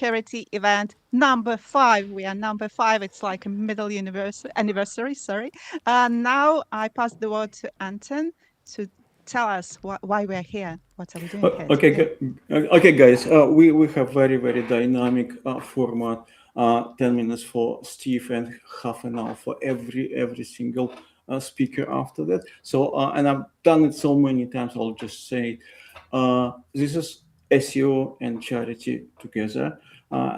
Charity event number 5. We are number 5. It's like a middle anniversary. Sorry. Now I pass the word to Anton to tell us why we're here. What are we doing here today? Okay, guys. We have very dynamic format. 10 minutes for Steve and half an hour for every single speaker after that. So and I've done it so many times. I'll just say this is SEO and charity together.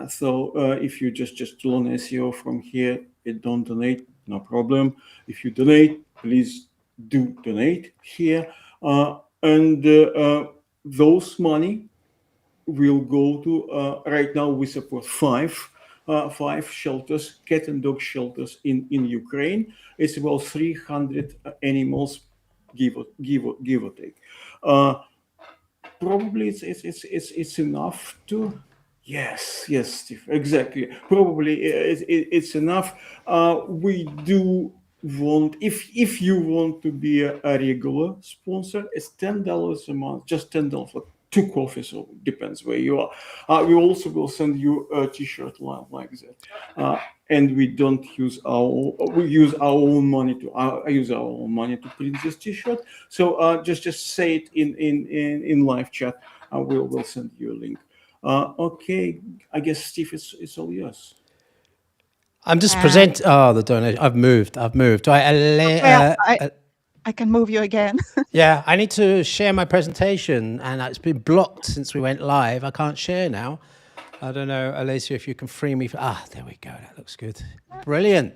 So if you just learn SEO from here, and don't donate, no problem. If you donate, please do donate here. And those money will go to right now we support five shelters, cat and dog shelters in Ukraine. It's about 300 animals, give or take. Probably it's enough to. Yes, Steve, exactly. Probably it's enough. We do want, if you want to be a regular sponsor, it's $10 a month, just $10 for 2 coffees, so depends where you are. We also will send you a t-shirt like that. And we don't use we use our own money to I use our own money to print this t-shirt. So just say it in live chat. We'll send you a link. Okay, I guess Steve, it's all yours. I'm just presenting. Oh, the donation. I've moved. I can move you again. Yeah, I need to share my presentation, and it's been blocked since we went live. I can't share now. I don't know, Alicia, if you can free me. There we go. That looks good. Brilliant.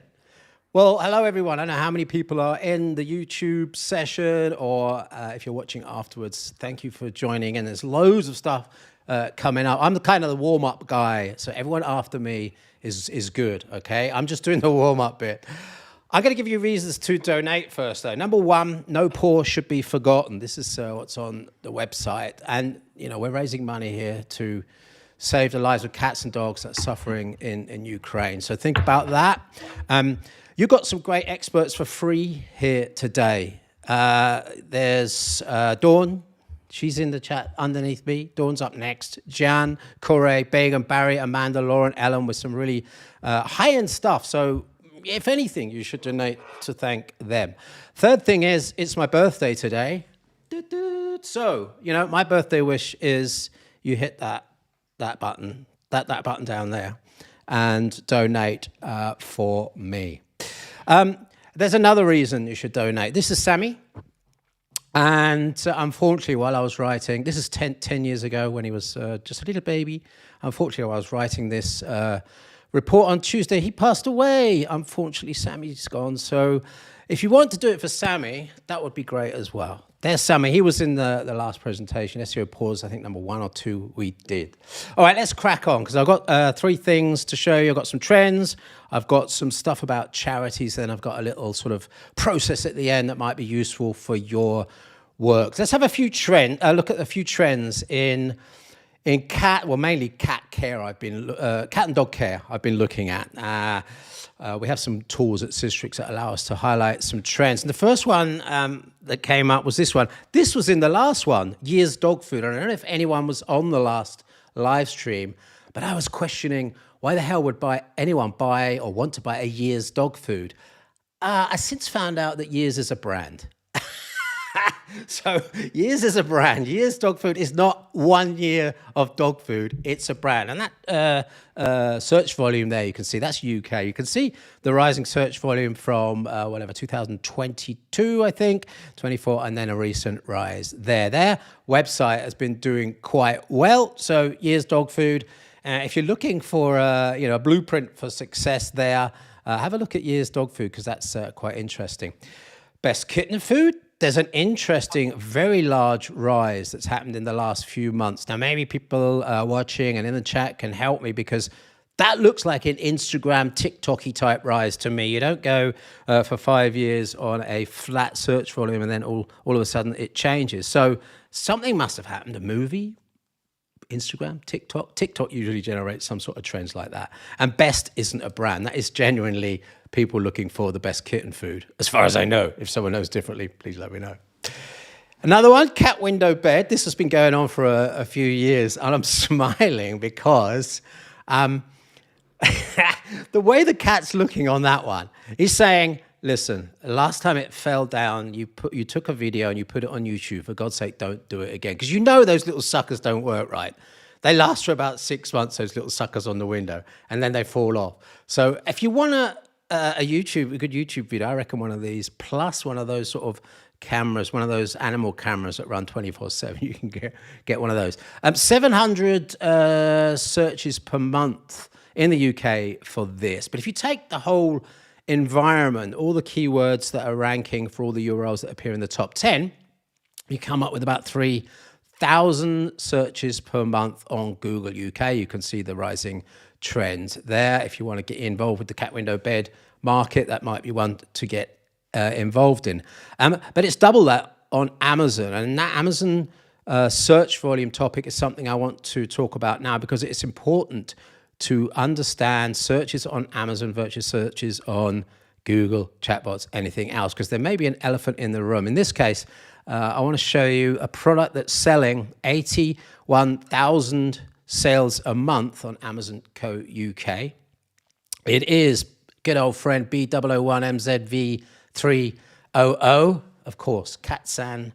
Well, hello, everyone. I don't know how many people are in the YouTube session, or if you're watching afterwards, thank you for joining. And there's loads of stuff coming up. I'm the kind of the warm-up guy, so everyone after me is good, okay? I'm just doing the warm-up bit. I'm going to give you reasons to donate first, though. Number one, no paw should be forgotten. This is what's on the website. And, you know, we're raising money here to save the lives of cats and dogs that's suffering in Ukraine. So think about that. You've got some great experts for free here today. There's Dawn. She's in the chat underneath me. Dawn's up next. Jeanne, Koray, Begum, Barry, Amanda, Lauren, Ellen with some really high-end stuff. So if anything, you should donate to thank them. Third thing is, it's my birthday today. So, you know, my birthday wish is you hit that button, that button down there, and donate for me. There's another reason you should donate. This is Sammy. And unfortunately, while I was writing, this is 10 years ago when he was just a little baby. Unfortunately, while I was writing this report on Tuesday, he passed away. Unfortunately, Sammy's gone. So if you want to do it for Sammy, that would be great as well. There's Sammy. He was in the last presentation, SEO Paws, I think number 1 or 2 we did. All right, let's crack on, because I've got 3 things to show you. I've got some trends. I've got some stuff about charities. Then I've got a little sort of process at the end that might be useful for your work. Let's have a few look at a few trends in cat, well, mainly cat care. Cat and dog care I've been looking at. We have some tools at SISTRIX that allow us to highlight some trends. And the first one that came up was this one. This was in the last one, Year's Dog Food. I don't know if anyone was on the last live stream, but I was questioning why the hell would anyone buy or want to buy a Year's dog food? I since found out that Year's is a brand. So Year's is a brand. Year's dog food is not 1 year of dog food. It's a brand. And that search volume there, you can see, that's UK. You can see the rising search volume from, 2022, I think, 24, and then a recent rise there. Their website has been doing quite well. So Year's dog food. If you're looking for a blueprint for success there, have a look at Year's dog food, because that's quite interesting. Best kitten food. There's an interesting, very large rise that's happened in the last few months. Now, maybe people watching and in the chat can help me, because that looks like an Instagram, TikTok-y type rise to me. You don't go for 5 years on a flat search volume and then all of a sudden it changes. So something must have happened. A movie, Instagram, TikTok. TikTok usually generates some sort of trends like that. And best isn't a brand. That is genuinely people looking for the best kitten food, as far as I know. If someone knows differently, please let me know. Another one, cat window bed. This has been going on for a few years, and I'm smiling because The way the cat's looking on that one, he's saying, listen, last time it fell down, you took a video and you put it on YouTube. For God's sake, don't do it again. Because you know those little suckers don't work right. They last for about 6 months, those little suckers on the window, and then they fall off. So if you want a good YouTube video, I reckon one of these, plus one of those sort of cameras, one of those animal cameras that run 24/7, you can get one of those. 700 searches per month in the UK for this. But if you take the whole environment, all the keywords that are ranking for all the URLs that appear in the top 10, you come up with about 3,000 searches per month on Google UK. You can see the rising trend there. If you want to get involved with the cat window bed market, that might be one to get involved in. But it's double that on Amazon. And that Amazon search volume topic is something I want to talk about now, because it's important to understand searches on Amazon versus searches on Google, chatbots, anything else, because there may be an elephant in the room. In this case, I want to show you a product that's selling 81,000 sales a month on Amazon Co. UK. It is good old friend B001MZV300, of course, Catsan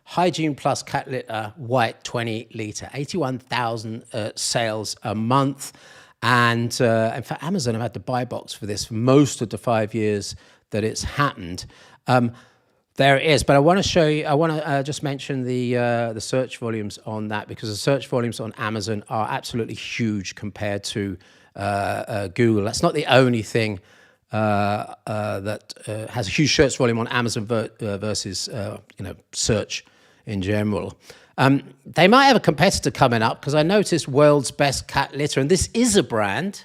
Hygiene Plus Cat Litter White 20 litre, 81,000 sales a month. And in fact, Amazon have had the buy box for this for most of the 5 years that it's happened. There it is. But I want to show you, I want to just mention the search volumes on that, because the search volumes on Amazon are absolutely huge compared to Google. That's not the only thing that has a huge search volume on Amazon versus search in general. They might have a competitor coming up, because I noticed World's Best Cat Litter, and this is a brand.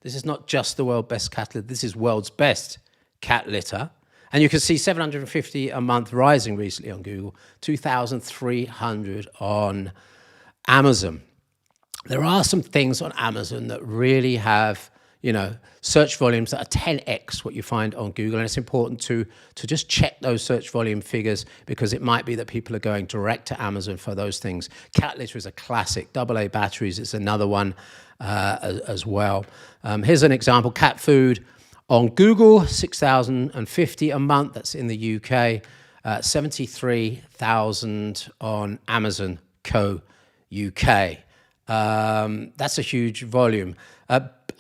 This is not just the World's Best Cat Litter. This is World's Best Cat Litter. And you can see 750 a month rising recently on Google, 2,300 on Amazon. There are some things on Amazon that really have, search volumes that are 10x what you find on Google. And it's important to just check those search volume figures, because it might be that people are going direct to Amazon for those things. Cat litter is a classic. AA batteries is another one as well. Here's an example. Cat food on Google, 6,050 a month. That's in the UK. 73,000 on Amazon Co. UK. That's a huge volume.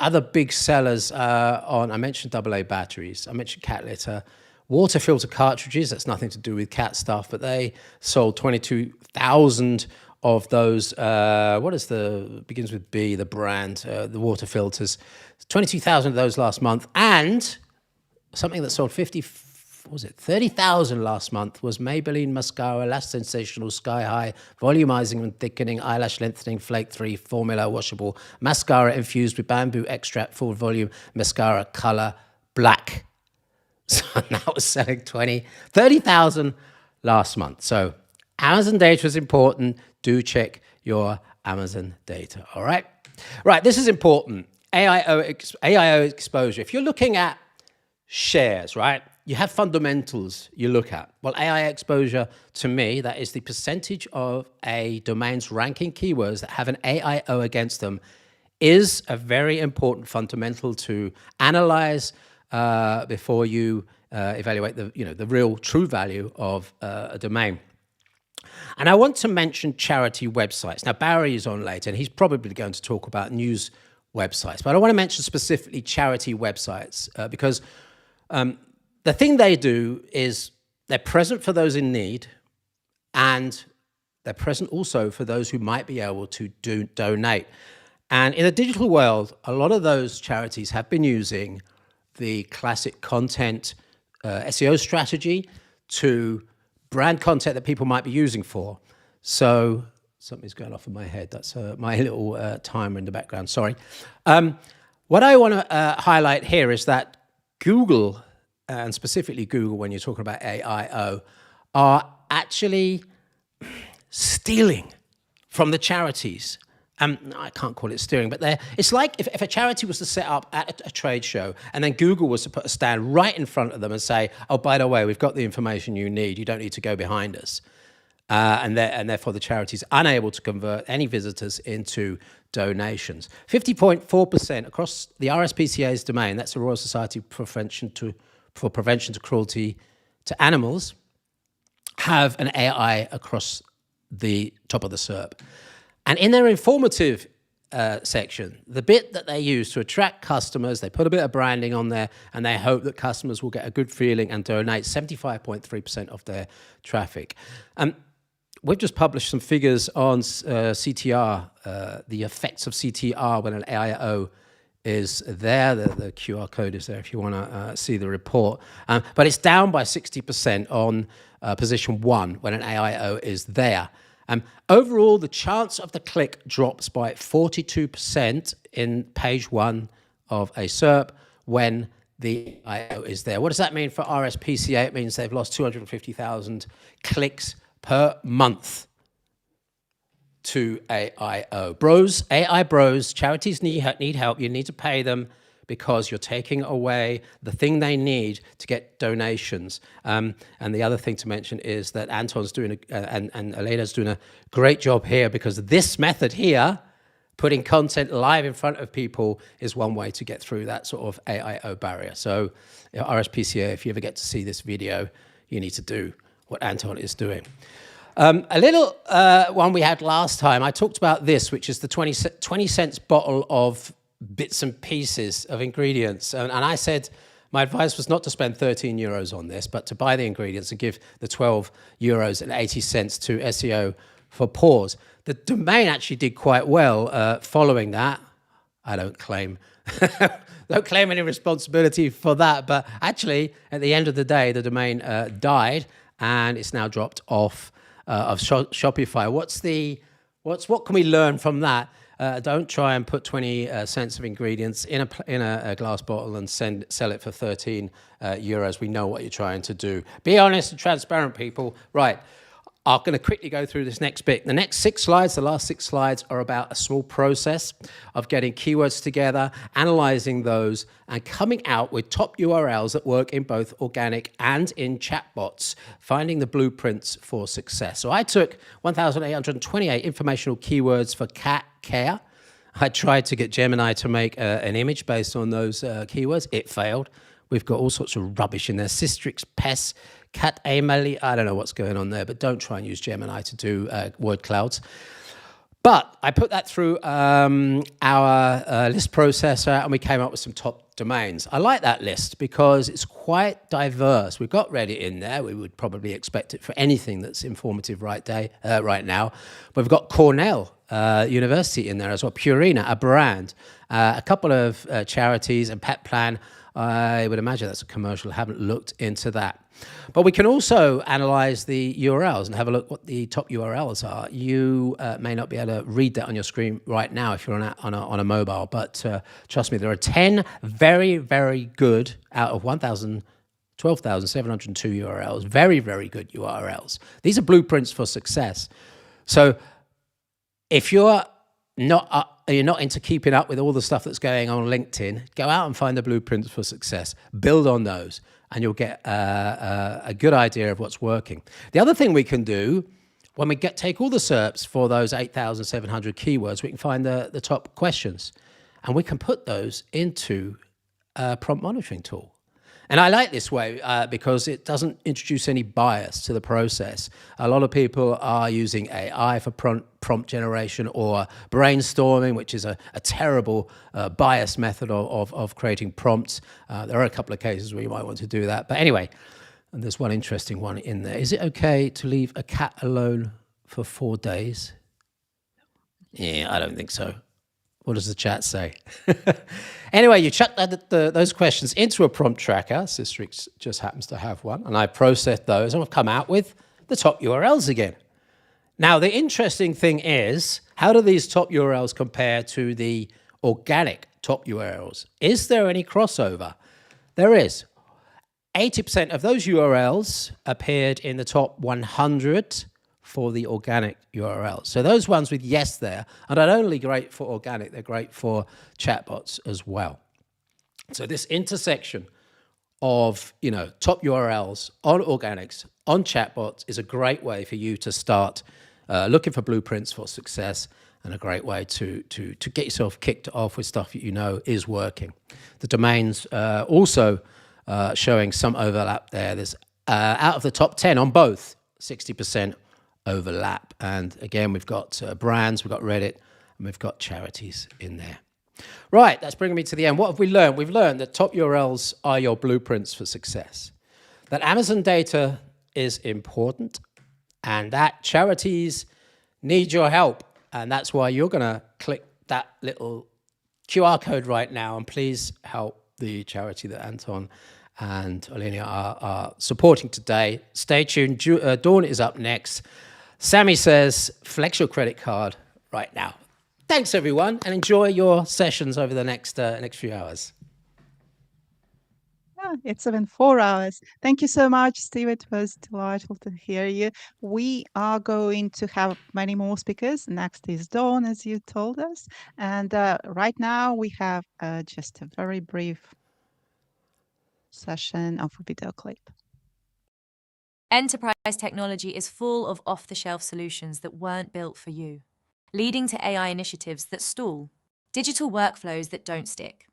Other big sellers I mentioned AA batteries, I mentioned cat litter, water filter cartridges. That's nothing to do with cat stuff, but they sold 22,000 of those. Begins with B, the brand, the water filters. 22,000 of those last month. And something that sold 30,000 last month was Maybelline Mascara Lash Sensational Sky High Volumizing and Thickening Eyelash Lengthening Flake 3 Formula Washable Mascara infused with bamboo extract full volume mascara color black. So that was selling 30,000 last month. So Amazon data is important. Do check your Amazon data. All right. Right. This is important. AIO exposure. If you're looking at shares, right? You have fundamentals you look at. Well, AI exposure, to me, that is the percentage of a domain's ranking keywords that have an AIO against them, is a very important fundamental to analyze before you evaluate the real true value of a domain. And I want to mention charity websites. Now, Barry is on later, and he's probably going to talk about news websites. But I want to mention specifically charity websites because the thing they do is they're present for those in need, and they're present also for those who might be able to donate. And in the digital world, a lot of those charities have been using the classic content SEO strategy to brand content that people might be using for. So something's going off in my head. That's my little timer in the background. Sorry. What I want to highlight here is that Google, and specifically Google, when you're talking about AIO, are actually stealing from the charities. I can't call it steering, but it's like if a charity was to set up at a trade show and then Google was to put a stand right in front of them and say, oh, by the way, we've got the information you need. You don't need to go behind us. And therefore the charity is unable to convert any visitors into donations. 50.4% across the RSPCA's domain, that's the Royal Society for Prevention to Cruelty to Animals, have an AI across the top of the SERP. And in their informative section, the bit that they use to attract customers, they put a bit of branding on there, and they hope that customers will get a good feeling and donate 75.3% of their traffic. We've just published some figures on CTR, the effects of CTR when an AIO is there. The QR code is there if you want to see the report. But it's down by 60% on position 1 when an AIO is there. Overall, the chance of the click drops by 42% in page 1 of a SERP when the AIO is there. What does that mean for RSPCA? It means they've lost 250,000 clicks per month to AIO. Bros, AI bros, charities need help. You need to pay them because you're taking away the thing they need to get donations. And the other thing to mention is that Anton's doing, and Elena's doing a great job here, because this method here, putting content live in front of people, is one way to get through that sort of AIO barrier. So RSPCA, if you ever get to see this video, you need to do what Anton is doing. A little one we had last time, I talked about this, which is the 20 cents bottle of bits and pieces of ingredients. And I said my advice was not to spend 13 euros on this, but to buy the ingredients and give the 12 euros and 80 cents to SEO for Paws. The domain actually did quite well following that. I don't claim any responsibility for that, but actually at the end of the day, the domain died and it's now dropped off of Shopify. What can we learn from that? Don't try and put 20 cents of ingredients in a glass bottle and sell it for 13 euros. We know what you're trying to do. Be honest and transparent, people. Right. I'm going to quickly go through this next bit. The next 6 slides, the last 6 slides, are about a small process of getting keywords together, analyzing those, and coming out with top URLs that work in both organic and in chatbots, finding the blueprints for success. So I took 1,828 informational keywords for cat care. I tried to get Gemini to make an image based on those keywords. It failed. We've got all sorts of rubbish in there. SISTRIX, PES, Cat Ameli, I don't know what's going on there, but don't try and use Gemini to do word clouds. But I put that through our list processor, and we came up with some top domains. I like that list because it's quite diverse. We've got Reddit in there. We would probably expect it for anything that's informative right now. But we've got Cornell University in there as well, Purina, a brand, a couple of charities, and Pet Plan. I would imagine that's a commercial. I haven't looked into that. But we can also analyze the URLs and have a look what the top URLs are. You may not be able to read that on your screen right now if you're on a mobile, but trust me, there are 10 very, very good out of 12,702 URLs, very, very good URLs. These are blueprints for success. So if you're not into keeping up with all the stuff that's going on LinkedIn, go out and find the blueprints for success, build on those, and you'll get a good idea of what's working. The other thing we can do, when we take all the SERPs for those 8,700 keywords, we can find the top questions, and we can put those into a prompt monitoring tool. And I like this way because it doesn't introduce any bias to the process. A lot of people are using AI for prompt generation or brainstorming, which is a terrible biased method of creating prompts. There are a couple of cases where you might want to do that. But anyway, and there's one interesting one in there. Is it okay to leave a cat alone for 4 days? Yeah, I don't think so. What does the chat say? Anyway, you chuck those questions into a prompt tracker. SISTRIX just happens to have one. And I processed those, and I've come out with the top URLs again. Now, the interesting thing is, how do these top URLs compare to the organic top URLs? Is there any crossover? There is. 80% of those URLs appeared in the top 100 for the organic URLs. So those ones with yes there are not only great for organic, they're great for chatbots as well. So this intersection of, top URLs on organics, on chatbots is a great way for you to start looking for blueprints for success and a great way to get yourself kicked off with stuff that you know is working. The domains also showing some overlap there. There's out of the top 10 on both, 60% overlap. And again, we've got brands, we've got Reddit, and we've got charities in there. Right, that's bringing me to the end. What have we learned? We've learned that top URLs are your blueprints for success, that Amazon data is important, and that charities need your help. And that's why you're going to click that little QR code right now, and please help the charity that Anton and Olenia are supporting today. Stay tuned. Dawn is up next. Sammy says, flex your credit card right now. Thanks, everyone, and enjoy your sessions over the next few hours. Yeah, it's even 4 hours. Thank you so much, Steve. It was delightful to hear you. We are going to have many more speakers. Next is Dawn, as you told us. And right now we have just a very brief session of a video clip. Enterprise technology is full of off-the-shelf solutions that weren't built for you, leading to AI initiatives that stall, digital workflows that don't stick.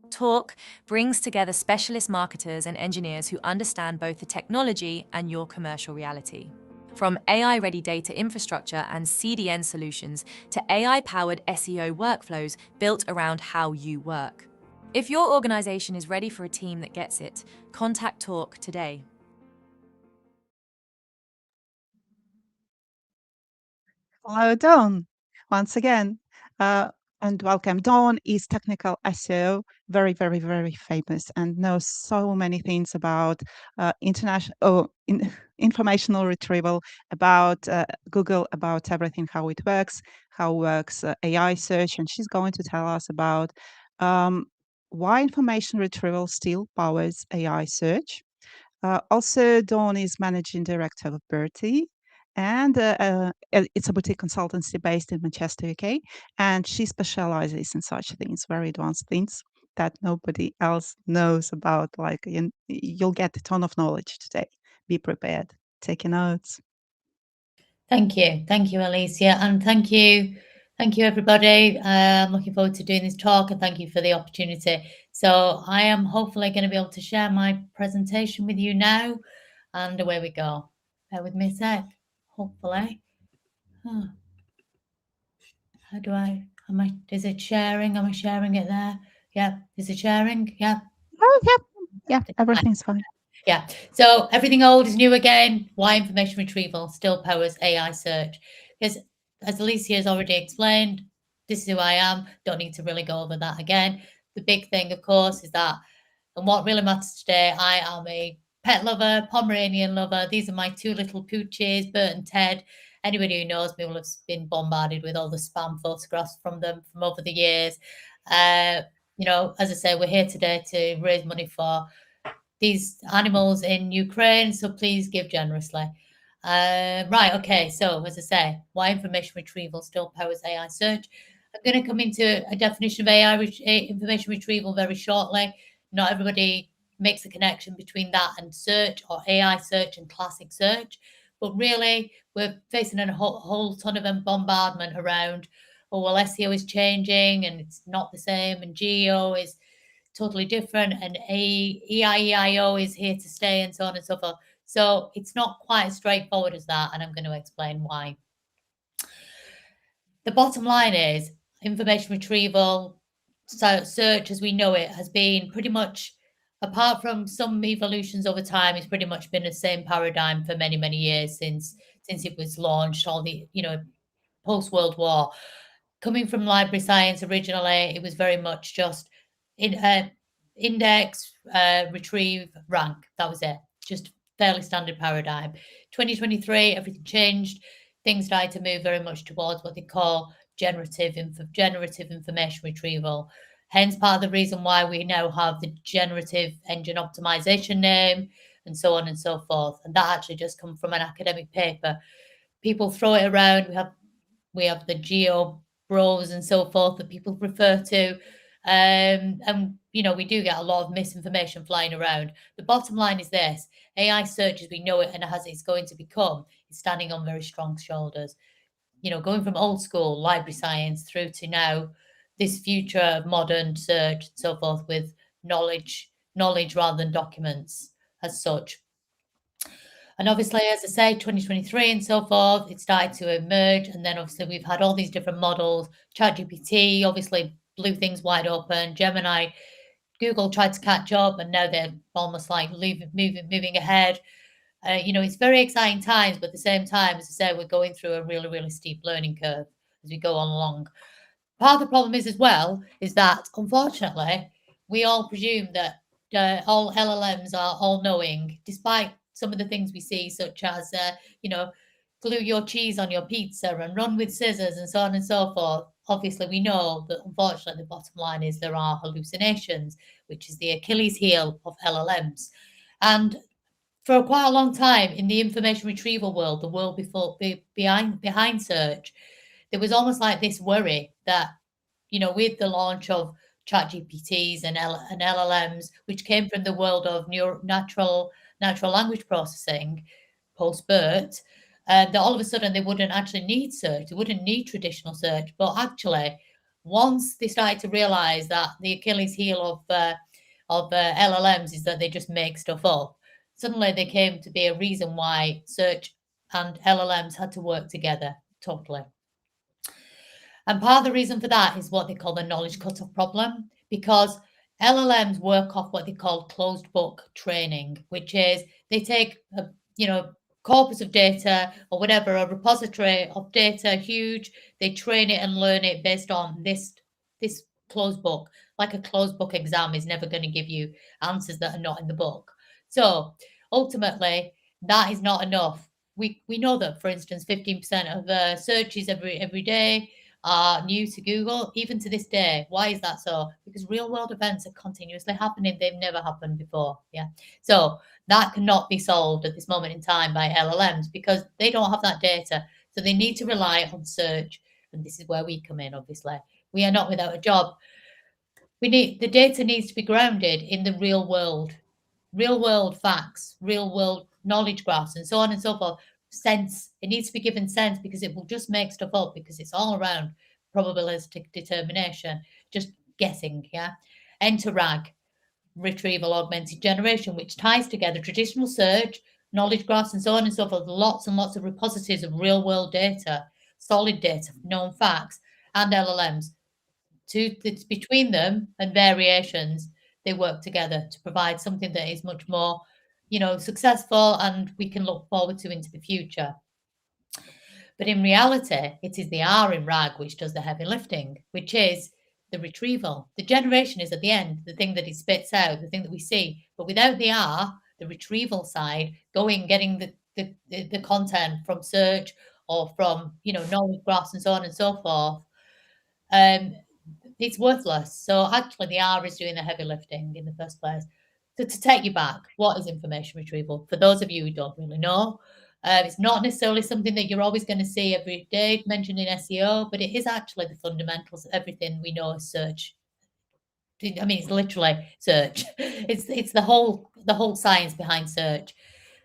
Talk brings together specialist marketers and engineers who understand both the technology and your commercial reality. From AI-ready data infrastructure and CDN solutions to AI-powered SEO workflows built around how you work. If your organization is ready for a team that gets it, contact Talk today. Hello, Dawn, once again, and welcome. Dawn is technical SEO, very, very, very famous, and knows so many things about informational retrieval, about Google, about everything, how it works, how works AI search, and she's going to tell us about why information retrieval still powers AI search. Also, Dawn is managing director of Bertie, and it's a boutique consultancy based in Manchester, UK, and she specializes in such things, very advanced things that nobody else knows about. Like you'll get a ton of knowledge today. Be prepared. Take your notes. Thank you, Alicia, and thank you, everybody. I'm looking forward to doing this talk, and thank you for the opportunity. So I am hopefully going to be able to share my presentation with you now, and away we go. Bear with me a sec. Hopefully. Oh. How do is it sharing? Am I sharing it there? Yeah. Is it sharing? Yeah. Oh, yeah. Everything's fine. Yeah. So everything old is new again. Why information retrieval still powers AI search? Because as Alicia has already explained, this is who I am. Don't need to really go over that again. The big thing, of course, is that, and what really matters today, I am a pet lover, Pomeranian lover. These are my two little pooches, Bert and Ted. Anybody who knows me will have been bombarded with all the spam photographs from them from over the years. As I say, we're here today to raise money for these animals in Ukraine, so please give generously. Right, okay, so as I say, why information retrieval still powers AI search. I'm going to come into a definition of AI information retrieval very shortly. Not everybody makes a connection between that and search, or AI search and classic search, but really we're facing a whole ton of bombardment around, SEO is changing and it's not the same, and geo is totally different, and EIEIO is here to stay, and so on and so forth. So it's not quite as straightforward as that, and I'm going to explain why. The bottom line is information retrieval, search as we know it, has been pretty much, apart from some evolutions over time, it's pretty much been the same paradigm for many, many years since it was launched, all the, post-World War. Coming from library science originally, it was very much just index, retrieve, rank. That was it. Just fairly standard paradigm. 2023, everything changed. Things started to move very much towards what they call generative information retrieval. Hence, part of the reason why we now have the generative engine optimization name, and so on and so forth. And that actually just comes from an academic paper. People throw it around. We have the geo bros and so forth that people refer to. And we do get a lot of misinformation flying around. The bottom line is this: AI search as we know it and as it's going to become is standing on very strong shoulders. going from old school library science through to now this future of modern search and so forth with knowledge rather than documents as such. And obviously, as I say, 2023 and so forth, it started to emerge. And then obviously we've had all these different models. ChatGPT obviously blew things wide open. Gemini, Google tried to catch up, and now they're almost like moving ahead. It's very exciting times, but at the same time, as I say, we're going through a really, really steep learning curve as we go on along. Part of the problem is as well is that, unfortunately, we all presume that all LLMs are all-knowing, despite some of the things we see, such as, glue your cheese on your pizza and run with scissors and so on and so forth. Obviously, we know that, unfortunately, the bottom line is there are hallucinations, which is the Achilles heel of LLMs. And for quite a long time in the information retrieval world, the world behind search, there was almost like this worry that, with the launch of ChatGPTs and LLMs, which came from the world of natural language processing post-BERT, that all of a sudden they wouldn't actually need search, they wouldn't need traditional search. But actually, once they started to realize that the Achilles heel of LLMs is that they just make stuff up, suddenly they came to be a reason why search and LLMs had to work together totally. And part of the reason for that is what they call the knowledge cutoff problem, because LLMs work off what they call closed book training, which is they take a corpus of data or whatever, a repository of data, huge, they train it and learn it based on this closed book. Like a closed book exam is never going to give you answers that are not in the book. So ultimately, that is not enough. We know that, for instance, 15% of searches every day are new to Google, even to this day. Why is that so? Because real world events are continuously happening. They've never happened before. Yeah. So that cannot be solved at this moment in time by LLMs because they don't have that data. So they need to rely on search. And this is where we come in, obviously. We are not without a job. The data needs to be grounded in the real world facts, real world knowledge graphs, and so on and so forth. Sense. It needs to be given sense because it will just make stuff up because it's all around probabilistic determination, just guessing. Yeah. Enter RAG, Retrieval Augmented Generation, which ties together traditional search, knowledge graphs, and so on and so forth. Lots and lots of repositories of real world data, solid data, known facts, and LLMs. Between them and variations, they work together to provide something that is much more successful and we can look forward to into the future. But in reality, it is the R in RAG which does the heavy lifting, which is the retrieval. The generation is at the end, the thing that it spits out, the thing that we see. But without the R, the retrieval side, getting the content from search or from knowledge graphs and so on and so forth, it's worthless. So actually the R is doing the heavy lifting in the first place. So to take you back, what is information retrieval? For those of you who don't really know, it's not necessarily something that you're always going to see every day mentioned in SEO, but it is actually the fundamentals of everything we know as search. I mean, it's literally search. It's the whole science behind search.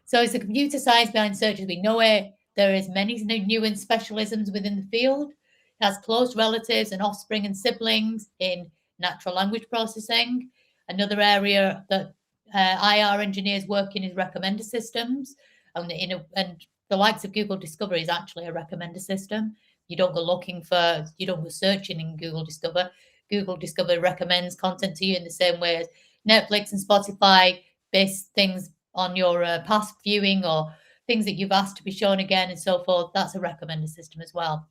So it's the computer science behind search as we know it. There is many nuanced specialisms within the field. It has close relatives and offspring and siblings in natural language processing. Another area that IR engineers work in is recommender systems. And the likes of Google Discover is actually a recommender system. You don't go searching in Google Discover. Google Discover recommends content to you in the same way as Netflix and Spotify base things on your past viewing or things that you've asked to be shown again and so forth. That's a recommender system as well.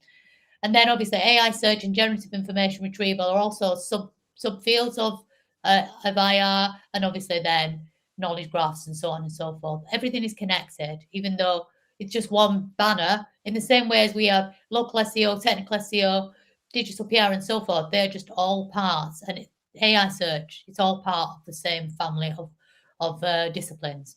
And then obviously AI search and generative information retrieval are also subfields of IR, and obviously then knowledge graphs and so on and so forth. Everything is connected, even though it's just one banner. In the same way as we have local SEO, technical SEO, digital PR, and so forth, they're just all parts. And AI search, it's all part of the same family of disciplines.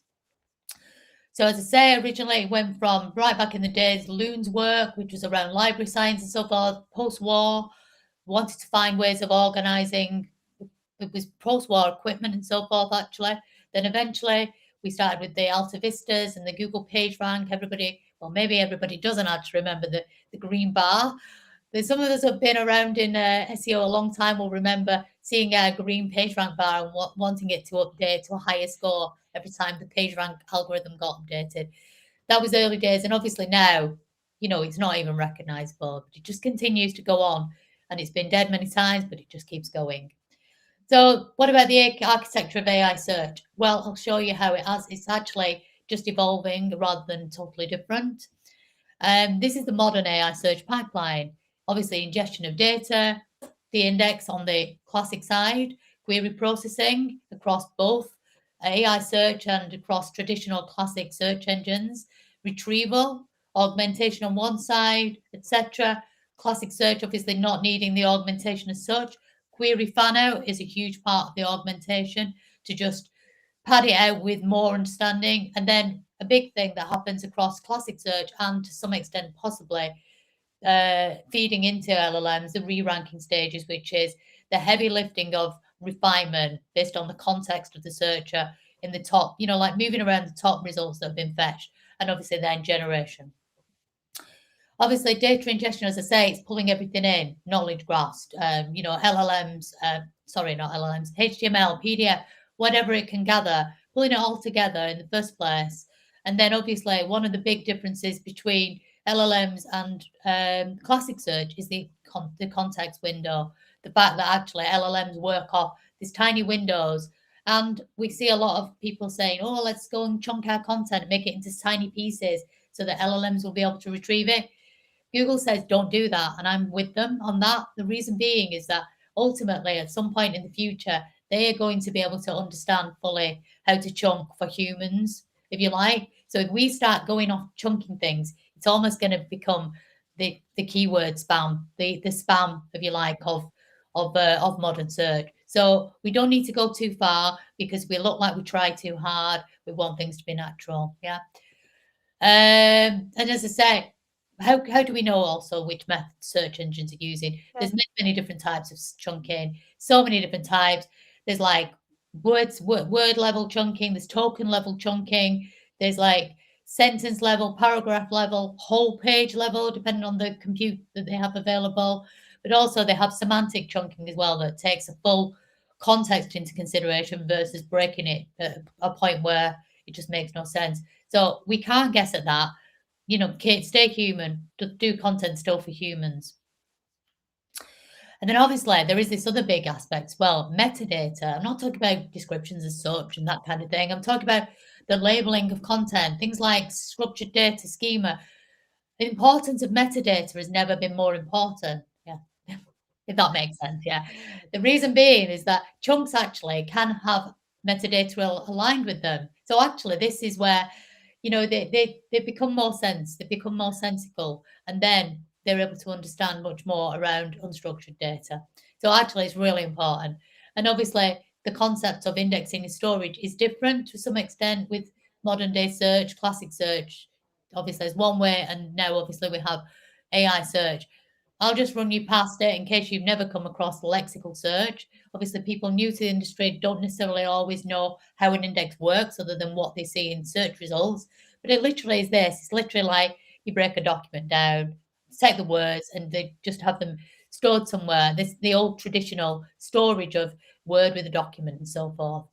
So as I say, originally it went from right back in the days, Loon's work, which was around library science and so forth, post-war, wanted to find ways of organizing. It was post-war equipment and so forth, actually. Then eventually we started with the Alta Vistas and the Google PageRank. Everybody Well, maybe everybody doesn't actually remember the green bar. There's some of us who have been around in SEO a long time will remember seeing a green PageRank bar and wanting it to update to a higher score every time the PageRank algorithm got updated. That was early days, and obviously now, it's not even recognizable. But it just continues to go on, and it's been dead many times, but it just keeps going. So what about the architecture of AI search? Well, I'll show you how it's actually just evolving rather than totally different. This is the modern AI search pipeline. Obviously, ingestion of data, the index on the classic side, query processing across both AI search and across traditional classic search engines, retrieval, augmentation on one side, etc. Classic search, obviously not needing the augmentation as such. Query fan out is a huge part of the augmentation to just pad it out with more understanding. And then a big thing that happens across classic search and to some extent possibly feeding into LLMs, the re-ranking stages, which is the heavy lifting of refinement based on the context of the searcher in the top, like moving around the top results that have been fetched, and obviously then generation. Obviously, data ingestion, as I say, it's pulling everything in, knowledge graphs, LLMs, not LLMs, HTML, PDF, whatever it can gather, pulling it all together in the first place. And then obviously one of the big differences between LLMs and classic search is the context window. The fact that actually LLMs work off these tiny windows. And we see a lot of people saying, oh, let's go and chunk our content, make it into tiny pieces so that LLMs will be able to retrieve it. Google says don't do that, and I'm with them on that. The reason being is that ultimately at some point in the future, they are going to be able to understand fully how to chunk for humans, if you like. So if we start going off chunking things, it's almost going to become the keyword spam, the spam, if you like, of modern search. So we don't need to go too far because we look like we try too hard. We want things to be natural, yeah. And as I say, how do we know also which method search engines are using? There's many different types of chunking, so many different types. There's like word level chunking, there's token level chunking, there's like sentence level, paragraph level, whole page level, depending on the compute that they have available. But also they have semantic chunking as well that takes a full context into consideration versus breaking it at a point where it just makes no sense. So we can't guess at that. Stay human, do content still for humans. And then obviously there is this other big aspect as well, metadata. I'm not talking about descriptions as such and that kind of thing. I'm talking about the labeling of content, things like structured data schema. The importance of metadata has never been more important. Yeah, if that makes sense. Yeah. The reason being is that chunks actually can have metadata aligned with them. So actually this is where they become more sensical, and then they're able to understand much more around unstructured data. So actually it's really important. And obviously the concept of indexing and storage is different to some extent with modern day search. Classic search obviously is one way, and now obviously we have AI search. I'll just run you past it in case you've never come across lexical search. Obviously, people new to the industry don't necessarily always know how an index works other than what they see in search results. But it literally is this. It's literally like you break a document down, take the words, and they just have them stored somewhere. This the old traditional storage of Word with a document and so forth.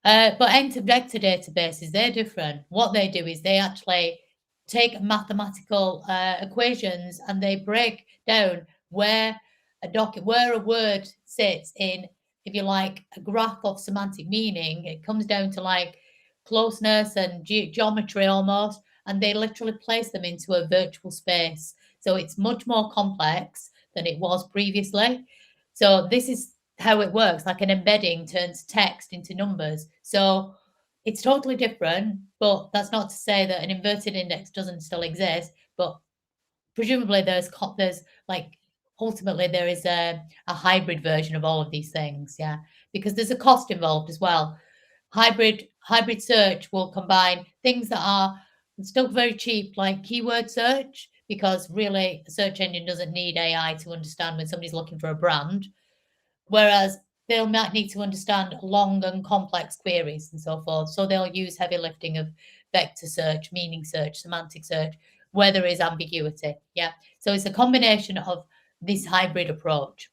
But vector databases, they're different. What they do is they actually take mathematical equations and they break down where a word sits in, if you like, a graph of semantic meaning. It comes down to like closeness and geometry almost, and they literally place them into a virtual space. So it's much more complex than it was previously. So this is how it works, like an embedding turns text into numbers. So it's totally different, but that's not to say that an inverted index doesn't still exist. But presumably there's like ultimately there is a hybrid version of all of these things, yeah, because there's a cost involved as well. Hybrid search will combine things that are still very cheap, like keyword search, because really a search engine doesn't need AI to understand when somebody's looking for a brand, whereas they'll might need to understand long and complex queries and so forth. So they'll use heavy lifting of vector search, meaning search, semantic search, where there is ambiguity. Yeah. So it's a combination of this hybrid approach.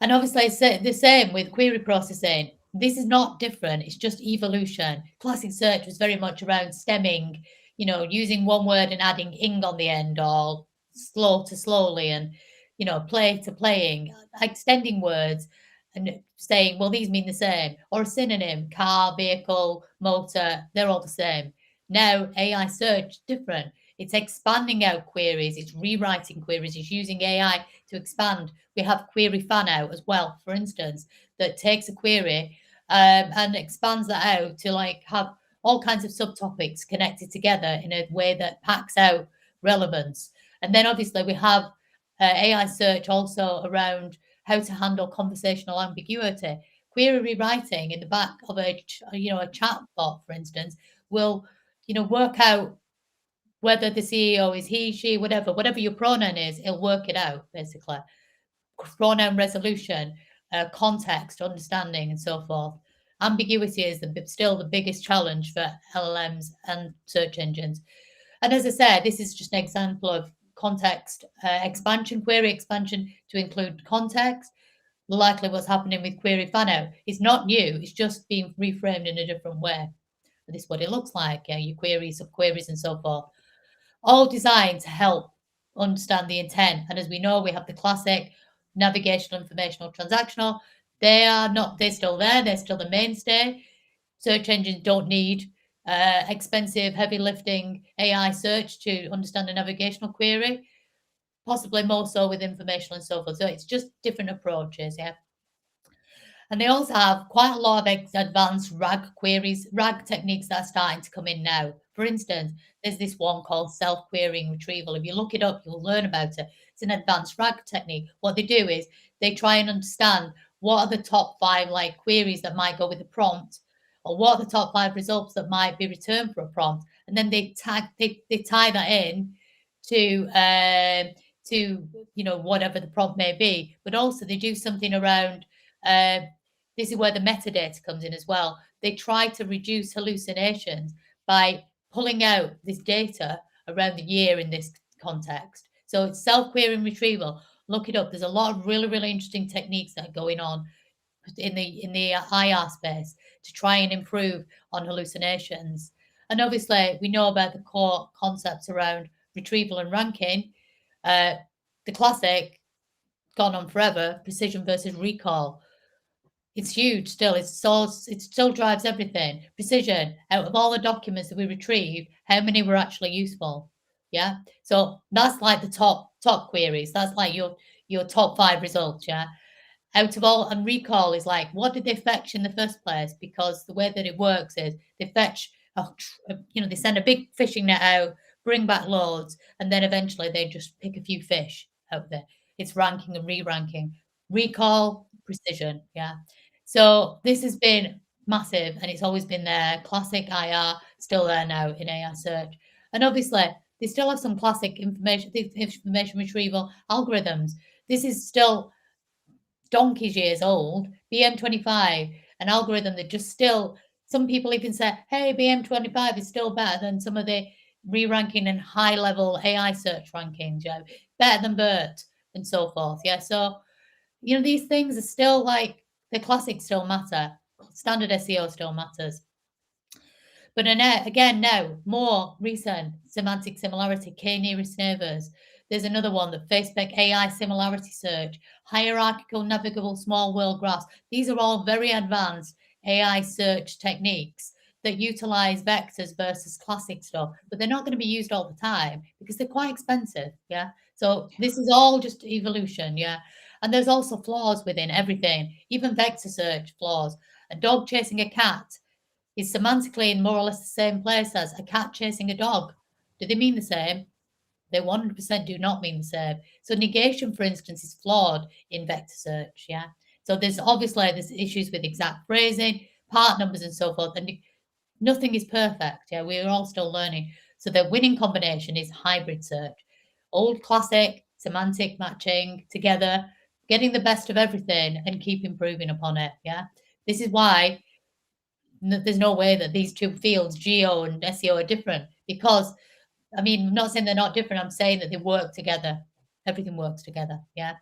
And obviously it's the same with query processing. This is not different. It's just evolution. Classic search was very much around stemming, you know, using one word and adding ing on the end, or slow to slowly, and, you know, play to playing, extending words and saying, well, these mean the same, or a synonym, car, vehicle, motor, they're all the same. Now AI search different. It's expanding out queries. It's rewriting queries. It's using AI to expand. We have query fan out as well, for instance, that takes a query and expands that out to like have all kinds of subtopics connected together in a way that packs out relevance. And then obviously we have AI search also around how to handle conversational ambiguity. Query rewriting in the back of a chat bot, for instance, will, you know, work out whether the CEO is he, she, whatever your pronoun is, it'll work it out, basically. Pronoun resolution, context, understanding, and so forth. Ambiguity is still the biggest challenge for LLMs and search engines. And as I said, this is just an example of context expansion, query expansion to include context. Likely what's happening with query fan out is not new, it's just being reframed in a different way. This is what it looks like, your queries, subqueries, and so forth. All designed to help understand the intent. And as we know, we have the classic navigational, informational, transactional. They're still there. They're still the mainstay. Search engines don't need expensive, heavy lifting AI search to understand a navigational query, possibly more so with informational and so forth. So it's just different approaches, yeah. And they also have quite a lot of advanced RAG queries, RAG techniques that are starting to come in now. For instance, there's this one called self-querying retrieval. If you look it up, you'll learn about it. It's an advanced RAG technique. What they do is they try and understand what are the top 5 like queries that might go with the prompt, or what are the top 5 results that might be returned for a prompt, and then they tie that in to you know, whatever the prompt may be. But also they do something around. This is where the metadata comes in as well. They try to reduce hallucinations by pulling out this data around the year in this context. So it's self-querying retrieval. Look it up. There's a lot of really, really interesting techniques that are going on in the IR space to try and improve on hallucinations. And obviously, we know about the core concepts around retrieval and ranking. The classic, gone on forever, precision versus recall. It's huge still. It still drives everything. Precision, out of all the documents that we retrieve, how many were actually useful? Yeah. So that's like the top queries. That's like your top 5 results. Yeah. Out of all, and recall is like, what did they fetch in the first place? Because the way that it works is they fetch, they send a big fishing net out, bring back loads, and then eventually they just pick a few fish out there. It's ranking and re-ranking. Recall, precision. Yeah. So this has been massive, and it's always been there. Classic IR, still there now in AI search. And obviously, they still have some classic information retrieval algorithms. This is still donkey's years old. BM25, an algorithm that just still, some people even say, hey, BM25 is still better than some of the re-ranking and high-level AI search rankings, better than BERT and so forth. Yeah, so, you know, these things are still like, the classics still matter. Standard SEO still matters. But again, now, more recent semantic similarity, k-nearest neighbors. There's another one, the Facebook AI similarity search, hierarchical navigable small world graphs. These are all very advanced AI search techniques that utilize vectors versus classic stuff, but they're not going to be used all the time because they're quite expensive. Yeah. So this is all just evolution. Yeah. And there's also flaws within everything, even vector search flaws. A dog chasing a cat is semantically in more or less the same place as a cat chasing a dog. Do they mean the same? They 100% do not mean the same. So negation, for instance, is flawed in vector search. Yeah. So there's issues with exact phrasing, part numbers, and so forth. And nothing is perfect. Yeah. We're all still learning. So the winning combination is hybrid search. Old classic, semantic matching together, getting the best of everything and keep improving upon it. Yeah. This is why there's no way that these two fields, geo and SEO, are different, because, I mean, I'm not saying they're not different. I'm saying that they work together. Everything works together. Yeah.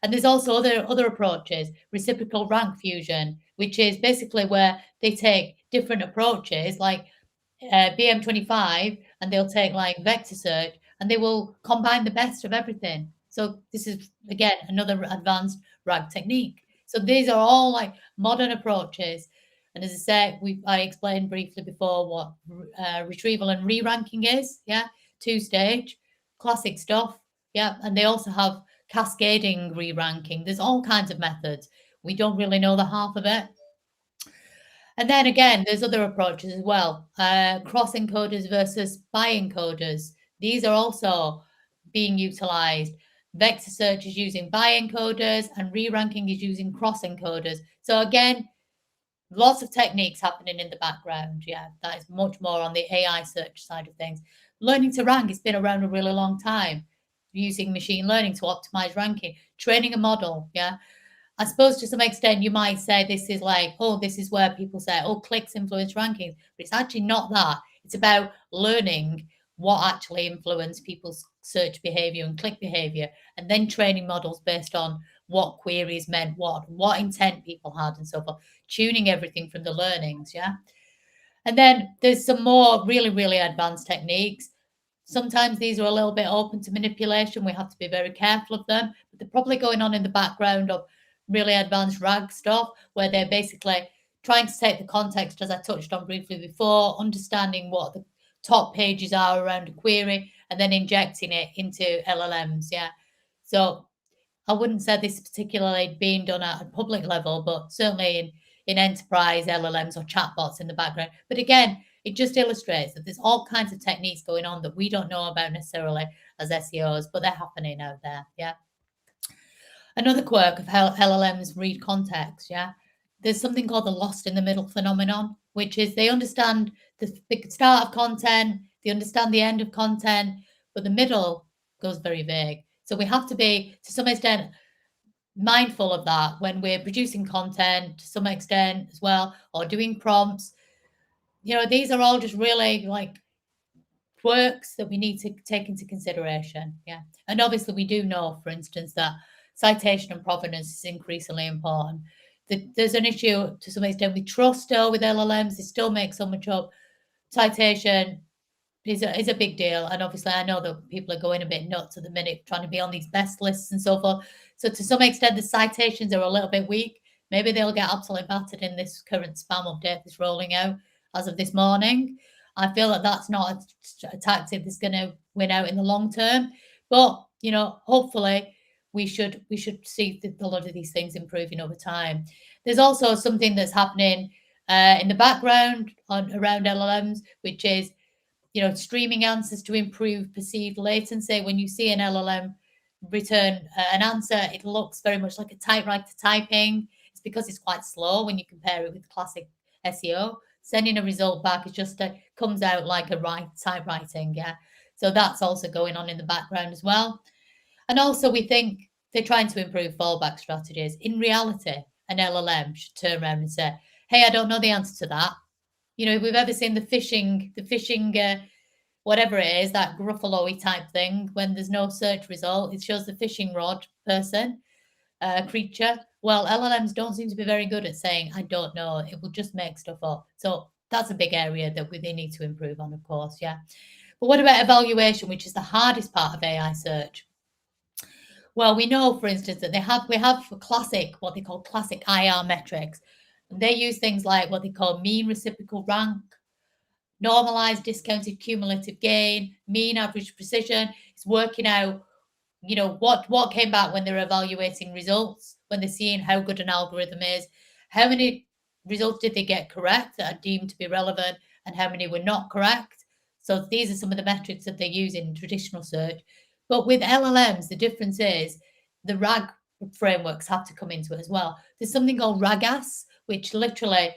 And there's also other approaches, reciprocal rank fusion, which is basically where they take different approaches like BM25, and they'll take like vector search, and they will combine the best of everything. So this is, again, another advanced RAG technique. So these are all like modern approaches. And as I said, I explained briefly before what retrieval and re-ranking is. Yeah, 2-stage, classic stuff. Yeah, and they also have cascading re-ranking. There's all kinds of methods. We don't really know the half of it. And then again, there's other approaches as well. Cross encoders versus bi-encoders. These are also being utilized. Vector search is using bi-encoders, and re-ranking is using cross encoders. So again, lots of techniques happening in the background. Yeah, that is much more on the AI search side of things. Learning to rank has been around a really long time, using machine learning to optimize ranking, training a model. Yeah, I suppose to some extent you might say this is like, oh, this is where people say, oh, clicks influence rankings, but it's actually not that. It's about learning what actually influenced people's search behavior and click behavior, and then training models based on what queries meant what intent people had, and so forth, tuning everything from the learnings. Yeah. And then there's some more really, really advanced techniques. Sometimes these are a little bit open to manipulation. We have to be very careful of them, but they're probably going on in the background of really advanced RAG stuff, where they're basically trying to take the context, as I touched on briefly before, understanding what the top pages are around a query, and then injecting it into LLMs. Yeah. So I wouldn't say this is particularly being done at a public level, but certainly in enterprise LLMs or chatbots in the background. But again, it just illustrates that there's all kinds of techniques going on that we don't know about necessarily as SEOs, but they're happening out there. Yeah. Another quirk of how LLMs read context. Yeah. There's something called the lost in the middle phenomenon, which is they understand the start of content, they understand the end of content, but the middle goes very vague. So we have to be, to some extent, mindful of that when we're producing content to some extent as well, or doing prompts. You know, these are all just really like quirks that we need to take into consideration. Yeah. And obviously we do know, for instance, that citation and provenance is increasingly important. There's an issue to some extent with trust still with LLMs. They still make so much up. Citation is a big deal. And obviously I know that people are going a bit nuts at the minute, trying to be on these best lists and so forth. So to some extent, the citations are a little bit weak. Maybe they'll get absolutely battered in this current spam update that's rolling out as of this morning. I feel that that's not a tactic that's going to win out in the long term. But, you know, hopefully we should see a lot of these things improving over time. There's also something that's happening in the background around LLMs, which is, you know, streaming answers to improve perceived latency. When you see an LLM return an answer, it looks very much like a typewriter typing. It's because it's quite slow when you compare it with classic SEO. Sending a result back, it just comes out like a typewriting. Yeah. So that's also going on in the background as well. And also we think they're trying to improve fallback strategies. In reality, an LLM should turn around and say, hey, I don't know the answer to that. You know, if we've ever seen the phishing, whatever it is, that Gruffalo-y type thing, when there's no search result, it shows the fishing rod person, creature. Well, LLMs don't seem to be very good at saying, I don't know. It will just make stuff up. So that's a big area that they need to improve on, of course. Yeah. But what about evaluation, which is the hardest part of AI search? Well, we know, for instance, that we have what they call classic IR metrics. And they use things like what they call mean reciprocal rank, normalized discounted cumulative gain, mean average precision. It's working out, you know, what came back when they're evaluating results, when they're seeing how good an algorithm is, how many results did they get correct that are deemed to be relevant, and how many were not correct. So these are some of the metrics that they use in traditional search. But with LLMs, the difference is the RAG frameworks have to come into it as well. There's something called RAGAS, which literally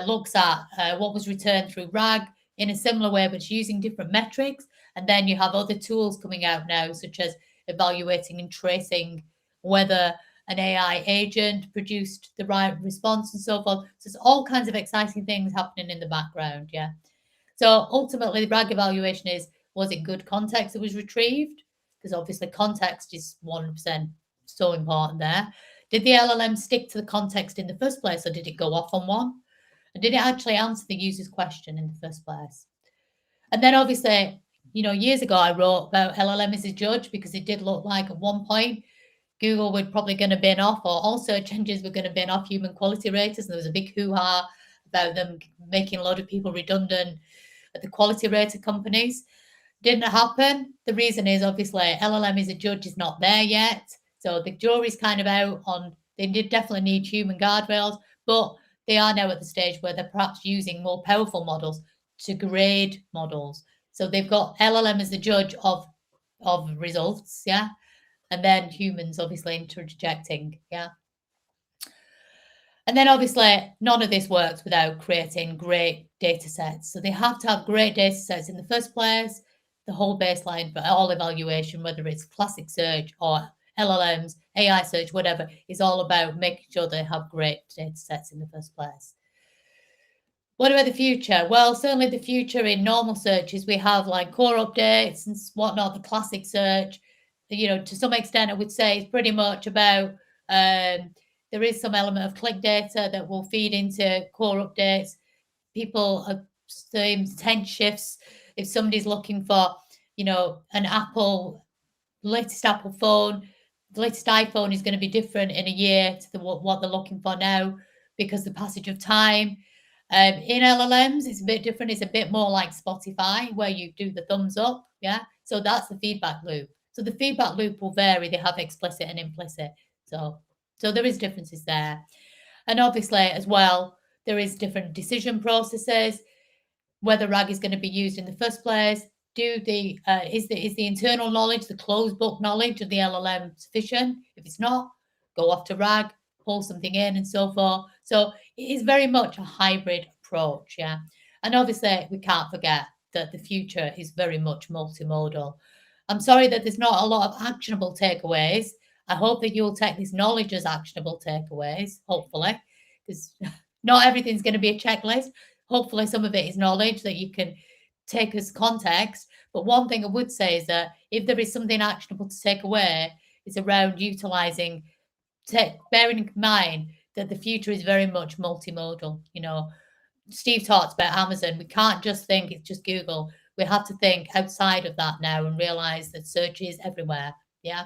looks at what was returned through RAG in a similar way, but using different metrics. And then you have other tools coming out now, such as evaluating and tracing whether an AI agent produced the right response and so forth. So there's all kinds of exciting things happening in the background, yeah. So ultimately, the RAG evaluation is, was it good context that was retrieved? Because obviously context is 100% so important there. Did the LLM stick to the context in the first place, or did it go off on one? And did it actually answer the user's question in the first place? And then obviously, you know, years ago, I wrote about LLM as a judge because it did look like at one point Google were probably going to bin off, or all search engines were going to bin off human quality raters. And there was a big hoo-ha about them making a lot of people redundant at the quality rater companies. Didn't happen. The reason is obviously LLM as a judge is not there yet. So the jury's kind of out on, they did definitely need human guardrails, but they are now at the stage where they're perhaps using more powerful models to grade models. So they've got LLM as the judge of results, yeah, and then humans obviously interjecting, yeah. And then obviously none of this works without creating great data sets. So they have to have great data sets in the first place. The whole baseline for all evaluation, whether it's classic search or LLMs, AI search, whatever, is all about making sure they have great data sets in the first place. What about the future? Well, certainly the future in normal searches, we have like core updates and whatnot, the classic search, you know, to some extent, I would say it's pretty much about, there is some element of click data that will feed into core updates. People are saying intent shifts. If somebody's looking for, you know, an Apple, latest Apple phone, the latest iPhone is going to be different in a year to what they're looking for now because the passage of time. In LLMs, it's a bit different. It's a bit more like Spotify, where you do the thumbs up. Yeah. So that's the feedback loop. So the feedback loop will vary. They have explicit and implicit. So there is differences there. And obviously, as well, there is different decision processes, whether RAG is going to be used in the first place. Is the internal knowledge, the closed book knowledge of the LLM sufficient? If it's not, go off to RAG, pull something in and so forth. So it is very much a hybrid approach, yeah. And obviously, we can't forget that the future is very much multimodal. I'm sorry that there's not a lot of actionable takeaways. I hope that you'll take this knowledge as actionable takeaways, hopefully, because not everything's going to be a checklist. Hopefully, some of it is knowledge that you can take as context. But one thing I would say is that if there is something actionable to take away, it's around utilizing, bearing in mind that the future is very much multimodal. You know, Steve talked about Amazon. We can't just think it's just Google. We have to think outside of that now and realize that search is everywhere. Yeah.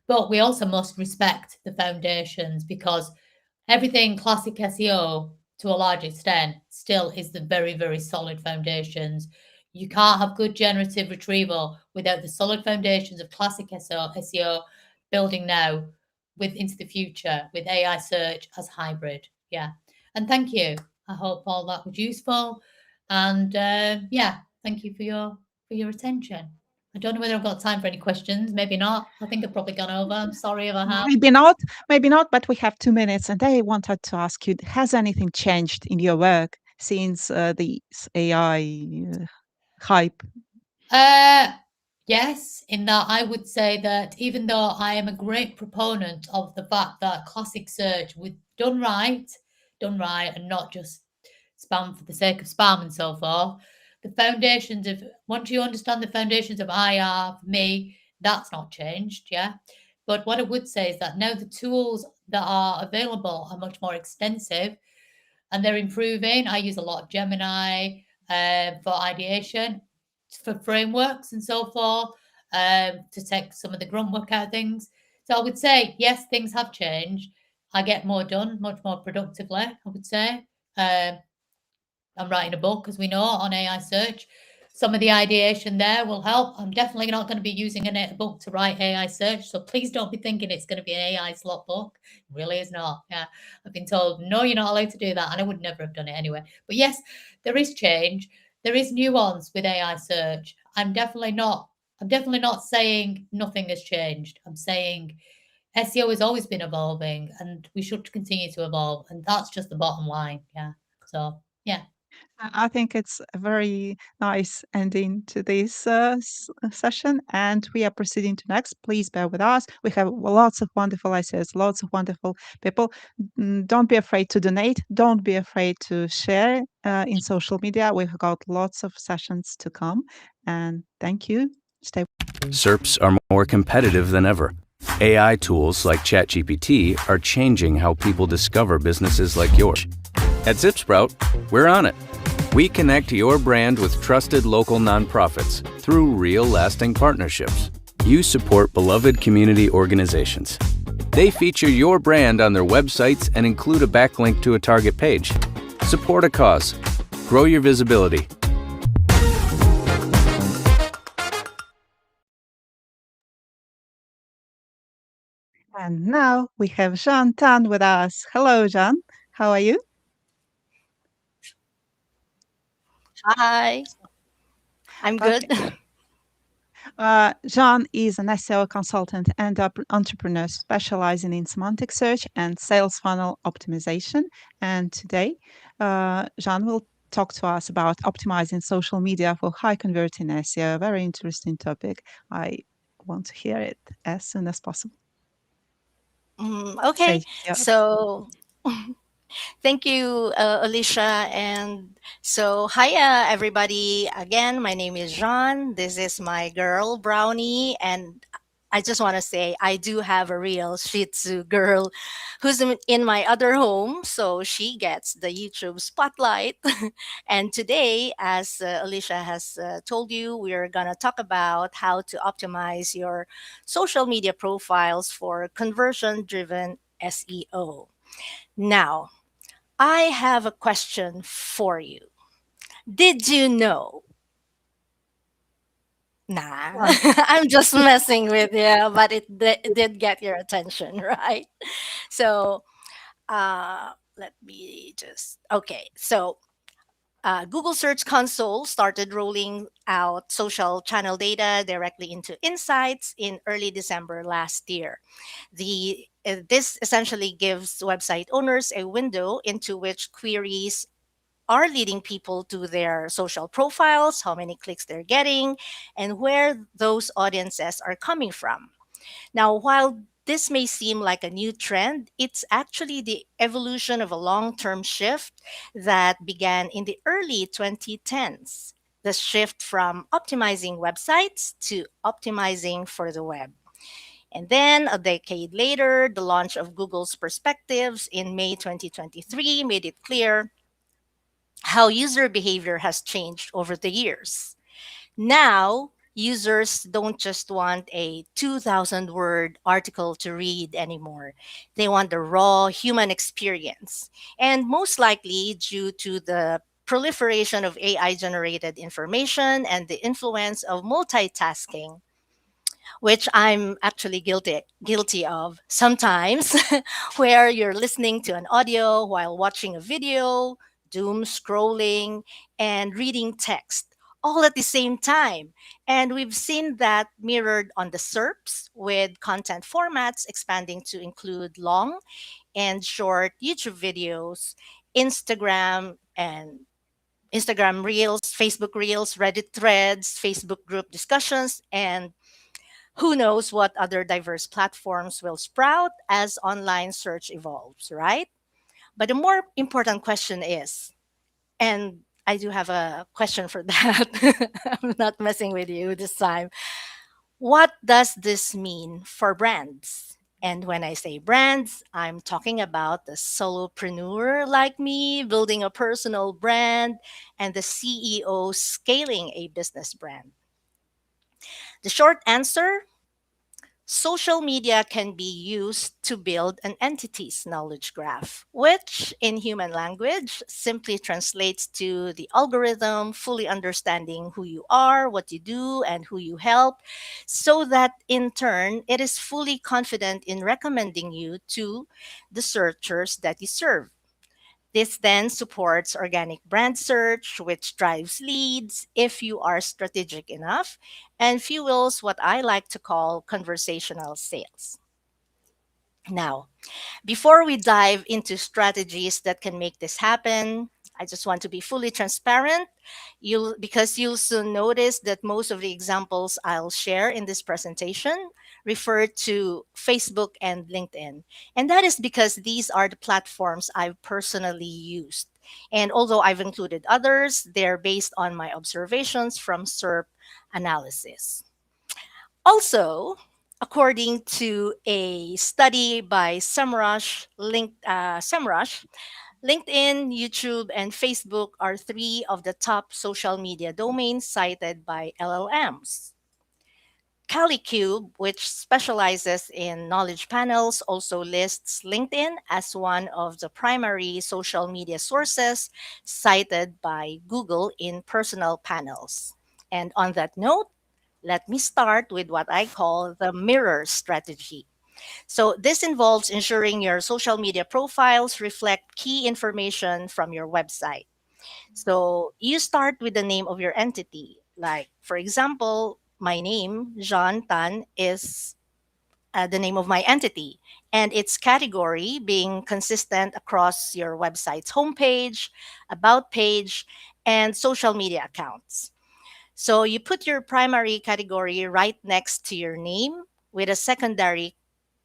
But we also must respect the foundations, because everything classic SEO to a large extent still is the very, very solid foundations. You can't have good generative retrieval without the solid foundations of classic SEO building now into the future with AI search as hybrid. Yeah. And thank you. I hope all that was useful. And yeah, thank you for your attention. I don't know whether I've got time for any questions. Maybe not. I think I've probably gone over. I'm sorry if I have. Maybe not, but we have 2 minutes. And I wanted to ask you, has anything changed in your work since the AI hype? Yes, in that I would say that even though I am a great proponent of the fact that classic search, with done right, and not just spam for the sake of spam and so forth, the foundations of, once you understand the foundations of IR, for me, that's not changed, yeah. But what I would say is that now the tools that are available are much more extensive and they're improving. I use a lot of Gemini for ideation, for frameworks and so forth, to take some of the grunt work out of things. So I would say, yes, things have changed. I get more done, much more productively, I would say. I'm writing a book, as we know, on AI search. Some of the ideation there will help. I'm definitely not going to be using a book to write AI search. So please don't be thinking it's going to be an AI slot book. It really is not. Yeah. I've been told, no, you're not allowed to do that. And I would never have done it anyway. But yes, there is change. There is nuance with AI search. I'm definitely not saying nothing has changed. I'm saying SEO has always been evolving and we should continue to evolve. And that's just the bottom line. Yeah. So, yeah. I think it's a very nice ending to this session, and we are proceeding to next. Please bear with us. We have lots of wonderful essays, lots of wonderful people. Don't be afraid to donate. Don't be afraid to share in social media. We've got lots of sessions to come, and thank you. Stay. SERPs are more competitive than ever. AI tools like ChatGPT are changing how people discover businesses like yours. At ZipSprout, we're on it. We connect your brand with trusted local nonprofits through real lasting partnerships. You support beloved community organizations. They feature your brand on their websites and include a backlink to a target page. Support a cause. Grow your visibility. And now we have Jeanne Tan with us. Hello, Jeanne. How are you? Hi, I'm good. Jeanne is an SEO consultant and entrepreneur specializing in semantic search and sales funnel optimization. And today, Jeanne will talk to us about optimizing social media for high converting SEO. A very interesting topic. I want to hear it as soon as possible. Okay, Stage is yours. so thank you, Alicia. And so, hiya, everybody. Again, my name is Jeanne. This is my girl, Brownie. And I just want to say, I do have a real Shih Tzu girl who's in my other home. So she gets the YouTube spotlight. And today, as Alicia has told you, we're going to talk about how to optimize your social media profiles for conversion driven SEO. Now, I have a question for you. Did you know? Nah, Right. I'm just messing with you, but it did get your attention, right? So, let me just, okay. So, Google Search Console started rolling out social channel data directly into Insights in early December last year. This essentially gives website owners a window into which queries are leading people to their social profiles, how many clicks they're getting, and where those audiences are coming from. Now, while this may seem like a new trend, it's actually the evolution of a long term shift that began in the early 2010s. The shift from optimizing websites to optimizing for the web. And then a decade later, the launch of Google's Perspectives in May 2023 made it clear how user behavior has changed over the years. Now, users don't just want a 2,000 word article to read anymore. They want the raw human experience. And most likely, due to the proliferation of AI generated information and the influence of multitasking, which I'm actually guilty of sometimes, where you're listening to an audio while watching a video, doom scrolling, and reading text all at the same time. And we've seen that mirrored on the SERPs with content formats expanding to include long and short YouTube videos, Instagram and Instagram Reels, Facebook Reels, Reddit threads, Facebook group discussions, and who knows what other diverse platforms will sprout as online search evolves, right? But the more important question is, and I do have a question for that. I'm not messing with you this time. What does this mean for brands? And when I say brands, I'm talking about the solopreneur like me building a personal brand and the CEO scaling a business brand. The short answer: social media can be used to build an entity's knowledge graph, which in human language simply translates to the algorithm fully understanding who you are, what you do, and who you help, so that in turn it is fully confident in recommending you to the searchers that you serve. This then supports organic brand search, which drives leads if you are strategic enough and fuels what I like to call conversational sales. Now, before we dive into strategies that can make this happen, I just want to be fully transparent. Because you'll soon notice that most of the examples I'll share in this presentation refer to Facebook and LinkedIn. And that is because these are the platforms I've personally used. And although I've included others, they're based on my observations from SERP analysis. Also, according to a study by SEMrush, LinkedIn, YouTube, and Facebook are three of the top social media domains cited by LLMs. Calicube, which specializes in knowledge panels, also lists LinkedIn as one of the primary social media sources cited by Google in personal panels. And on that note, let me start with what I call the mirror strategy. So, this involves ensuring your social media profiles reflect key information from your website. So, you start with the name of your entity. Like, for example, my name, Jeanne Tan, is the name of my entity, and its category being consistent across your website's homepage, about page, and social media accounts. So you put your primary category right next to your name with a secondary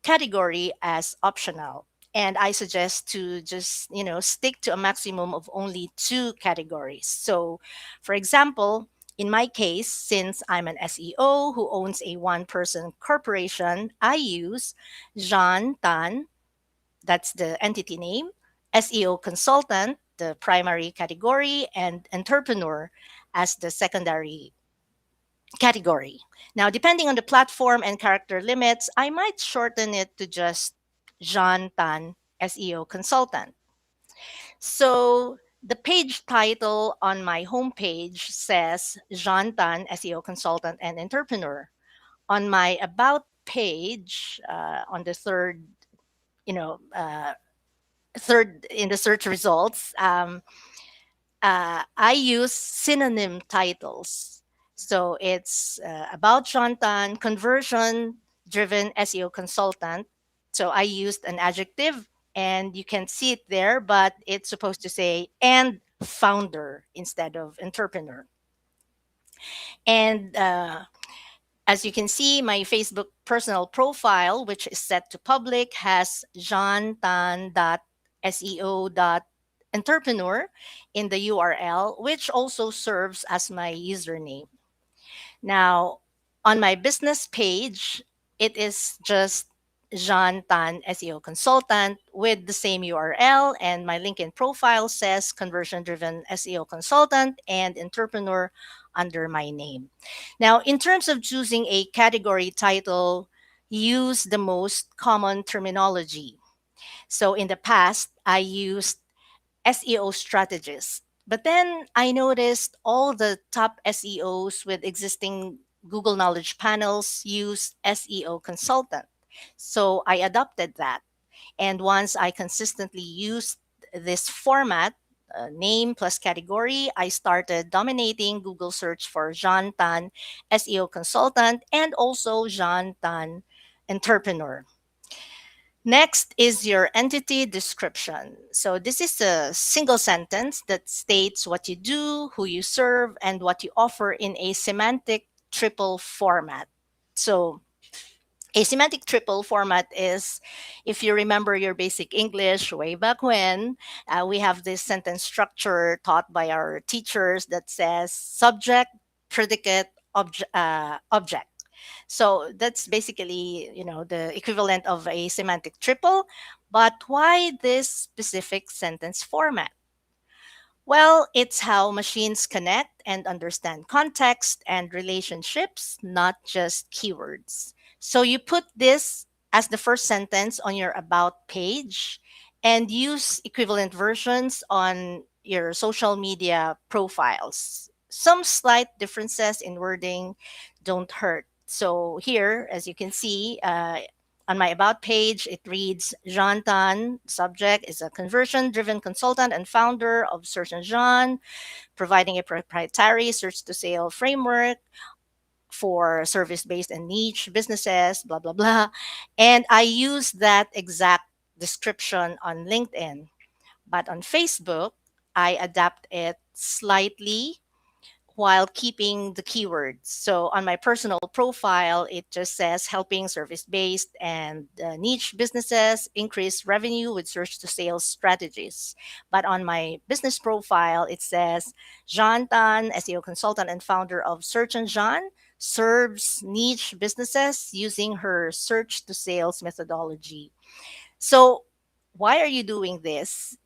category as optional. And I suggest to just, stick to a maximum of only two categories. So, for example, in my case, since I'm an SEO who owns a one person corporation, I use Jean Tan, that's the entity name, SEO consultant, the primary category, and entrepreneur as the secondary category. Now, depending on the platform and character limits, I might shorten it to just Jean Tan SEO consultant. So the page title on my homepage says Jean Tan SEO consultant and entrepreneur. On my about page, on the third, you know, third in the search results, I use synonym titles. So it's about Shantan, conversion driven SEO consultant. So I used an adjective and you can see it there, but it's supposed to say and founder instead of entrepreneur. And as you can see, my Facebook personal profile, which is set to public, has jeantan.seo.entrepreneur in the URL, which also serves as my username. Now, on my business page, it is just Jean Tan SEO consultant with the same URL, and my LinkedIn profile says conversion driven SEO consultant and entrepreneur under my name. Now, in terms of choosing a category title, use the most common terminology. So in the past, I used SEO strategist. But then I noticed all the top SEOs with existing Google Knowledge panels use SEO consultant. So I adopted that. And once I consistently used this format, name plus category, I started dominating Google search for Jean Tan SEO consultant and also Jean Tan entrepreneur. Next is your entity description. So this is a single sentence that states what you do, who you serve, and what you offer in a semantic triple format. So a semantic triple format is, if you remember your basic English way back when, we have this sentence structure taught by our teachers that says subject, predicate, object. So that's basically, the equivalent of a semantic triple. But why this specific sentence format? Well, it's how machines connect and understand context and relationships, not just keywords. So you put this as the first sentence on your About page and use equivalent versions on your social media profiles. Some slight differences in wording don't hurt. So here, as you can see, on my About page, it reads Jean Tan, subject is a conversion driven consultant and founder of Search and Jean, providing a proprietary search to sale framework for service based and niche businesses, blah, blah, blah. And I use that exact description on LinkedIn. But on Facebook, I adapt it slightly while keeping the keywords. So on my personal profile, it just says helping service-based and niche businesses increase revenue with search to sales strategies. But on my business profile, it says Jeanne Tan, SEO consultant and founder of Search and Jeanne, serves niche businesses using her search to sales methodology. So why are you doing this?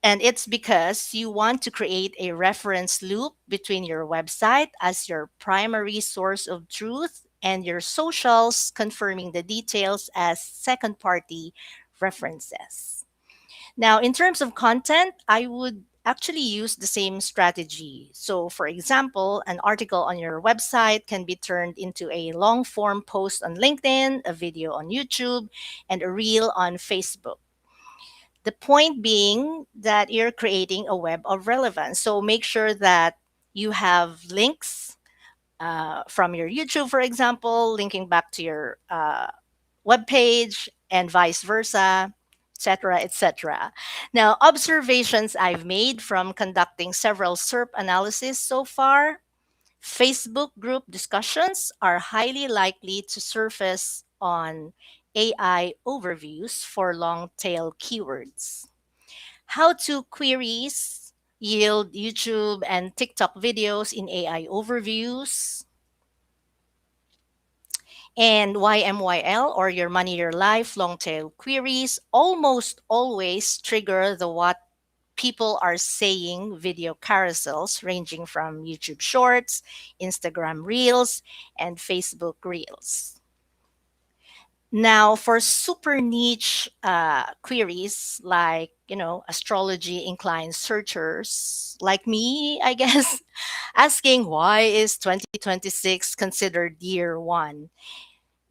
And it's because you want to create a reference loop between your website as your primary source of truth and your socials, confirming the details as second party references. Now, in terms of content, I would actually use the same strategy. So, for example, an article on your website can be turned into a long form post on LinkedIn, a video on YouTube, and a reel on Facebook. The point being that you're creating a web of relevance. So make sure that you have links from your YouTube, for example, linking back to your web page and vice versa, etc., etc. Now, observations I've made from conducting several SERP analysis so far: Facebook group discussions are highly likely to surface on AI overviews for long tail keywords. How to queries yield YouTube and TikTok videos in AI overviews. And YMYL, or your money, your life, long tail queries, almost always trigger the what people are saying video carousels ranging from YouTube Shorts, Instagram Reels, and Facebook Reels. Now, for super niche queries like, astrology inclined searchers like me, I guess, asking why is 2026 considered year one,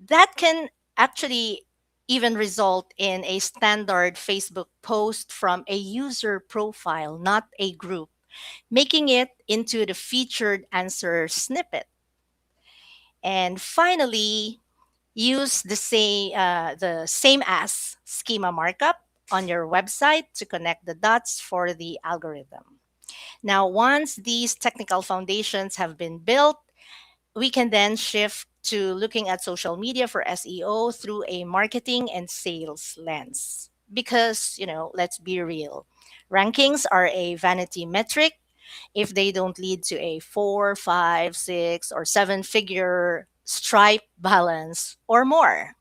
that can actually even result in a standard Facebook post from a user profile, not a group, making it into the featured answer snippet. And finally, use the same as schema markup on your website to connect the dots for the algorithm. Now, once these technical foundations have been built, we can then shift to looking at social media for SEO through a marketing and sales lens. Because, let's be real, rankings are a vanity metric if they don't lead to a 4, 5, 6, or 7 figure stripe balance or more.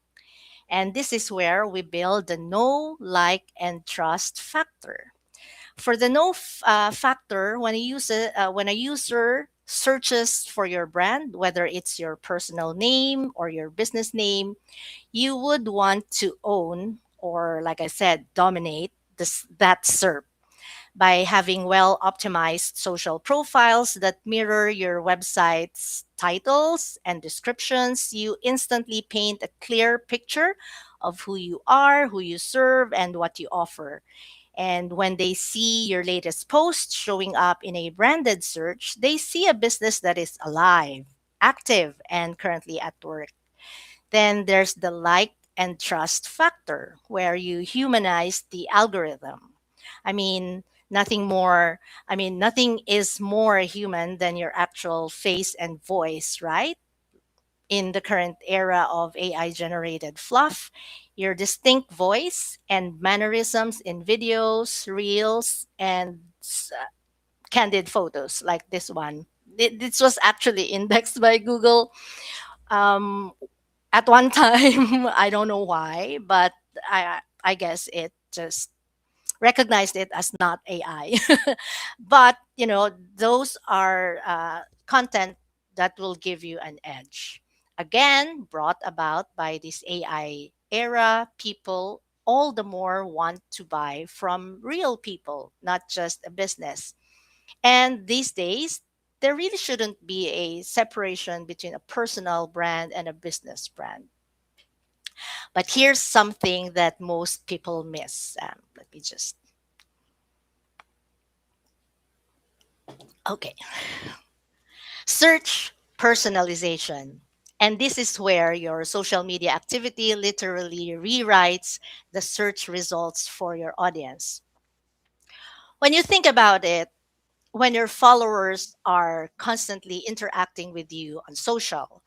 And this is where we build the know, like, and trust factor. For the factor, when a user searches for your brand, whether it's your personal name or your business name, you would want to own, or like I said, dominate that SERP by having well optimized social profiles that mirror your website's titles and descriptions. You instantly paint a clear picture of who you are, who you serve, and what you offer. And when they see your latest post showing up in a branded search, they see a business that is alive, active, and currently at work. Then there's the like and trust factor, where you humanize the algorithm. I mean, nothing is more human than your actual face and voice, right? In the current era of AI generated fluff, your distinct voice and mannerisms in videos, reels, and candid photos like this one. This was actually indexed by Google at one time. I don't know why, but I guess it just recognized it as not AI. But those are content that will give you an edge. Again, brought about by this AI era, people all the more want to buy from real people, not just a business. And these days, there really shouldn't be a separation between a personal brand and a business brand. But here's something that most people miss. Let me just. Okay. Search personalization. And this is where your social media activity literally rewrites the search results for your audience. When you think about it, when your followers are constantly interacting with you on social,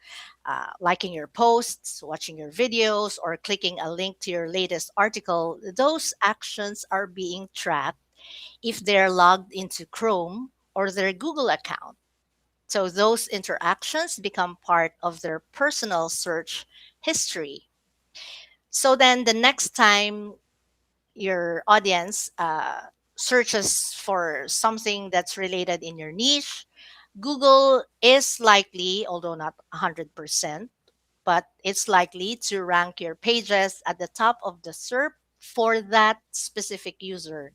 liking your posts, watching your videos, or clicking a link to your latest article, those actions are being tracked if they're logged into Chrome or their Google account. So those interactions become part of their personal search history. So then the next time your audience searches for something that's related in your niche, Google is likely, although not 100%, but it's likely to rank your pages at the top of the SERP for that specific user,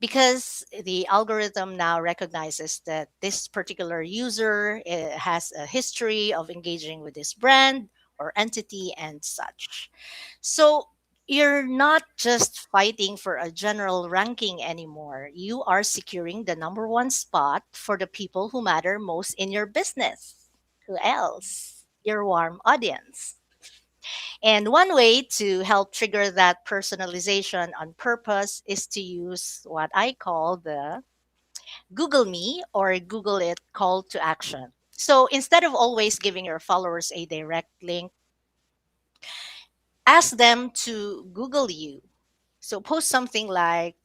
because the algorithm now recognizes that this particular user has a history of engaging with this brand or entity and such. So you're not just fighting for a general ranking anymore. You are securing the number one spot for the people who matter most in your business. Who else? Your warm audience. And one way to help trigger that personalization on purpose is to use what I call the Google Me or Google It call to action. So instead of always giving your followers a direct link, ask them to Google you. So post something like,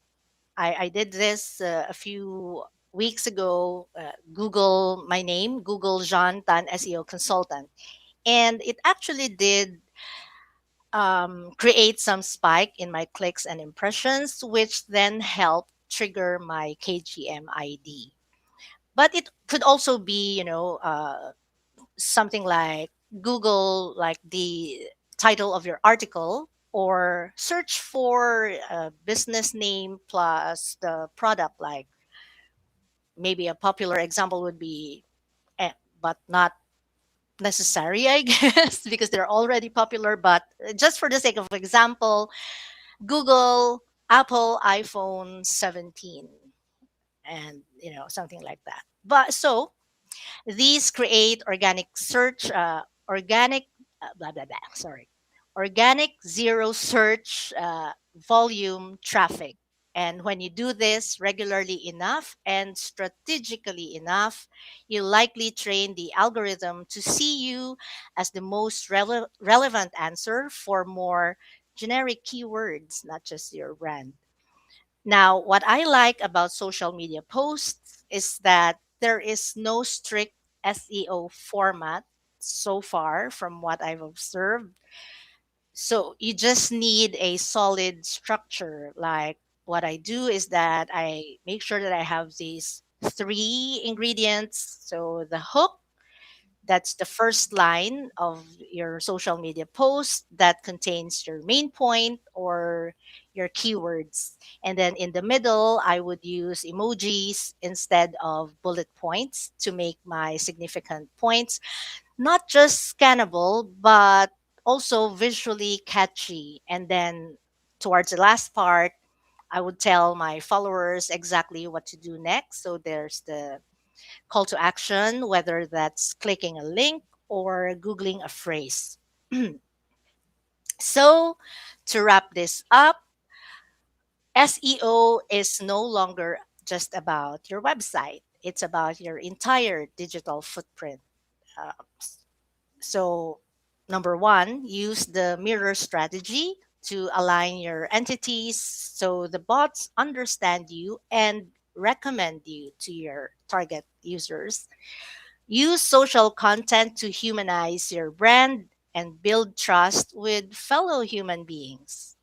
I did this a few weeks ago. Google my name, Google Jeanne Tan SEO consultant. And it actually did create some spike in my clicks and impressions, which then helped trigger my KGM ID. But it could also be, something like Google, like the title of your article, or search for a business name plus the product. Like maybe a popular example would be, but not necessary, I guess, because they're already popular. But just for the sake of example, Google Apple iPhone 17, and something like that. But so these create organic search, blah blah blah. Sorry, organic zero search volume traffic. And when you do this regularly enough and strategically enough, you likely train the algorithm to see you as the most relevant answer for more generic keywords, not just your brand. Now, what I like about social media posts is that there is no strict SEO format so far from what I've observed. So you just need a solid structure. Like what I do is that I make sure that I have these three ingredients. So the hook, that's the first line of your social media post that contains your main point or your keywords. And then in the middle, I would use emojis instead of bullet points to make my significant points not just scannable, but also visually catchy. And then towards the last part, I would tell my followers exactly what to do next. So there's the call to action, whether that's clicking a link or Googling a phrase. So, to wrap this up, SEO is no longer just about your website, it's about your entire digital footprint. Uh, so, number one, use the mirror strategy to align your entities so the bots understand you and recommend you to your target users. Use social content to humanize your brand and build trust with fellow human beings.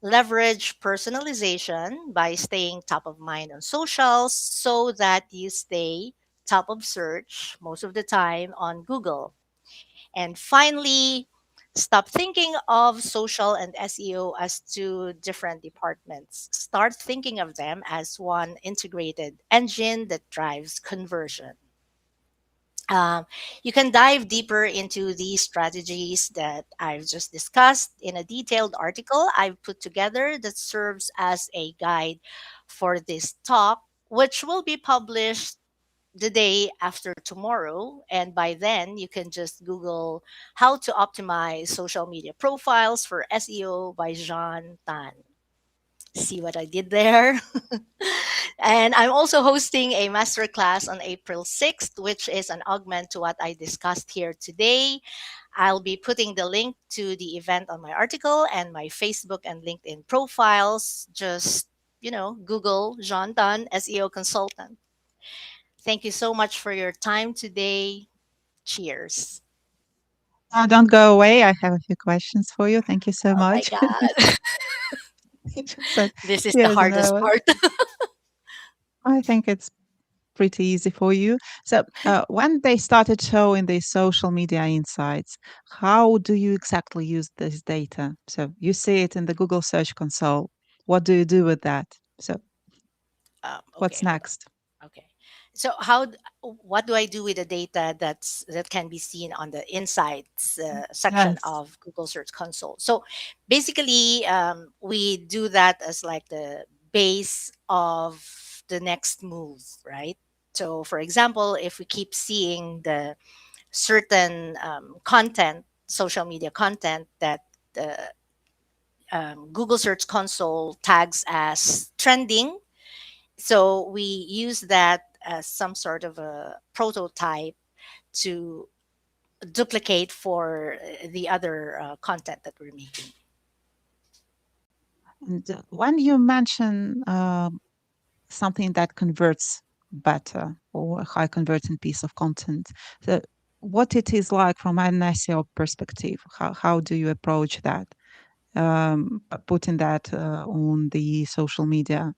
Leverage personalization by staying top of mind on socials so that you stay top of search most of the time on Google. And finally, stop thinking of social and SEO as two different departments. Start thinking of them as one integrated engine that drives conversion. Um, you can dive deeper into these strategies that I've just discussed in a detailed article I've put together that serves as a guide for this talk, which will be published the day after tomorrow. And by then, you can just Google how to optimize social media profiles for SEO by Jeanne Tan. See what I did there? And I'm also hosting a masterclass on April 6th, which is an augment to what I discussed here today. I'll be putting the link to the event on my article and my Facebook and LinkedIn profiles. Just, Google Jeanne Dunn, SEO consultant. Thank you so much for your time today. Cheers. Don't go away. I have a few questions for you. Thank you so Oh my much. God. So, This is the yes, hardest no, part. I think it's pretty easy for you. So, when they started showing the social media insights, how do you exactly use this data? So, you see it in the Google Search Console. What do you do with that? So, what's Okay, hold next? on. Okay. So what do I do with the data that can be seen on the insights section Yes. of Google Search Console? So basically, we do that as like the base of the next move, right? So for example, if we keep seeing the certain content, social media content that the Google Search Console tags as trending, so we use that as some sort of a prototype to duplicate for the other content that we're making. And when you mention something that converts better or a high converting piece of content, so what it is like from an SEO perspective, how do you approach that? Putting that on the social media,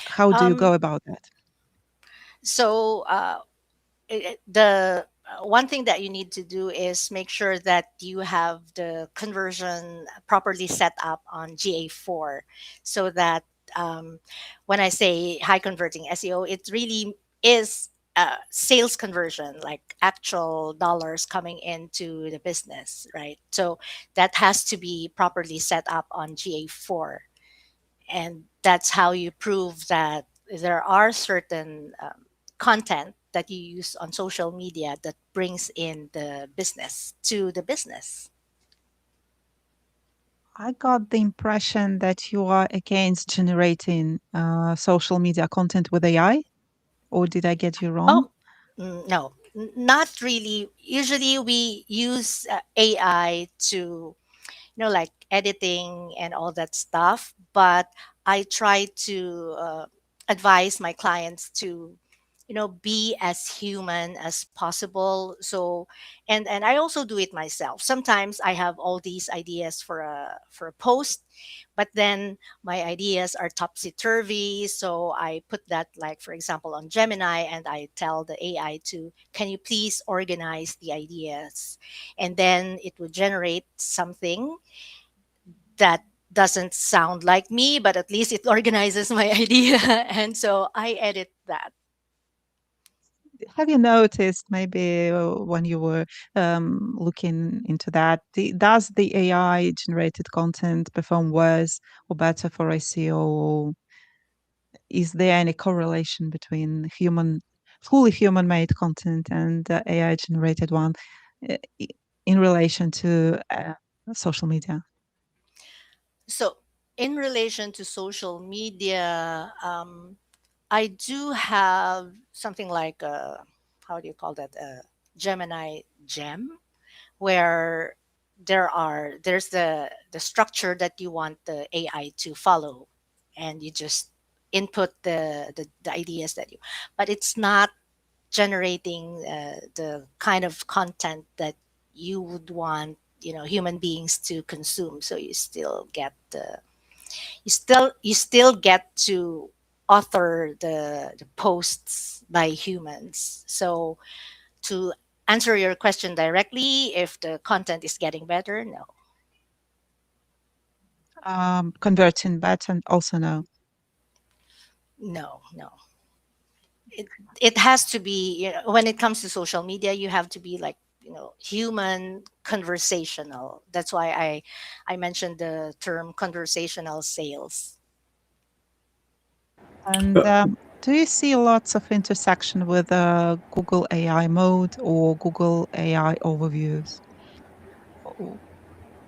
how do you go Um, about that? so the one thing that you need to do is make sure that you have the conversion properly set up on GA4, so that when I say high converting SEO, it really is sales conversion, like actual dollars coming into the business, right? So that has to be properly set up on GA4. And that's how you prove that there are certain content that you use on social media that brings in the business to the business. I got the impression that you are against generating social media content with AI, or did I get you wrong? Oh, no, not really. Usually we use AI to, like editing and all that stuff. But I try to advise my clients to, be as human as possible. So, and I also do it myself. Sometimes I have all these ideas for a post, but then my ideas are topsy turvy. So I put that, like for example, on Gemini, and I tell the AI to, can you please organize the ideas, and then it would generate something that doesn't sound like me, but at least it organizes my idea. And so I edit that. Have you noticed maybe when you were looking into that, does the AI generated content perform worse or better for SEO? Or is there any correlation between fully human made content and AI generated one uh, i- in relation to social media? So, in relation to social media, I do have something like how do you call that? Gemini Gem, where there's the structure that you want the AI to follow, and you just input the ideas that you, but it's not generating the kind of content that you would want, human beings to consume. So you still get to author the posts by humans. So to answer your question directly, if the content is getting better, no. Converting better, also no. No. It has to be, when it comes to social media, you have to be like, human conversational. That's why I mentioned the term conversational sales. And do you see lots of intersection with Google AI mode or Google AI overviews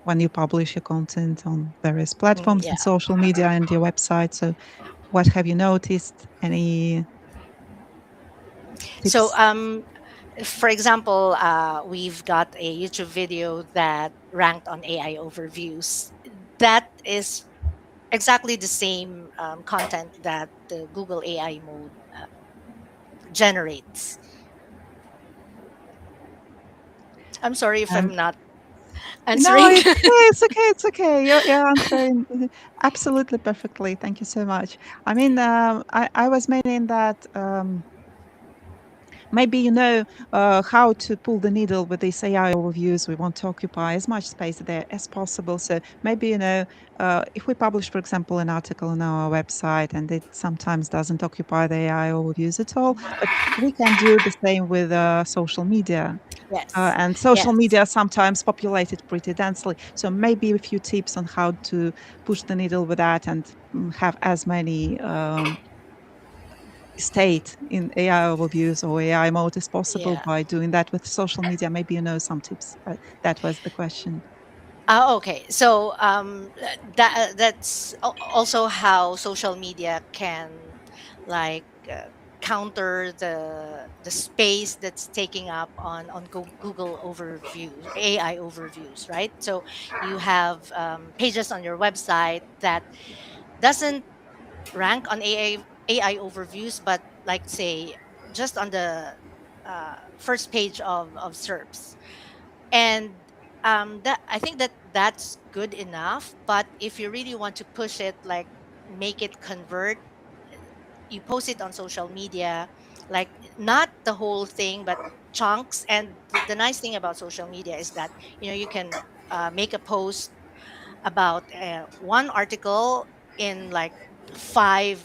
when you publish your content on various platforms Yeah. and social media and your website? So what have you noticed? Any tips? So, for example, we've got a YouTube video that ranked on AI overviews. That is exactly the same content that the Google AI mode generates. I'm sorry if I'm not answering. No, it's okay. You're answering absolutely perfectly. Thank you so much. I mean, I was meaning that maybe you know how to pull the needle with these AI overviews. We want to occupy as much space there as possible. So maybe, you know, if we publish, for example, an article on our website and it sometimes doesn't occupy the AI overviews at all, but we can do the same with social media. Yes. And social Yes. media sometimes populated pretty densely. So maybe a few tips on how to push the needle with that and have as many state in AI overviews or AI mode as possible Yeah. by doing that with social media. Maybe you know some tips. That was the question. Okay. So that's also how social media can like counter the space that's taking up on Google overviews, AI overviews, right? So you have pages on your website that doesn't rank on AI overviews, but like say just on the first page of SERPs. And that I think that that's good enough. But if you really want to push it, like make it convert, you post it on social media, like not the whole thing, but chunks. And the nice thing about social media is that you can make a post about one article in like 5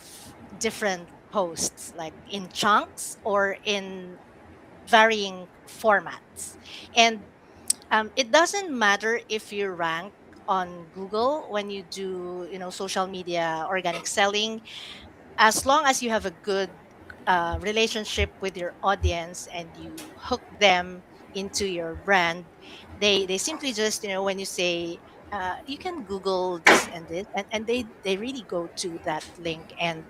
different posts, like in chunks or in varying formats. And it doesn't matter if you rank on Google when you do social media organic selling, as long as you have a good relationship with your audience and you hook them into your brand. They simply just when you say you can Google this and this, and they really go to that link, and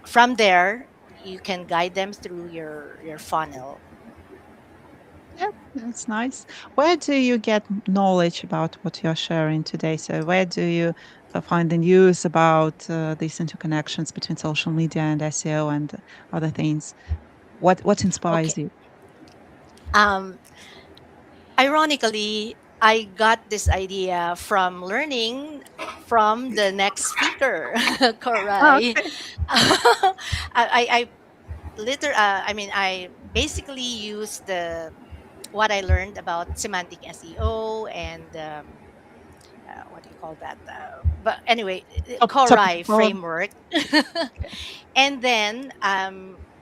from there you can guide them through your funnel. Yeah, that's nice. Where do you get knowledge about what you're sharing today? So where do you find the news about these interconnections between social media and SEO and other things? What inspires Okay. you? um Ironically, I got this idea from learning from the next speaker, Oh, Koray. okay. I I mean, I basically use the what I learned about semantic SEO and what do you call that? But anyway, Topic Koray forward. framework, and then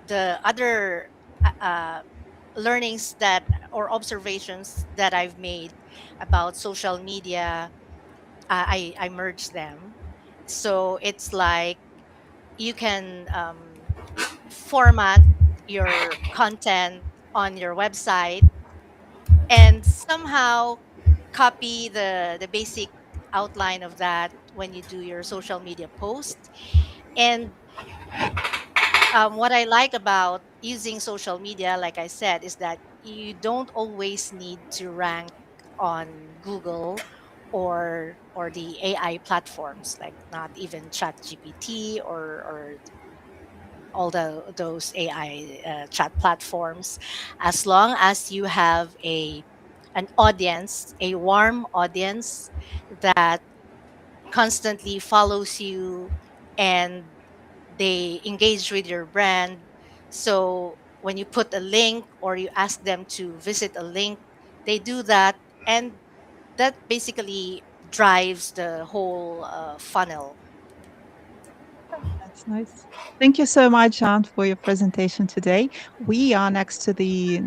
the other uh, learnings that or observations that I've made about social media, I merge them. So it's like you can format your content on your website and somehow copy the basic outline of that when you do your social media post. And what I like about using social media, like I said, is that you don't always need to rank on Google or the AI platforms, like not even Chat GPT or all those AI chat platforms, as long as you have an audience, a warm audience that constantly follows you and they engage with your brand. So when you put a link or you ask them to visit a link, they do that, and that basically drives the whole funnel. That's nice. Thank you so much, Jeanne, for your presentation today. We are next to the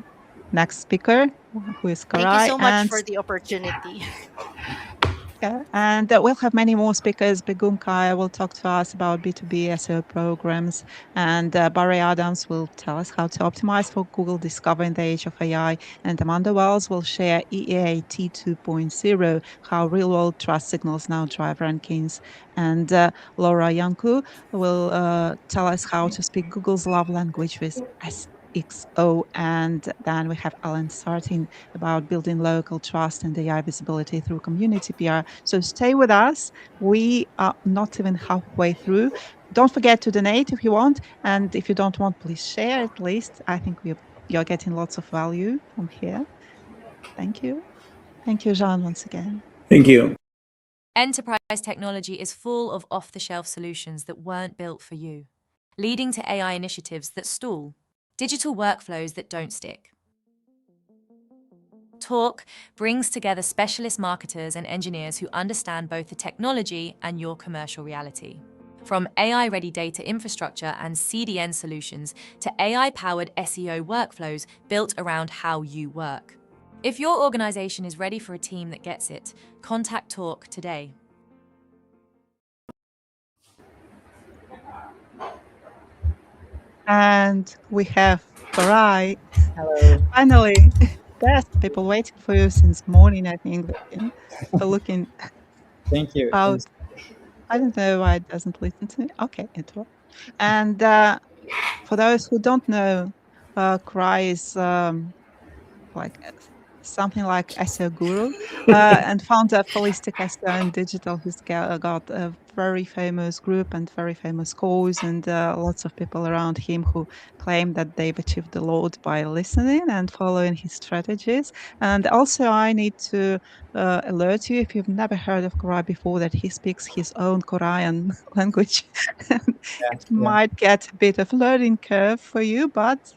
next speaker, who is Thank you Koray, so much and for the opportunity. Yeah, and we'll have many more speakers. Begum will talk to us about B2B SEO programs, and Barry Adams will tell us how to optimize for Google Discover in the age of AI, and Amanda Wells will share EAT 2.0, how real-world trust signals now drive rankings, and Laura Iancu will tell us how to speak Google's love language with SEO, and then we have Alan Sartin about building local trust and AI visibility through community PR. So stay with us. We are not even halfway through. Don't forget to donate if you want. And if you don't want, please share at least. I think you're getting lots of value from here. Thank you. Thank you, Jeanne, once again. Thank you. Enterprise technology is full of off-the-shelf solutions that weren't built for you, leading to AI initiatives that stall, digital workflows that don't stick. Talk brings together specialist marketers and engineers who understand both the technology and your commercial reality. From AI-ready data infrastructure and CDN solutions to AI-powered SEO workflows built around how you work. If your organization is ready for a team that gets it, contact Talk today. And we have Koray. Hello. Finally, there's people waiting for you since morning, I think. Looking Thank you. out. I don't know why it doesn't listen to me. Okay, it will. And for those who don't know, Koray is like something like SEO guru and founder of Holistic SEO and Digital. He's got a very famous group and very famous cause, and lots of people around him who claim that they've achieved a lot by listening and following his strategies. And also, I need to alert you, if you've never heard of Koray before, that he speaks his own Korean language. It might get a bit of learning curve for you, but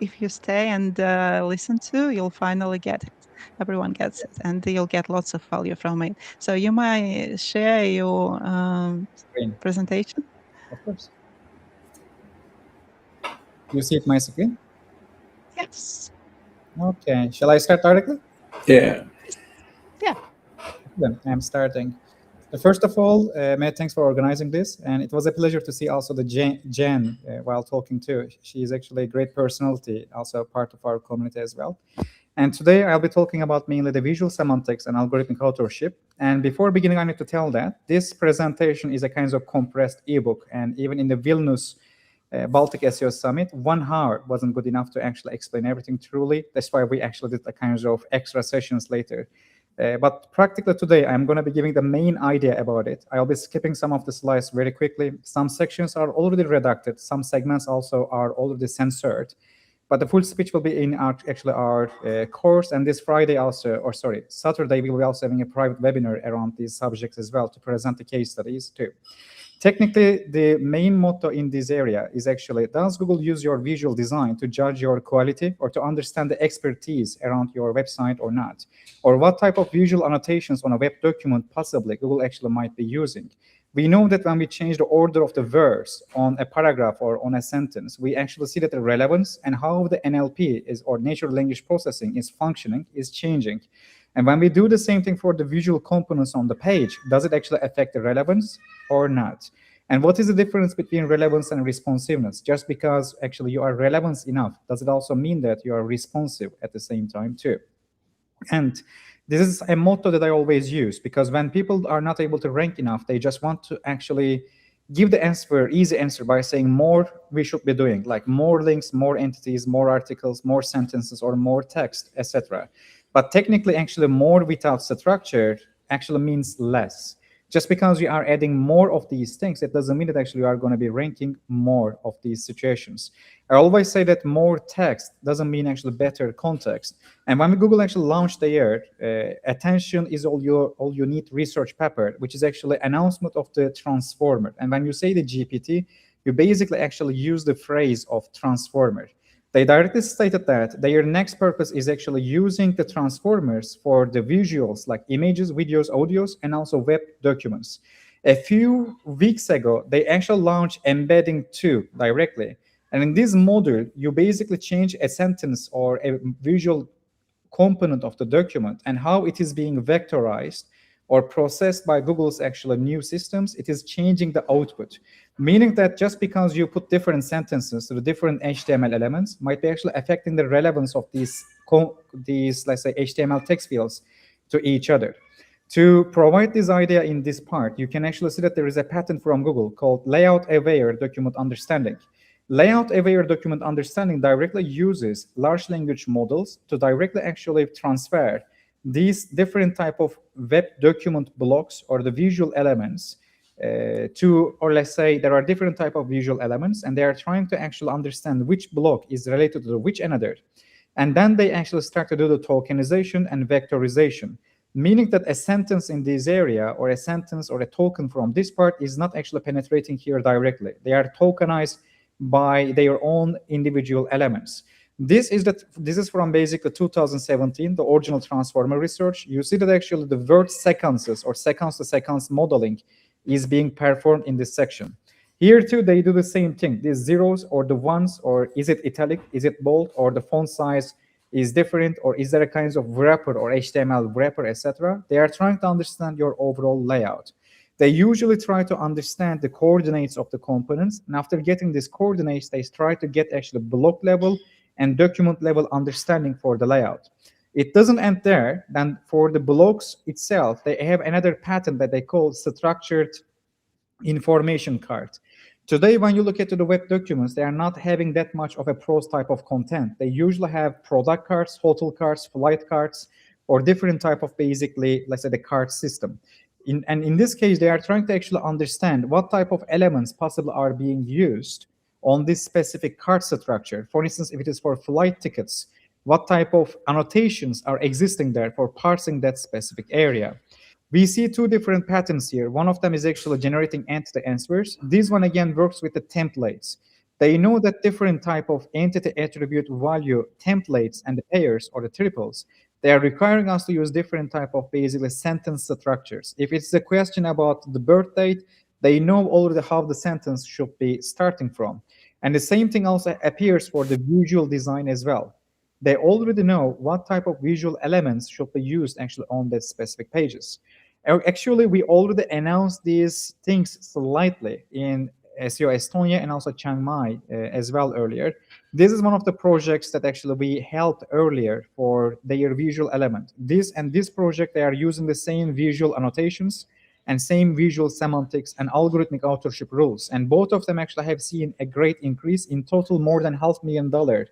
if you stay and listen to, you'll finally get it. Everyone gets it, and you'll get lots of value from it. So you might share your presentation. Of course. You see it my screen? Yes. Okay. Shall I start directly? Yeah. Yeah. Then I'm starting. First of all, many thanks for organizing this, and it was a pleasure to see also the Jeanne while talking too. She is actually a great personality, also part of our community as well. And today I'll be talking about mainly the visual semantics and algorithmic authorship. And before beginning, I need to tell that this presentation is a kind of compressed ebook, and even in the Vilnius Baltic SEO Summit, 1 hour wasn't good enough to actually explain everything truly. That's why we actually did a kind of extra sessions later. But practically today, I'm going to be giving the main idea about it. I'll be skipping some of the slides very quickly. Some sections are already redacted. Some segments also are already censored. But the full speech will be in our course. And this Friday also, or sorry, Saturday, we will be also having a private webinar around these subjects as well to present the case studies too. Technically, the main motto in this area is actually, does Google use your visual design to judge your quality or to understand the expertise around your website or not? Or what type of visual annotations on a web document possibly Google actually might be using? We know that when we change the order of the words on a paragraph or on a sentence, we actually see that the relevance and how the NLP is, or natural language processing, is functioning, is changing. And when we do the same thing for the visual components on the page, does it actually affect the relevance or not? And what is the difference between relevance and responsiveness? Just because actually you are relevant enough, does it also mean that you are responsive at the same time too? And this is a motto that I always use, because when people are not able to rank enough, they just want to actually give the answer, easy answer, by saying more we should be doing, like more links, more entities, more articles, more sentences, or more text, etc. But technically, actually, more without structure actually means less. Just because you are adding more of these things, it doesn't mean that actually you are going to be ranking more of these situations. I always say that more text doesn't mean actually better context. And when Google actually launched the year, attention is all you need research paper, which is actually announcement of the transformer. And when you say the GPT, you basically actually use the phrase of transformer. They directly stated that their next purpose is actually using the transformers for the visuals, like images, videos, audios, and also web documents. A few weeks ago, they actually launched embedding 2 directly. And in this module, you basically change a sentence or a visual component of the document and how it is being vectorized or processed by Google's actual new systems, it is changing the output. Meaning that just because you put different sentences to the different HTML elements might be actually affecting the relevance of these let's say, HTML text fields to each other. To provide this idea in this part, you can actually see that there is a patent from Google called Layout-Aware Document Understanding. Layout-aware document understanding directly uses large language models to directly actually transfer these different type of web document blocks or the visual elements or let's say there are different type of visual elements, and they are trying to actually understand which block is related to which another. And then they actually start to do the tokenization and vectorization, meaning that a sentence in this area or a sentence or a token from this part is not actually penetrating here directly. They are tokenized by their own individual elements. This is from basically 2017, the original transformer research. You see that actually the word sequences or sequence to sequence modeling is being performed in this section. Here too, they do the same thing. These zeros or the ones, or is it italic, is it bold, or the font size is different, or is there a kind of wrapper or HTML wrapper, etc. They are trying to understand your overall layout. They usually try to understand the coordinates of the components, and after getting these coordinates, they try to get actually block level and document level understanding for the layout. It doesn't end there. Then for the blocks itself, they have another pattern that they call structured information card. Today, when you look at the web documents, they are not having that much of a prose type of content. They usually have product cards, hotel cards, flight cards, or different type of basically, let's say, the card system. And in this case, they are trying to actually understand what type of elements possibly are being used on this specific card structure. For instance, if it is for flight tickets, what type of annotations are existing there for parsing that specific area. We see two different patterns here. One of them is actually generating entity answers. This one again works with the templates. They know that different type of entity attribute value templates and the pairs or the triples, they are requiring us to use different type of basically sentence structures. If it's a question about the birth date, they know already how the sentence should be starting from. And the same thing also appears for the visual design as well. They already know what type of visual elements should be used actually on that specific pages. Actually, we already announced these things slightly in SEO Estonia and also Chiang Mai as well earlier. This is one of the projects that actually we helped earlier for their visual element. This project, they are using the same visual annotations and same visual semantics and algorithmic authorship rules. And both of them actually have seen a great increase. In total, more than $500,000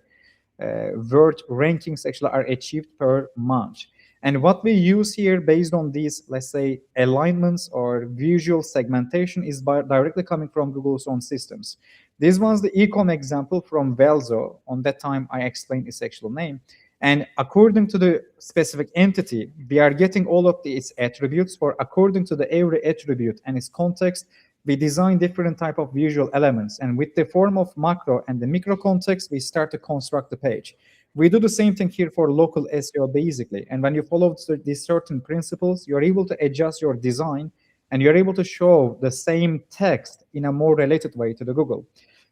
word rankings actually are achieved per month. And what we use here based on these, let's say, alignments or visual segmentation is directly coming from Google's own systems. This one's the ecom example from Velzo. On that time, I explained its actual name. And according to the specific entity, we are getting all of its attributes, for according to the every attribute and its context, we design different type of visual elements. And with the form of macro and the micro context, we start to construct the page. We do the same thing here for local SEO basically. And when you follow these certain principles, you're able to adjust your design and you're able to show the same text in a more related way to the Google.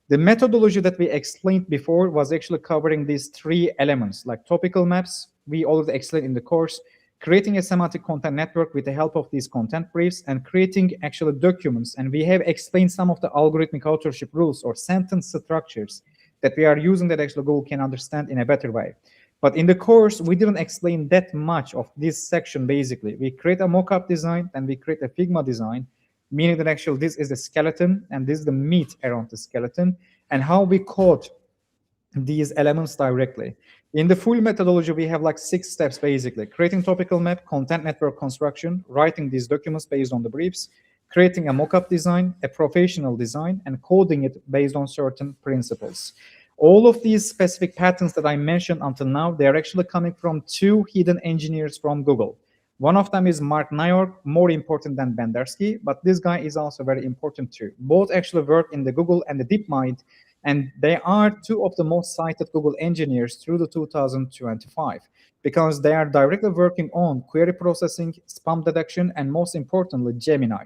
The methodology that we explained before was actually covering these three elements, like topical maps, we already explained in the course, creating a semantic content network with the help of these content briefs, and creating actual documents. And we have explained some of the algorithmic authorship rules or sentence structures that we are using that actually Google can understand in a better way. But in the course, we didn't explain that much of this section basically. We create a mock-up design and we create a Figma design, meaning that actually this is the skeleton and this is the meat around the skeleton, and how we code these elements directly. In the full methodology, we have like 6 steps basically: creating topical map, content network construction, writing these documents based on the briefs, creating a mock-up design, a professional design, and coding it based on certain principles. All of these specific patterns that I mentioned until now, they are actually coming from 2 hidden engineers from Google. One of them is Mark Nyork, more important than Bendersky, but this guy is also very important too. Both actually work in the Google and the DeepMind, and they are 2 of the most cited Google engineers through the 2025, because they are directly working on query processing, spam detection, and most importantly, Gemini.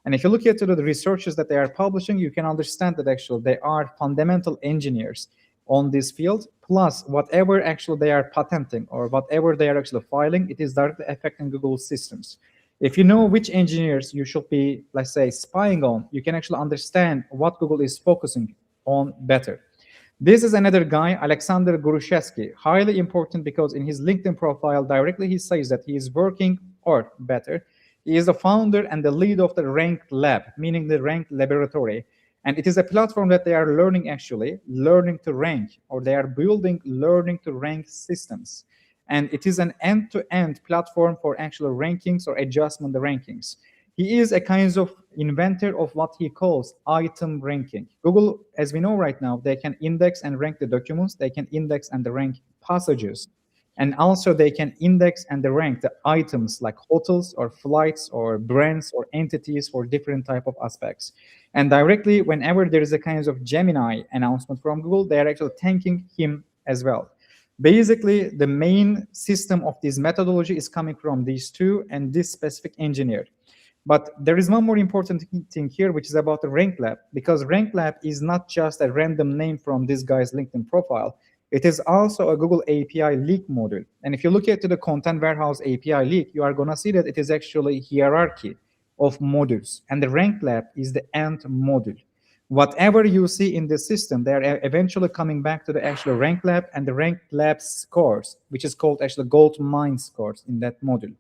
And if you look at the researches that they are publishing, you can understand that actually they are fundamental engineers on this field, plus whatever actually they are patenting or whatever they are actually filing, it is directly affecting Google's systems. If you know which engineers you should be, let's say, spying on, you can actually understand what Google is focusing on better. This is another guy, Alexander Grushevsky, highly important because in his LinkedIn profile, directly he says that he is working, or better, he is the founder and the lead of the Ranked Lab, meaning the Ranked Laboratory. And it is a platform that they are learning to rank, or they are building learning to rank systems. And it is an end-to-end platform for actual rankings or adjustment the rankings. He is a kind of inventor of what he calls item ranking. Google, as we know right now, they can index and rank the documents, they can index and rank passages, and also they can index and rank the items like hotels or flights or brands or entities for different type of aspects. And directly, whenever there is a kind of Gemini announcement from Google, they are actually thanking him as well. Basically, the main system of this methodology is coming from these two and this specific engineer. But there is one more important thing here, which is about the Rank Lab, because Rank Lab is not just a random name from this guy's LinkedIn profile. It is also a Google API leak module. And if you look at the Content Warehouse API leak, you are going to see that it is actually a hierarchy of modules. And the Rank Lab is the end module. Whatever you see in the system, they are eventually coming back to the actual Rank Lab and the Rank Lab scores, which is called actually gold mine scores in that module.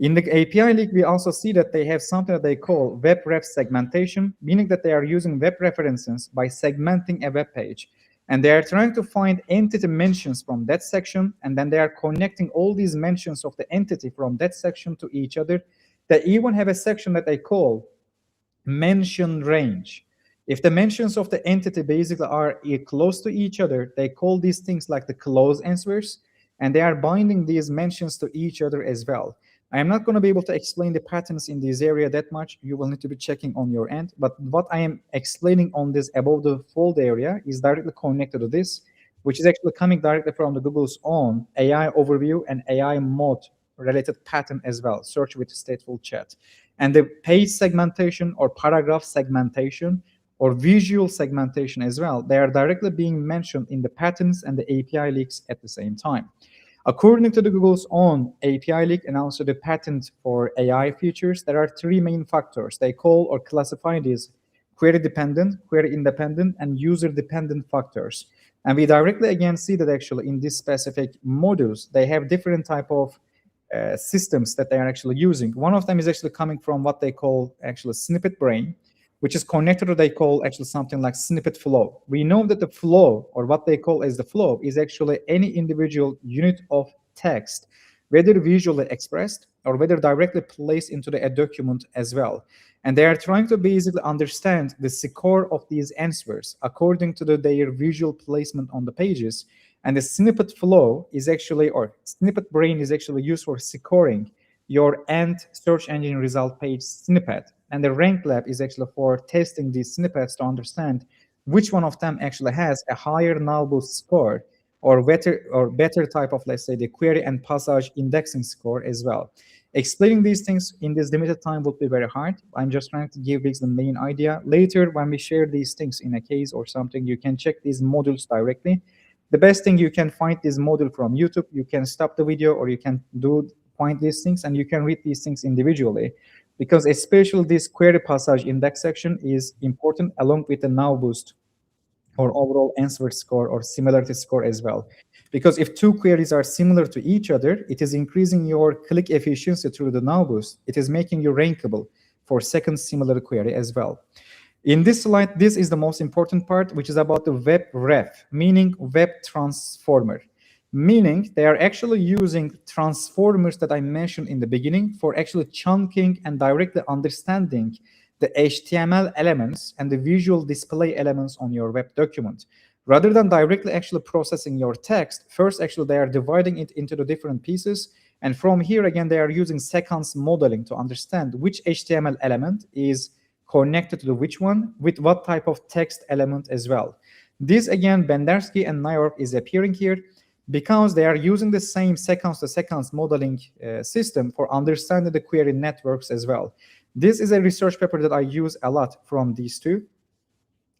In the API leak, we also see that they have something that they call web ref segmentation, meaning that they are using web references by segmenting a web page. And they are trying to find entity mentions from that section, and then they are connecting all these mentions of the entity from that section to each other. They even have a section that they call mention range. If the mentions of the entity basically are close to each other, they call these things like the close answers, and they are binding these mentions to each other as well. I am not going to be able to explain the patterns in this area that much. You will need to be checking on your end. But what I am explaining on this above the fold area is directly connected to this, which is actually coming directly from the Google's own AI overview and AI mode related pattern as well, search with stateful chat. And the page segmentation or paragraph segmentation or visual segmentation as well, they are directly being mentioned in the patterns and the API leaks at the same time. According to the Google's own API leak and also the patent for AI features, there are three main factors. They call or classify these query dependent, query independent, and user dependent factors. And we directly again see that actually in these specific modules, they have different type of systems that they are actually using. One of them is actually coming from what they call actually snippet brain, which is connected to they call actually something like snippet flow. We know that the flow, or what they call as the flow, is actually any individual unit of text, whether visually expressed or whether directly placed into a document as well. And they are trying to basically understand the score of these answers according to their visual placement on the pages. And the snippet flow is actually, or snippet brain is actually used for scoring your end search engine result page snippet. And the Rank Lab is actually for testing these snippets to understand which one of them actually has a higher null boost score or better type of, let's say, the query and passage indexing score as well. Explaining these things in this limited time would be very hard. I'm just trying to give this the main idea. Later, when we share these things in a case or something, you can check these modules directly. The best thing, you can find this module from YouTube. You can stop the video or you can find these things and you can read these things individually. Because especially this query passage index section is important along with the null boost or overall answer score or similarity score as well. Because if two queries are similar to each other, it is increasing your click efficiency through the null boost. It is making you rankable for second similar query as well. In this slide, this is the most important part, which is about the web ref, meaning web transformer. Meaning they are actually using transformers that I mentioned in the beginning for actually chunking and directly understanding the HTML elements and the visual display elements on your web document. Rather than directly actually processing your text, first actually they are dividing it into the different pieces. And from here, again, they are using sequence modeling to understand which HTML element is connected to which one with what type of text element as well. This, again, Bendersky and Nayor is appearing here, because they are using the same sequence-to-sequence modeling system for understanding the query networks as well. This is a research paper that I use a lot from these two.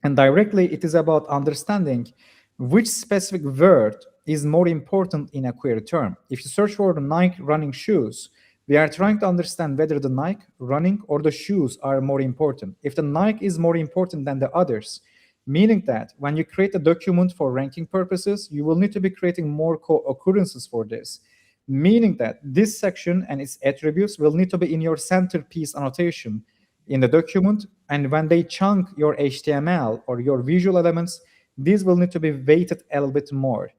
And directly, it is about understanding which specific word is more important in a query term. If you search for Nike running shoes, We are trying to understand whether the Nike, running, or the shoes are more important. If the Nike is more important than the others, meaning that when you create a document for ranking purposes, you will need to be creating more co-occurrences for this, meaning that this section and its attributes will need to be in your centerpiece annotation in the document, and when they chunk your HTML or your visual elements, these will need to be weighted a little bit more.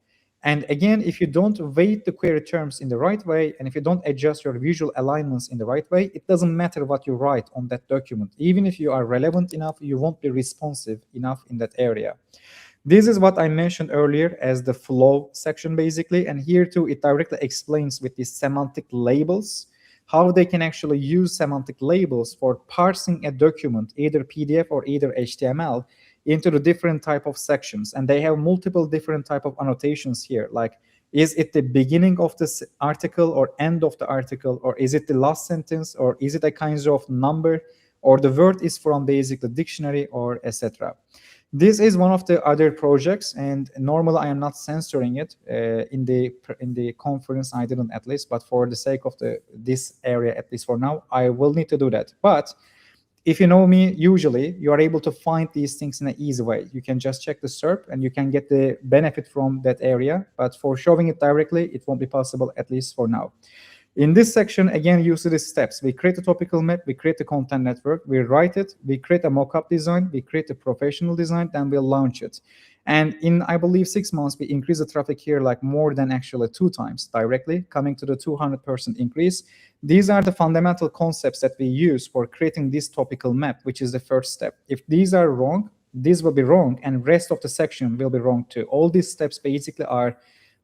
And again, if you don't weight the query terms in the right way, and if you don't adjust your visual alignments in the right way, it doesn't matter what you write on that document. Even if you are relevant enough, you won't be responsive enough in that area. This is what I mentioned earlier as the flow section, basically. And here too, it directly explains with these semantic labels, how they can actually use semantic labels for parsing a document, either PDF or either HTML, into the different type of sections. And they have multiple different type of annotations here, like, is it the beginning of this article or end of the article, or is it the last sentence, or is it a kind of number, or the word is from basically dictionary, or etc. This is one of the other projects, and normally I am not censoring it in the conference. I didn't, at least, but for the sake of this area, at least for now, I will need to do that. But if you know me, usually you are able to find these things in an easy way. You can just check the SERP and you can get the benefit from that area. But for showing it directly, it won't be possible, at least for now. In this section, again, you see the steps. We create a topical map, we create a content network, we write it, we create a mock-up design, we create a professional design, then we'll launch it. And in, I believe, 6 months, we increase the traffic here like more than actually 2 times directly, coming to the 200% increase. These are the fundamental concepts that we use for creating this topical map, which is the first step. If these are wrong, this will be wrong, and rest of the section will be wrong too. All these steps basically are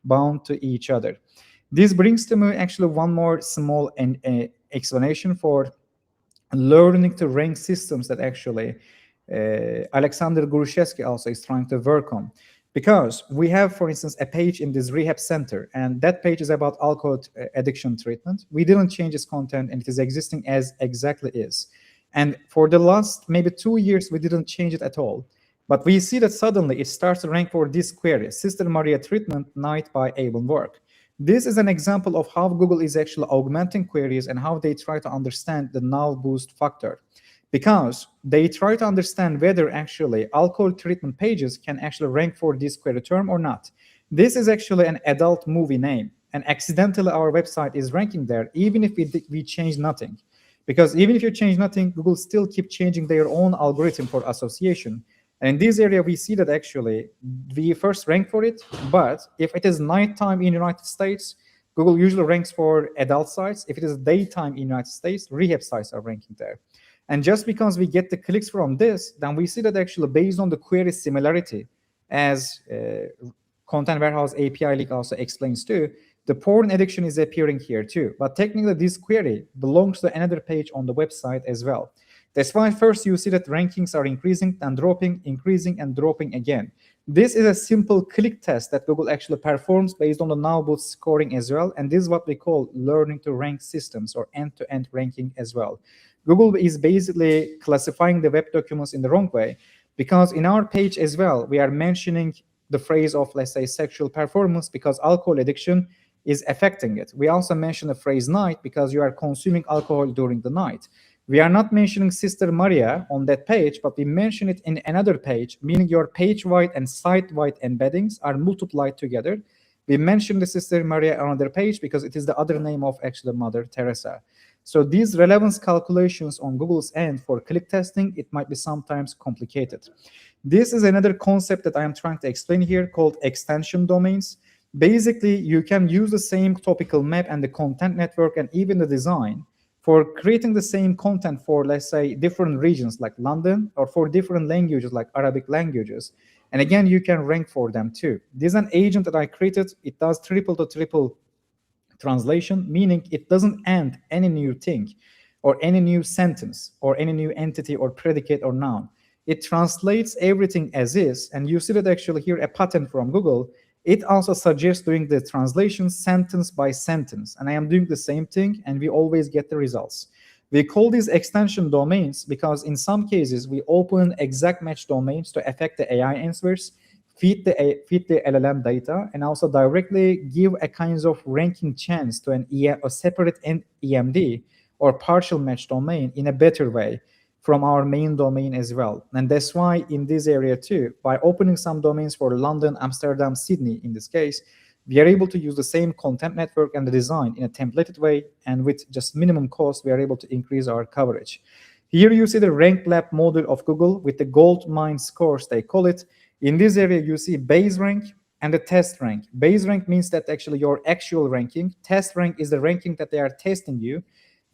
bound to each other. This brings to me actually one more small explanation for learning to rank systems that actually Alexander Grushevsky also is trying to work on. Because we have, for instance, a page in this rehab center, and that page is about alcohol addiction treatment. We didn't change its content, and it is existing as exactly is. And for the last maybe 2 years, we didn't change it at all. But we see that suddenly it starts to rank for this query, Sister Maria treatment, night by Avon work. This is an example of how Google is actually augmenting queries and how they try to understand the null boost factor. Because they try to understand whether actually alcohol treatment pages can actually rank for this query term or not. This is actually an adult movie name, and accidentally our website is ranking there, even if we change nothing. Because even if you change nothing, Google still keep changing their own algorithm for association. And in this area, we see that actually we first rank for it, but if it is nighttime in the United States, Google usually ranks for adult sites. If it is daytime in the United States, rehab sites are ranking there. And just because we get the clicks from this, then we see that actually based on the query similarity, as Content Warehouse API leak also explains too, the porn addiction is appearing here too. But technically this query belongs to another page on the website as well. That's why first you see that rankings are increasing and dropping, increasing and dropping again. This is a simple click test that Google actually performs based on the null boost scoring as well. And this is what we call learning to rank systems, or end-to-end ranking as well. Google is basically classifying the web documents in the wrong way, because in our page as well, we are mentioning the phrase of, let's say, sexual performance, because alcohol addiction is affecting it. We also mention the phrase night because you are consuming alcohol during the night. We are not mentioning Sister Maria on that page, but we mention it in another page, meaning your page-wide and site-wide embeddings are multiplied together. We mention the Sister Maria on another page because it is the other name of actually Mother Teresa. So these relevance calculations on Google's end for click testing, it might be sometimes complicated. This is another concept that I am trying to explain here called extension domains. Basically, you can use the same topical map and the content network and even the design for creating the same content for, let's say, different regions like London, or for different languages like Arabic languages. And again, you can rank for them too. This is an agent that I created. It does triple to triple translation, meaning it doesn't end any new thing or any new sentence or any new entity or predicate or noun. It translates everything as is. And you see that actually here a pattern from Google. It also suggests doing the translation sentence by sentence. And I am doing the same thing, and we always get the results. We call these extension domains because in some cases we open exact match domains to affect the AI answers. feed the LLM data, and also directly give a kind of ranking chance to a separate EMD or partial match domain in a better way from our main domain as well. And that's why in this area too, by opening some domains for London, Amsterdam, Sydney in this case, we are able to use the same content network and the design in a templated way, and with just minimum cost, we are able to increase our coverage. Here you see the rank lab model of Google with the gold mine scores, they call it. In this area, you see base rank and the test rank. Base rank means that actually your actual ranking. Test rank is the ranking that they are testing you.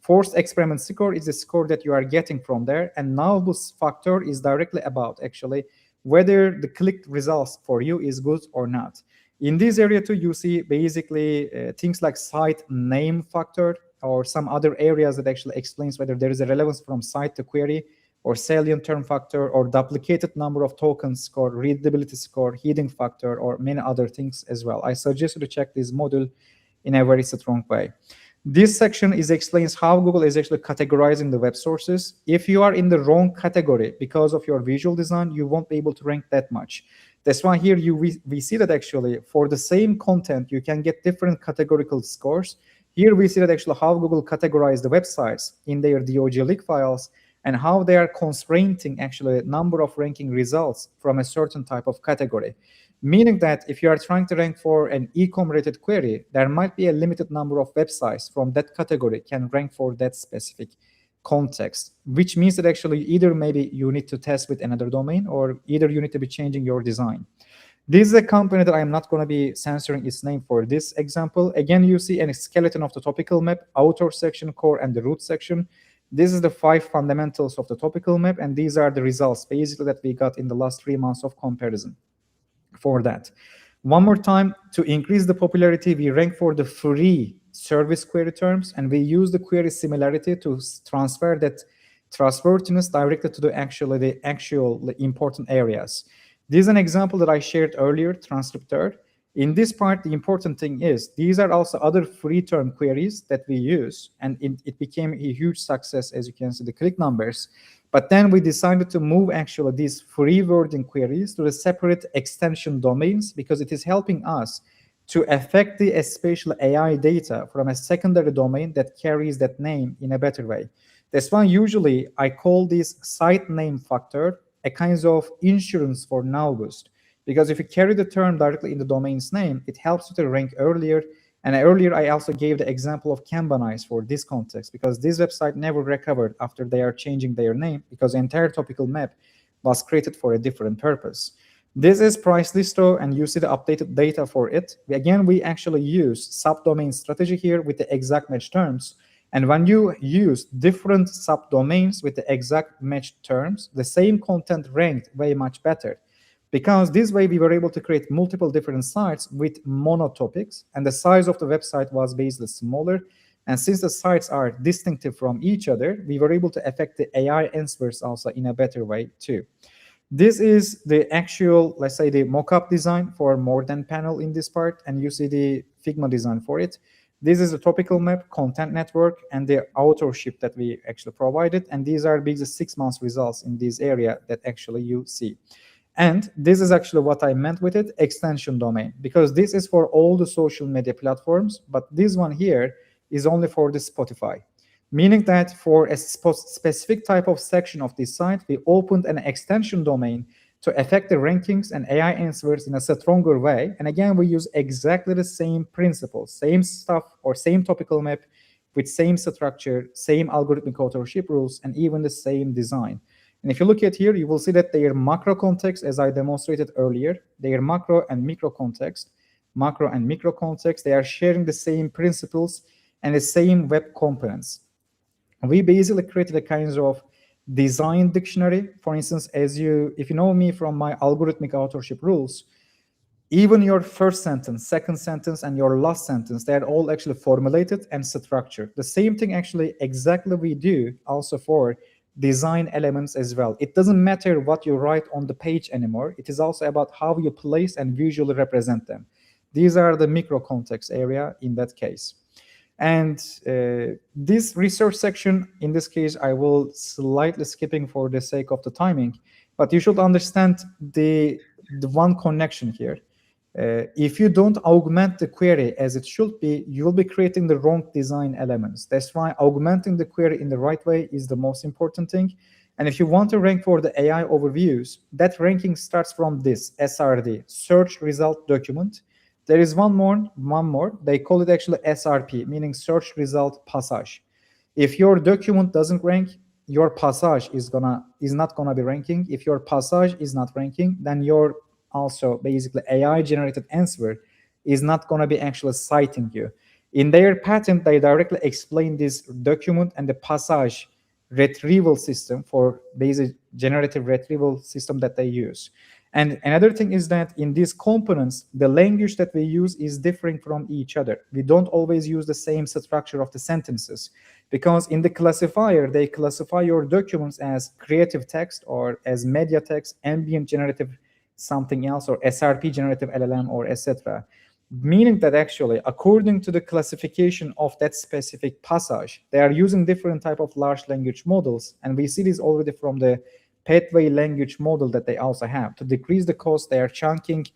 Forced experiment score is the score that you are getting from there. And now this factor is directly about actually whether the clicked results for you is good or not. In this area too, you see basically things like site name factor or some other areas that actually explains whether there is a relevance from site to query, or salient term factor, or duplicated number of tokens score, readability score, heading factor, or many other things as well. I suggest you to check this module in a very strong way. This section explains how Google is actually categorizing the web sources. If you are in the wrong category because of your visual design, you won't be able to rank that much. That's why here we see that actually for the same content, you can get different categorical scores. Here we see that actually how Google categorized the websites in their DOG-leak files, and how they are constraining actually a number of ranking results from a certain type of category. Meaning that if you are trying to rank for an e-com related query, there might be a limited number of websites from that category can rank for that specific context, which means that actually either maybe you need to test with another domain, or either you need to be changing your design. This is a company that I'm not going to be censoring its name for this example. Again, you see a skeleton of the topical map, author section, core, and the root section. This is the 5 fundamentals of the topical map, and these are the results basically that we got in the last 3 months of comparison for that. One more time, to increase the popularity, we rank for the free service query terms, and we use the query similarity to transfer that trustworthiness directly to the actual important areas. This is an example that I shared earlier, transcriptor. In this part, the important thing is these are also other free term queries that we use, and it became a huge success, as you can see the click numbers. But then we decided to move actually these free wording queries to the separate extension domains, because it is helping us to affect the spatial AI data from a secondary domain that carries that name in a better way. That's why usually I call this site name factor a kind of insurance for NowBoost. Because if you carry the term directly in the domain's name, it helps you to rank earlier. And earlier, I also gave the example of Kanbanize for this context, because this website never recovered after they are changing their name, because the entire topical map was created for a different purpose. This is price listo, and you see the updated data for it. Again, we actually use subdomain strategy here with the exact match terms. And when you use different subdomains with the exact match terms, the same content ranked way much better. Because this way we were able to create multiple different sites with monotopics, and the size of the website was basically smaller. And since the sites are distinctive from each other, we were able to affect the AI answers also in a better way too. This is the actual, let's say, the mock-up design for more than panel in this part, and you see the Figma design for it. This is the topical map, content network, and the authorship that we actually provided. And these are the 6 months results in this area that actually you see. And this is actually what I meant with it, extension domain, because this is for all the social media platforms, but this one here is only for the Spotify. Meaning that for a specific type of section of this site, we opened an extension domain to affect the rankings and AI answers in a stronger way. And again, we use exactly the same principles, same stuff, or same topical map with same structure, same algorithmic authorship rules, and even the same design. And if you look at here, you will see that their macro context, as I demonstrated earlier, their macro and micro context, they are sharing the same principles and the same web components. We basically created a kind of design dictionary. For instance, if you know me from my algorithmic authorship rules, even your first sentence, second sentence, and your last sentence, they are all actually formulated and structured. The same thing actually exactly we do also for design elements as well. It doesn't matter what you write on the page anymore. It is also about how you place and visually represent them. These are the micro context area in that case. And this research section, in this case, I will slightly skipping for the sake of the timing, but you should understand the the one connection here. If you don't augment the query as it should be, you will be creating the wrong design elements. That's why augmenting the query in the right way is the most important thing. And if you want to rank for the AI overviews, that ranking starts from this SRD, search result document. There is one more. They call it actually SRP, meaning search result passage. If your document doesn't rank, your passage is not gonna be ranking. If your passage is not ranking, then your also basically AI generated answer is not going to be actually citing you. In their patent, they directly explain this document and the passage retrieval system for basic generative retrieval system that they use. And another thing is that in these components, the language that we use is differing from each other. We don't always use the same structure of the sentences, because in the classifier, they classify your documents as creative text or as media text, ambient generative something else, or SRP generative LLM, or etc. Meaning that actually, according to the classification of that specific passage, they are using different type of large language models. And we see this already from the pathway language model that they also have. To decrease the cost, they are chunking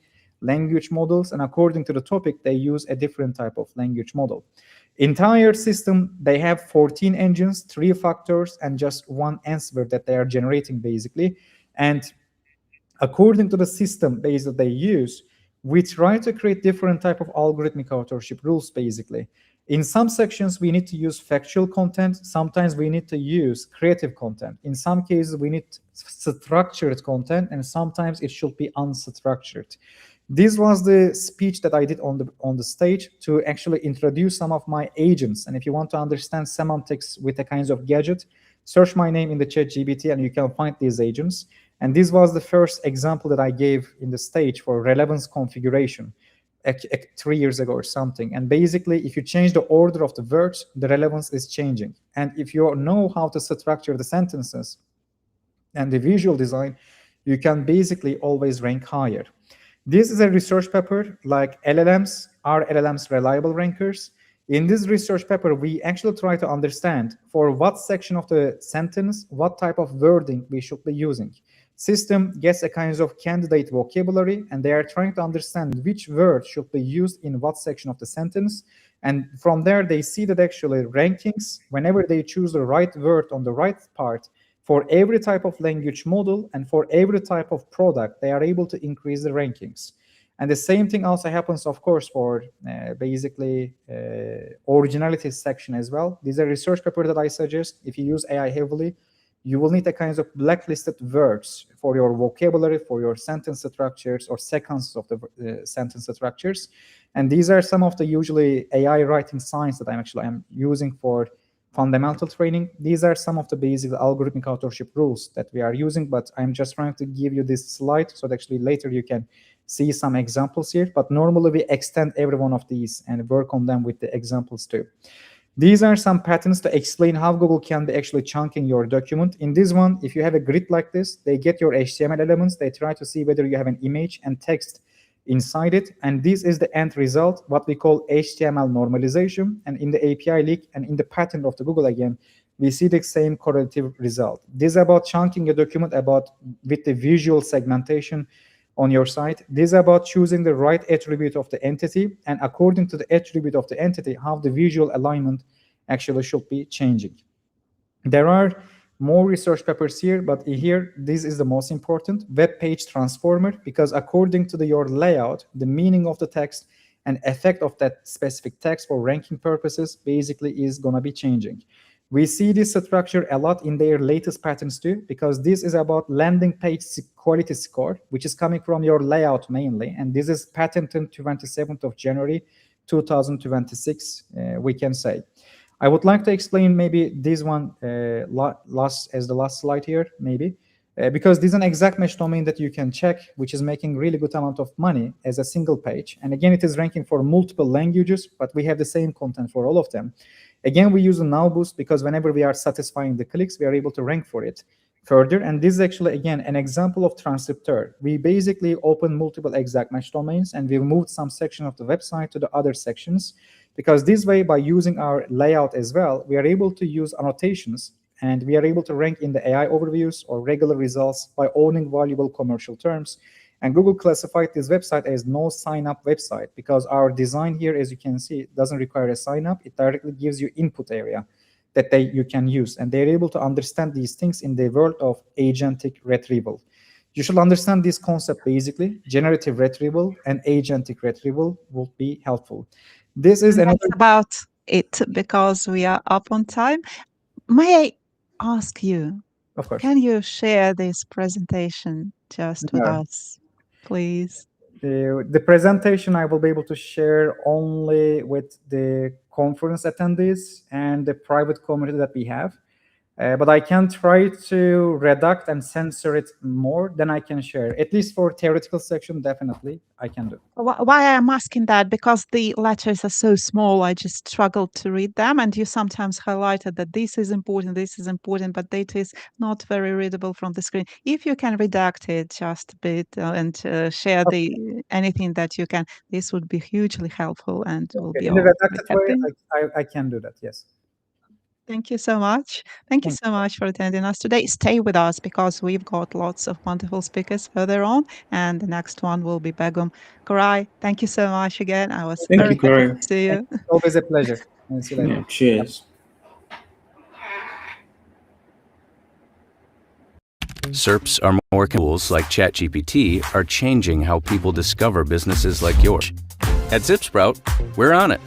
language models, and according to the topic, they use a different type of language model. Entire system, they have 14 engines, 3 factors, and just one answer that they are generating basically. And according to the system base that they use, we try to create different type of algorithmic authorship rules basically. In some sections, we need to use factual content. Sometimes we need to use creative content. In some cases, we need structured content, and sometimes it should be unstructured. This was the speech that I did on the stage to actually introduce some of my agents. And if you want to understand semantics with a kind of gadget, search my name in the ChatGPT and you can find these agents. And this was the first example that I gave in the stage for relevance configuration 3 years ago or something. And basically, if you change the order of the words, the relevance is changing. And if you know how to structure the sentences and the visual design, you can basically always rank higher. This is a research paper like LLMs. Are LLMs reliable rankers? In this research paper, we actually try to understand for what section of the sentence, what type of wording we should be using. System gets a kind of candidate vocabulary, and they are trying to understand which word should be used in what section of the sentence. And from there, they see that actually rankings, whenever they choose the right word on the right part, for every type of language model and for every type of product, they are able to increase the rankings. And the same thing also happens, of course, for basically originality section as well. These are research paper that I suggest. If you use AI heavily, you will need a kind of blacklisted words for your vocabulary, for your sentence structures or sequences of the sentence structures. And these are some of the usually AI writing signs that I'm using for fundamental training. These are some of the basic algorithmic authorship rules that we are using, but I'm just trying to give you this slide so that actually later you can see some examples here. But normally we extend every one of these and work on them with the examples too. These are some patterns to explain how Google can be actually chunking your document. In this one, if you have a grid like this, they get your HTML elements, they try to see whether you have an image and text inside it, and this is the end result, what we call HTML normalization. And in the API leak and in the patent of the Google again, we see the same correlative result. This is about chunking a document with the visual segmentation on your site. This is about choosing the right attribute of the entity, and according to the attribute of the entity, how the visual alignment actually should be changing. There are more research papers here, but here, this is the most important, web page transformer, because according to your layout, the meaning of the text and effect of that specific text for ranking purposes basically is going to be changing. We see this structure a lot in their latest patents too, because this is about landing page quality score, which is coming from your layout mainly. And this is patented 27th of January, 2026, we can say. I would like to explain maybe this one as the last slide here, maybe, because this is an exact match domain that you can check, which is making really good amount of money as a single page. And again, it is ranking for multiple languages, but we have the same content for all of them. Again, we use a now boost because whenever we are satisfying the clicks, we are able to rank for it further. And this is actually, again, an example of transcriptor. We basically open multiple exact match domains and we moved some section of the website to the other sections, because this way, by using our layout as well, we are able to use annotations and we are able to rank in the AI overviews or regular results by owning valuable commercial terms. And Google classified this website as no sign-up website because our design here, as you can see, doesn't require a sign-up. It directly gives you input area that you can use. And they're able to understand these things in the world of agentic retrieval. You should understand this concept basically. Generative retrieval and agentic retrieval will be helpful. This is another... That's about it because we are up on time. May I ask you, of course, can you share this presentation just with us, please? The presentation I will be able to share only with the conference attendees and the private community that we have. But I can try to redact and censor it more than I can share. At least for theoretical section, definitely I can do. Why I'm asking that, because the letters are so small, I just struggled to read them. And you sometimes highlighted that this is important, but it is not very readable from the screen. If you can redact it just a bit and share anything that you can, this would be hugely helpful and will be in the all redacted happy. way, I can do that, yes. Thank you so much. Thank you so much for attending us today. Stay with us because we've got lots of wonderful speakers further on, and the next one will be Begum. Koray, thank you so much again. I was very happy to see you. It's always a pleasure. See you later. Yeah, cheers. SERPs are more tools like ChatGPT are changing how people discover businesses like yours. At ZipSprout, we're on it.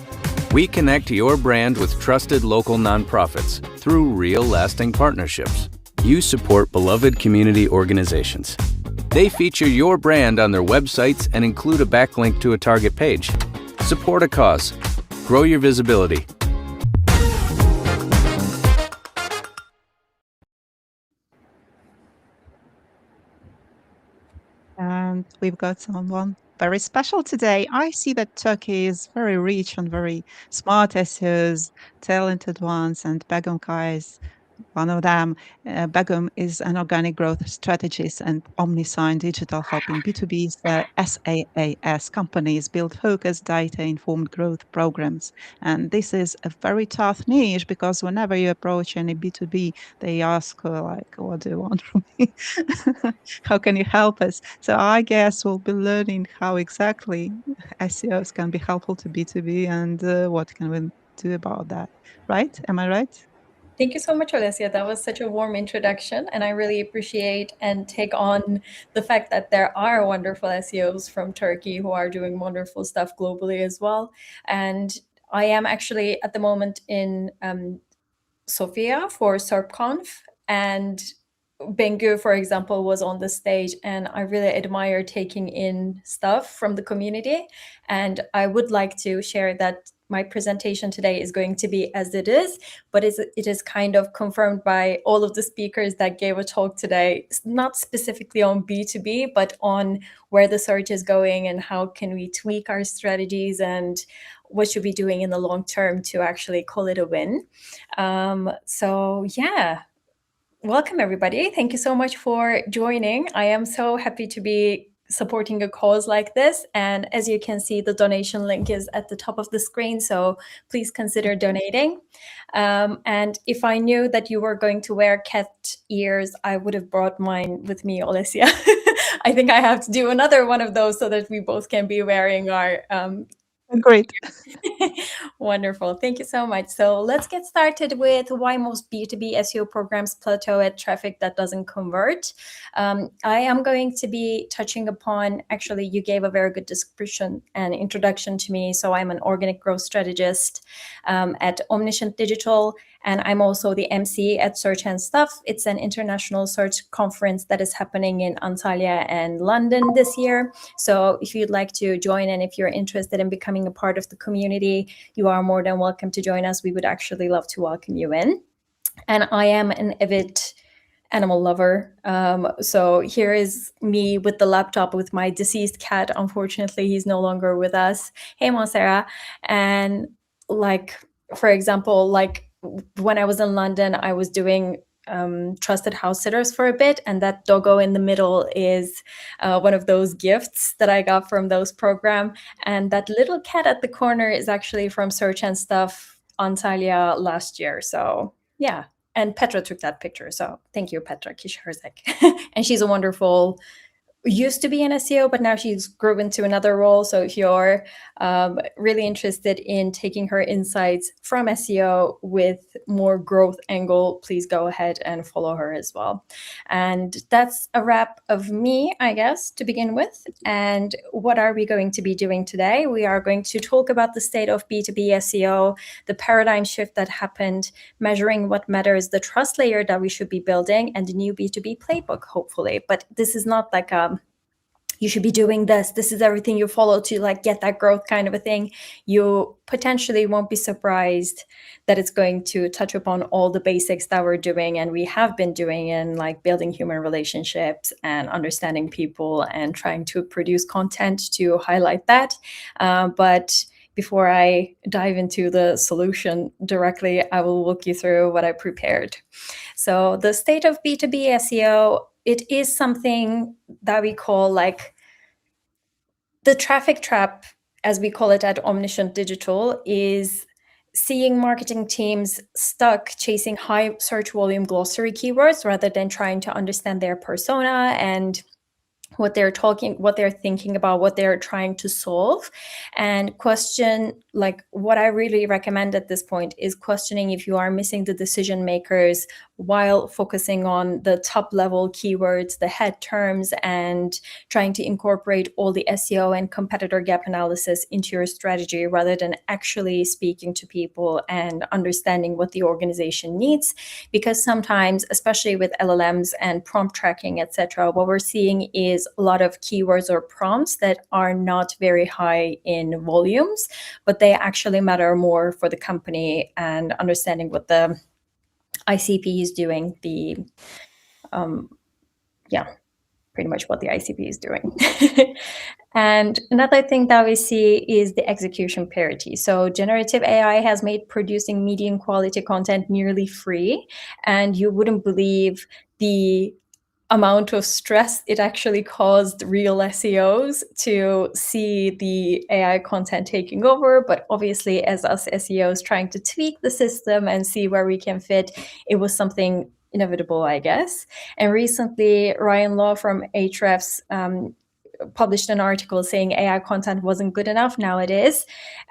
We connect your brand with trusted local nonprofits through real lasting partnerships. You support beloved community organizations. They feature your brand on their websites and include a backlink to a target page. Support a cause. Grow your visibility. And we've got someone very special today. I see that Turkey is very rich and very smart SEOs, talented ones, and Begum is one of them. Begum is an organic growth strategist and Omnisign digital helping B2B SaaS companies build focused data-informed growth programs. And this is a very tough niche because whenever you approach any B2B, they ask like, what do you want from me? How can you help us? So I guess we'll be learning how exactly SEOs can be helpful to B2B and what can we do about that, right? Am I right? Thank you so much, Alessia. That was such a warm introduction, and I really appreciate and take on the fact that there are wonderful SEOs from Turkey who are doing wonderful stuff globally as well. And I am actually at the moment in Sofia for SERPConf, and Begum, for example, was on the stage, and I really admire taking in stuff from the community. And I would like to share that my presentation today is going to be as it is, but it is kind of confirmed by all of the speakers that gave a talk today, not specifically on B2B, but on where the search is going and how can we tweak our strategies and what should we be doing in the long term to actually call it a win. So yeah. Welcome, everybody. Thank you so much for joining. I am so happy to be supporting a cause like this. And as you can see, the donation link is at the top of the screen. So please consider donating. And if I knew that you were going to wear cat ears, I would have brought mine with me, Alessia. I think I have to do another one of those so that we both can be wearing our Great. Wonderful. Thank you so much. So let's get started with why most B2B SEO programs plateau at traffic that doesn't convert. I am going to be touching upon, actually, you gave a very good description and introduction to me. So I'm an organic growth strategist at Omniscient Digital, and I'm also the MC at Search and Stuff. It's an international search conference that is happening in Antalya and London this year. So if you'd like to join and if you're interested in becoming a part of the community, you are more than welcome to join us. We would actually love to welcome you in. And I am an avid animal lover. So here is me with the laptop with my deceased cat. Unfortunately, he's no longer with us. Hey, Montserrat. And like, for example, like when I was in London, I was doing trusted house sitters for a bit, and that doggo in the middle is one of those gifts that I got from those program. And that little cat at the corner is actually from Search and Stuff Antalya last year. So yeah, and Petra took that picture. So thank you, Petra Kisharzek. And she's a wonderful used to be in SEO, but now she's grew into another role. So if you're really interested in taking her insights from SEO with more growth angle, please go ahead and follow her as well. And that's a wrap of me, I guess, to begin with. And what are we going to be doing today? We are going to talk about the state of B2B SEO, the paradigm shift that happened, measuring what matters, the trust layer that we should be building, and the new B2B playbook, hopefully. But this is not like you should be doing this. This is everything you follow to like get that growth kind of a thing. You potentially won't be surprised that it's going to touch upon all the basics that we're doing and we have been doing in like building human relationships and understanding people and trying to produce content to highlight that. But before I dive into the solution directly, I will walk you through what I prepared. So the state of B2B SEO, it is something that we call like the traffic trap, as we call it at Omniscient Digital, is seeing marketing teams stuck chasing high search volume glossary keywords rather than trying to understand their persona and what they're thinking about, what they're trying to solve, and question, like what I really recommend at this point is questioning if you are missing the decision makers while focusing on the top level keywords, the head terms, and trying to incorporate all the SEO and competitor gap analysis into your strategy rather than actually speaking to people and understanding what the organization needs. Because sometimes, especially with LLMs and prompt tracking, etc., what we're seeing is a lot of keywords or prompts that are not very high in volumes, but they actually matter more for the company and understanding what the ICP is doing, pretty much what the ICP is doing. And another thing that we see is the execution parity. So generative AI has made producing medium quality content nearly free, and you wouldn't believe the amount of stress it actually caused real SEOs to see the AI content taking over. But obviously, as us SEOs trying to tweak the system and see where we can fit, it was something inevitable, I guess. And recently, Ryan Law from Ahrefs published an article saying AI content wasn't good enough. Now it is.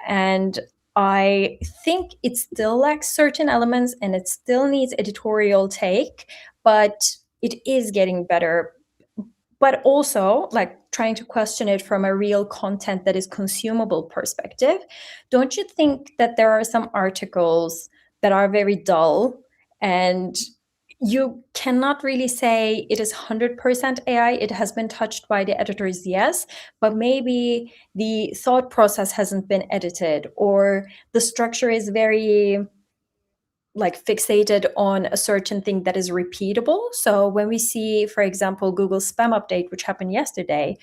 And I think it still lacks certain elements and it still needs editorial take, but it is getting better. But also, like trying to question it from a real content that is consumable perspective. Don't you think that there are some articles that are very dull and you cannot really say it is 100% AI. It has been touched by the editors, yes, but maybe the thought process hasn't been edited or the structure is very like fixated on a certain thing that is repeatable. So when we see, for example, Google spam update, which happened yesterday,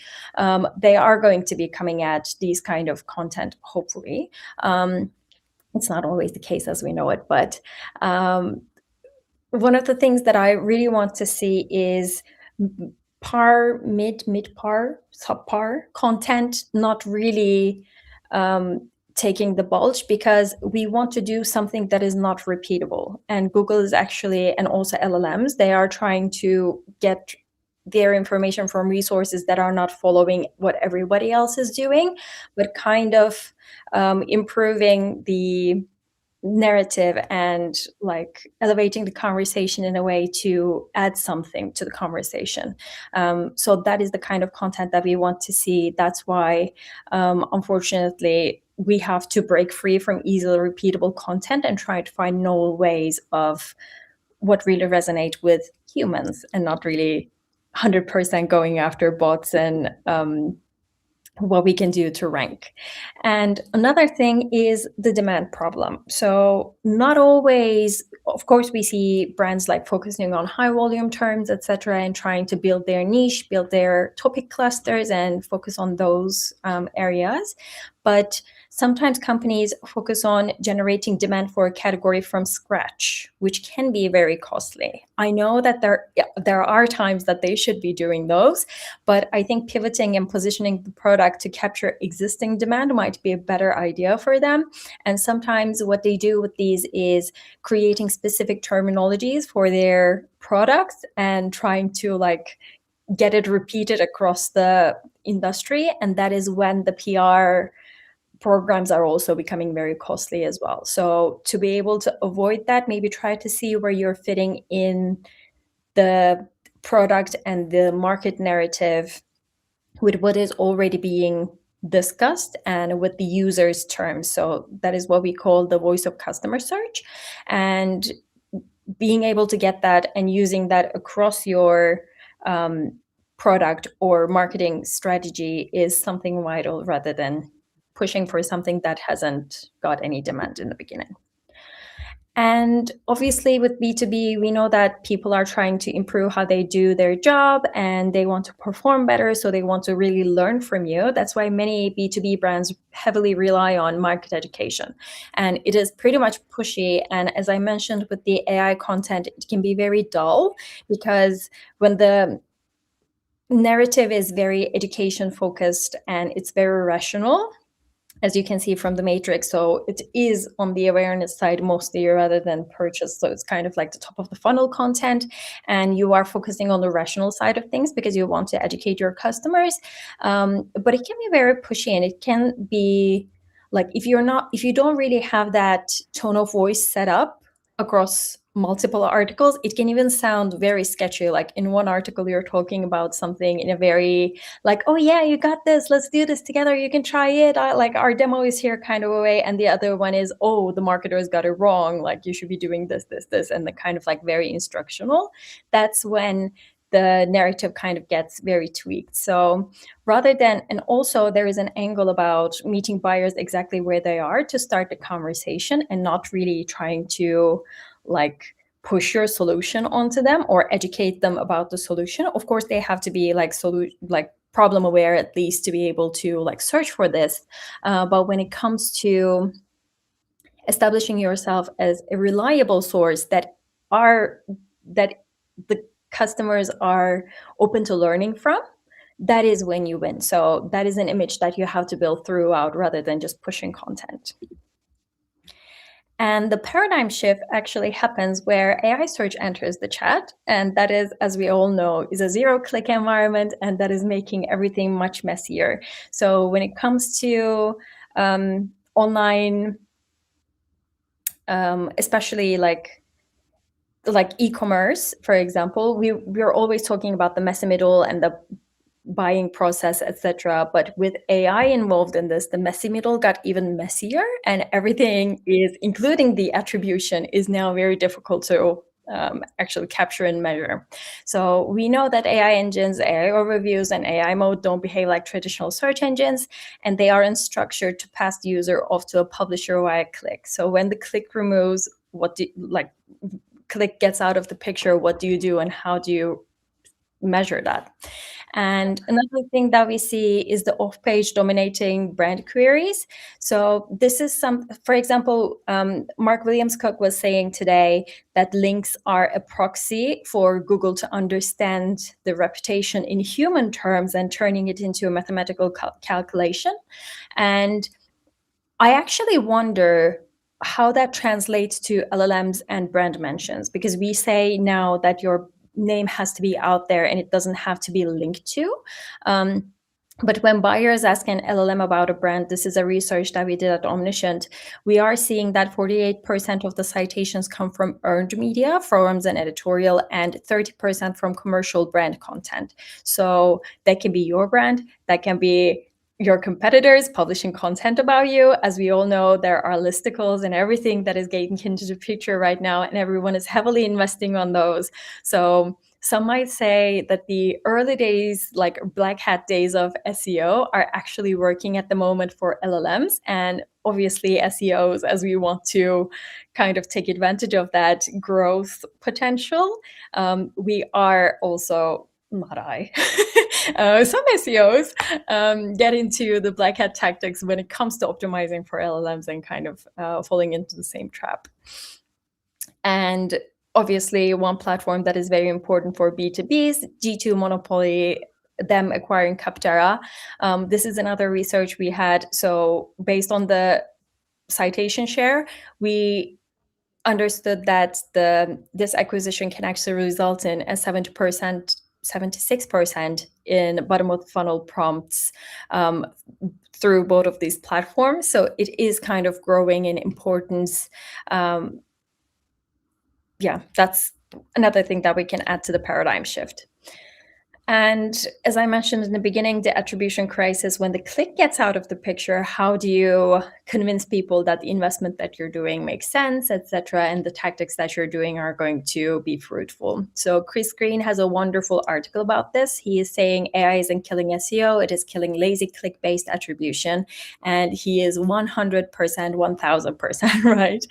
they are going to be coming at these kind of content, hopefully. It's not always the case as we know it, but one of the things that I really want to see is par, mid-par, subpar content not really taking the bulge, because we want to do something that is not repeatable. And Google is actually, and also LLMs, they are trying to get their information from resources that are not following what everybody else is doing, but kind of improving the narrative and like elevating the conversation in a way to add something to the conversation. So that is the kind of content that we want to see. That's why, unfortunately, we have to break free from easily repeatable content and try to find novel ways of what really resonate with humans and not really 100% going after bots and what we can do to rank. And another thing is the demand problem. So not always, of course, we see brands like focusing on high volume terms, etc., and trying to build their niche, build their topic clusters and focus on those areas. But sometimes companies focus on generating demand for a category from scratch, which can be very costly. I know that there are times that they should be doing those, but I think pivoting and positioning the product to capture existing demand might be a better idea for them. And sometimes what they do with these is creating specific terminologies for their products and trying to like get it repeated across the industry. And that is when the PR programs are also becoming very costly as well. So to be able to avoid that, maybe try to see where you're fitting in the product and the market narrative with what is already being discussed and with the user's terms. So that is what we call the voice of customer search. And being able to get that and using that across your product or marketing strategy is something vital rather than pushing for something that hasn't got any demand in the beginning. And obviously with B2B, we know that people are trying to improve how they do their job and they want to perform better. So they want to really learn from you. That's why many B2B brands heavily rely on market education. And it is pretty much pushy. And as I mentioned with the AI content, it can be very dull because when the narrative is very education focused and it's very rational, as you can see from the matrix. So it is on the awareness side mostly rather than purchase. So it's kind of like the top of the funnel content, and you are focusing on the rational side of things because you want to educate your customers. But it can be very pushy, and it can be like if you don't really have that tone of voice set up across multiple articles, it can even sound very sketchy. Like in one article, you're talking about something in a very like, oh yeah, you got this, let's do this together, you can try it, like our demo is here kind of a way. And the other one is, oh, the marketers got it wrong, like you should be doing this, and the kind of like very instructional. That's when the narrative kind of gets very tweaked. So rather than, and also there is an angle about meeting buyers exactly where they are to start the conversation and not really trying to like push your solution onto them or educate them about the solution. Of course, they have to be like problem aware at least to be able to like search for this. But when it comes to establishing yourself as a reliable source that the customers are open to learning from, that is when you win. So that is an image that you have to build throughout rather than just pushing content. And the paradigm shift actually happens where AI search enters the chat. And that is, as we all know, is a zero-click environment, and that is making everything much messier. So when it comes to online, especially like e-commerce, for example, we're always talking about the messy middle and the buying process, etc. But with AI involved in this, the messy middle got even messier, and everything is, including the attribution, is now very difficult to actually capture and measure. So we know that AI engines, AI overviews, and AI mode don't behave like traditional search engines, and they aren't structured to pass the user off to a publisher via click. So when the click removes, click gets out of the picture, what do you do and how do you measure that? And another thing that we see is the off-page dominating brand queries. So this is for example, Mark Williams-Cook was saying today that links are a proxy for Google to understand the reputation in human terms and turning it into a mathematical calculation. And I actually wonder how that translates to LLMs and brand mentions, because we say now that your name has to be out there and it doesn't have to be linked to. But when buyers ask an LLM about a brand, this is a research that we did at Omniscient, we are seeing that 48% of the citations come from earned media, forums and editorial, and 30% from commercial brand content. So that can be your brand, that can be your competitors publishing content about you. As we all know, there are listicles and everything that is getting into the picture right now, and everyone is heavily investing on those. So some might say that the early days, like black hat days of SEO, are actually working at the moment for LLMs. And obviously SEOs, as we want to kind of take advantage of that growth potential, we are also, not I, some SEOs get into the black hat tactics when it comes to optimizing for LLMs and kind of falling into the same trap. And obviously, one platform that is very important for B2Bs, G2 monopoly, them acquiring Capterra. This is another research we had. So based on the citation share, we understood that this acquisition can actually result in a 70% 76% in bottom of the funnel prompts through both of these platforms. So it is kind of growing in importance. Yeah, that's another thing that we can add to the paradigm shift. And as I mentioned in the beginning, the attribution crisis, when the click gets out of the picture, how do you convince people that the investment that you're doing makes sense, etc., and the tactics that you're doing are going to be fruitful? So Chris Green has a wonderful article about this. He is saying AI isn't killing SEO, it is killing lazy click-based attribution, and he is 100%, 1000% right.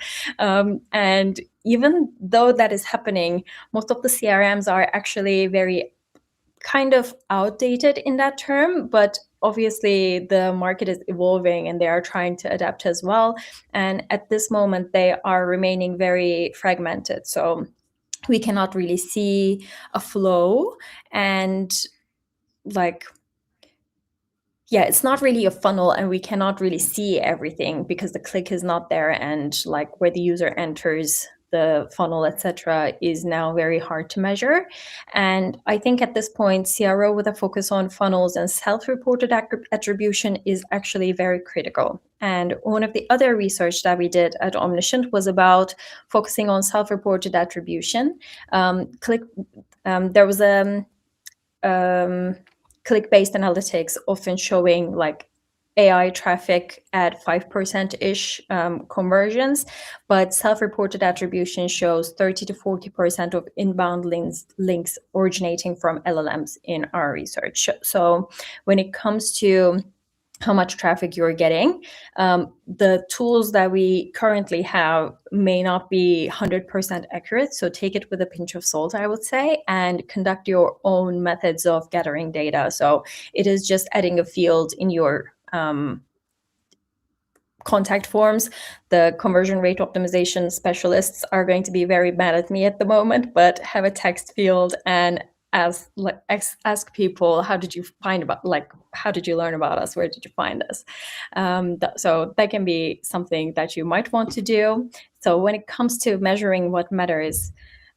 And even though that is happening, most of the CRMs are actually very kind of outdated in that term, but obviously the market is evolving and they are trying to adapt as well. And at this moment, they are remaining very fragmented. So we cannot really see a flow, and like, yeah, it's not really a funnel, and we cannot really see everything because the click is not there, and like where the user enters the funnel, etc., is now very hard to measure. And I think at this point, CRO with a focus on funnels and self-reported attribution is actually very critical. And one of the other research that we did at Omniscient was about focusing on self-reported attribution. There was a click-based analytics often showing like AI traffic at 5%-ish conversions, but self-reported attribution shows 30 to 40% of inbound links originating from LLMs in our research. So when it comes to how much traffic you're getting, the tools that we currently have may not be 100% accurate. So take it with a pinch of salt, I would say, and conduct your own methods of gathering data. So it is just adding a field in your contact forms. The conversion rate optimization specialists are going to be very mad at me at the moment, but have a text field and ask people, how did you find about, like, how did you learn about us? Where did you find us? So that can be something that you might want to do. So when it comes to measuring what matters,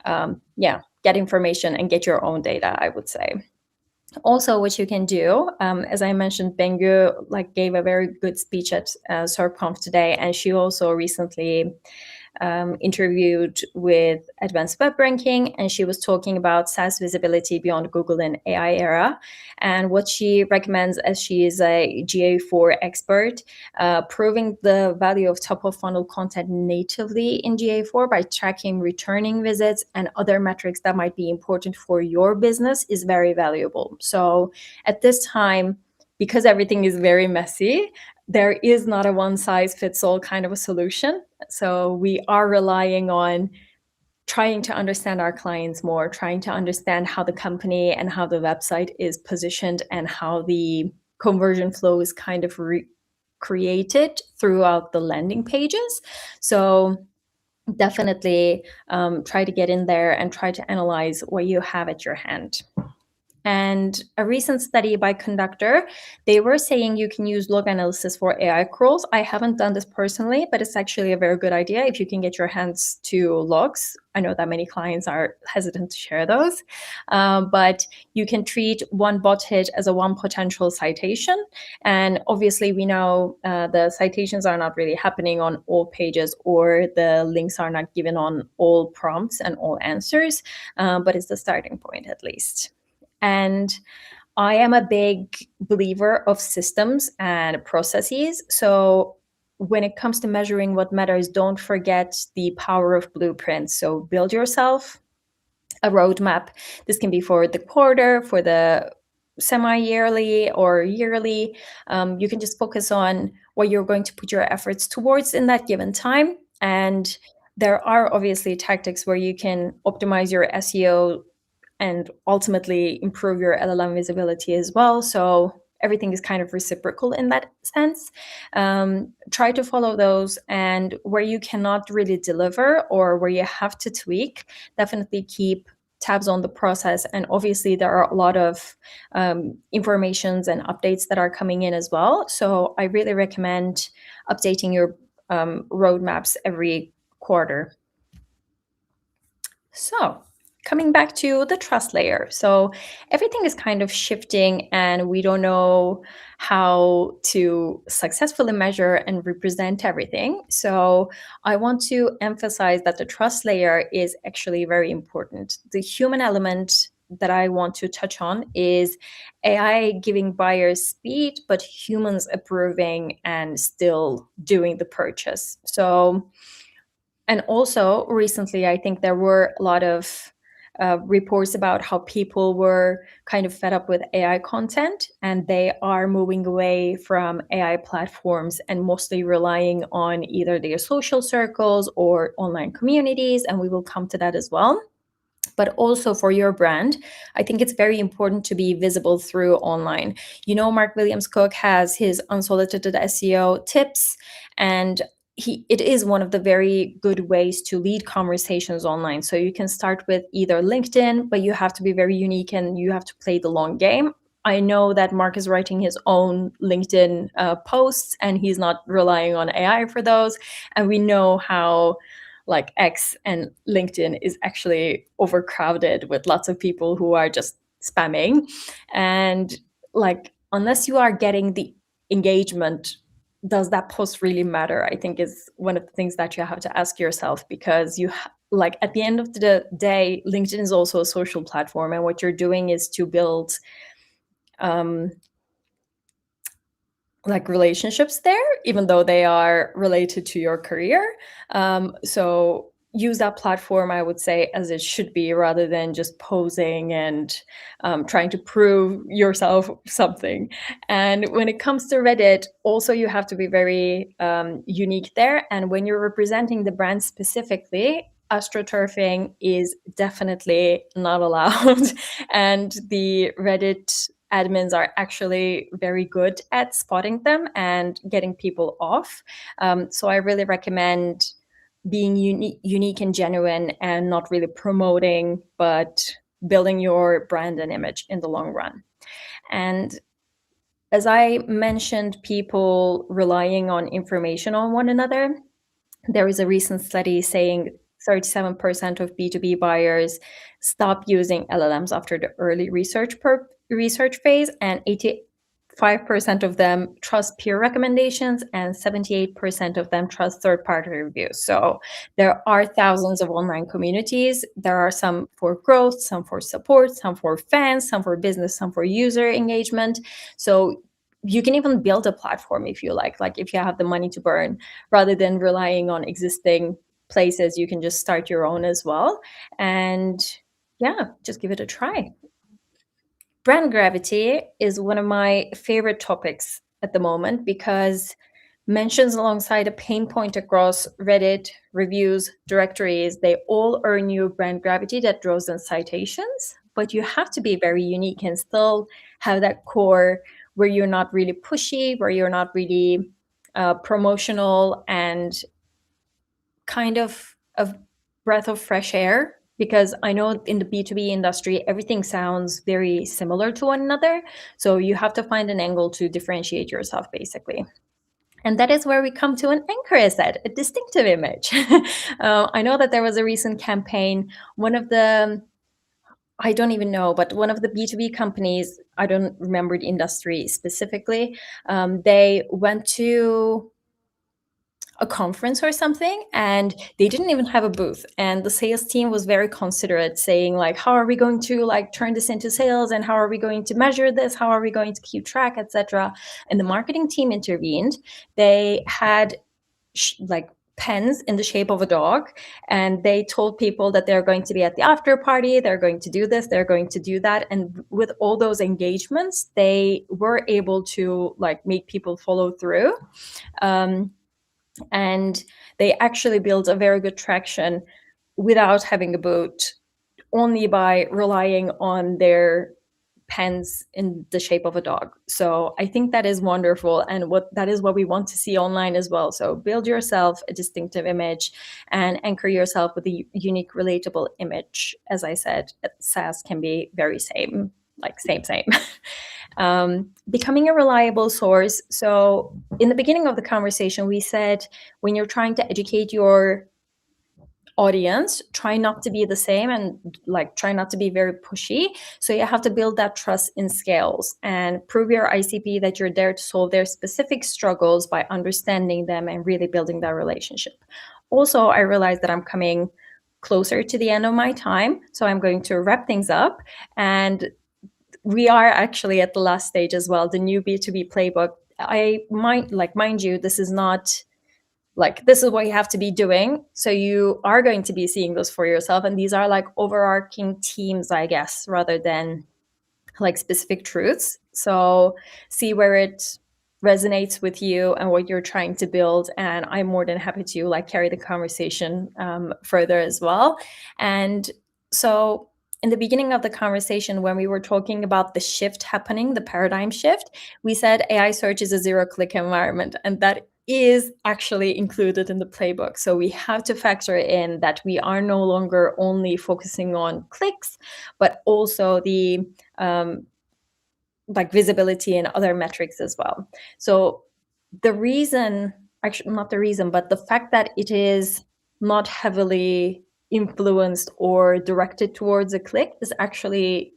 get information and get your own data, I would say. Also, what you can do, as I mentioned, Begum gave a very good speech at SERPConf today, and she also recently interviewed with Advanced Web Ranking, and she was talking about SaaS visibility beyond Google and AI era. And what she recommends, as she is a GA4 expert, proving the value of top of funnel content natively in GA4 by tracking returning visits and other metrics that might be important for your business is very valuable. So at this time, because everything is very messy, there is not a one-size-fits-all kind of a solution. So we are relying on trying to understand our clients more, trying to understand how the company and how the website is positioned and how the conversion flow is kind of created throughout the landing pages. So definitely try to get in there and try to analyze what you have at your hand. And a recent study by Conductor, they were saying you can use log analysis for AI crawls. I haven't done this personally, but it's actually a very good idea if you can get your hands to logs. I know that many clients are hesitant to share those, but you can treat one bot hit as a one potential citation. And obviously we know the citations are not really happening on all pages, or the links are not given on all prompts and all answers, but it's the starting point at least. And I am a big believer of systems and processes. So when it comes to measuring what matters, don't forget the power of blueprints. So build yourself a roadmap. This can be for the quarter, for the semi-yearly or yearly. You can just focus on what you're going to put your efforts towards in that given time. And there are obviously tactics where you can optimize your SEO and ultimately improve your LLM visibility as well. So everything is kind of reciprocal in that sense. Try to follow those, and where you cannot really deliver or where you have to tweak, definitely keep tabs on the process. And obviously there are a lot of informations and updates that are coming in as well. So I really recommend updating your roadmaps every quarter. So coming back to the trust layer. So everything is kind of shifting and we don't know how to successfully measure and represent everything. So I want to emphasize that the trust layer is actually very important. The human element that I want to touch on is AI giving buyers speed, but humans approving and still doing the purchase. So, and also recently, I think there were a lot of reports about how people were kind of fed up with AI content and they are moving away from AI platforms and mostly relying on either their social circles or online communities. And we will come to that as well. But also for your brand, I think it's very important to be visible through online. You know, Mark Williams Cook has his unsolicited SEO tips, and it is one of the very good ways to lead conversations online. So you can start with either LinkedIn, but you have to be very unique and you have to play the long game. I know that Mark is writing his own LinkedIn posts and he's not relying on AI for those. And we know how like X and LinkedIn is actually overcrowded with lots of people who are just spamming. And like, unless you are getting the engagement, does that post really matter? I think is one of the things that you have to ask yourself, because like at the end of the day, LinkedIn is also a social platform. And what you're doing is to build like relationships there, even though they are related to your career. So use that platform, I would say, as it should be, rather than just posing and trying to prove yourself something. And when it comes to Reddit, also you have to be very unique there. And when you're representing the brand specifically, astroturfing is definitely not allowed. And the Reddit admins are actually very good at spotting them and getting people off. So I really recommend being unique and genuine and not really promoting, but building your brand and image in the long run. And as I mentioned, people relying on information on one another, there is a recent study saying 37% of B2B buyers stop using LLMs after the early research phase, and 85% of them trust peer recommendations, and 78% of them trust third-party reviews. So there are thousands of online communities. There are some for growth, some for support, some for fans, some for business, some for user engagement. So you can even build a platform if you like if you have the money to burn, rather than relying on existing places. You can just start your own as well. And yeah, just give it a try. Brand gravity is one of my favorite topics at the moment, because mentions alongside a pain point across Reddit, reviews, directories, they all earn you brand gravity that draws in citations. But you have to be very unique and still have that core where you're not really pushy, where you're not really promotional, and kind of a breath of fresh air. Because I know in the B2B industry, everything sounds very similar to one another. So you have to find an angle to differentiate yourself, basically. And that is where we come to an anchor asset, a distinctive image. I know that there was a recent campaign, one of the, I don't even know, but one of the B2B companies, I don't remember the industry specifically, they went to a conference or something, and they didn't even have a booth. And the sales team was very considerate, saying like, how are we going to like turn this into sales? And how are we going to measure this? How are we going to keep track, etc.? And the marketing team intervened. They had like pens in the shape of a dog, and they told people that they're going to be at the after party, they're going to do this, they're going to do that. And with all those engagements, they were able to like make people follow through. And they actually built a very good traction without having a booth, only by relying on their pens in the shape of a dog. So I think that is wonderful, and that is what we want to see online as well. So build yourself a distinctive image and anchor yourself with a unique, relatable image. As I said, SaaS can be very same. Becoming a reliable source. So in the beginning of the conversation, we said when you're trying to educate your audience, try not to be the same, and like try not to be very pushy. So you have to build that trust in scales and prove your ICP that you're there to solve their specific struggles by understanding them and really building that relationship. Also, I realized that I'm coming closer to the end of my time, so I'm going to wrap things up. And we are actually at the last stage as well, the new B2B playbook. Mind you, this is not like, this is what you have to be doing. So you are going to be seeing those for yourself. And these are like overarching themes, I guess, rather than like specific truths. So see where it resonates with you and what you're trying to build. And I'm more than happy to like carry the conversation further as well. And so in the beginning of the conversation, when we were talking about the shift happening, the paradigm shift, we said AI search is a zero-click environment, and that is actually included in the playbook. So we have to factor in that we are no longer only focusing on clicks, but also the like visibility and other metrics as well. So the reason, actually not the reason, but the fact that it is not heavily influenced or directed towards a click is actually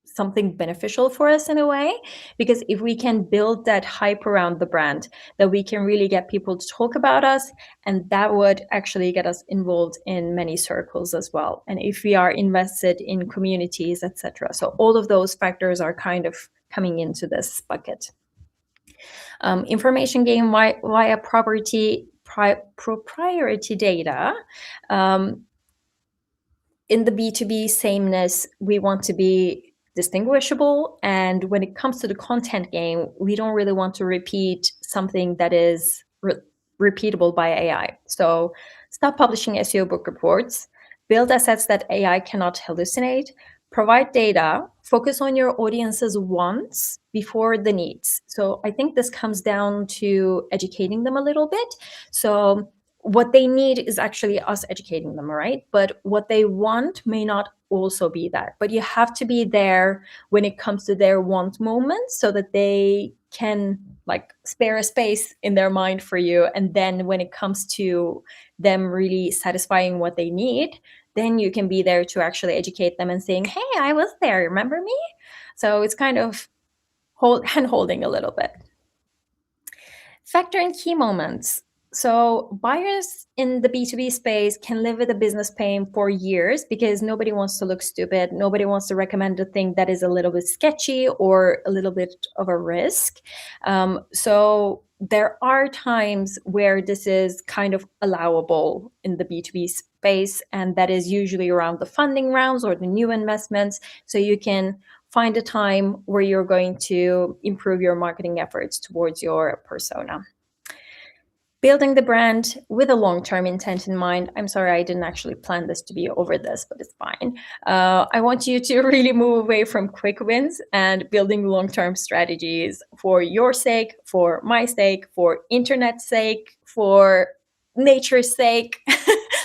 something beneficial for us in a way, because if we can build that hype around the brand, that we can really get people to talk about us, and that would actually get us involved in many circles as well. And if we are invested in communities, etc. So all of those factors are kind of coming into this bucket. Information gain via proprietary data. In the B2B sameness, we want to be distinguishable. And when it comes to the content game, we don't really want to repeat something that is repeatable by AI. So stop publishing SEO book reports, build assets that AI cannot hallucinate, provide data, focus on your audience's wants before the needs. So I think this comes down to educating them a little bit. So what they need is actually us educating them, right? But what they want may not also be that. But you have to be there when it comes to their want moments so that they can like spare a space in their mind for you. And then when it comes to them really satisfying what they need, then you can be there to actually educate them and saying, hey, I was there, remember me? So it's kind of hand-holding a little bit. Factor in key moments. So buyers in the B2B space can live with a business pain for years because nobody wants to look stupid. Nobody wants to recommend a thing that is a little bit sketchy or a little bit of a risk. So there are times where this is kind of allowable in the B2B space, and that is usually around the funding rounds or the new investments. So you can find a time where you're going to improve your marketing efforts towards your persona. Building the brand with a long-term intent in mind. I'm sorry, I didn't actually plan this to be over this, but it's fine. I want you to really move away from quick wins and building long-term strategies for your sake, for my sake, for internet's sake, for nature's sake.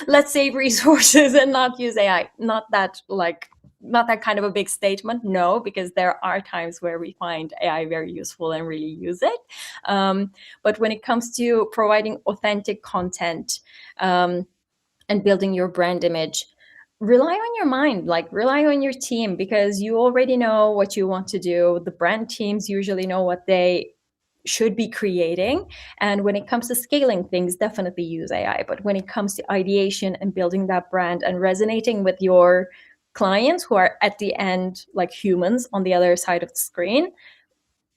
Let's save resources and not use AI. Not that kind of a big statement, no, because there are times where we find AI very useful and really use it. But when it comes to providing authentic content and building your brand image, rely on your mind, like rely on your team, because you already know what you want to do. The brand teams usually know what they should be creating. And when it comes to scaling things, definitely use AI. But when it comes to ideation and building that brand and resonating with your clients who are at the end like humans on the other side of the screen,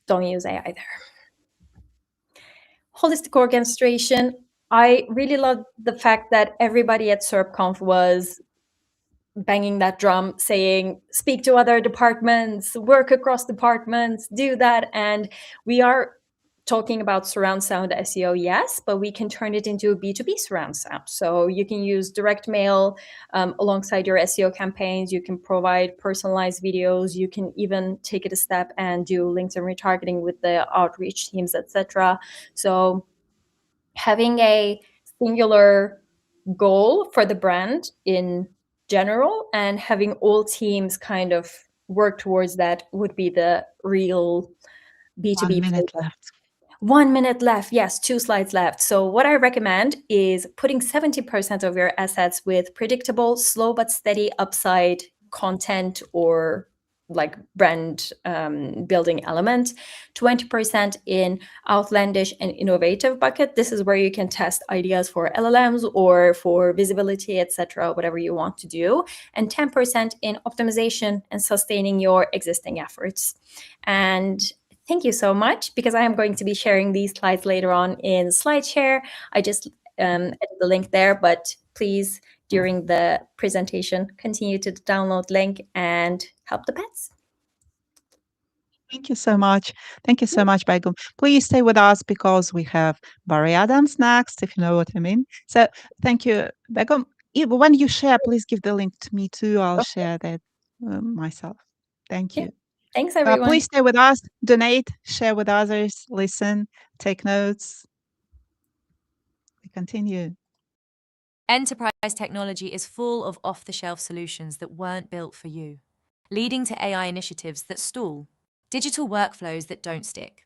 don't use AI there. Holistic orchestration. I really love the fact that everybody at SERPConf was banging that drum saying, speak to other departments, work across departments, do that. And we are talking about surround sound SEO, yes, but we can turn it into a B2B surround sound. So you can use direct mail alongside your SEO campaigns. You can provide personalized videos. You can even take it a step and do LinkedIn retargeting with the outreach teams, etc. So having a singular goal for the brand in general and having all teams kind of work towards that would be the real B2B. 1 minute left. 1 minute left. Yes, 2 slides left. So what I recommend is putting 70% of your assets with predictable, slow but steady upside content or like brand building element, 20% in outlandish and innovative bucket. This is where you can test ideas for LLMs or for visibility, etc., whatever you want to do, and 10% in optimization and sustaining your existing efforts. And thank you so much, because I am going to be sharing these slides later on in SlideShare. I just added the link there, but please, during the presentation, continue to download link and help the pets. Thank you so much. Thank you so much, Begum. Please stay with us because we have Barry Adams next, if you know what I mean. So thank you, Begum. When you share, please give the link to me too. I'll share that myself. Thank you. Thanks, everyone. Please stay with us, donate, share with others, listen, take notes. We continue. Enterprise technology is full of off-the-shelf solutions that weren't built for you, leading to AI initiatives that stall, digital workflows that don't stick.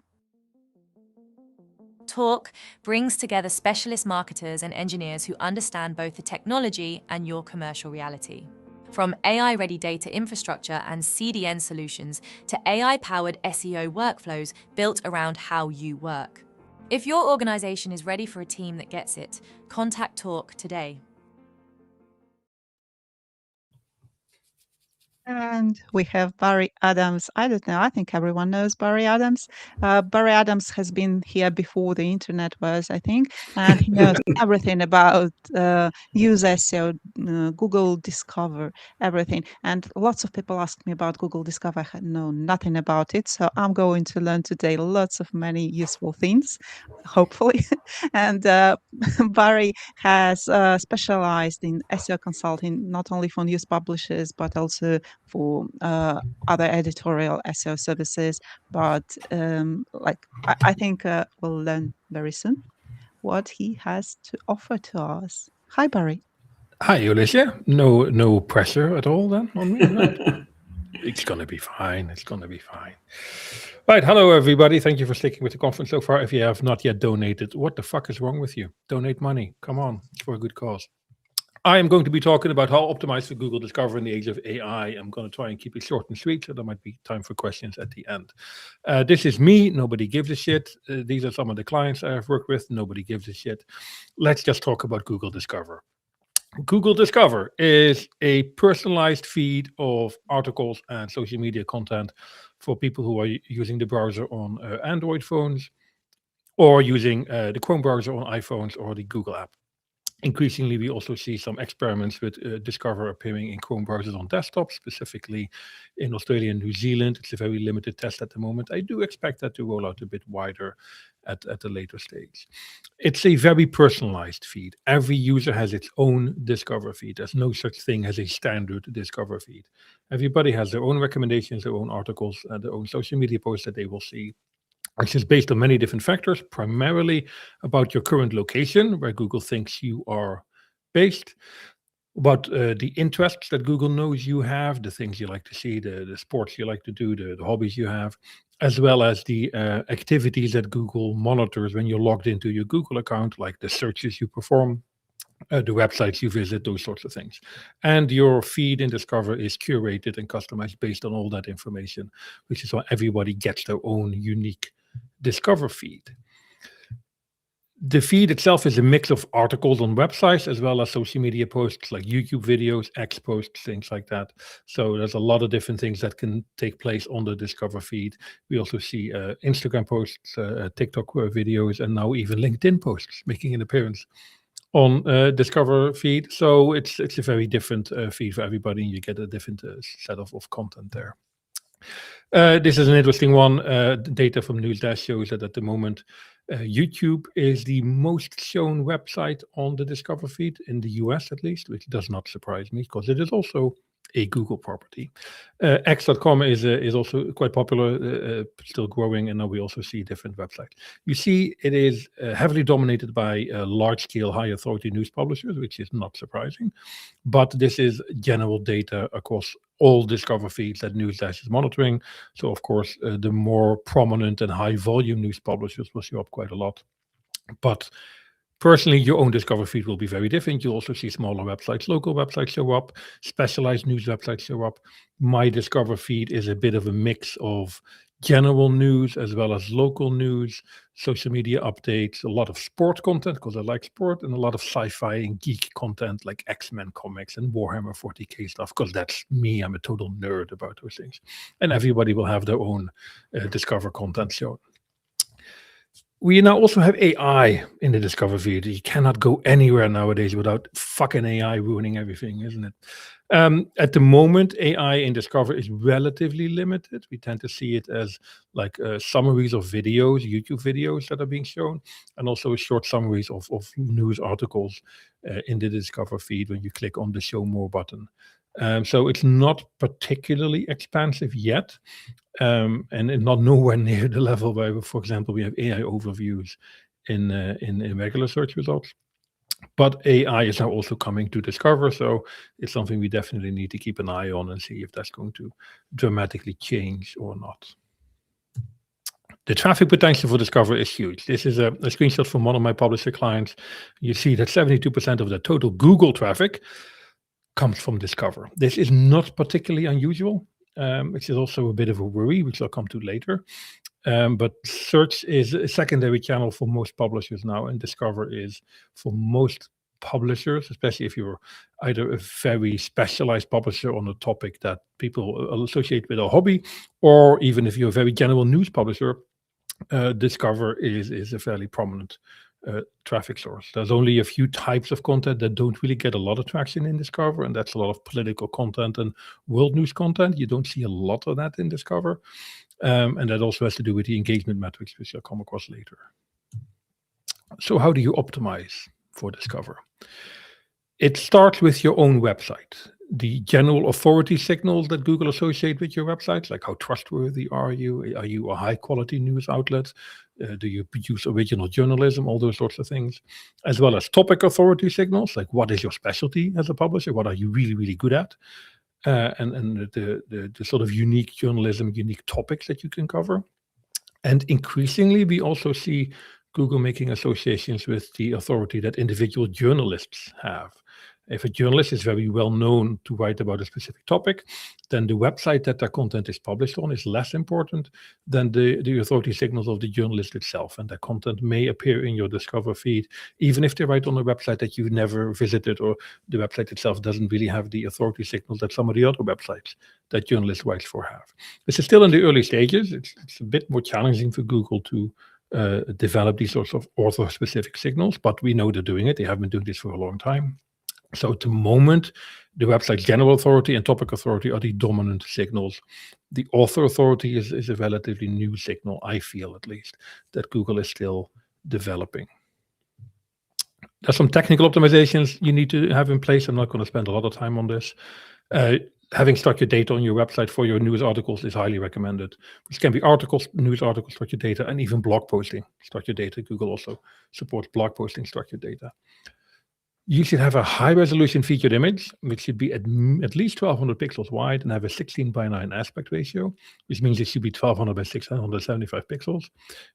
Talk brings together specialist marketers and engineers who understand both the technology and your commercial reality. From AI-ready data infrastructure and CDN solutions to AI-powered SEO workflows built around how you work. If your organization is ready for a team that gets it, contact Talk today. And we have Barry Adams. I don't know. I think everyone knows Barry Adams. Barry Adams has been here before the internet was, I think, and he knows everything about use SEO, Google Discover, everything. And lots of people ask me about Google Discover. I know nothing about it, so I'm going to learn today lots of many useful things, hopefully. And Barry has specialized in SEO consulting, not only for news publishers, but also for other editorial SEO services. But I think we'll learn very soon what he has to offer to us. Hi, Barry. Hi, Alicia. No pressure at all then on me. Right? It's going to be fine. It's going to be fine. Right. Hello, everybody. Thank you for sticking with the conference so far. If you have not yet donated, what the fuck is wrong with you? Donate money. Come on. It's for a good cause. I am going to be talking about how optimize for Google Discover in the age of AI. I'm going to try and keep it short and sweet, so there might be time for questions at the end. This is me. Nobody gives a shit. These are some of the clients I have worked with. Nobody gives a shit. Let's just talk about Google Discover. Google Discover is a personalized feed of articles and social media content for people who are using the browser on Android phones or using the Chrome browser on iPhones or the Google app. Increasingly, we also see some experiments with Discover appearing in Chrome browsers on desktops, specifically in Australia and New Zealand. It's a very limited test at the moment. I do expect that to roll out a bit wider at a later stage. It's a very personalized feed. Every user has its own Discover feed. There's no such thing as a standard Discover feed. Everybody has their own recommendations, their own articles, their own social media posts that they will see. Which is based on many different factors, primarily about your current location, where Google thinks you are based, about the interests that Google knows you have, the things you like to see, the sports you like to do, the hobbies you have, as well as the activities that Google monitors when you're logged into your Google account, like the searches you perform, the websites you visit, those sorts of things. And your feed in Discover is curated and customized based on all that information, which is why everybody gets their own unique Discover feed. The feed itself is a mix of articles on websites as well as social media posts like YouTube videos, X posts, things like that. So there's a lot of different things that can take place on the Discover feed. We also see Instagram posts, TikTok videos, and now even LinkedIn posts making an appearance on Discover feed. So it's a very different feed for everybody, and you get a different set of content there. This is an interesting one. Data from Newsdash shows that at the moment, YouTube is the most shown website on the Discover feed, in the US at least, which does not surprise me because it is also a Google property. X.com is also quite popular, still growing, and now we also see different websites. You see it is heavily dominated by large-scale, high-authority news publishers, which is not surprising, but this is general data across all Discover feeds that Newsdash is monitoring. So of course, the more prominent and high volume news publishers will show up quite a lot. But personally, your own Discover feed will be very different. You'll also see smaller websites, local websites show up, specialized news websites show up. My Discover feed is a bit of a mix of general news as well as local news, social media updates, a lot of sport content because I like sport, and a lot of sci-fi and geek content like X-Men comics and Warhammer 40k stuff because that's me. I'm a total nerd about those things. And everybody will have their own Discover content shown. We now also have AI in the Discover feed. You cannot go anywhere nowadays without fucking AI ruining everything, isn't it? At the moment, AI in Discover is relatively limited. We tend to see it as like summaries of videos, YouTube videos that are being shown, and also short summaries of news articles in the Discover feed when you click on the Show More button. So it's not particularly expansive yet, and not nowhere near the level where, for example, we have AI overviews in regular search results. But AI is now also coming to Discover, so it's something we definitely need to keep an eye on and see if that's going to dramatically change or not. The traffic potential for Discover is huge. This is a screenshot from one of my publisher clients. You see that 72% of the total Google traffic comes from Discover. This is not particularly unusual, which is also a bit of a worry, which I'll come to later. But search is a secondary channel for most publishers now, and Discover is for most publishers, especially if you're either a very specialized publisher on a topic that people associate with a hobby, or even if you're a very general news publisher, Discover is a fairly prominent traffic source. There's only a few types of content that don't really get a lot of traction in Discover, and that's a lot of political content and world news content. You don't see a lot of that in Discover. And that also has to do with the engagement metrics, which I'll come across later. So how do you optimize for Discover? It starts with your own website. The general authority signals that Google associate with your website, like how trustworthy are you? Are you a high quality news outlet? Do you produce original journalism? All those sorts of things, as well as topic authority signals, like what is your specialty as a publisher? What are you really, really good at? And the sort of unique journalism, unique topics that you can cover. And increasingly, we also see Google making associations with the authority that individual journalists have. If a journalist is very well known to write about a specific topic, then the website that their content is published on is less important than the authority signals of the journalist itself. And their content may appear in your Discover feed, even if they write on a website that you've never visited, or the website itself doesn't really have the authority signals that some of the other websites that journalists write for have. This is still in the early stages. It's a bit more challenging for Google to develop these sorts of author-specific signals, but we know they're doing it. They have been doing this for a long time. So at the moment, the website's general authority and topic authority are the dominant signals. The author authority is a relatively new signal, I feel at least, that Google is still developing. There's some technical optimizations you need to have in place. I'm not going to spend a lot of time on this. Having structured data on your website for your news articles is highly recommended. This can be articles, news articles, structured data, and even blog posting structured data. Google also supports blog posting structured data. You should have a high-resolution featured image, which should be at least 1200 pixels wide and have a 16:9 aspect ratio, which means it should be 1200 by 675 pixels.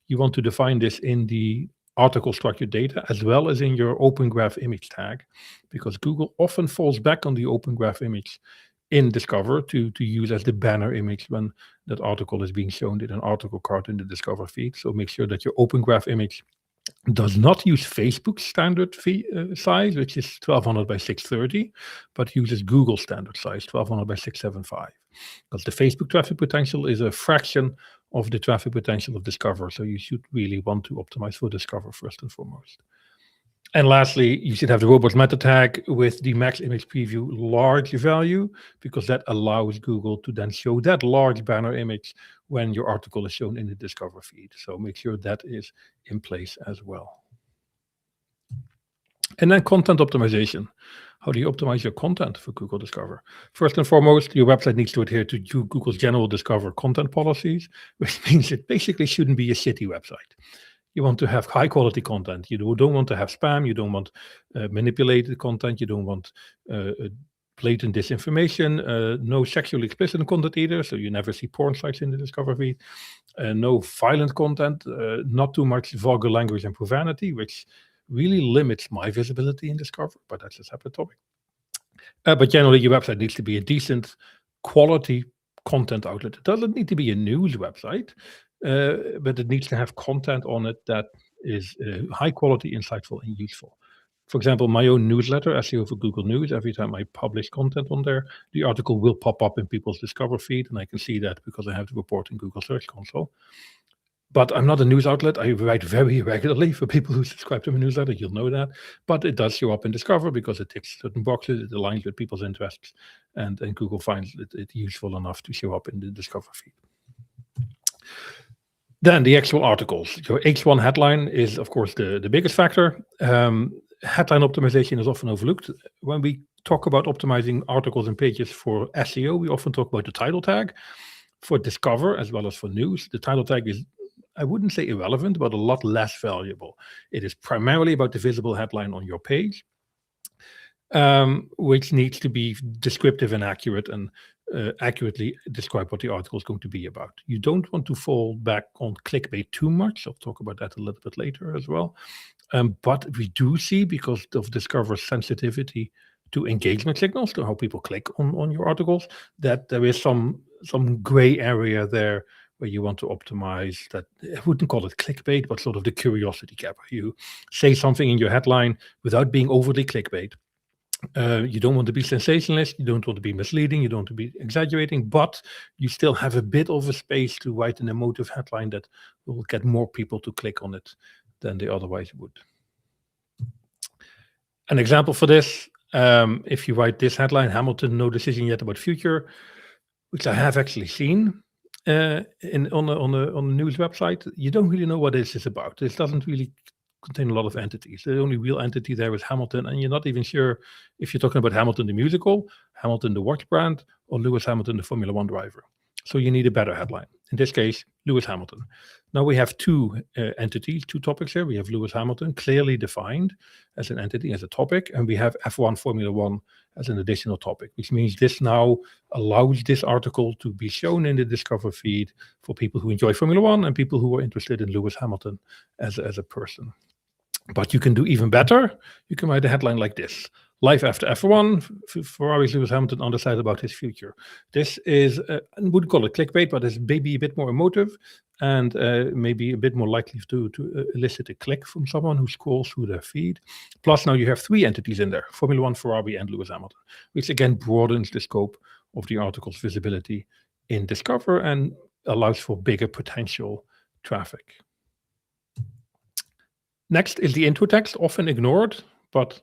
You want to define this in the article structured data as well as in your Open Graph image tag, because Google often falls back on the Open Graph image in Discover to use as the banner image when that article is being shown in an article card in the Discover feed. So make sure that your Open Graph image does not use Facebook's standard size, which is 1200 by 630, but uses Google standard size, 1200 by 675. Because the Facebook traffic potential is a fraction of the traffic potential of Discover. So you should really want to optimize for Discover first and foremost. And lastly, you should have the robust meta tag with the max image preview large value, because that allows Google to then show that large banner image when your article is shown in the Discover feed. So make sure that is in place as well. And then content optimization. How do you optimize your content for Google Discover? First and foremost, your website needs to adhere to Google's general Discover content policies, which means it basically shouldn't be a shitty website. You want to have high quality content. You don't want to have spam. You don't want manipulated content. You don't want blatant disinformation, no sexually explicit content either, so you never see porn sites in the Discover feed, no violent content, not too much vulgar language and profanity, which really limits my visibility in Discover, but that's a separate topic. But generally, your website needs to be a decent quality content outlet. It doesn't need to be a news website, but it needs to have content on it that is high quality, insightful, and useful. For example, my own newsletter, SEO for Google News, every time I publish content on there, the article will pop up in people's Discover feed, and I can see that because I have the report in Google Search Console. But I'm not a news outlet. I write very regularly for people who subscribe to my newsletter. You'll know that. But it does show up in Discover because it ticks certain boxes, it aligns with people's interests, and Google finds it useful enough to show up in the Discover feed. Then the actual articles. Your H1 headline is, of course, the biggest factor. Headline optimization is often overlooked. When we talk about optimizing articles and pages for SEO, we often talk about the title tag. For Discover, as well as for news, the title tag is, I wouldn't say irrelevant, but a lot less valuable. It is primarily about the visible headline on your page, which needs to be descriptive and accurate and accurately describe what the article is going to be about. You don't want to fall back on clickbait too much. I'll talk about that a little bit later as well. But we do see, because of Discover's sensitivity to engagement signals, to how people click on your articles, that there is some gray area there where you want to optimize that. I wouldn't call it clickbait, but sort of the curiosity gap. You say something in your headline without being overly clickbait. You don't want to be sensationalist, you don't want to be misleading, you don't want to be exaggerating, but you still have a bit of a space to write an emotive headline that will get more people to click on it than they otherwise would. An example for this, if you write this headline, Hamilton, no decision yet about future, which I have actually seen on the news website, you don't really know what this is about. This doesn't really contain a lot of entities. The only real entity there is Hamilton, and you're not even sure if you're talking about Hamilton the musical, Hamilton the watch brand, or Lewis Hamilton the Formula One driver. So you need a better headline. In this case, Lewis Hamilton. Now we have two entities, two topics here. We have Lewis Hamilton clearly defined as an entity, as a topic, and we have F1 Formula One as an additional topic, which means this now allows this article to be shown in the Discover feed for people who enjoy Formula One and people who are interested in Lewis Hamilton as a person. But you can do even better. You can write a headline like this: Life after F1, Ferrari's Lewis Hamilton undecided about his future. This is, I wouldn't call it clickbait, but it's maybe a bit more emotive and maybe a bit more likely to elicit a click from someone who scrolls through their feed. Plus now you have three entities in there: Formula One, Ferrari, and Lewis Hamilton, which again broadens the scope of the article's visibility in Discover and allows for bigger potential traffic. Next is the intro text, often ignored, but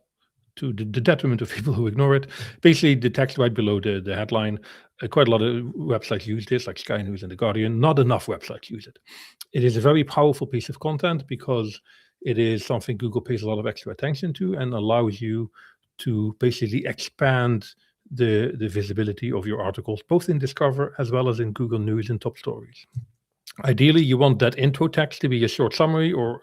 to the detriment of people who ignore it. Basically, the text right below the headline. Quite a lot of websites use this, like Sky News and The Guardian. Not enough websites use it. It is a very powerful piece of content because it is something Google pays a lot of extra attention to and allows you to basically expand the visibility of your articles, both in Discover as well as in Google News and Top Stories. Ideally, you want that intro text to be a short summary or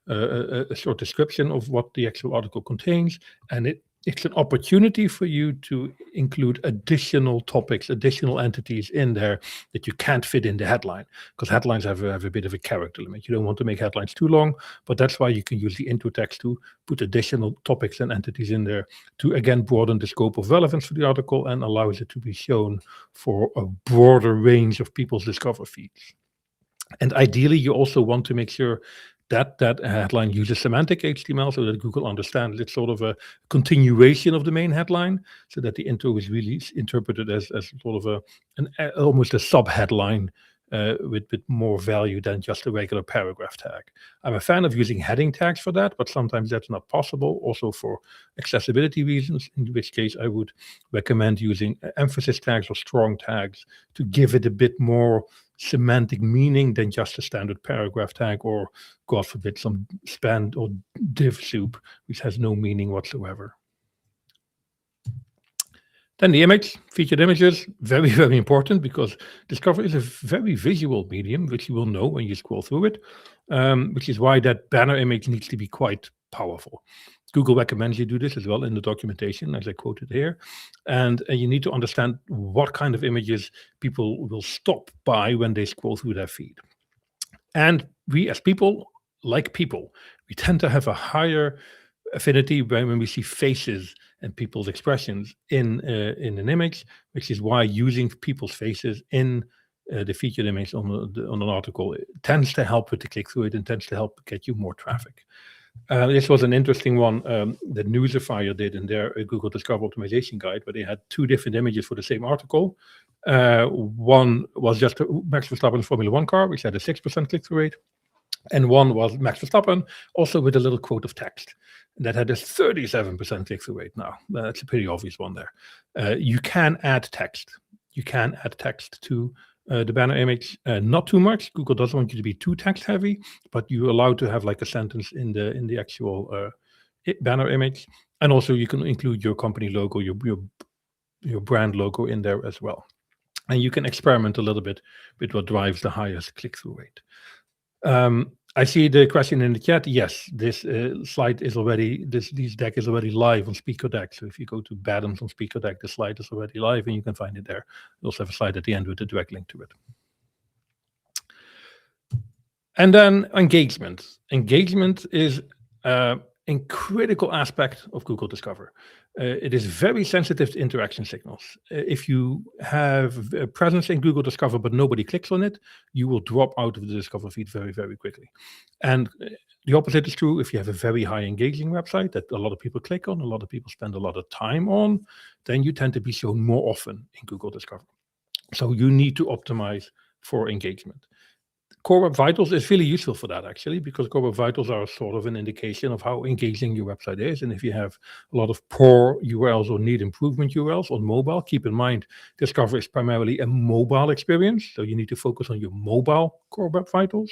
a short description of what the actual article contains. And it's an opportunity for you to include additional topics, additional entities in there that you can't fit in the headline, because headlines have a bit of a character limit. You don't want to make headlines too long, but that's why you can use the intro text to put additional topics and entities in there to, again, broaden the scope of relevance for the article and allows it to be shown for a broader range of people's Discover feeds. And ideally, you also want to make sure that that headline uses semantic HTML so that Google understands it's sort of a continuation of the main headline, so that the intro is really interpreted as sort of almost a sub-headline with more value than just a regular paragraph tag. I'm a fan of using heading tags for that, but sometimes that's not possible, also for accessibility reasons, in which case I would recommend using emphasis tags or strong tags to give it a bit more semantic meaning than just a standard paragraph tag, or, God forbid, some span or div soup, which has no meaning whatsoever. Then the image, featured images, very, very important, because Discover is a very visual medium, which you will know when you scroll through it, which is why that banner image needs to be quite powerful. Google recommends you do this as well in the documentation, as I quoted here. And you need to understand what kind of images people will stop by when they scroll through their feed. And we as people, like people, we tend to have a higher affinity when we see faces and people's expressions in an image, which is why using people's faces in the featured image on an article, it tends to help with the click-through. It tends to help get you more traffic. This was an interesting one that Newsifier did in their Google Discover Optimization Guide, where they had 2 different images for the same article. One was just Max Verstappen's Formula 1 car, which had a 6% click-through rate. And one was Max Verstappen, also with a little quote of text. That had a 37% click-through rate now. That's a pretty obvious one there. You can add text. You can add text to the banner image, not too much. Google doesn't want you to be too text heavy, but you're allowed to have like a sentence in the actual banner image. And also you can include your company logo, your brand logo in there as well. And you can experiment a little bit with what drives the highest click-through rate. I see the question in the chat. Yes, this slide is already, this deck is already live on SpeakerDeck. So if you go to Badams on SpeakerDeck, the slide is already live and you can find it there. We also have a slide at the end with a direct link to it. And then engagement. Engagement is a critical aspect of Google Discover. It is very sensitive to interaction signals. If you have a presence in Google Discover but nobody clicks on it, you will drop out of the Discover feed very, very quickly. And the opposite is true if you have a very high engaging website that a lot of people click on, a lot of people spend a lot of time on, then you tend to be shown more often in Google Discover. So you need to optimize for engagement. Core Web Vitals is really useful for that, actually, because Core Web Vitals are sort of an indication of how engaging your website is. And if you have a lot of poor URLs or need improvement URLs on mobile, keep in mind, Discover is primarily a mobile experience. So you need to focus on your mobile Core Web Vitals.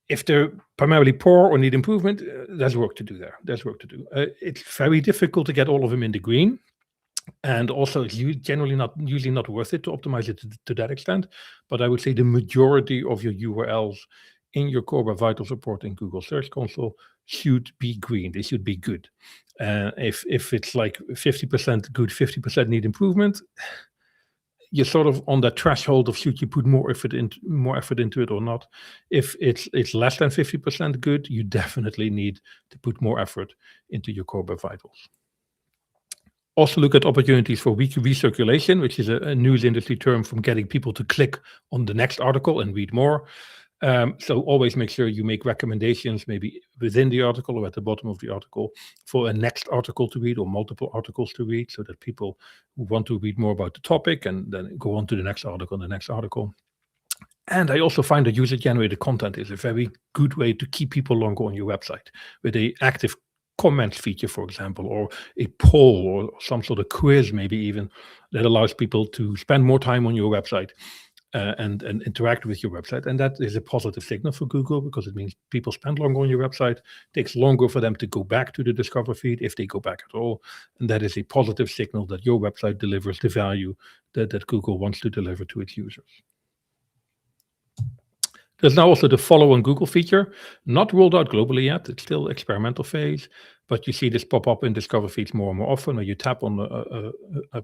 If they're primarily poor or need improvement, there's work to do there. There's work to do. It's very difficult to get all of them in the green. And also, it's usually not worth it to optimize it to that extent. But I would say the majority of your URLs in your Core Web Vitals report in Google Search Console should be green. They should be good. If it's like 50% good, 50% need improvement, you're sort of on that threshold of should you put more effort into it or not. If it's less than 50% good, you definitely need to put more effort into your Core Web Vitals. Also look at opportunities for weak recirculation, which is a news industry term from getting people to click on the next article and read more. So always make sure you make recommendations, maybe within the article or at the bottom of the article, for a next article to read or multiple articles to read, so that people who want to read more about the topic and then go on to the next article and the next article. And I also find that user-generated content is a very good way to keep people longer on your website with an active comments feature, for example, or a poll or some sort of quiz, maybe even, that allows people to spend more time on your website and interact with your website. And that is a positive signal for Google, because it means people spend longer on your website. It takes longer for them to go back to the Discover feed, if they go back at all. And that is a positive signal that your website delivers the value that Google wants to deliver to its users. There's now also the follow on Google feature, not rolled out globally yet. It's still experimental phase, but you see this pop up in Discover feeds more and more often. When you tap on a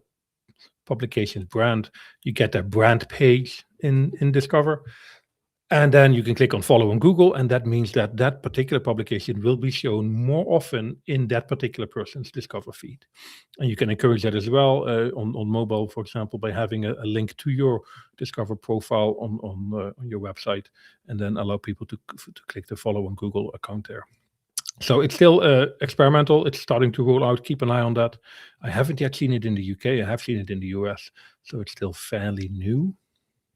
publication's brand, you get their brand page in Discover. And then you can click on follow on Google, and that means that that particular publication will be shown more often in that particular person's Discover feed. And you can encourage that as well on mobile, for example, by having a link to your Discover profile on your website, and then allow people to click the follow on Google account there. So it's still experimental. It's starting to roll out. Keep an eye on that. I haven't yet seen it in the UK. I have seen it in the US. So it's still fairly new,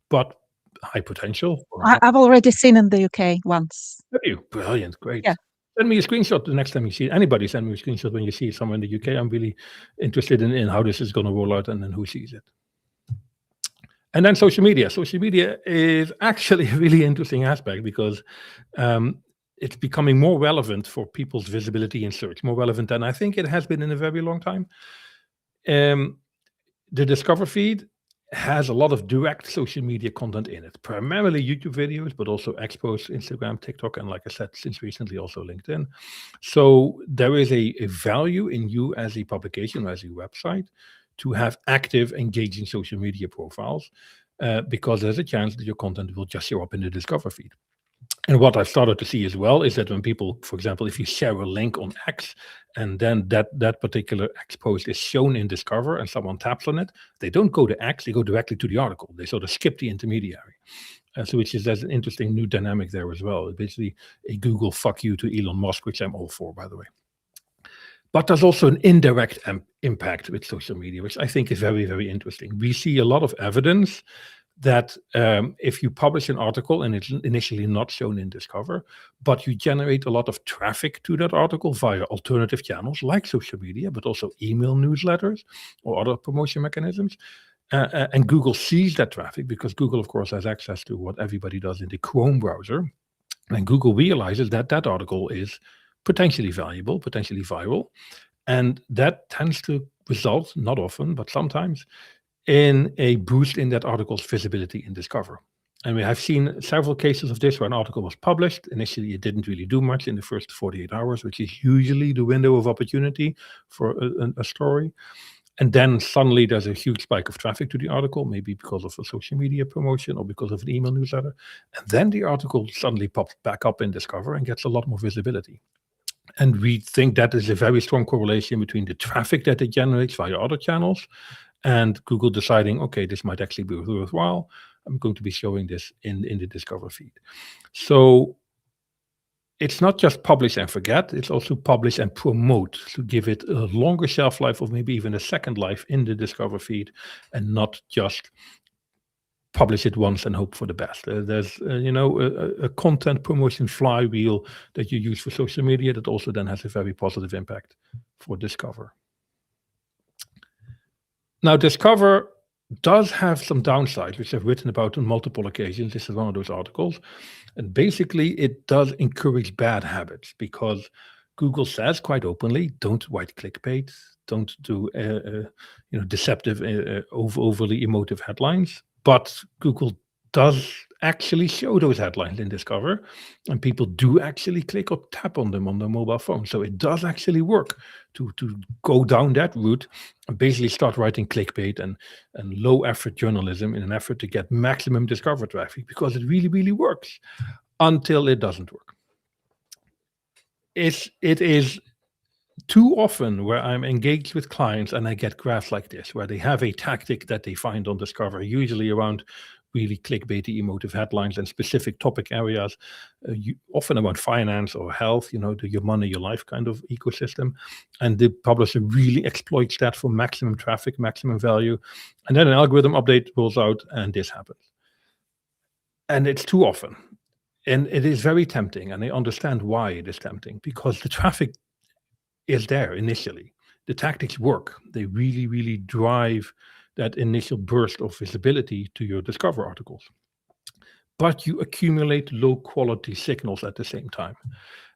but high potential. I've already seen in the UK once. Have you? Brilliant. Great. Yeah. Send me a screenshot the next time you see it. Anybody send me a screenshot when you see it somewhere in the UK. I'm really interested in how this is going to roll out and then who sees it. And then social media. Social media is actually a really interesting aspect, because it's becoming more relevant for people's visibility in search, more relevant than I think it has been in a very long time. The Discover feed has a lot of direct social media content in it, primarily YouTube videos, but also expos, Instagram, TikTok, and like I said, since recently also LinkedIn. So there is a value in you as a publication or as a website to have active, engaging social media profiles, because there's a chance that your content will just show up in the Discover feed. And what I've started to see as well is that when people, for example, if you share a link on X and then that particular X post is shown in Discover and someone taps on it, they don't go to X, they go directly to the article. They sort of skip the intermediary. So there's an interesting new dynamic there as well. Basically a Google fuck you to Elon Musk, which I'm all for, by the way. But there's also an indirect impact with social media, which I think is very, very interesting. We see a lot of evidence that if you publish an article and it's initially not shown in Discover, but you generate a lot of traffic to that article via alternative channels like social media, but also email newsletters or other promotion mechanisms, and Google sees that traffic because Google, of course, has access to what everybody does in the Chrome browser, and Google realizes that that article is potentially valuable, potentially viral, and that tends to result, not often, but sometimes, in a boost in that article's visibility in Discover. And we have seen several cases of this where an article was published. Initially, it didn't really do much in the first 48 hours, which is usually the window of opportunity for a story. And then suddenly there's a huge spike of traffic to the article, maybe because of a social media promotion or because of an email newsletter. And then the article suddenly pops back up in Discover and gets a lot more visibility. And we think that is a very strong correlation between the traffic that it generates via other channels and Google deciding, okay, this might actually be worthwhile. I'm going to be showing this in the Discover feed. So it's not just publish and forget, it's also publish and promote to give it a longer shelf life or maybe even a second life in the Discover feed and not just publish it once and hope for the best. There's a content promotion flywheel that you use for social media that also then has a very positive impact for Discover. Now, Discover does have some downsides, which I've written about on multiple occasions. This is one of those articles. And basically, it does encourage bad habits because Google says quite openly, don't write clickbait, don't do deceptive, overly emotive headlines. But Google does actually show those headlines in Discover, and people do actually click or tap on them on their mobile phone. So it does actually work to go down that route and basically start writing clickbait and low effort journalism in an effort to get maximum Discover traffic, because it really, really works until it doesn't work. It is too often where I'm engaged with clients and I get graphs like this, where they have a tactic that they find on Discover, usually around really clickbaity emotive headlines and specific topic areas, often about finance or health, your money, your life kind of ecosystem. And the publisher really exploits that for maximum traffic, maximum value. And then an algorithm update rolls out and this happens. And it's too often. And it is very tempting. And I understand why it is tempting, because the traffic is there initially. The tactics work. They really, really drive that initial burst of visibility to your Discover articles. But you accumulate low quality signals at the same time.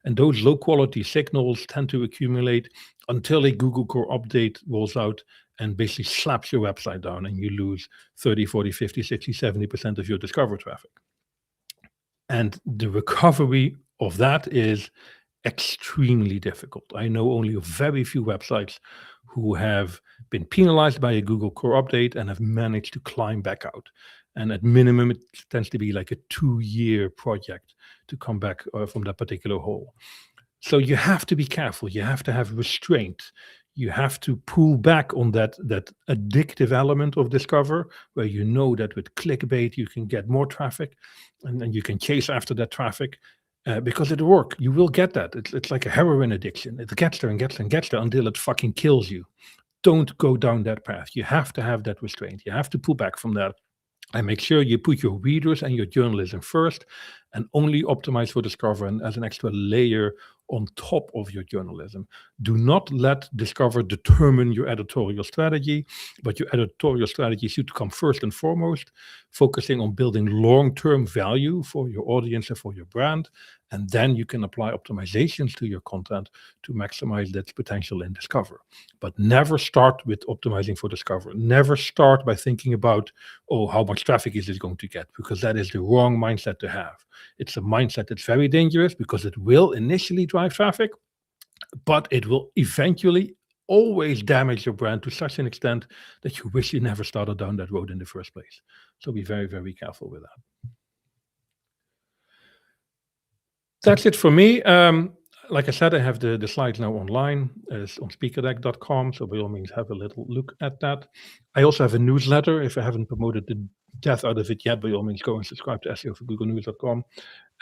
And those low quality signals tend to accumulate until a Google Core update rolls out and basically slaps your website down and you lose 30, 40, 50, 60, 70% of your Discover traffic. And the recovery of that is extremely difficult. I know only a very few websites who have been penalized by a Google Core update and have managed to climb back out. And at minimum, it tends to be like a 2-year project to come back from that particular hole. So you have to be careful. You have to have restraint. You have to pull back on that addictive element of Discover, where you know that with clickbait, you can get more traffic and then you can chase after that traffic. Because it'll work. You will get that. It's like a heroin addiction. It gets there and gets there and gets there until it fucking kills you. Don't go down that path. You have to have that restraint. You have to pull back from that and make sure you put your readers and your journalism first and only optimize for Discover and as an extra layer on top of your journalism. Do not let Discover determine your editorial strategy, but your editorial strategy should come first and foremost, focusing on building long-term value for your audience and for your brand. And then you can apply optimizations to your content to maximize that potential in Discover. But never start with optimizing for Discover. Never start by thinking about, oh, how much traffic is this going to get? Because that is the wrong mindset to have. It's a mindset that's very dangerous because it will initially drive traffic, but it will eventually always damage your brand to such an extent that you wish you never started down that road in the first place. So be very, very careful with that. That's it for me. Like I said, I have the slides now online. It's on speakerdeck.com, so by all means have a little look at that. I also have a newsletter. If I haven't promoted the death out of it yet, by all means go and subscribe to SEO-for-Google-News.com.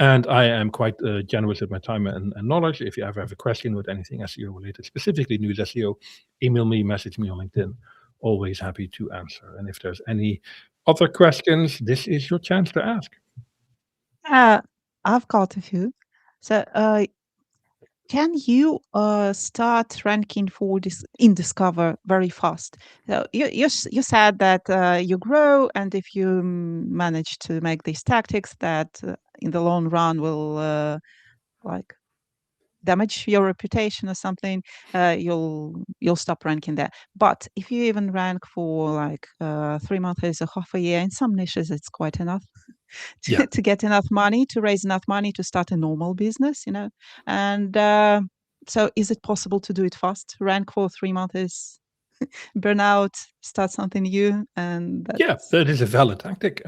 And I am quite generous with my time and knowledge. If you ever have a question with anything SEO related, specifically news SEO, email me, message me on LinkedIn. Always happy to answer. And if there's any other questions, this is your chance to ask. I've got a few. So, can you start ranking for this in Discover very fast? So you said that you grow, and if you manage to make these tactics that in the long run will like damage your reputation or something, you'll stop ranking there. But if you even rank for like 3 months or half a year, in some niches it's quite enough. To get enough money, to raise enough money to start a normal business, and so is it possible to do it fast, rank for 3 months, burn out, start something new? And that is a valid tactic.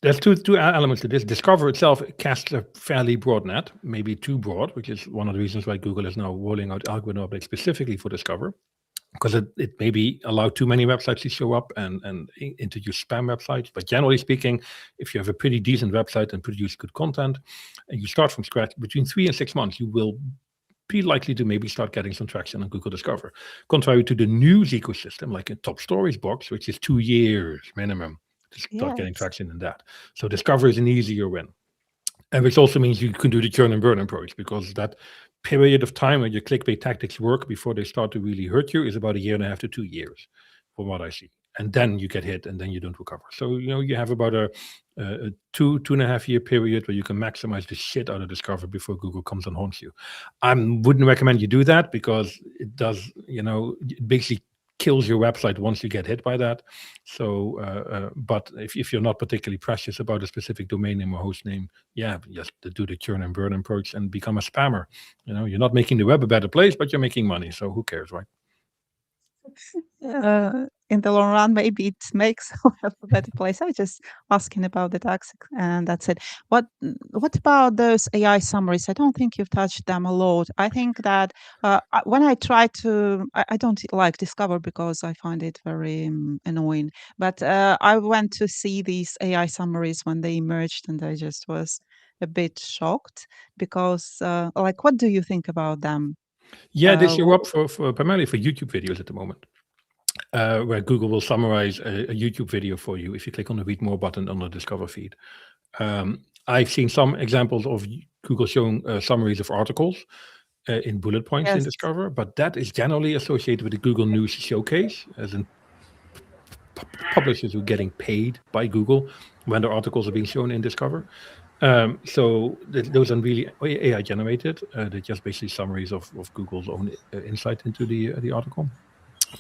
There's two elements to this. Discover itself casts a fairly broad net, maybe too broad, which is one of the reasons why Google is now rolling out Algorithmic specifically for Discover, because it maybe allowed too many websites to show up and introduce spam websites. But generally speaking, if you have a pretty decent website and produce good content, and you start from scratch, between 3 and 6 months, you will be likely to maybe start getting some traction on Google Discover. Contrary to the news ecosystem, like a top stories box, which is 2 years minimum to start getting traction in that. So Discover is an easier win. And which also means you can do the churn and burn approach, because that period of time when your clickbait tactics work before they start to really hurt you is about 1.5 to 2 years, from what I see. And then you get hit and then you don't recover. So, you have about a 2.5 year period where you can maximize the shit out of Discover before Google comes and haunts you. I wouldn't recommend you do that, because it does, it basically kills your website once you get hit by that. So, but if you're not particularly precious about a specific domain name or host name, just do the churn and burn approach and become a spammer. You're not making the web a better place, but you're making money. So who cares, right? In the long run, maybe it makes a better place. I was just asking about the tactics, and that's it. What about those AI summaries? I don't think you've touched them a lot. I think that when I try to, I don't like Discover because I find it very annoying. But I went to see these AI summaries when they emerged, and I just was a bit shocked because, what do you think about them? Yeah, they show up for primarily for YouTube videos at the moment. Where Google will summarize a YouTube video for you if you click on the Read More button on the Discover feed. I've seen some examples of Google showing summaries of articles in bullet points in Discover, but that is generally associated with the Google News Showcase, as in publishers who are getting paid by Google when their articles are being shown in Discover. So those are really AI generated. They're just basically summaries of Google's own insight into the article.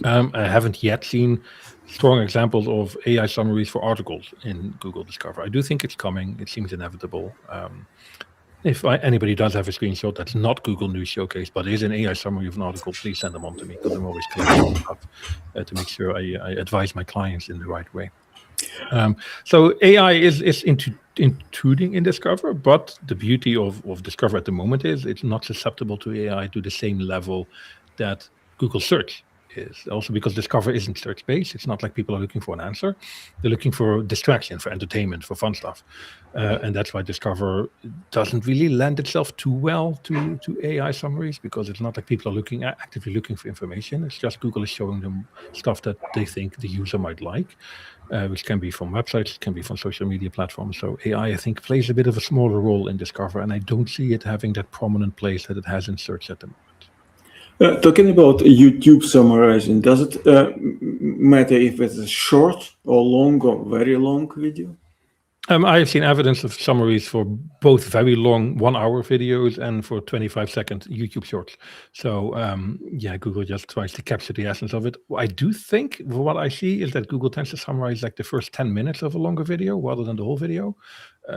I haven't yet seen strong examples of AI summaries for articles in Google Discover. I do think it's coming. It seems inevitable. If anybody does have a screenshot that's not Google News Showcase, but is an AI summary of an article, please send them on to me, because I'm always clearing up to make sure I advise my clients in the right way. So AI is intruding in Discover, but the beauty of Discover at the moment is it's not susceptible to AI to the same level that Google Search is. Also because Discover isn't search-based. It's not like people are looking for an answer. They're looking for distraction, for entertainment, for fun stuff. And that's why Discover doesn't really lend itself too well to AI summaries, because it's not like people are actively looking for information. It's just Google is showing them stuff that they think the user might like. which can be from websites, it can be from social media platforms. So AI, I think, plays a bit of a smaller role in Discover, and I don't see it having that prominent place that it has in search at the moment. Talking about YouTube summarizing, does it matter if it's a short or long or very long video? I have seen evidence of summaries for both very long 1-hour videos and for 25-second YouTube shorts. So yeah, Google just tries to capture the essence of it. I do think what I see is that Google tends to summarize like the first 10 minutes of a longer video rather than the whole video.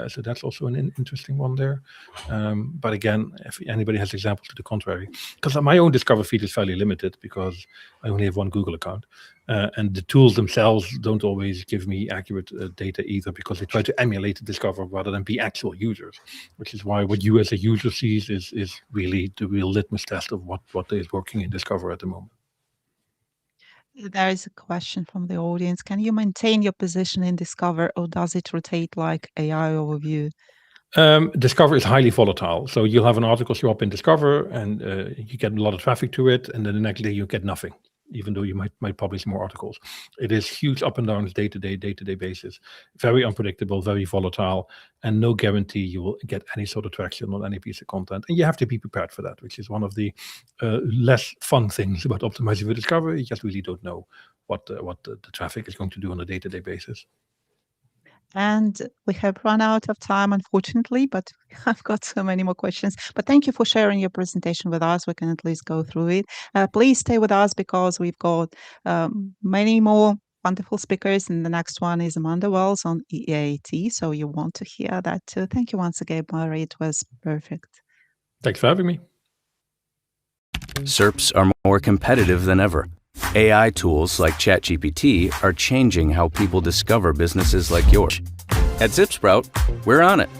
So that's also an interesting one there. But again, if anybody has examples to the contrary, because my own Discover feed is fairly limited because I only have one Google account. And the tools themselves don't always give me accurate data either, because they try to emulate Discover rather than be actual users, which is why what you as a user sees is really the real litmus test of what is working in Discover at the moment. There is a question from the audience. Can you maintain your position in Discover, or does it rotate like AI overview? Discover is highly volatile. So you'll have an article show up in Discover and you get a lot of traffic to it, and then the next day you get nothing, even though you might publish more articles. It is huge up and downs day-to-day basis. Very unpredictable, very volatile, and no guarantee you will get any sort of traction on any piece of content. And you have to be prepared for that, which is one of the less fun things about optimizing for Discover. You just really don't know what the traffic is going to do on a day-to-day basis. And we have run out of time, unfortunately, but I've got so many more questions. But thank you for sharing your presentation with us. We can at least go through it. Please stay with us because we've got many more wonderful speakers. And the next one is Amanda Wells on EAT. So you want to hear that too. Thank you once again, Murray. It was perfect. Thanks for having me. SERPs are more competitive than ever. AI tools like ChatGPT are changing how people discover businesses like yours. At ZipSprout, we're on it.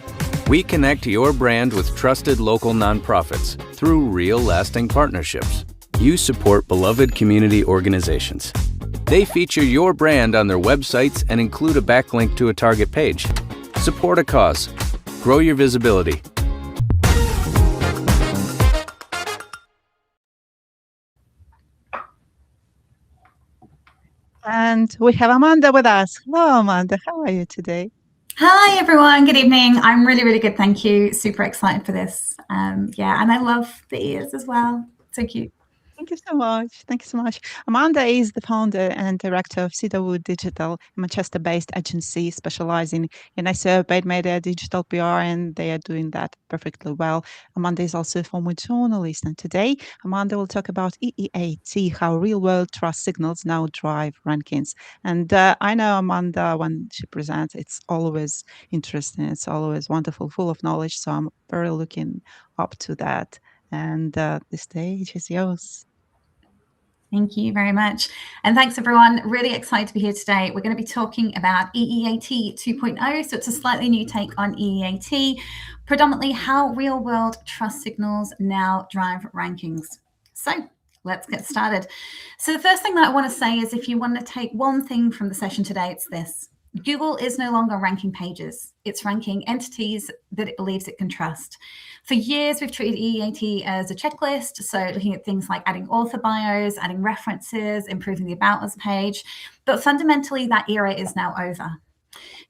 We connect your brand with trusted local nonprofits through real lasting partnerships. You support beloved community organizations. They feature your brand on their websites and include a backlink to a target page. Support a cause. Grow your visibility. And we have Amanda with us. Hello, Amanda. How are you today? Hi, everyone. Good evening. I'm really, really good. Thank you. Super excited for this. Yeah, and I love the ears as well. So cute. Thank you so much. Thank you so much. Amanda is the founder and director of Cedarwood Digital, a Manchester-based agency specializing in SEO, paid media, digital PR, and they are doing that perfectly well. Amanda is also a former journalist, and today Amanda will talk about EEAT, how real-world trust signals now drive rankings. And I know Amanda, when she presents, it's always interesting. It's always wonderful, full of knowledge. So I'm very looking up to that. And the stage is yours. Thank you very much. And thanks, everyone. Really excited to be here today. We're going to be talking about EEAT 2.0. So it's a slightly new take on EEAT, predominantly how real-world trust signals now drive rankings. So let's get started. So the first thing that I want to say is, if you want to take one thing from the session today, it's this. Google is no longer ranking pages. It's ranking entities that it believes it can trust. For years, we've treated EEAT as a checklist. So looking at things like adding author bios, adding references, improving the About Us page. But fundamentally, that era is now over.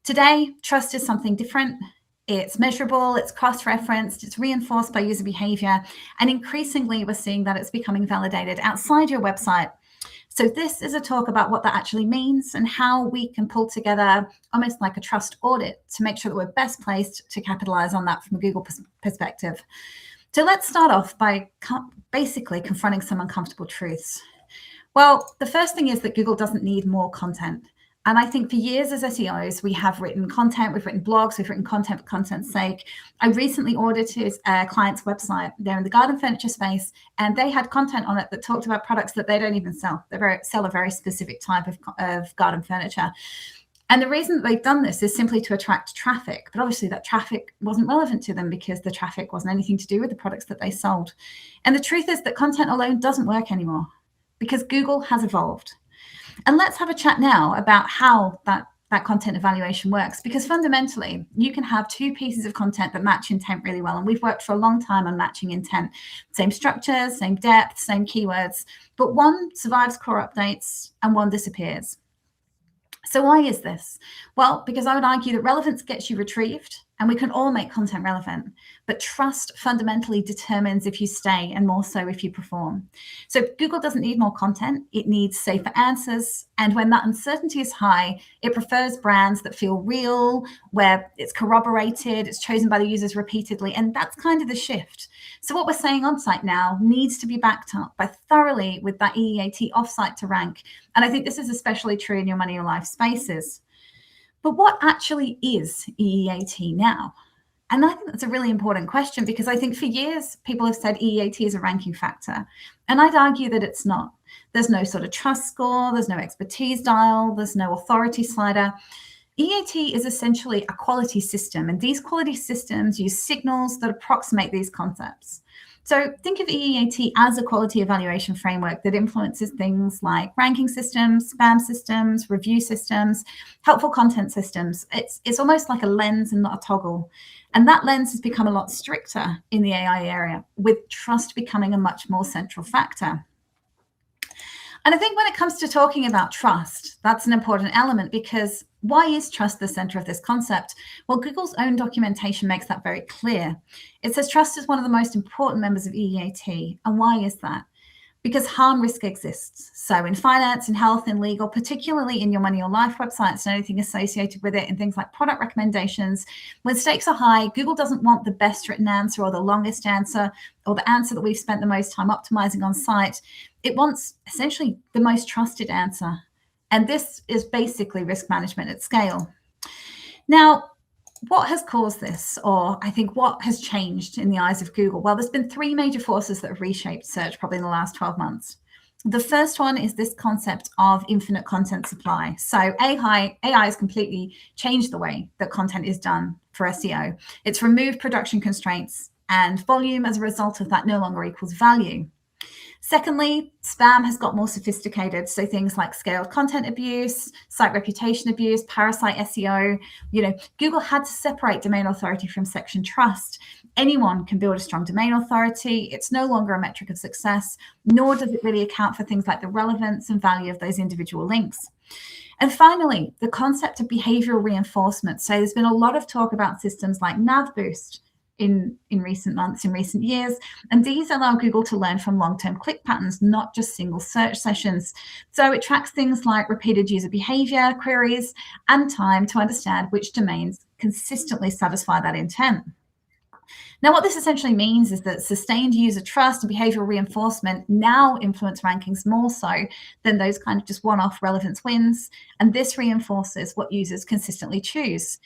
Today, trust is something different. It's measurable, it's cross-referenced, it's reinforced by user behavior. And increasingly, we're seeing that it's becoming validated outside your website. So this is a talk about what that actually means and how we can pull together almost like a trust audit to make sure that we're best placed to capitalize on that from a Google perspective. So let's start off by basically confronting some uncomfortable truths. Well, the first thing is that Google doesn't need more content. And I think for years as SEOs, we have written content, we've written blogs, we've written content for content's sake. I recently audited a client's website. They're in the garden furniture space, and they had content on it that talked about products that they don't even sell. They sell a very specific type of garden furniture. And the reason that they've done this is simply to attract traffic. But obviously that traffic wasn't relevant to them because the traffic wasn't anything to do with the products that they sold. And the truth is that content alone doesn't work anymore because Google has evolved. And let's have a chat now about how that content evaluation works, because fundamentally you can have two pieces of content that match intent really well. And we've worked for a long time on matching intent, same structures, same depth, same keywords, but one survives core updates and one disappears. So why is this? Well, because I would argue that relevance gets you retrieved, and we can all make content relevant, but trust fundamentally determines if you stay, and more so if you perform. So Google doesn't need more content, it needs safer answers. And when that uncertainty is high, it prefers brands that feel real, where it's corroborated, it's chosen by the users repeatedly, and that's kind of the shift. So what we're saying on site now needs to be backed up by thoroughly with that EEAT offsite to rank. And I think this is especially true in your money or life spaces. But what actually is EEAT now? And I think that's a really important question, because I think for years, people have said EEAT is a ranking factor. And I'd argue that it's not. There's no sort of trust score, there's no expertise dial, there's no authority slider. EEAT is essentially a quality system, and these quality systems use signals that approximate these concepts. So think of EEAT as a quality evaluation framework that influences things like ranking systems, spam systems, review systems, helpful content systems. It's almost like a lens and not a toggle. And that lens has become a lot stricter in the AI area, with trust becoming a much more central factor. And I think when it comes to talking about trust, that's an important element, because why is trust the center of this concept? Well, Google's own documentation makes that very clear. It says trust is one of the most important members of EEAT. And why is that? Because harm risk exists. So in finance, in health, in legal, particularly in your money or life websites and anything associated with it, and things like product recommendations, when stakes are high, Google doesn't want the best written answer or the longest answer or the answer that we've spent the most time optimizing on site. It wants essentially the most trusted answer. And this is basically risk management at scale. Now, what has caused this, or I think what has changed in the eyes of Google? Well, there's been three major forces that have reshaped search probably in the last 12 months. The first one is this concept of infinite content supply. So AI has completely changed the way that content is done for SEO. It's removed production constraints, and volume as a result of that no longer equals value. Secondly, spam has got more sophisticated. So things like scaled content abuse, site reputation abuse, parasite SEO. Google had to separate domain authority from section trust. Anyone can build a strong domain authority. It's no longer a metric of success, nor does it really account for things like the relevance and value of those individual links. And finally, the concept of behavioral reinforcement. So there's been a lot of talk about systems like nav boost in recent months, in recent years. And these allow Google to learn from long-term click patterns, not just single search sessions. So it tracks things like repeated user behavior, queries, and time to understand which domains consistently satisfy that intent. Now, what this essentially means is that sustained user trust and behavioral reinforcement now influence rankings more so than those kind of just one-off relevance wins. And this reinforces what users consistently choose.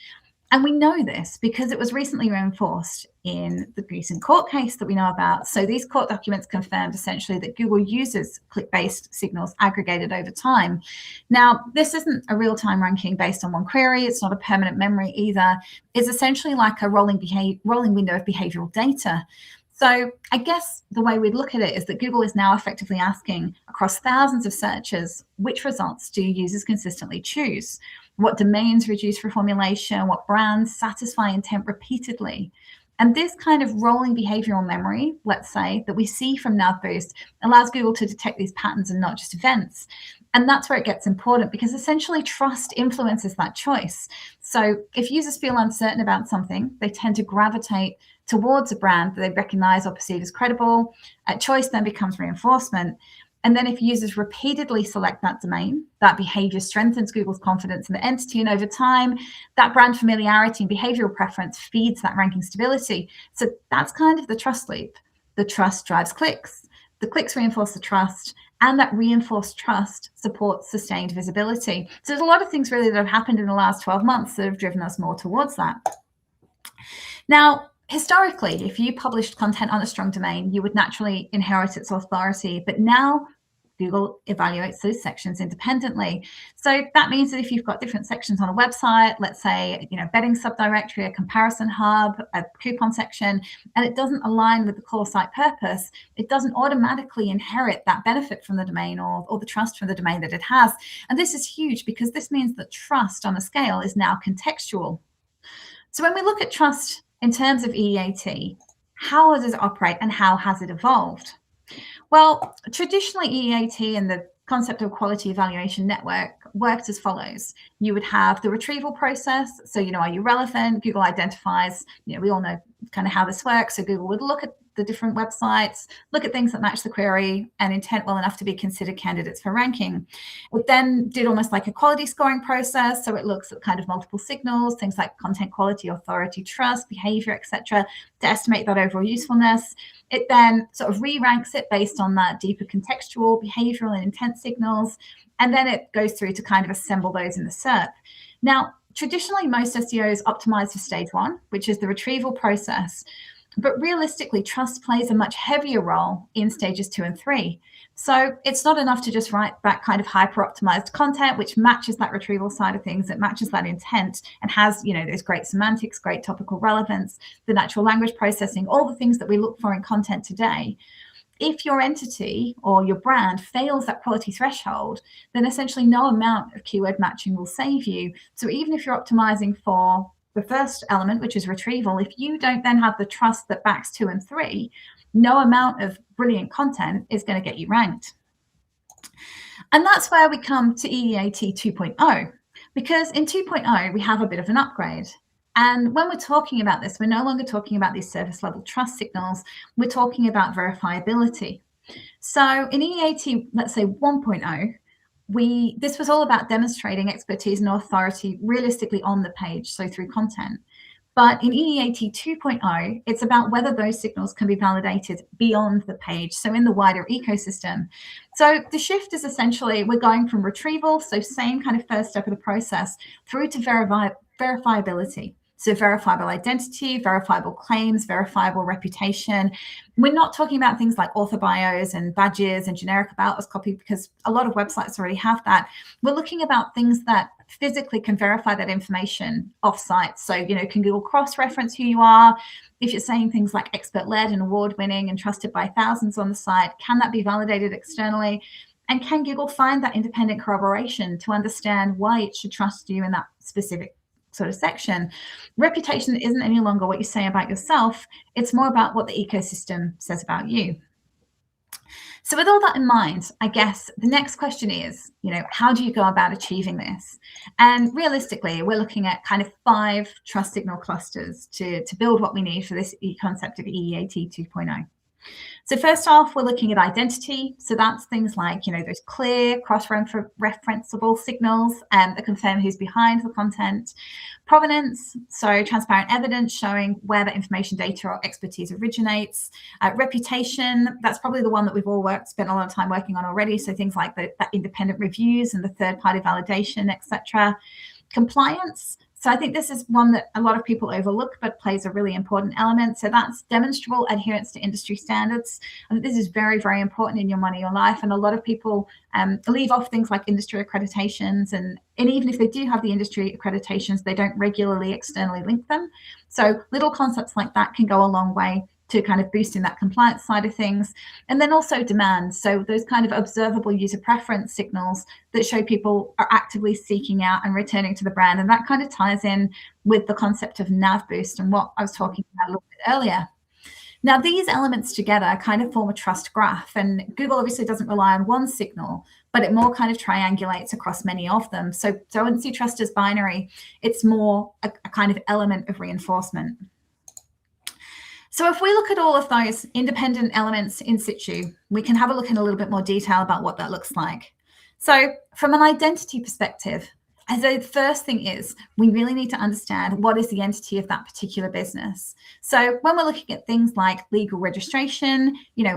And we know this because it was recently reinforced in the recent court case that we know about. So these court documents confirmed essentially that Google uses click-based signals aggregated over time. Now, this isn't a real-time ranking based on one query. It's not a permanent memory either. It's essentially like a rolling window of behavioral data. So I guess the way we'd look at it is that Google is now effectively asking across thousands of searches, which results do users consistently choose? What domains reduce reformulation? What brands satisfy intent repeatedly? And this kind of rolling behavioral memory, let's say, that we see from NavBoost allows Google to detect these patterns and not just events. And that's where it gets important, because essentially trust influences that choice. So if users feel uncertain about something, they tend to gravitate towards a brand that they recognize or perceive as credible. Choice then becomes reinforcement. And then if users repeatedly select that domain, that behavior strengthens Google's confidence in the entity. And over time, that brand familiarity and behavioral preference feeds that ranking stability. So that's kind of the trust loop. The trust drives clicks. The clicks reinforce the trust. And that reinforced trust supports sustained visibility. So there's a lot of things really that have happened in the last 12 months that have driven us more towards that. Now, historically, if you published content on a strong domain, you would naturally inherit its authority. But now Google evaluates those sections independently. So that means that if you've got different sections on a website, let's say, betting subdirectory, a comparison hub, a coupon section, and it doesn't align with the core site purpose, it doesn't automatically inherit that benefit from the domain or the trust from the domain that it has. And this is huge, because this means that trust on a scale is now contextual. So when we look at trust in terms of EEAT, how does it operate and how has it evolved? Well, traditionally EEAT and the concept of quality evaluation network worked as follows. You would have the retrieval process. So, are you relevant? Google identifies, we all know kind of how this works. So Google would look at the different websites, look at things that match the query and intent well enough to be considered candidates for ranking. It then did almost like a quality scoring process. So it looks at kind of multiple signals, things like content quality, authority, trust, behavior, etc., to estimate that overall usefulness. It then sort of re-ranks it based on that deeper contextual, behavioral, and intent signals. And then it goes through to kind of assemble those in the SERP. Now, traditionally, most SEOs optimize for stage 1, which is the retrieval process. But realistically, trust plays a much heavier role in stages 2 and 3. So it's not enough to just write that kind of hyper-optimized content, which matches that retrieval side of things, it matches that intent and has, those great semantics, great topical relevance, the natural language processing, all the things that we look for in content today. If your entity or your brand fails that quality threshold, then essentially no amount of keyword matching will save you. So even if you're optimizing for the first element, which is retrieval, if you don't then have the trust that backs 2 and 3, no amount of brilliant content is going to get you ranked. And that's where we come to EEAT 2.0, because in 2.0, we have a bit of an upgrade. And when we're talking about this, we're no longer talking about these service level trust signals, we're talking about verifiability. So in EEAT, let's say 1.0, this was all about demonstrating expertise and authority realistically on the page, so through content. But in EEAT 2.0, it's about whether those signals can be validated beyond the page, so in the wider ecosystem. So the shift is essentially, we're going from retrieval, so same kind of first step of the process, through to verifiability. So verifiable identity, verifiable claims, verifiable reputation. We're not talking about things like author bios and badges and generic about us copy, because a lot of websites already have that. We're looking about things that physically can verify that information off-site. So, can Google cross-reference who you are? If you're saying things like expert-led and award-winning and trusted by thousands on the site, can that be validated externally? And can Google find that independent corroboration to understand why it should trust you in that specific sort of section? Reputation isn't any longer what you say about yourself. It's more about what the ecosystem says about you. So with all that in mind, I guess the next question is, how do you go about achieving this? And realistically, we're looking at kind of 5 trust signal clusters to build what we need for this concept of EEAT 2.0. So first off, we're looking at identity. So that's things like, those clear cross-referenceable signals that confirm who's behind the content. Provenance, so transparent evidence showing where the information, data, or expertise originates. Reputation, that's probably the one that we've all spent a lot of time working on already. So things like that independent reviews and the third-party validation, etc. Compliance. So I think this is one that a lot of people overlook, but plays a really important element. So that's demonstrable adherence to industry standards. And this is very, very important in your money, your life. And a lot of people leave off things like industry accreditations. And even if they do have the industry accreditations, they don't regularly externally link them. So little concepts like that can go a long way to kind of boosting that compliance side of things. And then also demand. So those kind of observable user preference signals that show people are actively seeking out and returning to the brand. And that kind of ties in with the concept of nav boost and what I was talking about a little bit earlier. Now, these elements together kind of form a trust graph. And Google obviously doesn't rely on one signal, but it more kind of triangulates across many of them. So I wouldn't see trust as binary. It's more a kind of element of reinforcement. So if we look at all of those independent elements in situ, we can have a look in a little bit more detail about what that looks like. So from an identity perspective, the first thing is we really need to understand what is the entity of that particular business. So when we're looking at things like legal registration,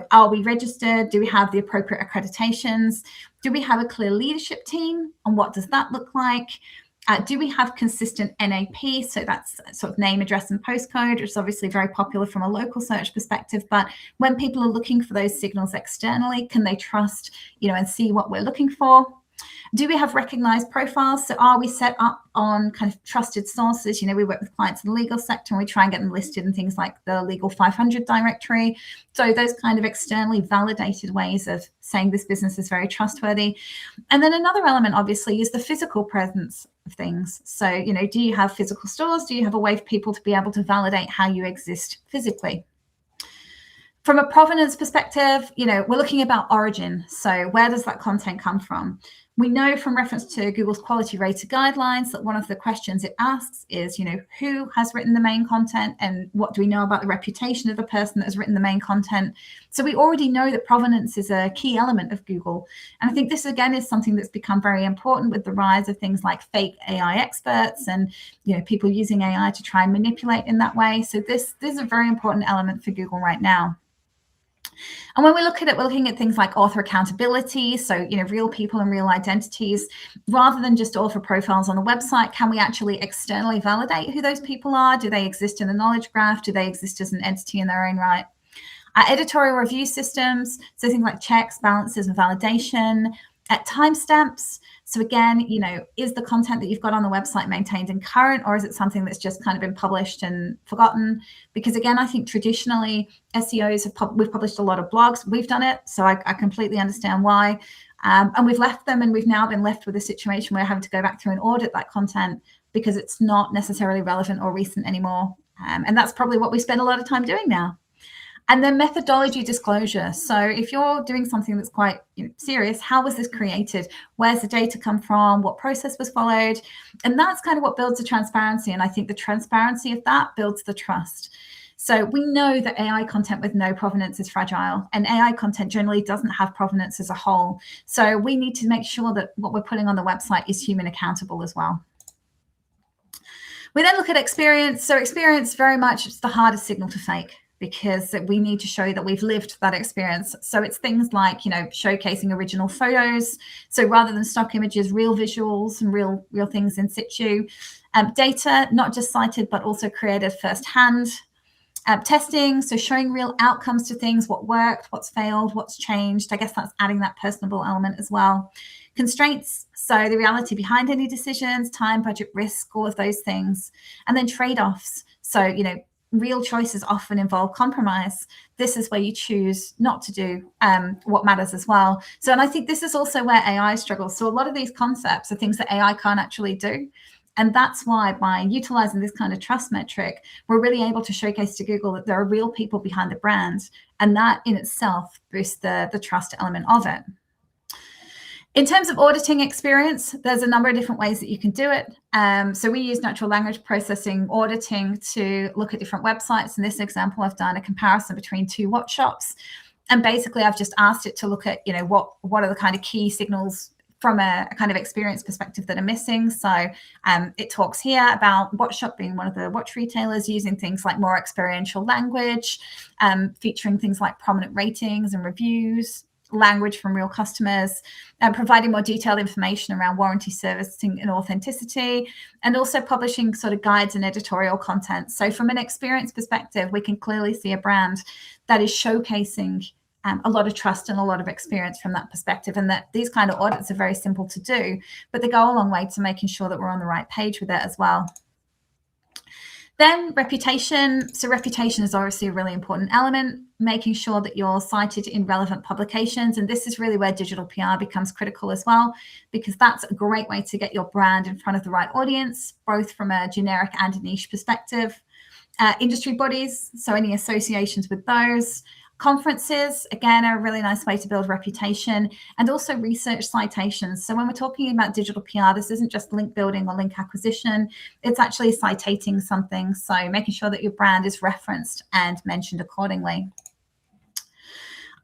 are we registered? Do we have the appropriate accreditations? Do we have a clear leadership team? And what does that look like? Do we have consistent NAP? So that's sort of name, address, and postcode, which is obviously very popular from a local search perspective. But when people are looking for those signals externally, can they trust, and see what we're looking for? Do we have recognized profiles? So are we set up on kind of trusted sources? We work with clients in the legal sector and we try and get them listed in things like the Legal 500 directory. So those kind of externally validated ways of saying this business is very trustworthy. And then another element, obviously, is the physical presence of things. So, do you have physical stores? Do you have a way for people to be able to validate how you exist physically? From a provenance perspective, we're looking about origin. So where does that content come from? We know from reference to Google's quality rater guidelines that one of the questions it asks is, who has written the main content and what do we know about the reputation of the person that has written the main content? So we already know that provenance is a key element of Google. And I think this, again, is something that's become very important with the rise of things like fake AI experts and, people using AI to try and manipulate in that way. So this is a very important element for Google right now. And when we look at it, we're looking at things like author accountability. So, real people and real identities, rather than just author profiles on the website. Can we actually externally validate who those people are? Do they exist in the knowledge graph? Do they exist as an entity in their own right? Our editorial review systems, so things like checks, balances, and validation. At timestamps. So again, is the content that you've got on the website maintained and current, or is it something that's just kind of been published and forgotten? Because again, I think traditionally SEOs we've published a lot of blogs. We've done it, so I completely understand why. And we've left them, and we've now been left with a situation where we're having to go back through and audit that content because it's not necessarily relevant or recent anymore. And that's probably what we spend a lot of time doing now. And then methodology disclosure. So if you're doing something that's quite serious, how was this created? Where's the data come from? What process was followed? And that's kind of what builds the transparency. And I think the transparency of that builds the trust. So we know that AI content with no provenance is fragile, and AI content generally doesn't have provenance as a whole. So we need to make sure that what we're putting on the website is human accountable as well. We then look at experience. So experience, very much, it's the hardest signal to fake, because we need to show that we've lived that experience. So it's things like, showcasing original photos. So rather than stock images, real visuals and real things in situ. Data, not just cited, but also created firsthand. Testing, so showing real outcomes to things, what worked, what's failed, what's changed. I guess that's adding that personable element as well. Constraints, so the reality behind any decisions, time, budget, risk, all of those things. And then trade-offs, so, real choices often involve compromise. This is where you choose not to do what matters as well. So, and I think this is also where AI struggles. So a lot of these concepts are things that AI can't actually do. And that's why by utilizing this kind of trust metric, we're really able to showcase to Google that there are real people behind the brand. And that in itself boosts the trust element of it. In terms of auditing experience, there's a number of different ways that you can do it. So we use natural language processing auditing to look at different websites. In this example, I've done a comparison between 2 watch shops. And basically, I've just asked it to look at, what are the kind of key signals from a kind of experience perspective that are missing. So it talks here about Watch Shop being one of the watch retailers, using things like more experiential language, featuring things like prominent ratings and reviews, language from real customers, and providing more detailed information around warranty, servicing, and authenticity, and also publishing sort of guides and editorial content. So from an experience perspective, we can clearly see a brand that is showcasing a lot of trust and a lot of experience from that perspective, and that these kind of audits are very simple to do, but they go a long way to making sure that we're on the right page with it as well. Then reputation. So reputation is obviously a really important element, making sure that you're cited in relevant publications. And this is really where digital PR becomes critical as well, because that's a great way to get your brand in front of the right audience, both from a generic and a niche perspective. Industry bodies, so any associations with those. Conferences, again, are a really nice way to build reputation, and also research citations. So when we're talking about digital PR, this isn't just link building or link acquisition, it's actually citating something. So making sure that your brand is referenced and mentioned accordingly.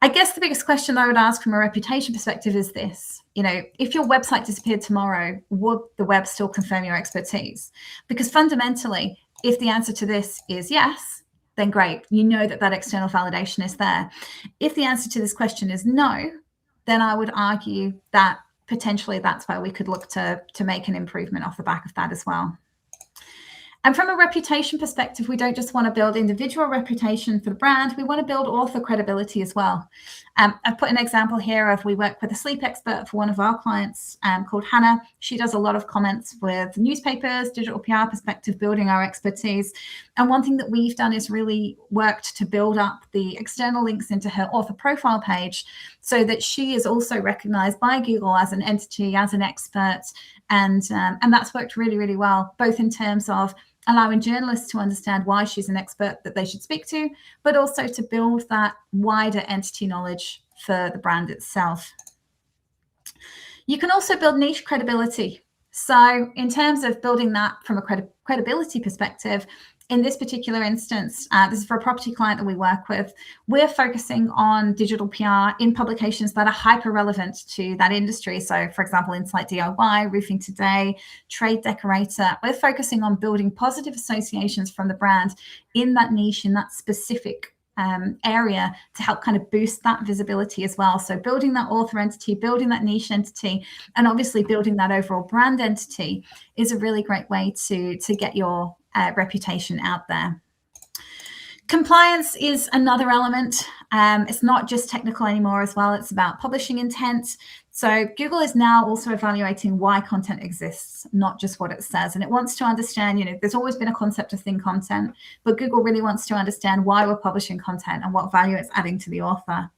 I guess the biggest question I would ask from a reputation perspective is this. If your website disappeared tomorrow, would the web still confirm your expertise? Because fundamentally, if the answer to this is yes, then great. You know that external validation is there. If the answer to this question is no, then I would argue that potentially that's where we could look to make an improvement off the back of that as well. And from a reputation perspective, we don't just want to build individual reputation for the brand, we want to build author credibility as well. I've put an example here of, we work with a sleep expert for one of our clients called Hannah. She does a lot of comments with newspapers, digital PR perspective, building our expertise. And one thing that we've done is really worked to build up the external links into her author profile page, so that she is also recognized by Google as an entity, as an expert. And that's worked really, really well, both in terms of allowing journalists to understand why she's an expert that they should speak to, but also to build that wider entity knowledge for the brand itself. You can also build niche credibility. So in terms of building that from a credibility perspective, in this particular instance, this is for a property client that we work with, we're focusing on digital PR in publications that are hyper relevant to that industry. So for example, Insight DIY, Roofing Today, Trade Decorator, we're focusing on building positive associations from the brand in that niche, in that specific area, to help kind of boost that visibility as well. So building that author entity, building that niche entity, and obviously building that overall brand entity is a really great way to get your reputation out there. Compliance is another element. It's not just technical anymore as well. It's about publishing intent. So Google is now also evaluating why content exists, not just what it says. And it wants to understand, you know, there's always been a concept of thin content, but Google really wants to understand why we're publishing content and what value it's adding to the author.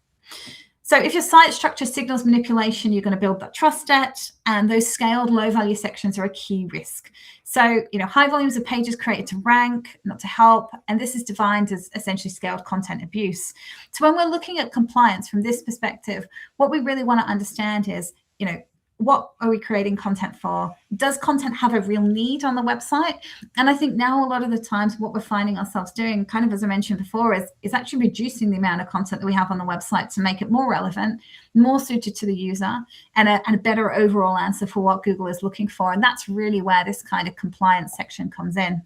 So if your site structure signals manipulation, you're going to build that trust debt, and those scaled low value sections are a key risk. So, you know, high volumes of pages created to rank, not to help, and this is defined as essentially scaled content abuse. So when we're looking at compliance from this perspective, what we really want to understand is, you know, what are we creating content for? Does content have a real need on the website? And I think now a lot of the times what we're finding ourselves doing, kind of as I mentioned before, is actually reducing the amount of content that we have on the website to make it more relevant, more suited to the user, and a better overall answer for what Google is looking for. And that's really where this kind of compliance section comes in.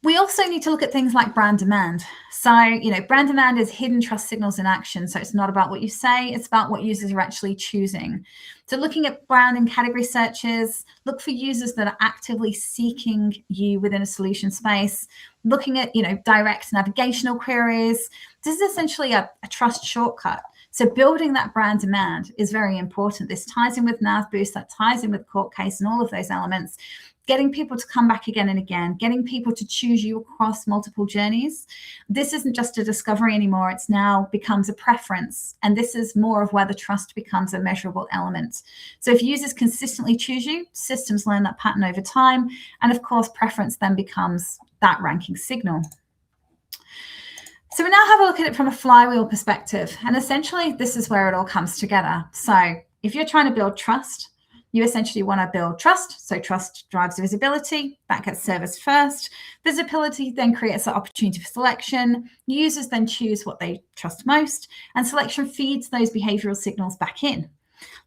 We also need to look at things like brand demand. So, you know, brand demand is hidden trust signals in action. So it's not about what you say, it's about what users are actually choosing. So looking at brand and category searches, look for users that are actively seeking you within a solution space. Looking at, you know, direct navigational queries. This is essentially a trust shortcut. So building that brand demand is very important. This ties in with Nav Boost, that ties in with Court Case and all of those elements. Getting people to come back again and again, getting people to choose you across multiple journeys. This isn't just a discovery anymore. It's now becomes a preference. And this is more of where the trust becomes a measurable element. So if users consistently choose you, systems learn that pattern over time. And of course, preference then becomes that ranking signal. So we now have a look at it from a flywheel perspective. And essentially, this is where it all comes together. So if you're trying to build trust, you essentially want to build trust. So trust drives visibility. That gets serviced first. Visibility then creates an opportunity for selection. Users then choose what they trust most. And selection feeds those behavioral signals back in.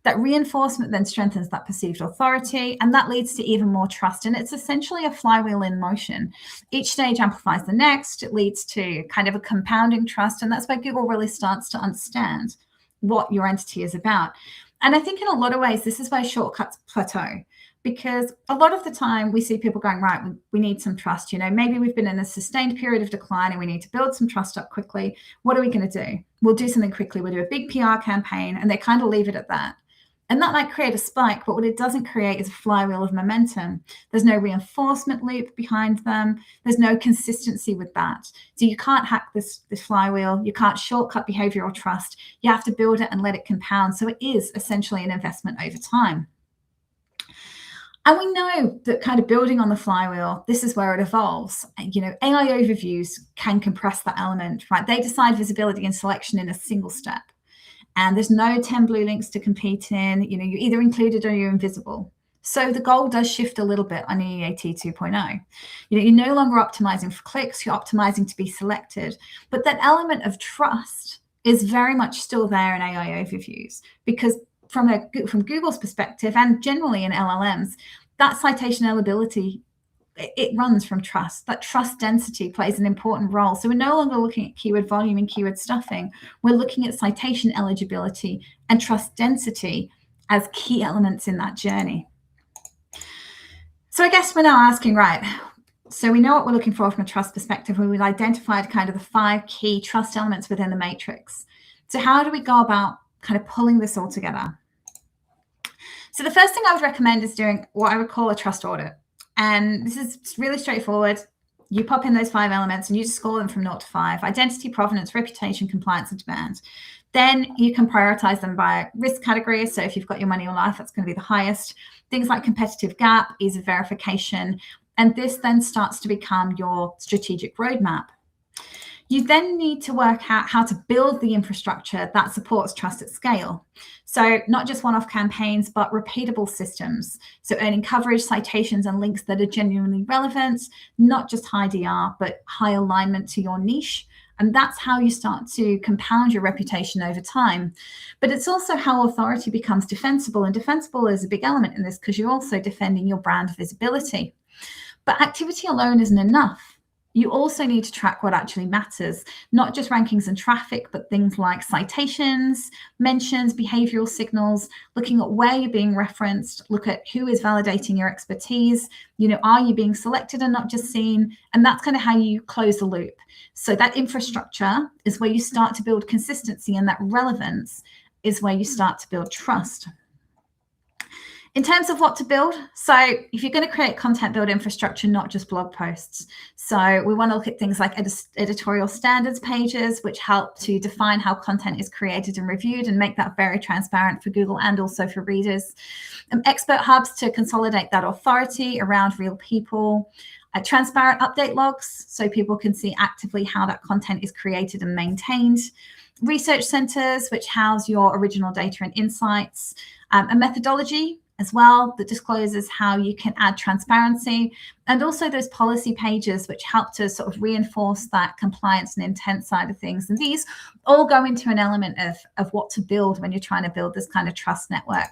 That reinforcement then strengthens that perceived authority. And that leads to even more trust. And it's essentially a flywheel in motion. Each stage amplifies the next. It leads to kind of a compounding trust. And that's where Google really starts to understand what your entity is about. And I think in a lot of ways, this is why shortcuts plateau, because a lot of the time we see people going, right, we need some trust. You know, maybe we've been in a sustained period of decline and we need to build some trust up quickly. What are we going to do? We'll do something quickly. We'll do a big PR campaign, and they kind of leave it at that. And that might create a spike, but what it doesn't create is a flywheel of momentum. There's no reinforcement loop behind them. There's no consistency with that. So you can't hack this flywheel. You can't shortcut behavioral trust. You have to build it and let it compound. So it is essentially an investment over time. And we know that kind of building on the flywheel, this is where it evolves. You know, AI overviews can compress that element, right? They decide visibility and selection in a single step. And there's no 10 blue links to compete in. You know, you're either included or you're invisible. So the goal does shift a little bit on EAT 2.0. You know, you're no longer optimizing for clicks, you're optimizing to be selected. But that element of trust is very much still there in AI overviews, because from Google's perspective, and generally in LLMs, that citation eligibility, it runs from trust. That trust density plays an important role. So we're no longer looking at keyword volume and keyword stuffing. We're looking at citation eligibility and trust density as key elements in that journey. So I guess we're now asking, right, so we know what we're looking for from a trust perspective, and we've identified kind of the 5 key trust elements within the matrix. So how do we go about kind of pulling this all together? So the first thing I would recommend is doing what I would call a trust audit. And this is really straightforward. You pop in those 5 elements and you just score them from 0 to 5. Identity, provenance, reputation, compliance, and demand. Then you can prioritize them by risk category. So if you've got your money or life, that's going to be the highest. Things like competitive gap, ease of verification, And this then starts to become your strategic roadmap. You then need to work out how to build the infrastructure that supports trust at scale. So not just one-off campaigns, but repeatable systems. So earning coverage, citations, and links that are genuinely relevant, not just high DR, but high alignment to your niche. And that's how you start to compound your reputation over time. But it's also how authority becomes defensible. And defensible is a big element in this because you're also defending your brand visibility. But activity alone isn't enough. You also need to track what actually matters, not just rankings and traffic, but things like citations, mentions, behavioral signals, looking at where you're being referenced, look at who is validating your expertise, are you being selected and not just seen? And that's kind of how you close the loop. So that infrastructure is where you start to build consistency, and that relevance is where you start to build trust. In terms of what to build, so if you're going to create content, build infrastructure, not just blog posts. So we want to look at things like editorial standards pages, which help to define how content is created and reviewed and make that very transparent for Google and also for readers. Expert hubs to consolidate that authority around real people. Transparent update logs, so people can see actively how that content is created and maintained. Research centers, which house your original data and insights. A methodology as well that discloses how you can add transparency, and also those policy pages which help to sort of reinforce that compliance and intent side of things. And these all go into an element of what to build when you're trying to build this kind of trust network.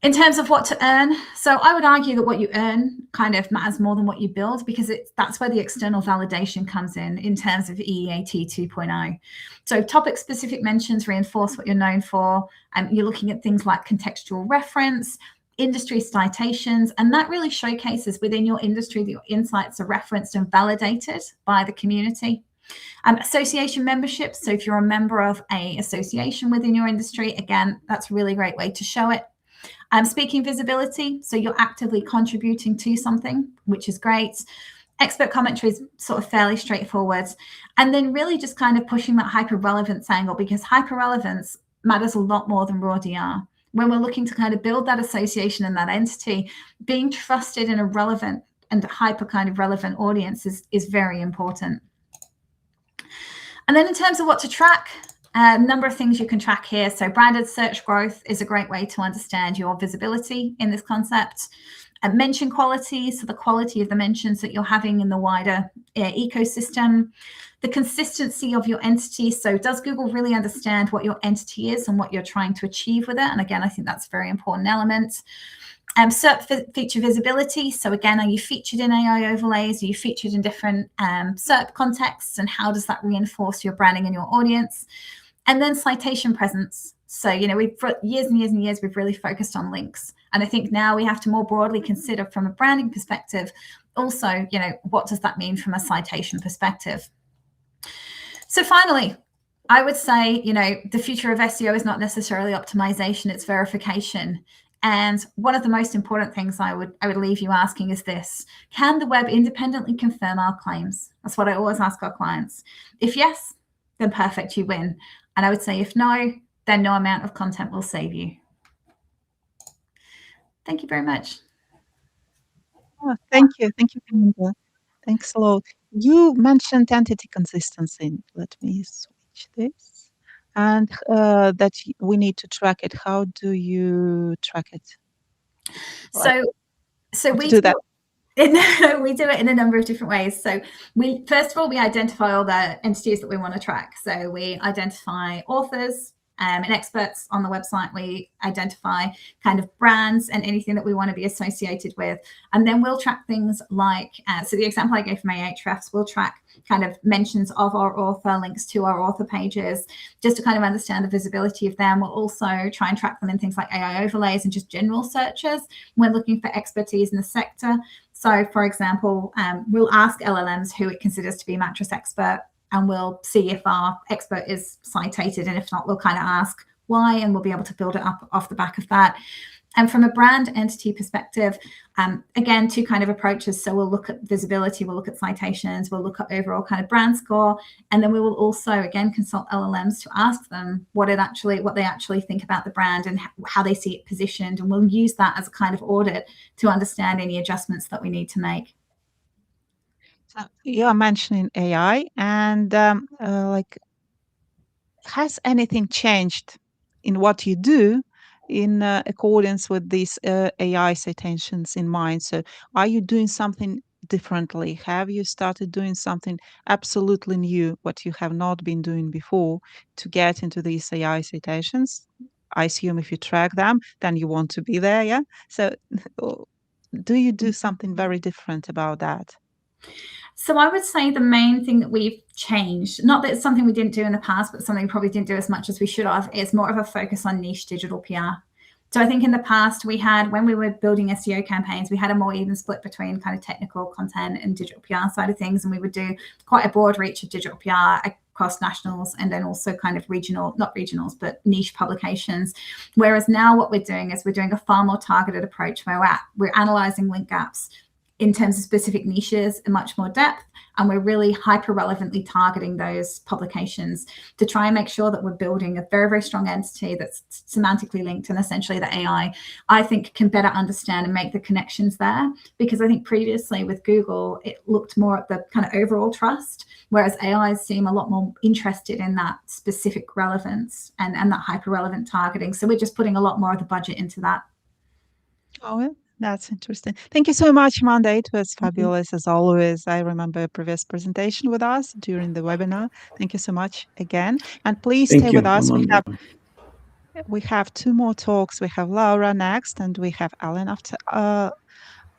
In terms of what to earn, so I would argue that what you earn kind of matters more than what you build, because that's where the external validation comes in terms of EEAT 2.0. So topic-specific mentions reinforce what you're known for. You're looking at things like contextual reference, industry citations, and that really showcases within your industry that your insights are referenced and validated by the community. Association memberships, so if you're a member of an association within your industry, again, that's a really great way to show it. Speaking visibility, so you're actively contributing to something, which is great. Expert commentary is sort of fairly straightforward. And then really just kind of pushing that hyper-relevance angle, because hyper-relevance matters a lot more than raw DR. When we're looking to kind of build that association and that entity, being trusted in a relevant and hyper kind of relevant audience is very important. And then in terms of what to track, a number of things you can track here. So branded search growth is a great way to understand your visibility in this concept. Mention quality, so the quality of the mentions that you're having in the wider ecosystem. The consistency of your entity. So does Google really understand what your entity is and what you're trying to achieve with it? And again, I think that's a very important element. SERP feature visibility. So again, are you featured in AI overlays? Are you featured in different SERP contexts? And how does that reinforce your branding and your audience? And then citation presence. So, we've for years and years and years, we've really focused on links. And I think now we have to more broadly consider from a branding perspective, also, what does that mean from a citation perspective? So finally, I would say, the future of SEO is not necessarily optimization, it's verification. And one of the most important things I would leave you asking is this: can the web independently confirm our claims? That's what I always ask our clients. If yes, then perfect, you win. And I would say if no, then no amount of content will save you. Thank you very much. Oh, thank you. Thank you, Amanda. Thanks a lot. You mentioned entity consistency. Let me switch this. And that we need to track it. How do you track it? So we do that. We do it in a number of different ways. So first of all, we identify all the entities that we want to track. So we identify authors and experts on the website. We identify kind of brands and anything that we want to be associated with. And then we'll track things like, so the example I gave from Ahrefs, we'll track kind of mentions of our author, links to our author pages, just to kind of understand the visibility of them. We'll also try and track them in things like AI overlays and just general searches when looking for expertise in the sector. So, for example, we'll ask LLMs who it considers to be a mattress expert, and we'll see if our expert is cited. And if not, we'll kind of ask why, and we'll be able to build it up off the back of that. And from a brand entity perspective, again, two kind of approaches. So we'll look at visibility, we'll look at citations, we'll look at overall kind of brand score, and then we will also again consult LLMs to ask them what they actually think about the brand and how they see it positioned, and we'll use that as a kind of audit to understand any adjustments that we need to make. So you are mentioning AI, and has anything changed in what you do in accordance with these AI citations in mind? So are you doing something differently? Have you started doing something absolutely new, what you have not been doing before, to get into these AI citations? I assume if you track them, then you want to be there, yeah? So do you do something very different about that? So I would say the main thing that we've changed, not that it's something we didn't do in the past, but something we probably didn't do as much as we should have, is more of a focus on niche digital PR. So I think in the past we had, when we were building SEO campaigns, we had a more even split between kind of technical content and digital PR side of things. And we would do quite a broad reach of digital PR across nationals, and then also kind of regional, not regionals, but niche publications. Whereas now what we're doing is we're doing a far more targeted approach where we're analyzing link gaps in terms of specific niches in much more depth, and we're really hyper relevantly targeting those publications to try and make sure that we're building a very, very strong entity that's semantically linked, and essentially the AI, I think, can better understand and make the connections there. Because I think previously with Google, it looked more at the kind of overall trust, whereas AIs seem a lot more interested in that specific relevance and that hyper relevant targeting. So we're just putting a lot more of the budget into that. Oh, that's interesting. Thank you so much, Amanda. It was fabulous as always. I remember a previous presentation with us during the webinar. Thank you so much again. And please stay with us. We have two more talks. We have Laura next, and we have Alan after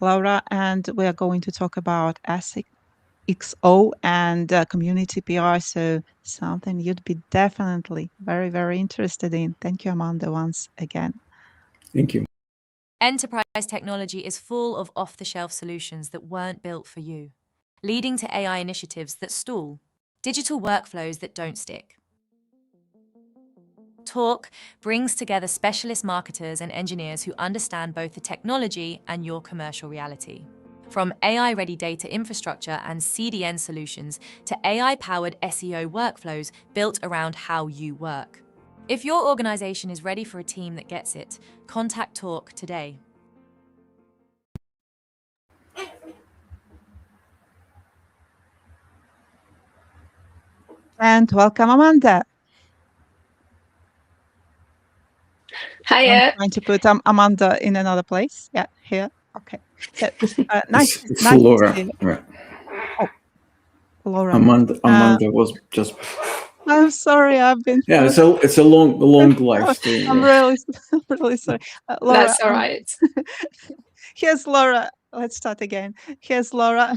Laura, and we are going to talk about SEO and community PR. So something you'd be definitely very, very interested in. Thank you, Amanda, once again. Thank you. Enterprise technology is full of off-the-shelf solutions that weren't built for you, leading to AI initiatives that stall, digital workflows that don't stick. Talk brings together specialist marketers and engineers who understand both the technology and your commercial reality. From AI-ready data infrastructure and CDN solutions to AI-powered SEO workflows built around how you work. If your organization is ready for a team that gets it, contact Talk today. And welcome, Amanda. Hiya. I'm trying to put Amanda in another place. Yeah, here. Okay. So, nice. It's nice Laura. to see you. Right. Oh, Laura. Amanda was just. I'm sorry, I've been. Yeah, it's a long live stream. I'm really sorry, Laura. That's all right. Here's Laura. Let's start again. Here's Laura.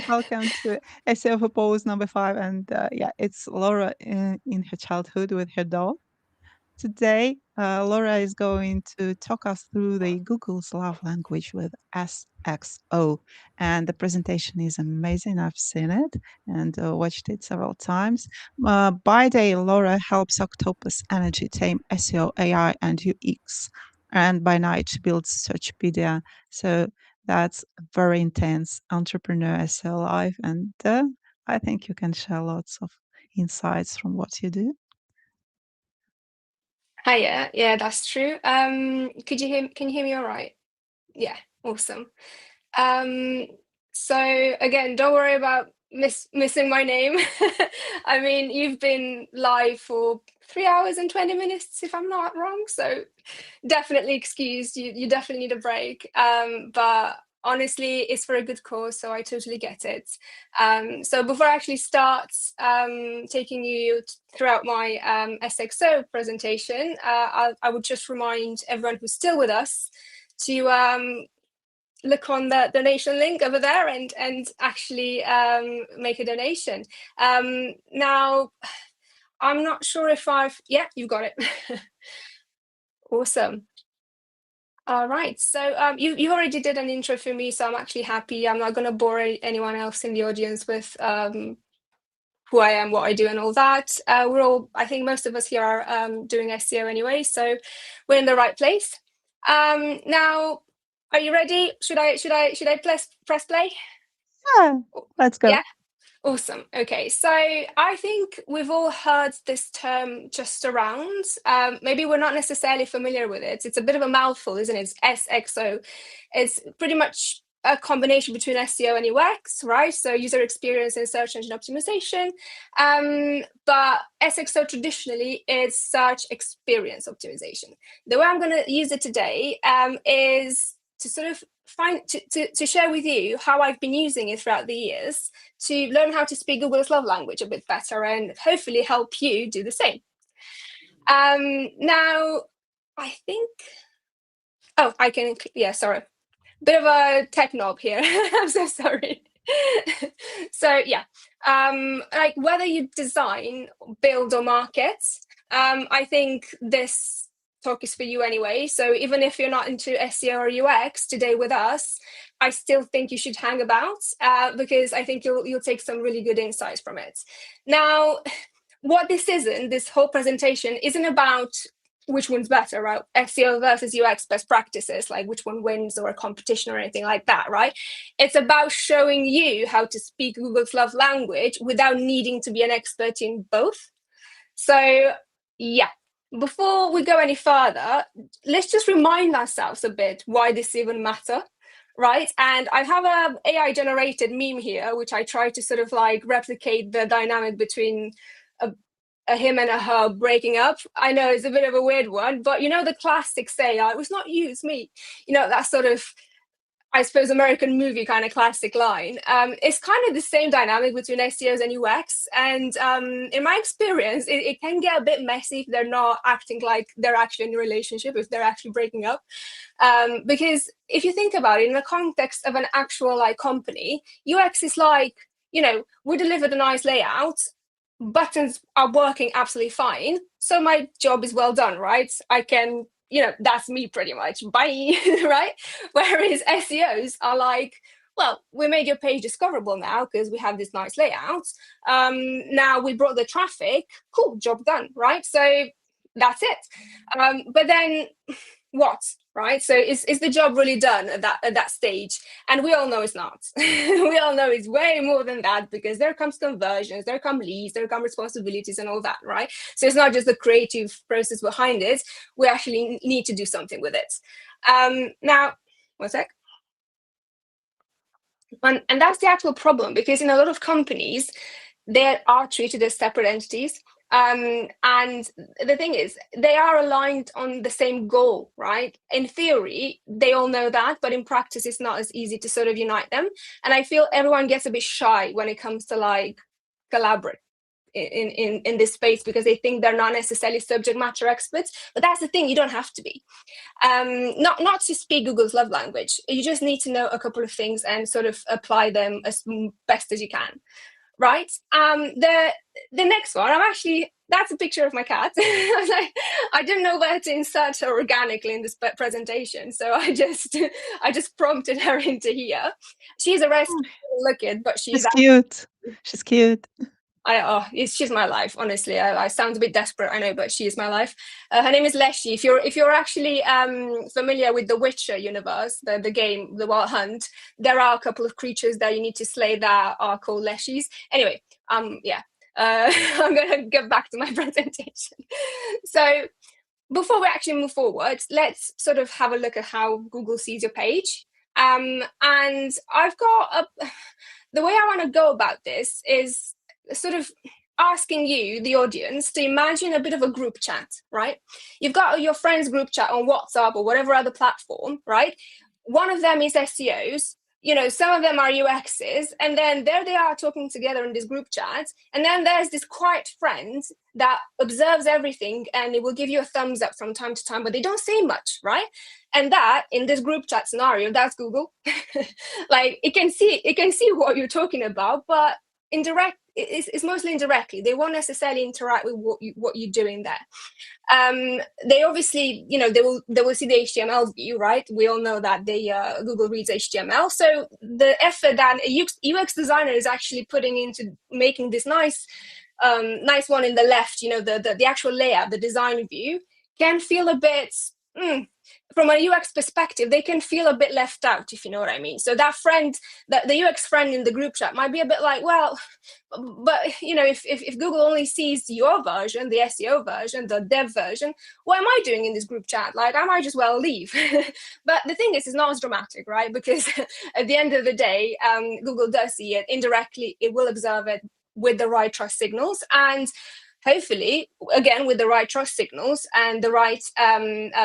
Welcome to SEO for Paws number 5, and yeah, it's Laura in her childhood with her dog. Today, Laura is going to talk us through the Google's love language with SXO, and the presentation is amazing. I've seen it and watched it several times. By day, Laura helps Octopus Energy team SEO, AI, and UX, and by night she builds Searchpedia. So that's a very intense entrepreneur SEO life, and I think you can share lots of insights from what you do. Hiya. Yeah, that's true. Can you hear me all right? Yeah, awesome. So again, don't worry about missing my name. I mean, you've been live for 3 hours and 20 minutes, if I'm not wrong. So definitely excused. You definitely need a break. But honestly, it's for a good cause, so I totally get it. So before I actually start taking you throughout my SXO presentation, I would just remind everyone who's still with us to look on the donation link over there and actually make a donation. Now, I'm not sure if yeah, you've got it. Awesome. All right, so you already did an intro for me, so I'm actually happy. I'm not going to bore anyone else in the audience with who I am, what I do, and all that. I think most of us here are doing SEO anyway, so we're in the right place. Now, are you ready? Should I press play? Yeah, let's go. Yeah. Awesome. Okay, so I think we've all heard this term just around. Maybe we're not necessarily familiar with it. It's a bit of a mouthful, isn't it? It's SXO. It's pretty much a combination between SEO and UX, right? So user experience and search engine optimization. But SXO traditionally is search experience optimization. The way I'm going to use it today is to sort of to share with you how I've been using it throughout the years to learn how to speak Google's love language a bit better and hopefully help you do the same. Now, I think, I can, yeah, sorry. Bit of a tech knob here. I'm so sorry. So yeah, like whether you design, build or market, I think this talk is for you anyway. So even if you're not into SEO or UX today with us, I still think you should hang about because I think you'll take some really good insights from it. Now, what this whole presentation isn't about which one's better, right? SEO versus UX best practices, like which one wins or a competition or anything like that, right? It's about showing you how to speak Google's love language without needing to be an expert in both. So yeah, before we go any further, let's just remind ourselves a bit why this even matter, right? And I have a AI generated meme here, which I try to sort of like replicate the dynamic between a him and a her breaking up. I know it's a bit of a weird one, but you know the classic say, it was not you, it's me. You know, that sort of, I suppose, American movie kind of classic line. It's kind of the same dynamic between SEOs and UX. And in my experience, it can get a bit messy if they're not acting like they're actually in a relationship, if they're actually breaking up. Because if you think about it, in the context of an actual like company, UX is like, you know, we delivered a nice layout, buttons are working absolutely fine, so my job is well done, right? I can, you know, that's me pretty much, bye. Right? Whereas SEOs are like, well, we made your page discoverable now because we have this nice layout, now we brought the traffic, cool, job done, right? So that's it. But then what, right? So is the job really done at that stage? And we all know it's not. We all know it's way more than that, because there comes conversions, there come leads, there come responsibilities and all that, right? So it's not just the creative process behind it. We actually need to do something with it. Now, one sec. And that's the actual problem, because in a lot of companies, they are treated as separate entities. And the thing is, they are aligned on the same goal, right? In theory, they all know that, but in practice, it's not as easy to sort of unite them. And I feel everyone gets a bit shy when it comes to like collaborate in this space, because they think they're not necessarily subject matter experts. But that's the thing, you don't have to be. Not to speak Google's love language. You just need to know a couple of things and sort of apply them as best as you can. Right. The next one, that's a picture of my cat. I didn't know where to insert her organically in this presentation, so I just prompted her into here. She's a rest looking, but she's cute. She's cute. She's my life, honestly. I sound a bit desperate, I know, but she is my life. Her name is Leshy. If you're actually familiar with the Witcher universe, the game, the Wild Hunt, there are a couple of creatures that you need to slay that are called Leshies. Anyway, yeah, I'm gonna get back to my presentation. So before we actually move forward, let's sort of have a look at how Google sees your page. And I've got the way I want to go about this is sort of asking you, the audience, to imagine a bit of a group chat, right? You've got your friends group chat on WhatsApp or whatever other platform, right? One of them is SEOs, you know, some of them are UXs, and then there they are talking together in this group chat. And then there's this quiet friend that observes everything and it will give you a thumbs up from time to time, but they don't say much, right? And that, in this group chat scenario, that's Google. Like, it can see what you're talking about, but it's mostly indirectly. They won't necessarily interact with what you're doing there. They obviously, you know, they will see the HTML view, right? We all know that Google reads HTML. So the effort that a UX designer is actually putting into making this nice one in the left, you know, the actual layout, the design view, can feel a bit from a UX perspective, they can feel a bit left out, if you know what I mean. So that friend, the UX friend in the group chat might be a bit like, well, but you know, if Google only sees your version, the SEO version, the dev version, what am I doing in this group chat? Like, I might just well leave. But the thing is, it's not as dramatic, right? Because at the end of the day, Google does see it indirectly. It will observe it with the right trust signals, and hopefully, again, with the right trust signals and the right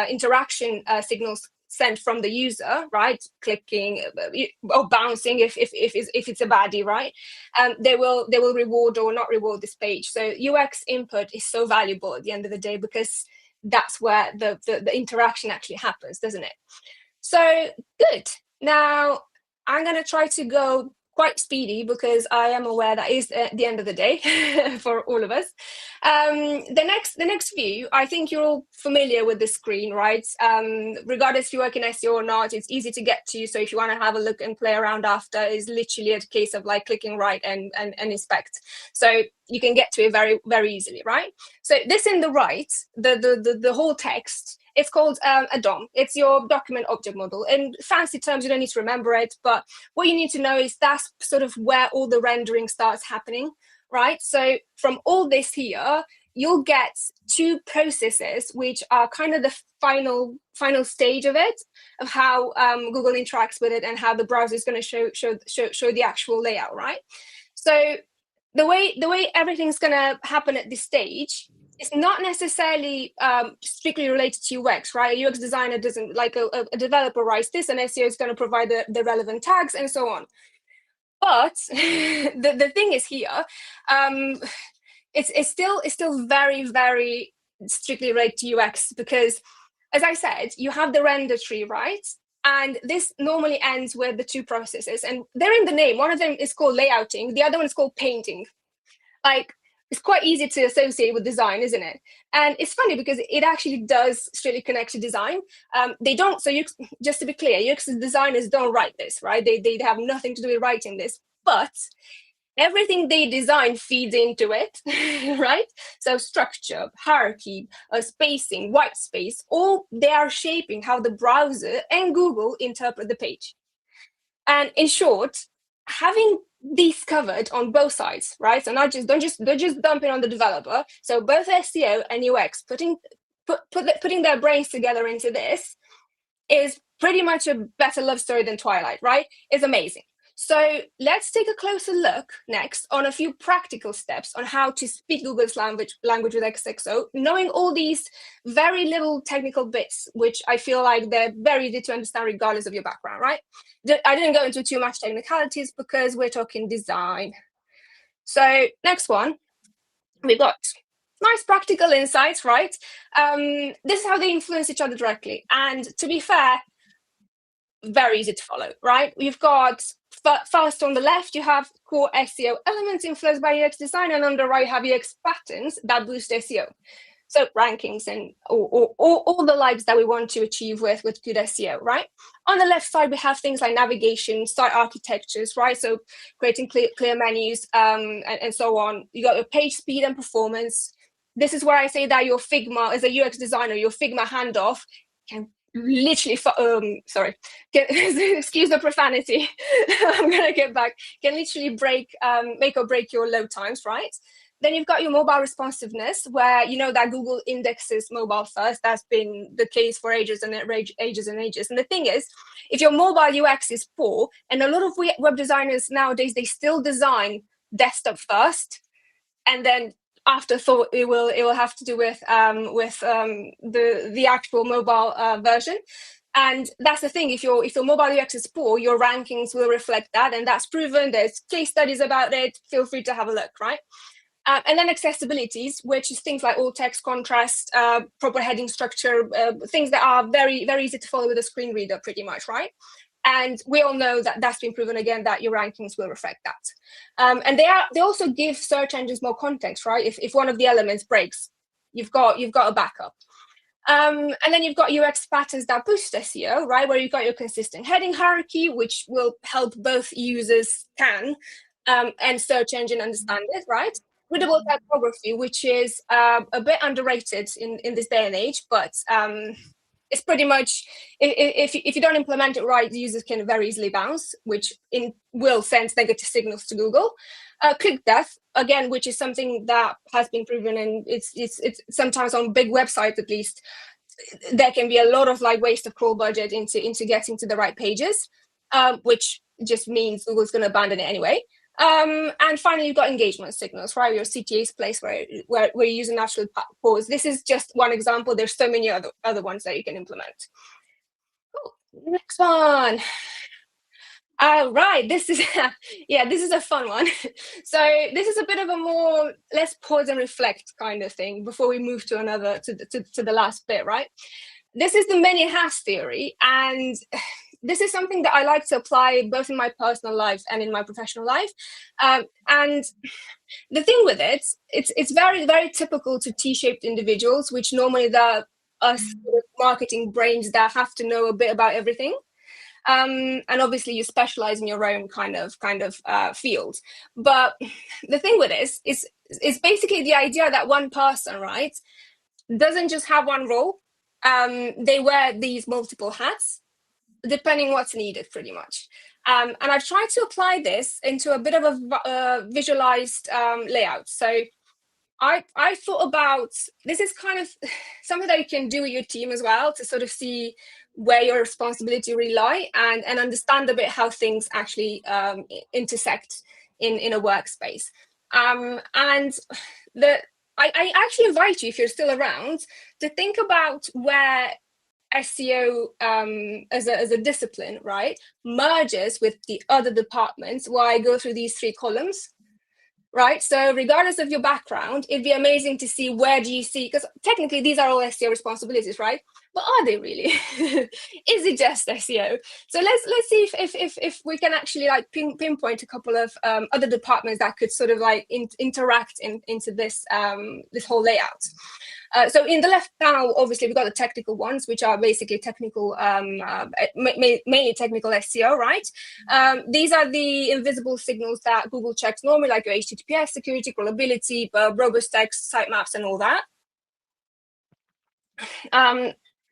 interaction signals sent from the user, right? Clicking or bouncing if it's a baddie, right? They will reward or not reward this page. So UX input is so valuable at the end of the day, because that's where the interaction actually happens, doesn't it? So good. Now I'm going to try to go quite speedy, because I am aware that is the end of the day for all of us. The next view, I think you're all familiar with the screen, right? Regardless if you work in SEO or not, it's easy to get to. So if you want to have a look and play around after, it's literally a case of like clicking right and inspect. So you can get to it very, very easily, right? So this in the right, the whole text, it's called a DOM. It's your document object model. In fancy terms, you don't need to remember it, but what you need to know is that's sort of where all the rendering starts happening, right? So from all this here, you'll get two processes, which are kind of the final stage of it, of how Google interacts with it and how the browser is going to show the actual layout, right? So the way everything's going to happen at this stage, it's not necessarily strictly related to UX, right? A UX designer doesn't, like a developer writes this, and SEO is going to provide the relevant tags and so on. But the thing is here, it's still very, very strictly related to UX, because, as I said, you have the render tree, right? And this normally ends with the two processes, and they're in the name. One of them is called layouting, the other one is called painting. Like, it's quite easy to associate with design, isn't it? And it's funny because it actually does strictly connect to design. They don't, so just to be clear, UX designers don't write this, right? They have nothing to do with writing this, but everything they design feeds into it, right? So structure, hierarchy, spacing, white space, all they are shaping how the browser and Google interpret the page. And in short, having these covered on both sides, right? So not just don't just dump it on the developer. So both SEO and UX putting their brains together into this is pretty much a better love story than Twilight, right? It's amazing. So let's take a closer look next on a few practical steps on how to speak Google's language with XXO, knowing all these very little technical bits, which I feel like they're very easy to understand regardless of your background, right? I didn't go into too much technicalities because we're talking design. So next one, we got nice practical insights, right? This is how they influence each other directly. And to be fair, very easy to follow, right? We've got first on the left, you have core SEO elements influenced by UX design, and on the right, you have UX patterns that boost SEO. So rankings and all the likes that we want to achieve with good SEO, right? On the left side, we have things like navigation, site architectures, right? So creating clear menus and so on. You got your page speed and performance. This is where I say that your Figma, as a UX designer, your Figma handoff can literally, excuse the profanity, I'm gonna get back, can literally make or break your load times, right? Then you've got your mobile responsiveness, where you know that Google indexes mobile first. That's been the case for ages and ages. And the thing is, if your mobile UX is poor, and a lot of web designers nowadays, they still design desktop first, and then afterthought it will have to do with the actual mobile version. And that's the thing, if your mobile UX is poor, your rankings will reflect that, and that's proven. There's case studies about it. Feel free to have a look, right? And then accessibilities, which is things like alt text, contrast, proper heading structure, things that are very, very easy to follow with a screen reader, pretty much, right? And we all know that that's been proven again, that your rankings will reflect that. And they also give search engines more context, right? If one of the elements breaks, you've got a backup. And then you've got UX patterns that boost SEO, right? Where you've got your consistent heading hierarchy, which will help both users and search engine understand it, right? Readable typography, which is a bit underrated in this day and age, but it's pretty much, if you don't implement it right, users can very easily bounce, which will send negative signals to Google. Click death, again, which is something that has been proven, and it's sometimes on big websites at least, there can be a lot of like waste of crawl budget into getting to the right pages, which just means Google's going to abandon it anyway. And finally, you've got engagement signals, right? Your CTA's place where you use a natural pause. This is just one example. There's so many other ones that you can implement. Cool. Next one. Right, this is this is a fun one. So this is a bit of a more let's pause and reflect kind of thing before we move to another to the last bit, right? This is the many hats theory, and this is something that I like to apply both in my personal life and in my professional life. And the thing with it, it's very, very typical to T-shaped individuals, which normally the us marketing brains that have to know a bit about everything. And obviously you specialize in your own kind of field. But the thing with this is basically the idea that one person, right, doesn't just have one role. They wear these multiple hats, depending what's needed, pretty much. And I've tried to apply this into a bit of a visualized layout. So I thought about, this is kind of something that you can do with your team as well to sort of see where your responsibility really lie and understand a bit how things actually intersect in a workspace. And I actually invite you, if you're still around, to think about where SEO as a discipline, right, merges with the other departments, where I go through these three columns. Right, so regardless of your background, it'd be amazing to see where do you see, because technically these are all SEO responsibilities, right? But are they really? Is it just SEO? So let's see if we can actually like pinpoint a couple of other departments that could sort of like interact into this this whole layout. So in the left panel, obviously we've got the technical ones, which are basically technical, mainly technical SEO, right? These are the invisible signals that Google checks normally, like your HTTPS, security, crawlability, robust text, sitemaps, and all that.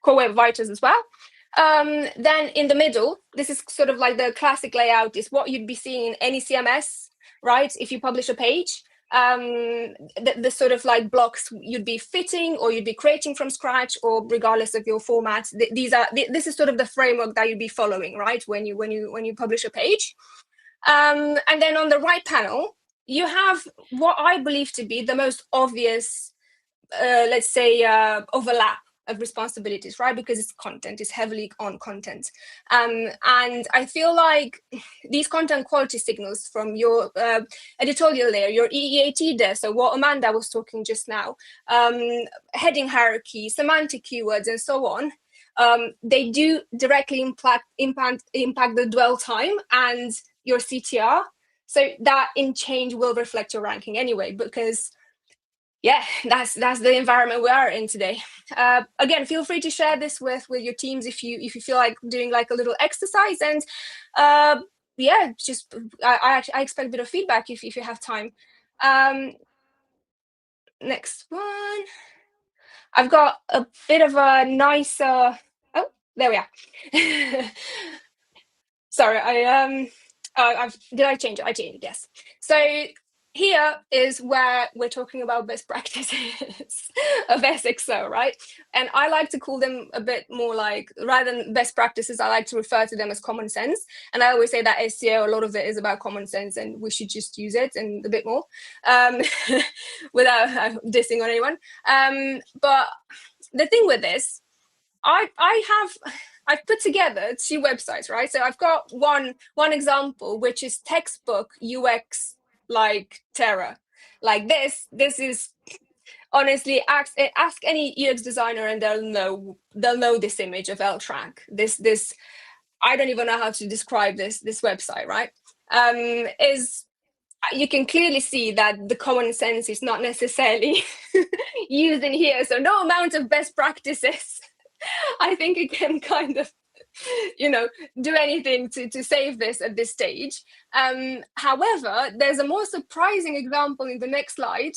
Core Web Vitals as well. Then in the middle, this is sort of like the classic layout, is what you'd be seeing in any CMS, right? If you publish a page. The sort of like blocks you'd be fitting or you'd be creating from scratch, or regardless of your format, this is sort of the framework that you'd be following, right, when you publish a page. And then on the right panel you have what I believe to be the most obvious let's say overlap of responsibilities, right? Because it's content, it's heavily on content. And I feel like these content quality signals from your editorial layer, your EEAT there, so what Amanda was talking just now, heading hierarchy, semantic keywords, and so on, they do directly impact the dwell time and your CTR. So that in change will reflect your ranking anyway, because yeah, that's the environment we are in today. Again, feel free to share this with your teams if you feel like doing like a little exercise. And yeah, just I expect a bit of feedback if you have time. Next one. I've got a bit of a nicer. Oh, there we are. Sorry, did I change it? I changed it. Yes. So here is where we're talking about best practices of SXO, right? And I like to call them a bit more like, rather than best practices, I like to refer to them as common sense. And I always say that SEO, a lot of it is about common sense, and we should just use it and a bit more without dissing on anyone. But the thing with this, I've put together two websites, right? So I've got one example, which is textbook UX like terror. Like this is honestly, ask any UX designer and they'll know this image of L-Track. This I don't even know how to describe this website, right? Is you can clearly see that the common sense is not necessarily used in here. So no amount of best practices, I think it can kind of, do anything to save this at this stage. However, there's a more surprising example in the next slide.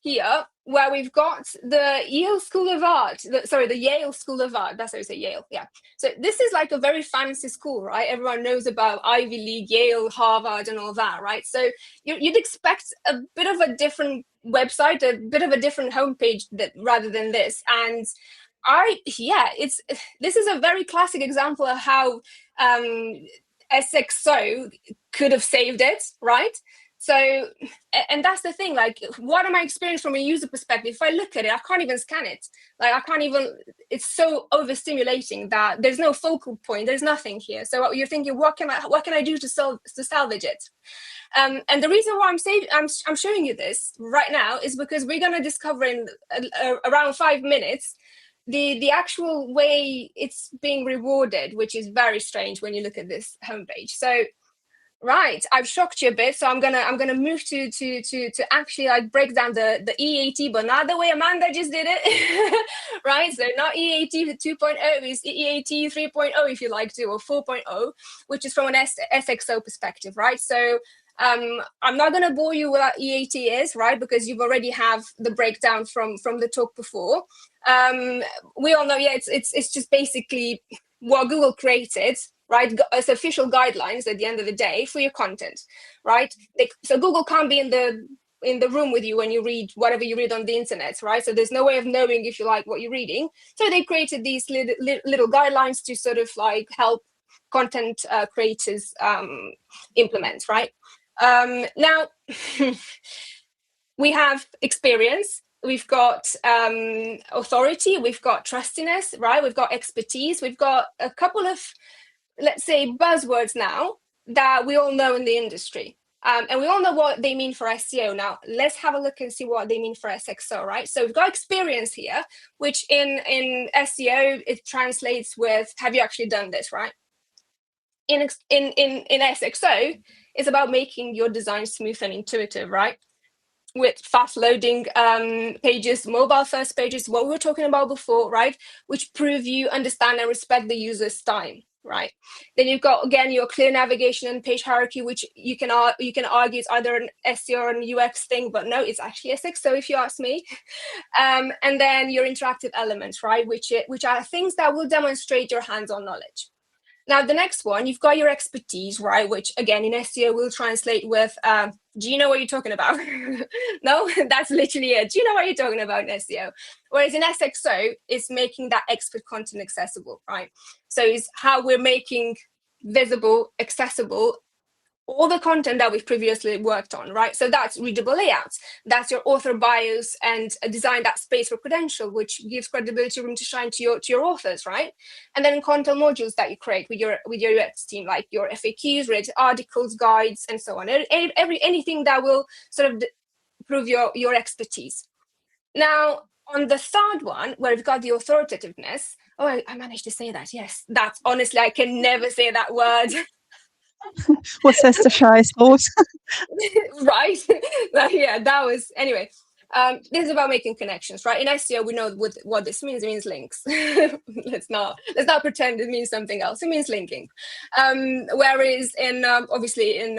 here where we've got the Yale School of Art, the Yale School of Art, that's how you say Yale, yeah. So this is like a very fancy school, right? Everyone knows about Ivy League, Yale, Harvard and all that, right? So you'd expect a bit of a different website, a bit of a different homepage rather than this. And this is a very classic example of how SXO could have saved it, right? So, and that's the thing, like, what am I experiencing from a user perspective? If I look at it, I can't even scan it. Like, it's so overstimulating that there's no focal point, there's nothing here. So you're thinking, what can I do to salvage it? And the reason why I'm showing you this right now is because we're going to discover in around 5 minutes the actual way it's being rewarded, which is very strange when you look at this homepage. So, right, I've shocked you a bit, so I'm gonna move to actually like break down the EAT, but not the way Amanda just did it, right? So not EAT 2.0, is EAT 3.0 if you like to, or 4.0, which is from an SXO perspective, right? So I'm not gonna bore you with what EAT is, right? Because you've already have the breakdown from the talk before. We all know, yeah, it's just basically what Google created, right, as official guidelines at the end of the day for your content, right? So Google can't be in the room with you when you read whatever you read on the internet, right? So there's no way of knowing if you like what you're reading. So they created these little guidelines to sort of like help content creators implement, right? Now, we have experience. We've got authority, we've got trustiness, right? We've got expertise. We've got a couple of, let's say, buzzwords now that we all know in the industry. And we all know what they mean for SEO. Now, let's have a look and see what they mean for SXO, right? So we've got experience here, which in SEO, it translates with, have you actually done this, right? In SXO, it's about making your design smooth and intuitive, right? With fast loading pages, mobile first pages, what we were talking about before, right? Which prove you understand and respect the user's time, right? Then you've got, again, your clear navigation and page hierarchy, which you can argue it's either an SEO or an UX thing, but no, it's actually SXO if you ask me. And then your interactive elements, right? Which are things that will demonstrate your hands-on knowledge. Now, the next one, you've got your expertise, right? Which, again, in SEO will translate with, do you know what you're talking about? No, that's literally it. Do you know what you're talking about in SEO? Whereas in SXO, it's making that expert content accessible, right? So it's how we're making visible, accessible, all the content that we've previously worked on, right? So that's readable layouts. That's your author bios and design that space for credential, which gives credibility, room to shine to your authors, right? And then content modules that you create with your UX team, like your FAQs, related articles, guides, and so on. Anything that will sort of prove your expertise. Now, on the third one, where we've got the authoritativeness, oh, I managed to say that, yes. That's honestly, I can never say that word. What says the shy thought? Right. Yeah, that was, anyway. This is about making connections, right? In SEO, we know what this means. It means links. let's not pretend it means something else. It means linking. Whereas in obviously in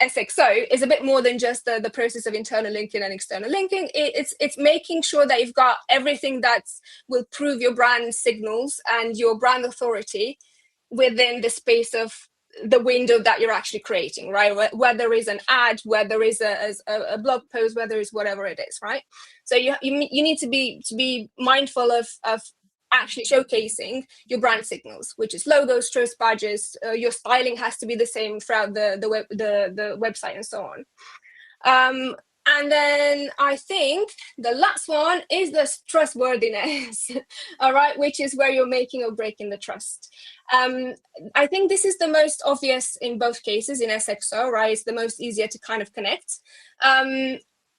SXO is a bit more than just the process of internal linking and external linking. It's making sure that you've got everything that will prove your brand signals and your brand authority within the space of the window that you're actually creating, right? Whether there is an ad, whether there is a blog post, whether it's whatever it is, right? So you need to be mindful of actually showcasing your brand signals, which is logos, trust badges. Your styling has to be the same throughout the website and so on. And then I think the last one is the trustworthiness, all right, which is where you're making or breaking the trust. I think this is the most obvious in both cases in SXO, right? It's the most easier to kind of connect.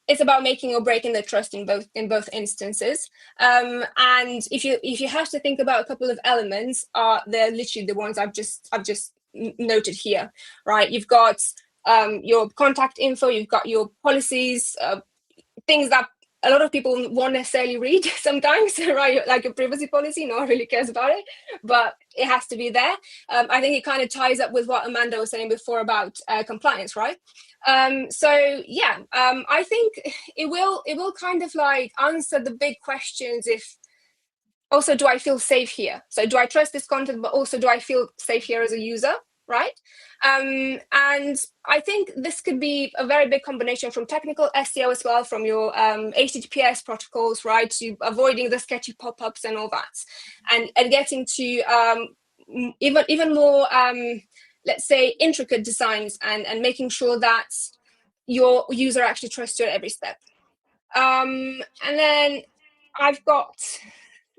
It's about making or breaking the trust in both instances. And if you have to think about a couple of elements, they're literally the ones I've just noted here, right? You've got your contact info, you've got your policies, things that a lot of people won't necessarily read sometimes, right? Like a privacy policy, no one really cares about it, but it has to be there. I think it kind of ties up with what Amanda was saying before about compliance, right? So yeah, I think it will kind of like answer the big questions. If also, do I feel safe here? So do I trust this content, but also do I feel safe here as a user, right? And I think this could be a very big combination from technical SEO as well, from your HTTPS protocols, right, to avoiding the sketchy pop-ups and all that, and getting to even more, let's say, intricate designs and making sure that your user actually trusts you at every step. And then I've got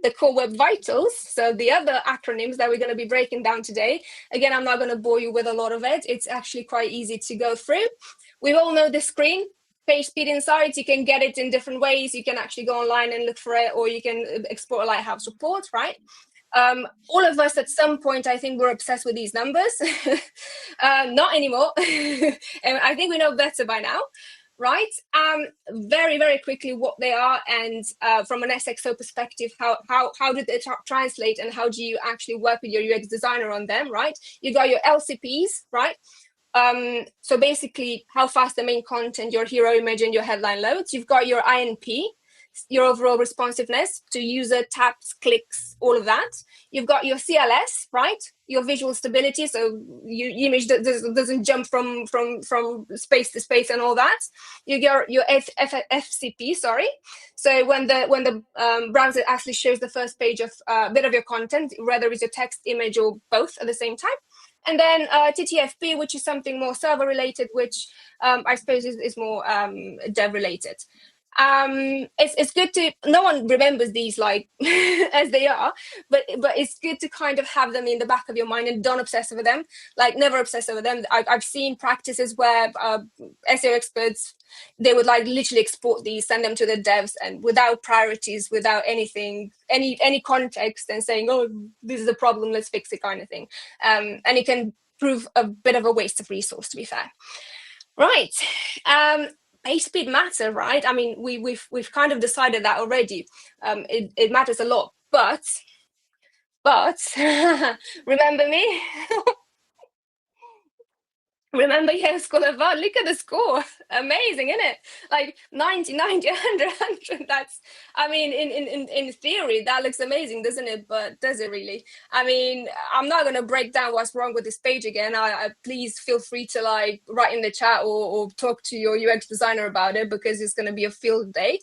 the Core Web Vitals, so the other acronyms that we're going to be breaking down today. Again, I'm not going to bore you with a lot of it. It's actually quite easy to go through. We all know the screen, page speed insights. You can get it in different ways. You can actually go online and look for it, or you can export a Lighthouse report, right? All of us at some point, I think, we're obsessed with these numbers. Not anymore. And I think we know better by now. Right. Very, very quickly what they are, and from an SXO perspective, how did they translate, and how do you actually work with your UX designer on them, right? You got your LCPs, right? So basically how fast the main content, your hero image and your headline loads. You've got your INP, your overall responsiveness to user taps, clicks, all of that. You've got your CLS, right? Your visual stability, so your image doesn't jump from space to space and all that. You get your FCP, sorry. So when the browser actually shows the first page of a bit of your content, whether it's your text, image, or both at the same time. And then TTFP, which is something more server related, which I suppose is more dev related. It's good to, no one remembers these like as they are, but it's good to kind of have them in the back of your mind and don't obsess over them. Like, never obsess over them. I've seen practices where SEO experts, they would like literally export these, send them to the devs, and without priorities, without anything, any context, and saying, oh, this is a problem, let's fix it, kind of thing. And it can prove a bit of a waste of resource, to be fair. Right. Page speed matter, right? I mean, we've kind of decided that already. It matters a lot, but remember me? Remember your school of art? Look at the score. Amazing, isn't it? Like 90, 90, 100, 100. That's, I mean, in theory, that looks amazing, doesn't it? But does it really? I mean, I'm not going to break down what's wrong with this page again. I please feel free to like write in the chat or talk to your UX designer about it, because it's going to be a field day.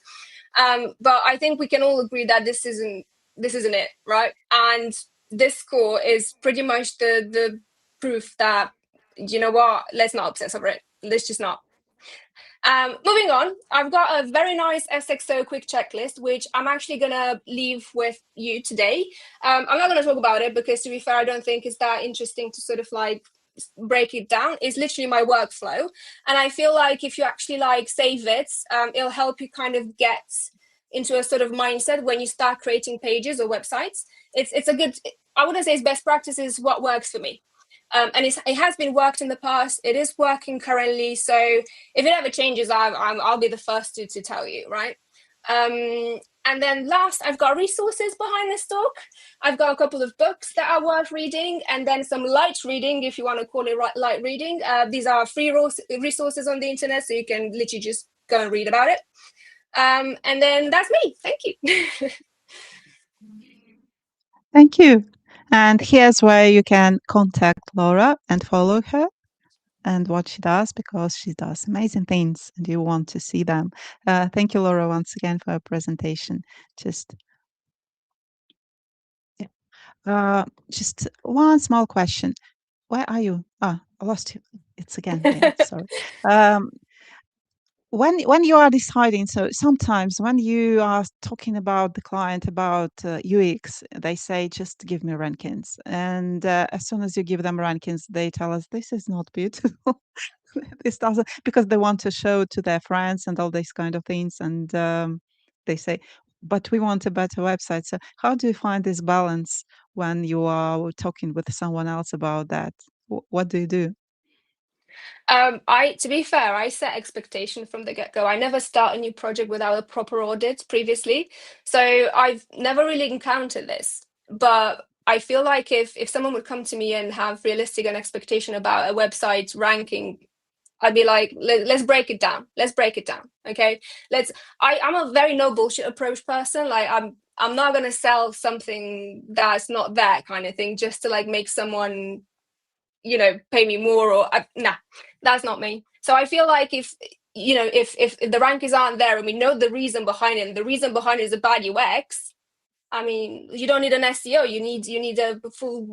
But I think we can all agree that this isn't it, right? And this score is pretty much the proof that, you know what, let's not obsess over it. Let's just not. Moving on, I've got a very nice SXO quick checklist, which I'm actually going to leave with you today. I'm not going to talk about it because, to be fair, I don't think it's that interesting to sort of like break it down. It's literally my workflow. And I feel like if you actually like save it, it'll help you kind of get into a sort of mindset when you start creating pages or websites. It's a good, I wouldn't say it's best practices, what works for me. And it has been worked in the past. It is working currently. So if it ever changes, I'll be the first to tell you, right? And then last, I've got resources behind this talk. I've got a couple of books that are worth reading, and then some light reading, if you want to call it light reading. These are free resources on the internet, so you can literally just go and read about it. And then that's me. Thank you. Thank you. And here's where you can contact Laura and follow her and what she does, because she does amazing things and you want to see them. Thank you, Laura, once again for her presentation. Just one small question. Where are you? I lost you. It's again there. Sorry. When you are deciding, so sometimes when you are talking about the client about UX, they say, just give me rankings. And as soon as you give them rankings, they tell us, this is not beautiful. This doesn't, because they want to show to their friends and all these kind of things. And they say, but we want a better website. So how do you find this balance when you are talking with someone else about that? What do you do? To be fair, I set expectation from the get-go. I never start a new project without a proper audit previously, so I've never really encountered this. But I feel like if someone would come to me and have realistic an expectation about a website's ranking, I'd be like, let's break it down. Let's break it down. Okay. I'm a very no bullshit approach person. Like I'm not gonna sell something that's not there kind of thing just to like make someone, pay me more or nah, that's not me. So I feel like if the rankings aren't there and we know the reason behind it, and the reason behind it is a bad UX, I mean, you don't need an SEO. You need a full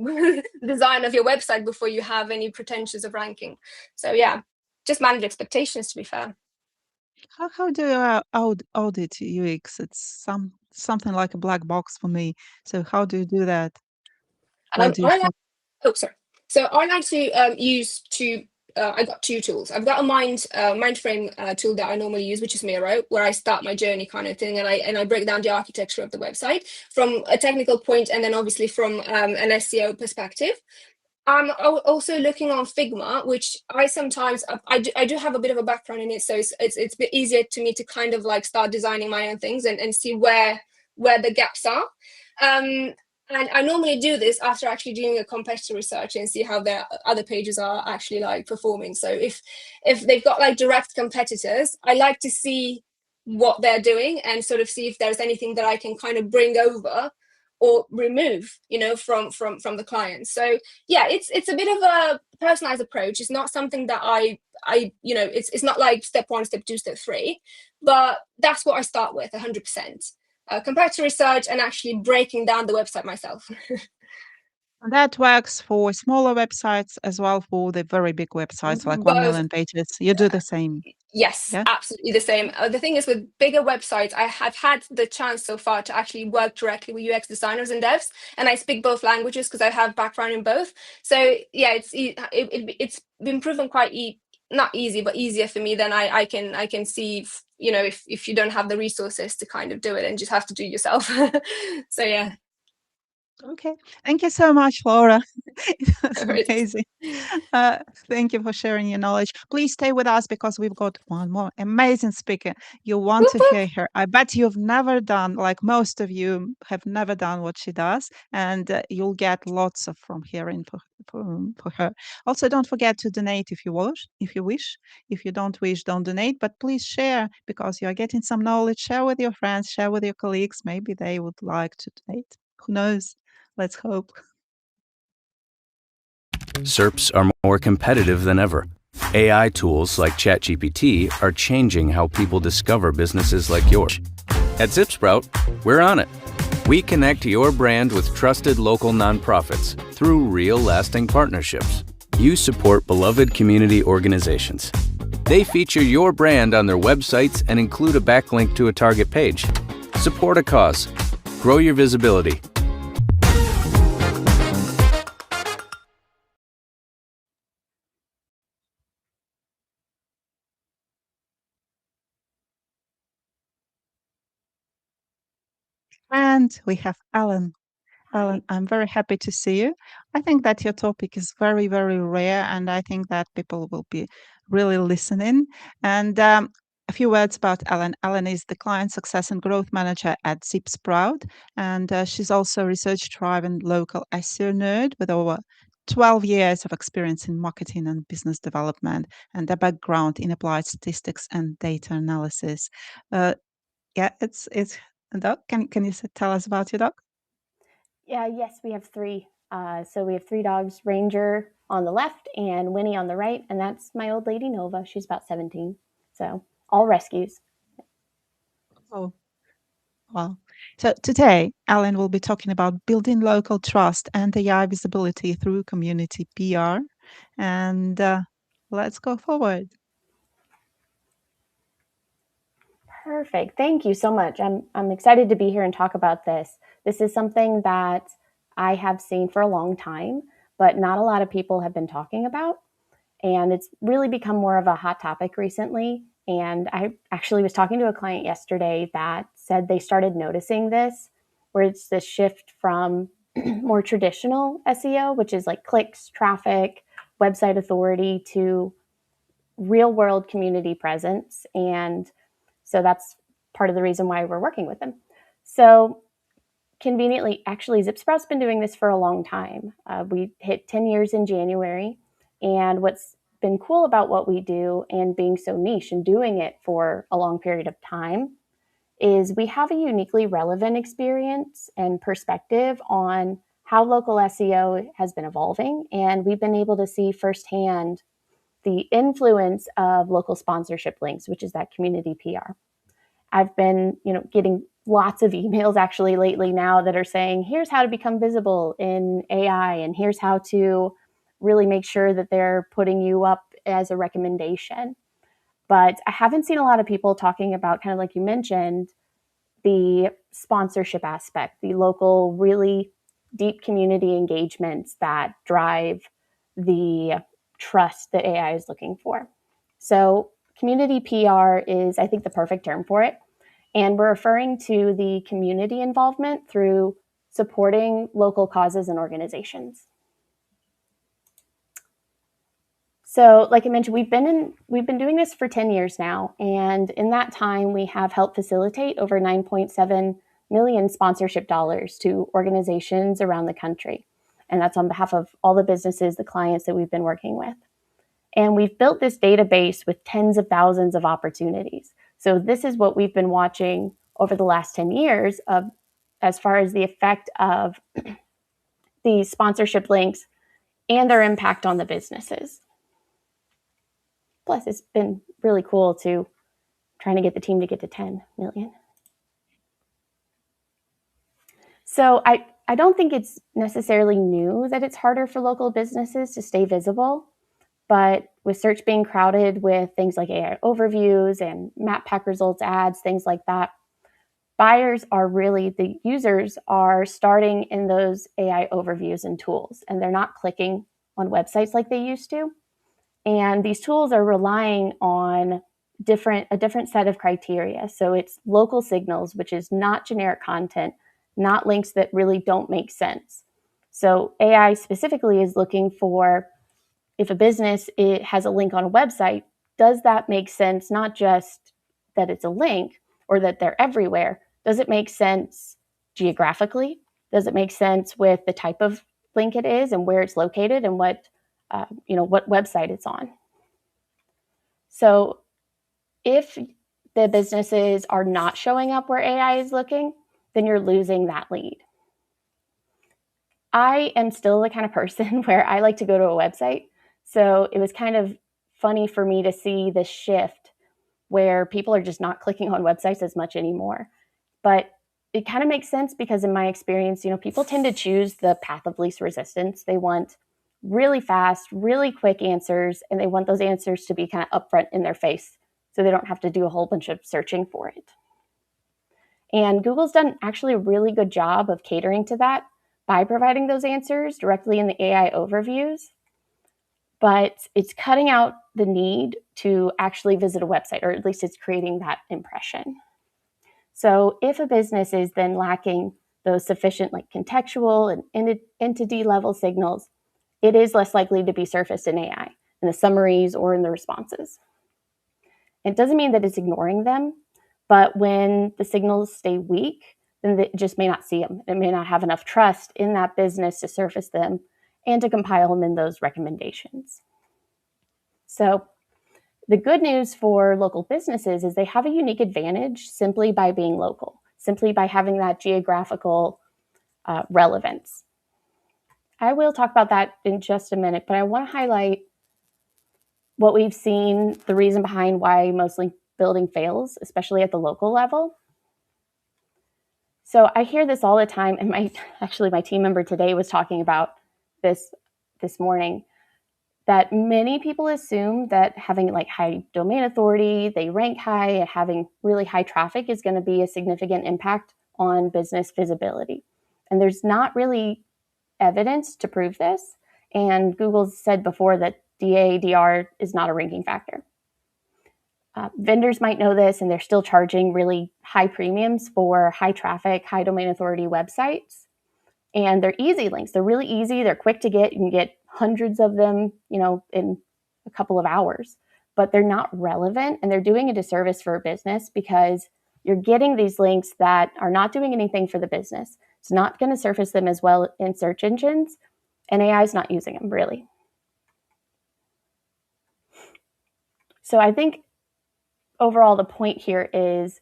design of your website before you have any pretensions of ranking. So yeah, just manage expectations, to be fair. How do you audit UX? It's something like a black box for me. So how do you do that? Where do you sorry. So I like to use I got two tools. I've got a Mindframe tool that I normally use, which is Miro, where I start my journey kind of thing, and I break down the architecture of the website from a technical point, and then obviously from an SEO perspective. I'm also looking on Figma, which I do have a bit of a background in it, so it's a bit easier to me to kind of like start designing my own things and see where the gaps are. And I normally do this after actually doing a competitor research and see how their other pages are actually like performing. So if they've got like direct competitors, I like to see what they're doing and sort of see if there's anything that I can kind of bring over or remove, from the client. So yeah, it's a bit of a personalized approach. It's not something that it's not like step 1, step 2, step 3, but that's what I start with 100%. Comparative research and actually breaking down the website myself. And that works for smaller websites as well for the very big websites, like 1 million pages. You do the same. Yes, yeah? Absolutely the same. The thing is, with bigger websites, I have had the chance so far to actually work directly with UX designers and devs, and I speak both languages because I have background in both. So yeah, it's been proven quite not easy, but easier for me than I can see. If you don't have the resources to kind of do it and just have to do it yourself. So yeah. Okay. Thank you so much, Laura. It was amazing. Thank you for sharing your knowledge. Please stay with us because we've got one more amazing speaker. You want to hear her. I bet you've never done, like most of you have never done what she does, and you'll get lots of from hearing for her. Also, don't forget to donate if you wish. If you don't wish, don't donate, but please share because you're getting some knowledge. Share with your friends, share with your colleagues. Maybe they would like to donate. Who knows? Let's hope. SERPs are more competitive than ever. AI tools like ChatGPT are changing how people discover businesses like yours. At ZipSprout, we're on it. We connect your brand with trusted local nonprofits through real lasting partnerships. You support beloved community organizations. They feature your brand on their websites and include a backlink to a target page. Support a cause. Grow your visibility. And we have Alan. Alan, I'm very happy to see you. I think that your topic is very, very rare, and I think that people will be really listening. And a few words about Alan. Alan is the Client Success and Growth Manager at ZipSprout, and she's also a research-driven local SEO nerd with over 12 years of experience in marketing and business development, and a background in applied statistics and data analysis. Yeah, it's Doc. Can you tell us about your dog? Yes, we have 3. So we have 3 dogs, Ranger on the left and Winnie on the right. And that's my old lady, Nova. She's about 17. So all rescues. Oh, wow. So today, Alan will be talking about building local trust and AI visibility through community PR. And let's go forward. Perfect. Thank you so much. I'm excited to be here and talk about this. This is something that I have seen for a long time, but not a lot of people have been talking about. And it's really become more of a hot topic recently. And I actually was talking to a client yesterday that said they started noticing this, where it's this shift from more traditional SEO, which is like clicks, traffic, website authority, to real world community presence. And so that's part of the reason why we're working with them. So conveniently, actually, ZipSprout's been doing this for a long time. We hit 10 years in January. And what's been cool about what we do and being so niche and doing it for a long period of time is we have a uniquely relevant experience and perspective on how local SEO has been evolving. And we've been able to see firsthand the influence of local sponsorship links, which is that community PR. I've been, getting lots of emails actually lately now that are saying, here's how to become visible in AI, and here's how to really make sure that they're putting you up as a recommendation. But I haven't seen a lot of people talking about, kind of like you mentioned, the sponsorship aspect, the local, really deep community engagements that drive the trust that AI is looking for. So community PR is, I think, the perfect term for it. And we're referring to the community involvement through supporting local causes and organizations. So like I mentioned, we've been doing this for 10 years now. And in that time, we have helped facilitate over $9.7 million sponsorship dollars to organizations around the country. And that's on behalf of all the businesses, the clients that we've been working with. And we've built this database with tens of thousands of opportunities. So this is what we've been watching over the last 10 years as far as the effect of the sponsorship links and their impact on the businesses. Plus, it's been really cool to trying to get the team to get to 10 million. So I don't think it's necessarily new that it's harder for local businesses to stay visible. But with search being crowded with things like AI overviews and map pack results ads, things like that, the users are starting in those AI overviews and tools, and they're not clicking on websites like they used to. And these tools are relying on a different set of criteria. So it's local signals, which is not generic content, not links that really don't make sense. So AI specifically is looking for, if a business has a link on a website, does that make sense? Not just that it's a link or that they're everywhere. Does it make sense geographically? Does it make sense with the type of link it is and where it's located and what website it's on? So if the businesses are not showing up where AI is looking, then you're losing that lead. I am still the kind of person where I like to go to a website. So it was kind of funny for me to see this shift where people are just not clicking on websites as much anymore. But it kind of makes sense because in my experience, people tend to choose the path of least resistance. They want really fast, really quick answers, and they want those answers to be kind of upfront in their face so they don't have to do a whole bunch of searching for it. And Google's done actually a really good job of catering to that by providing those answers directly in the AI overviews. But it's cutting out the need to actually visit a website, or at least it's creating that impression. So if a business is then lacking those sufficient contextual and entity level signals, it is less likely to be surfaced in AI, in the summaries or in the responses. It doesn't mean that it's ignoring them, but when the signals stay weak, then it just may not see them. It may not have enough trust in that business to surface them and to compile them in those recommendations. So the good news for local businesses is they have a unique advantage simply by being local, simply by having that geographical relevance. I will talk about that in just a minute, but I want to highlight what we've seen, the reason behind why most link building fails, especially at the local level. So I hear this all the time, and my team member today was talking about this morning, that many people assume that having high domain authority, they rank high, and having really high traffic is going to be a significant impact on business visibility. And there's not really evidence to prove this. And Google's said before that DR is not a ranking factor. Vendors might know this, and they're still charging really high premiums for high traffic, high domain authority websites. And they're easy links. They're really easy. They're quick to get. You can get hundreds of them, in a couple of hours. but they're not relevant, and they're doing a disservice for a business because you're getting these links that are not doing anything for the business. It's not going to surface them as well in search engines, and AI is not using them really. So I think overall the point here is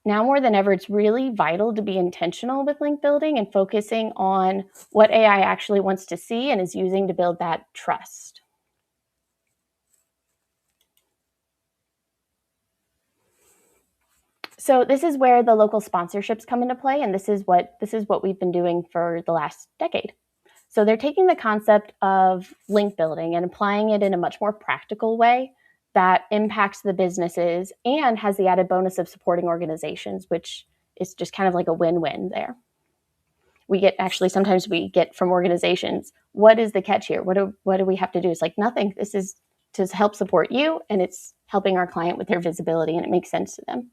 now more than ever, it's really vital to be intentional with link building and focusing on what AI actually wants to see and is using to build that trust. So this is where the local sponsorships come into play, and this is what we've been doing for the last decade. So they're taking the concept of link building and applying it in a much more practical way that impacts the businesses and has the added bonus of supporting organizations, which is just kind of like a win-win there. Sometimes we get from organizations, what is the catch here? What do we have to do? It's like nothing. This is to help support you, and it's helping our client with their visibility, and it makes sense to them.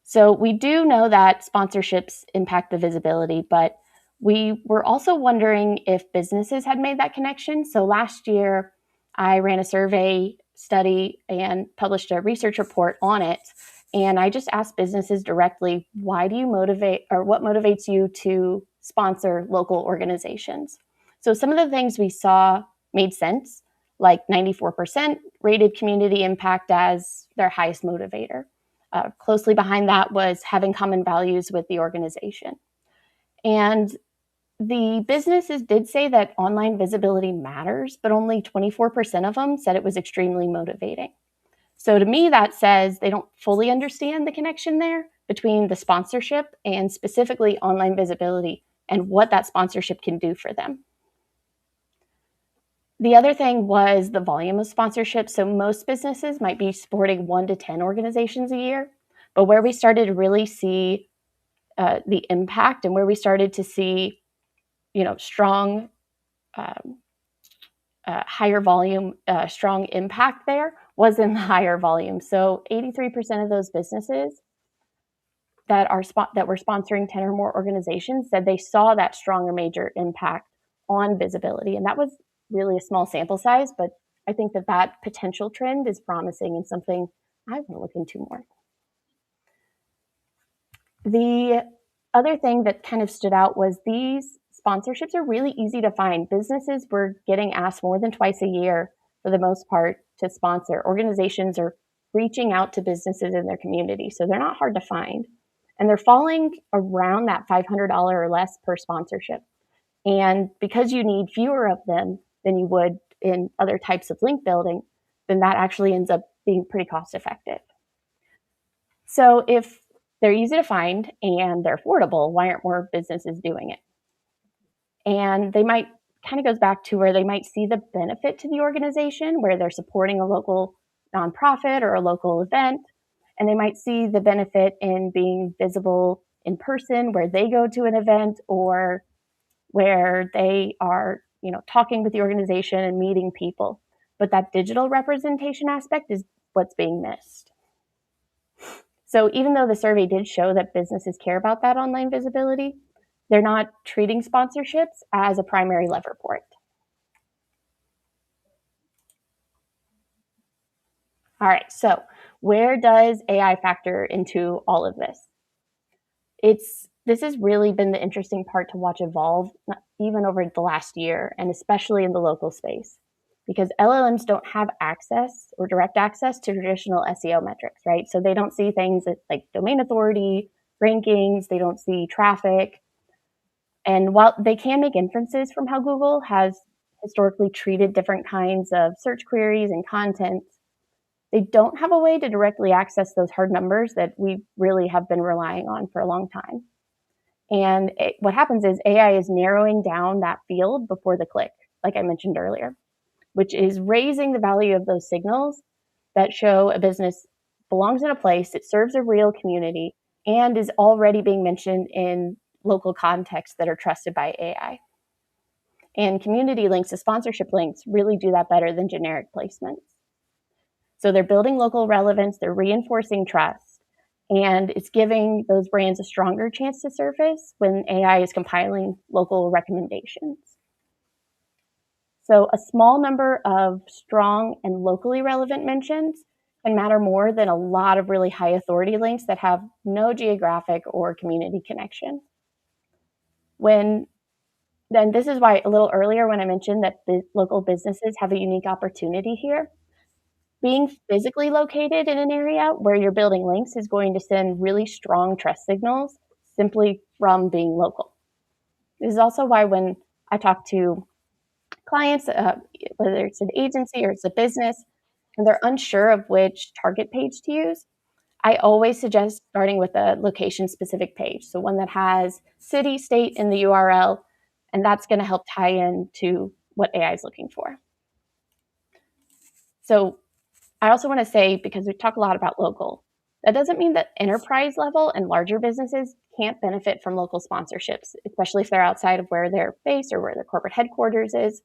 So we do know that sponsorships impact the visibility, but we were also wondering if businesses had made that connection. So last year, I ran a survey study and published a research report on it. And I just asked businesses directly, why do you motivate, or what motivates you to sponsor local organizations? So some of the things we saw made sense, like 94% rated community impact as their highest motivator. Closely behind that was having common values with the organization. And the businesses did say that online visibility matters, but only 24% of them said it was extremely motivating. So to me, that says they don't fully understand the connection there between the sponsorship and specifically online visibility and what that sponsorship can do for them. The other thing was the volume of sponsorship. So most businesses might be supporting 1 to 10 organizations a year, but where we started to really see the impact and where we started to see, strong, higher volume, strong impact there was in the higher volume. So 83% of those businesses that were sponsoring 10 or more organizations said they saw that strong or major impact on visibility. And that was really a small sample size, but I think that potential trend is promising and something I want to look into more. The other thing that kind of stood out was these sponsorships are really easy to find. Businesses were getting asked more than twice a year, for the most part, to sponsor. Organizations are reaching out to businesses in their community, so they're not hard to find. And they're falling around that $500 or less per sponsorship. And because you need fewer of them than you would in other types of link building, then that actually ends up being pretty cost effective. So if they're easy to find and they're affordable, why aren't more businesses doing it? And they might, kind of goes back to where they might see the benefit to the organization, where they're supporting a local nonprofit or a local event, and they might see the benefit in being visible in person, where they go to an event or where they are, talking with the organization and meeting people. But that digital representation aspect is what's being missed. So even though the survey did show that businesses care about that online visibility, they're not treating sponsorships as a primary lever for it. All right, so where does AI factor into all of this? This has really been the interesting part to watch evolve, even over the last year, and especially in the local space, because LLMs don't have access or direct access to traditional SEO metrics, right? So they don't see things like domain authority, rankings, they don't see traffic. And while they can make inferences from how Google has historically treated different kinds of search queries and content, they don't have a way to directly access those hard numbers that we really have been relying on for a long time. And what happens is AI is narrowing down that field before the click, like I mentioned earlier, which is raising the value of those signals that show a business belongs in a place, it serves a real community, and is already being mentioned in local contexts that are trusted by AI. And community links to sponsorship links really do that better than generic placements. So they're building local relevance, they're reinforcing trust, and it's giving those brands a stronger chance to surface when AI is compiling local recommendations. So a small number of strong and locally relevant mentions can matter more than a lot of really high authority links that have no geographic or community connection. Then this is why a little earlier when I mentioned that the local businesses have a unique opportunity here. Being physically located in an area where you're building links is going to send really strong trust signals simply from being local. This is also why when I talk to clients, whether it's an agency or it's a business, and they're unsure of which target page to use, I always suggest starting with a location-specific page. So one that has city, state in the URL, and that's going to help tie in to what AI is looking for. So I also want to say, because we talk a lot about local, that doesn't mean that enterprise level and larger businesses can't benefit from local sponsorships, especially if they're outside of where they're based or where their corporate headquarters is.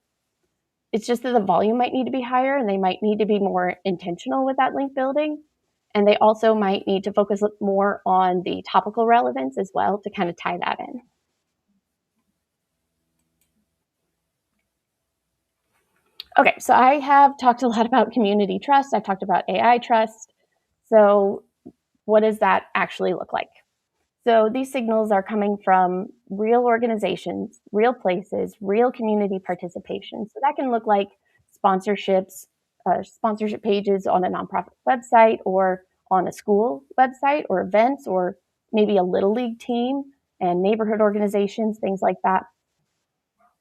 It's just that the volume might need to be higher and they might need to be more intentional with that link building. And they also might need to focus more on the topical relevance as well to kind of tie that in. Okay, so I have talked a lot about community trust. I've talked about AI trust. So what does that actually look like? So these signals are coming from real organizations, real places, real community participation. So that can look like sponsorships, sponsorship pages on a nonprofit website or on a school website or events or maybe a little league team and neighborhood organizations, things like that.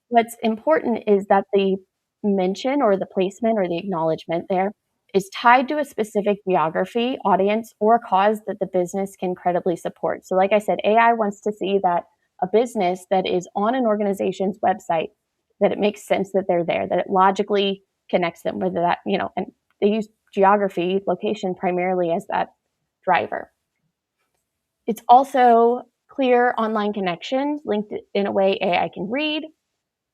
What's important is that the mention or the placement or the acknowledgement there is tied to a specific geography, audience, or a cause that the business can credibly support. So like I said, AI wants to see that a business that is on an organization's website, that it makes sense that they're there, that it logically connects them, whether that, and they use geography, location primarily as that driver. It's also clear online connections linked in a way AI can read,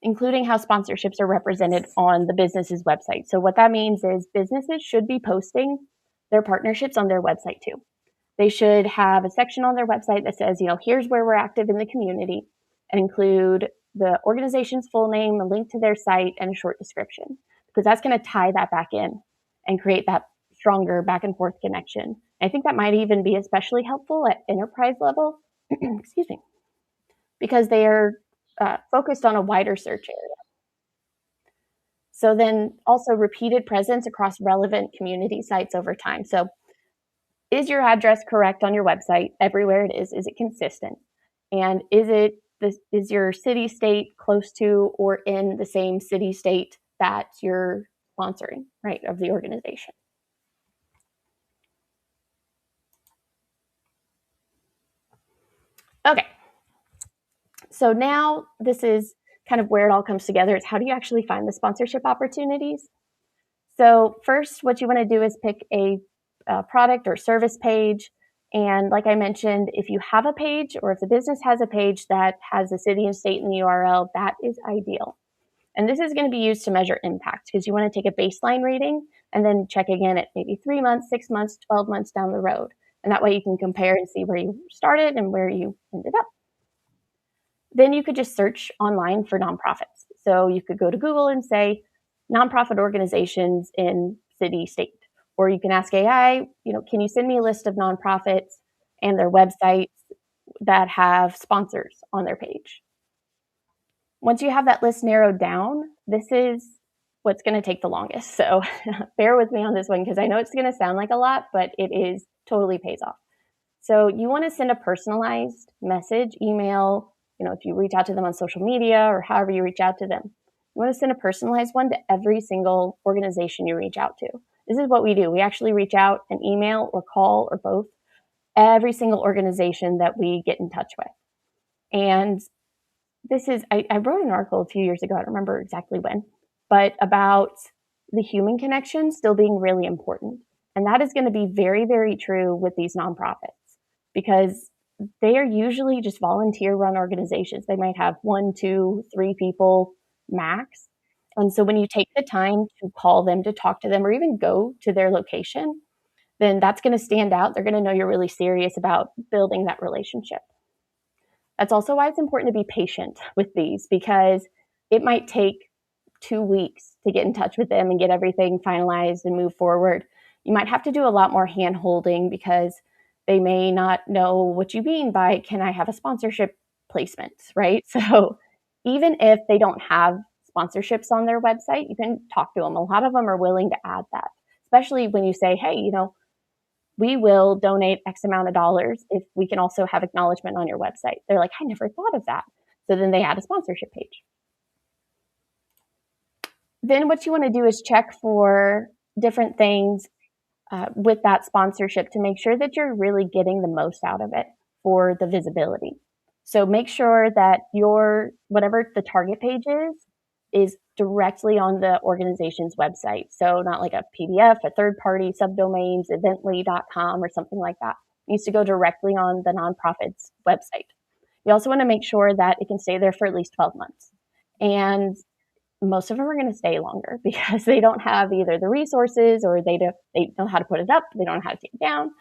including how sponsorships are represented on the business's website. So what that means is businesses should be posting their partnerships on their website too. They should have a section on their website that says, here's where we're active in the community, and include the organization's full name, a link to their site, and a short description, because that's going to tie that back in and create that stronger back and forth connection. I think that might even be especially helpful at enterprise level, excuse me, because they are focused on a wider search area. So then also repeated presence across relevant community sites over time. So is your address correct on your website everywhere it is? Is it consistent? And is your city state close to or in the same city state that you're sponsoring, right, of the organization? Okay. So now this is kind of where it all comes together. It's how do you actually find the sponsorship opportunities? So first, what you want to do is pick a product or service page. And like I mentioned, if you have a page or if the business has a page that has a city and state in the URL, that is ideal. And this is going to be used to measure impact because you want to take a baseline reading and then check again at maybe 3 months, 6 months, 12 months down the road. And that way you can compare and see where you started and where you ended up. Then you could just search online for nonprofits. So you could go to Google and say nonprofit organizations in city, state. Or you can ask AI, can you send me a list of nonprofits and their websites that have sponsors on their page? Once you have that list narrowed down, this is what's going to take the longest. So bear with me on this one because I know it's going to sound like a lot, but it is totally pays off. So you want to send a personalized message, email, if you reach out to them on social media or however you reach out to them. You want to send a personalized one to every single organization you reach out to. This is what we do. We actually reach out and email or call or both every single organization that we get in touch with. And this is, I wrote an article a few years ago, I don't remember exactly when, but about the human connection still being really important. And that is going to be very, very true with these nonprofits because they are usually just volunteer-run organizations. They might have 1, 2, 3 people max. And so when you take the time to call them, to talk to them, or even go to their location, then that's going to stand out. They're going to know you're really serious about building that relationship. That's also why it's important to be patient with these because it might take 2 weeks to get in touch with them and get everything finalized and move forward. You might have to do a lot more hand holding because they may not know what you mean by, can I have a sponsorship placement, right? So even if they don't have sponsorships on their website, you can talk to them. A lot of them are willing to add that, especially when you say, hey, you know, we will donate X amount of dollars if we can also have acknowledgement on your website. They're like, I never thought of that. So then they add a sponsorship page. Then what you want to do is check for different things with that sponsorship to make sure that you're really getting the most out of it for the visibility. So make sure that your, whatever the target page is directly on the organization's website. So not like a PDF, a third-party subdomains, evently.com or something like that. It needs to go directly on the nonprofit's website. You also want to make sure that it can stay there for at least 12 months. And most of them are going to stay longer because they don't have either the resources or they know how to put it up, they don't know how to take it down.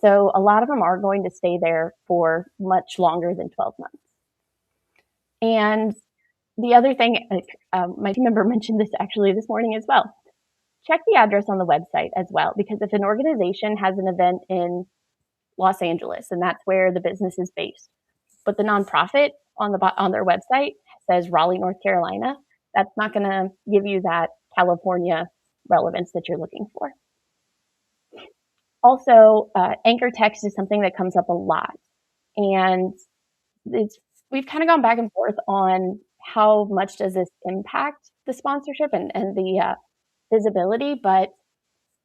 So a lot of them are going to stay there for much longer than 12 months. And the other thing, my team member mentioned this actually this morning as well. Check the address on the website as well, because if an organization has an event in Los Angeles and that's where the business is based, but the nonprofit on their website says Raleigh, North Carolina, that's not going to give you that California relevance that you're looking for. Also, anchor text is something that comes up a lot. And we've kind of gone back and forth on how much does this impact the sponsorship and the visibility, but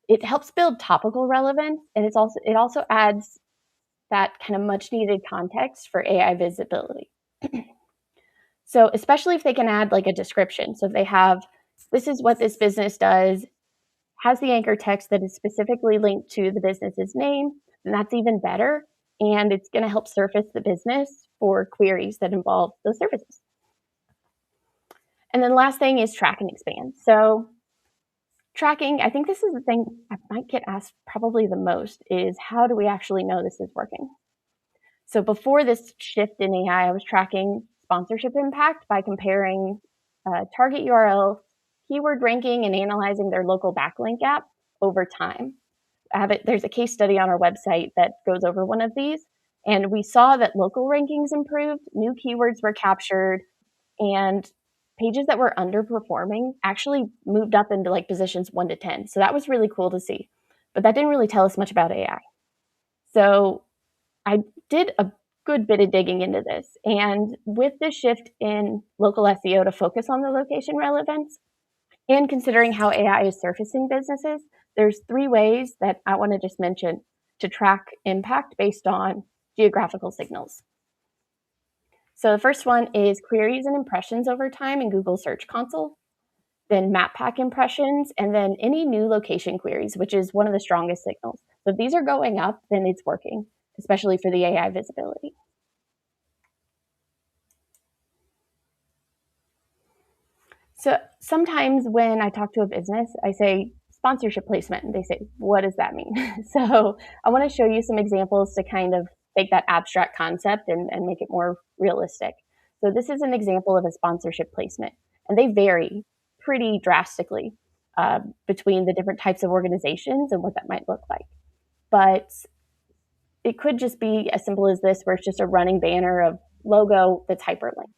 it helps build topical relevance. And it also adds that kind of much needed context for AI visibility. So especially if they can add like a description. So if they have, this is what this business does, has the anchor text that is specifically linked to the business's name, then that's even better. And it's going to help surface the business for queries that involve those services. And then last thing is track and expand. So tracking, I think this is the thing I might get asked probably the most, is how do we actually know this is working? So before this shift in AI, I was tracking sponsorship impact by comparing target URL, keyword ranking, and analyzing their local backlink gap over time. There's a case study on our website that goes over one of these, and we saw that local rankings improved, new keywords were captured, and pages that were underperforming actually moved up into like positions 1 to 10. So that was really cool to see, but that didn't really tell us much about AI. So I did a good bit of digging into this. And with this shift in local SEO to focus on the location relevance and considering how AI is surfacing businesses, there's 3 ways that I want to just mention to track impact based on geographical signals. So the first one is queries and impressions over time in Google Search Console, then map pack impressions, and then any new location queries, which is one of the strongest signals. So if these are going up, then it's working, especially for the AI visibility. So sometimes when I talk to a business, I say sponsorship placement, and they say, what does that mean? So I want to show you some examples to kind of take that abstract concept and make it more realistic. So this is an example of a sponsorship placement, and they vary pretty drastically between the different types of organizations and what that might look like. But it could just be as simple as this, where it's just a running banner of logo that's hyperlinked.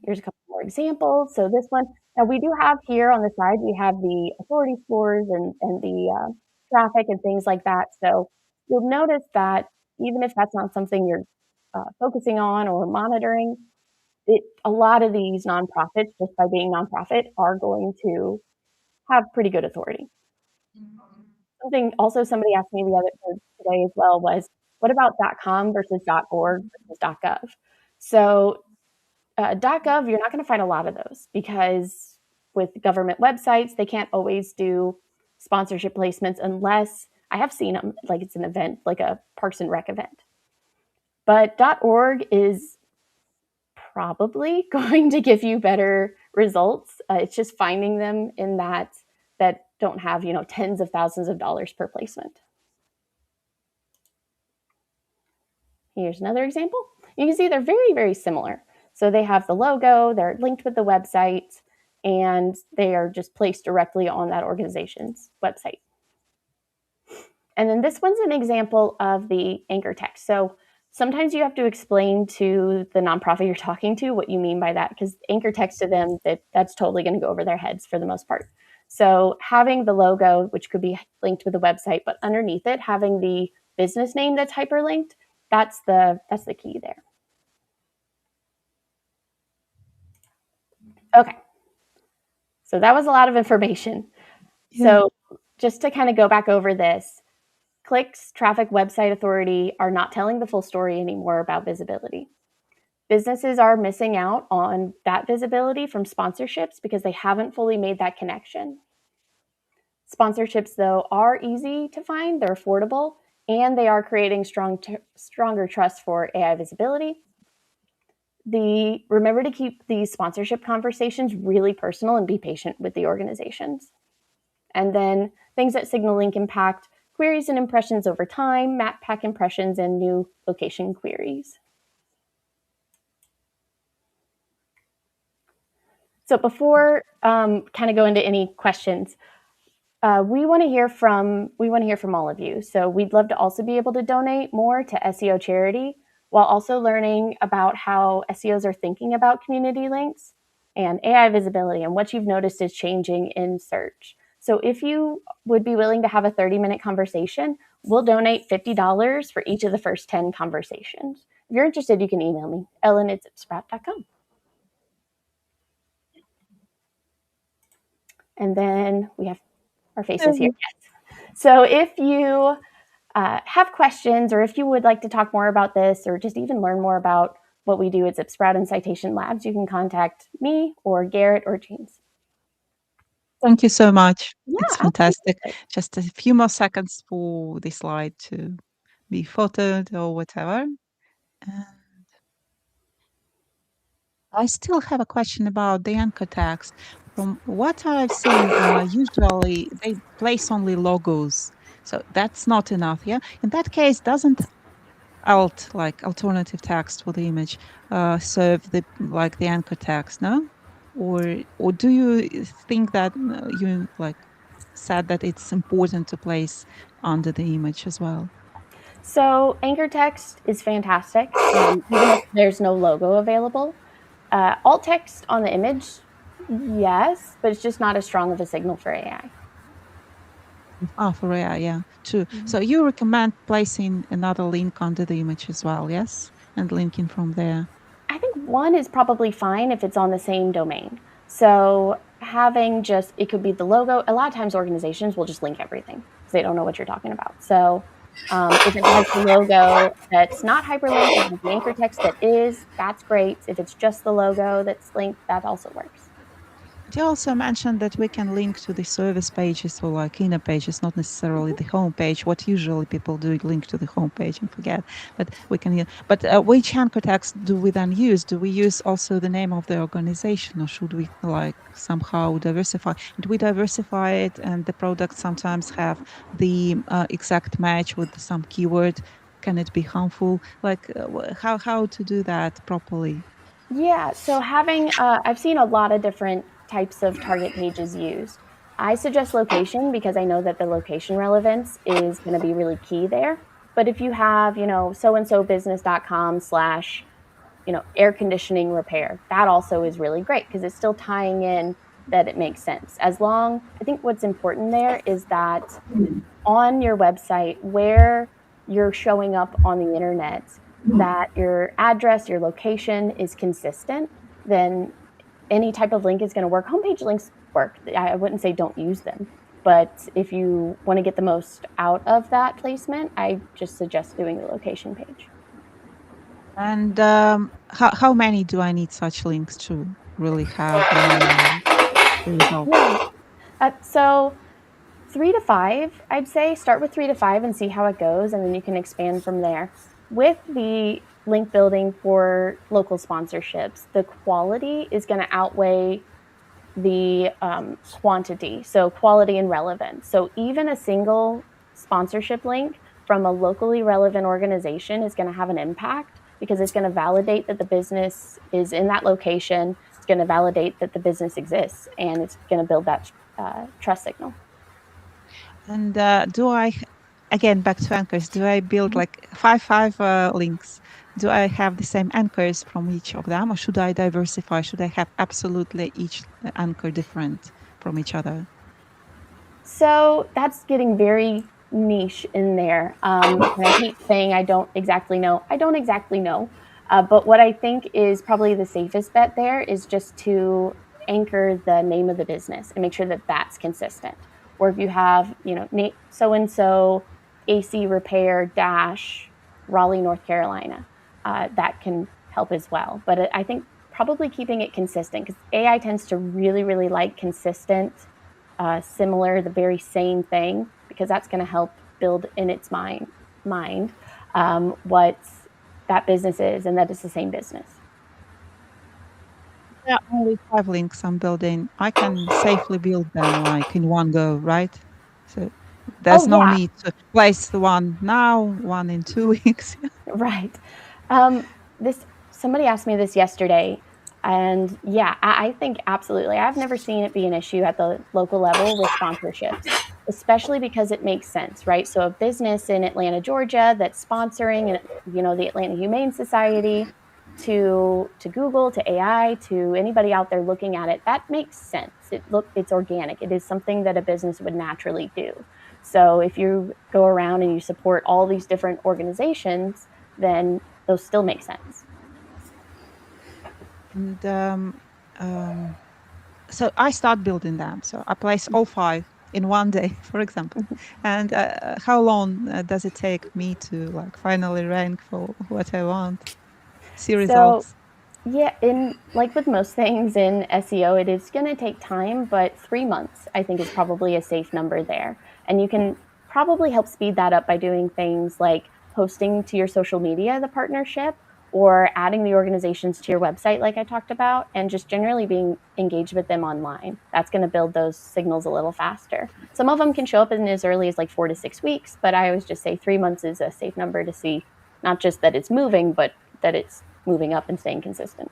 Here's a couple more examples. So this one, now we do have here on the side, we have the authority scores and the traffic and things like that. So you'll notice that even if that's not something you're focusing on or monitoring, a lot of these nonprofits, just by being nonprofit, are going to have pretty good authority. Something also somebody asked me today as well was, what about .com versus .org versus .gov? So .gov, you're not going to find a lot of those because with government websites, they can't always do sponsorship placements unless, I have seen them, like it's an event, like a Parks and Rec event. But .org is probably going to give you better results. It's just finding them in that don't have, tens of thousands of dollars per placement. Here's another example. You can see they're very, very similar. So they have the logo, they're linked with the website, and they are just placed directly on that organization's website. And then this one's an example of the anchor text. So sometimes you have to explain to the nonprofit you're talking to what you mean by that, because anchor text to them, that's totally going to go over their heads for the most part. So having the logo, which could be linked with the website, but underneath it, having the business name that's hyperlinked, that's the key there. Okay. So that was a lot of information. Yeah. So just to kind of go back over this, clicks, traffic, website authority are not telling the full story anymore about visibility. Businesses are missing out on that visibility from sponsorships because they haven't fully made that connection. Sponsorships, though, are easy to find, they're affordable, and they are creating stronger trust for AI visibility. Remember to keep these sponsorship conversations really personal and be patient with the organizations. And then things that signal link impact, queries and impressions over time, map pack impressions, and new location queries. So before kind of go into any questions, we want to hear from all of you. So we'd love to also be able to donate more to SEO Charity, while also learning about how SEOs are thinking about community links and AI visibility and what you've noticed is changing in search. So if you would be willing to have a 30-minute conversation, we'll donate $50 for each of the first 10 conversations. If you're interested, you can email me, ellen@zipsprout.com. And then we have our faces here. Yes. So if you have questions, or if you would like to talk more about this, or just even learn more about what we do at ZipSprout and Citation Labs, you can contact me or Garrett or James. Thank you so much. Yeah, it's fantastic. absolutely. Just a few more seconds for the slide to be photoed or whatever. And I still have a question about the anchor text. From what I've seen, usually they place only logos. So that's not enough, yeah? In that case, doesn't alternative text for the image, serve the anchor text, no? Or do you think that you said that it's important to place under the image as well? So anchor text is fantastic, even if there's no logo available. Alt text on the image, yes, but it's just not as strong of a signal for AI. For AI, yeah, true. Mm-hmm. So you recommend placing another link under the image as well, yes? And linking from there. I think one is probably fine if it's on the same domain. So having it could be the logo. A lot of times organizations will just link everything because they don't know what you're talking about. So if it has the logo that's not hyperlinked, if the anchor text that's great. If it's just the logo that's linked, that also works. You also mentioned that we can link to the service pages or inner pages, not necessarily the home page. What usually people do, link to the home page and forget. But we can. But which anchor text do we then use? Do we use also the name of the organization, or should we somehow diversify? Do we diversify it, and the products sometimes have the exact match with some keyword? Can it be harmful? How to do that properly? Yeah. So having, I've seen a lot of different types of target pages used. I suggest location because I know that the location relevance is going to be really key there. But if you have, soandsobusiness.com/ air conditioning repair, that also is really great because it's still tying in that it makes sense. I think what's important there is that on your website where you're showing up on the internet, that your address, your location is consistent, then any type of link is going to work. Homepage links work. I wouldn't say don't use them, but if you want to get the most out of that placement, I just suggest doing the location page. And how many do I need such links to really have the result? So 3 to 5, I'd say. Start with 3 to 5 and see how it goes, and then you can expand from there. With the link building for local sponsorships, the quality is going to outweigh the quantity, so quality and relevance. So even a single sponsorship link from a locally relevant organization is going to have an impact because it's going to validate that the business is in that location. It's going to validate that the business exists, and it's going to build that trust signal. And again, back to anchors, do I build like five links? Do I have the same anchors from each of them, or should I diversify? Should I have absolutely each anchor different from each other? So that's getting very niche in there. And I hate saying I don't exactly know. I don't exactly know. But what I think is probably the safest bet there is just to anchor the name of the business and make sure that that's consistent. Or if you have, so-and-so AC Repair Raleigh, North Carolina, that can help as well. But I think probably keeping it consistent, because AI tends to really, really like consistent, similar, the very same thing, because that's going to help build in its mind what that business is, and that it's the same business. There are only 5 links I'm building. I can safely build them like in one go, right? So there's no need to place the one now, one in 2 weeks. Right. Somebody asked me this yesterday, and yeah, I think absolutely. I've never seen it be an issue at the local level with sponsorships, especially because it makes sense, right? So a business in Atlanta, Georgia, that's sponsoring, the Atlanta Humane Society, to Google, to AI, to anybody out there looking at it, that makes sense. It's organic. It is something that a business would naturally do. So if you go around and you support all these different organizations, then those still make sense. And so I start building them. So I place all 5 in one day, for example. And how long does it take me to finally rank for what I want? See results? So, yeah, like with most things in SEO, it is going to take time, but 3 months, I think, is probably a safe number there. And you can probably help speed that up by doing things like posting to your social media, the partnership, or adding the organizations to your website, like I talked about, and just generally being engaged with them online. That's going to build those signals a little faster. Some of them can show up in as early as 4 to 6 weeks, but I always just say 3 months is a safe number to see not just that it's moving, but that it's moving up and staying consistent.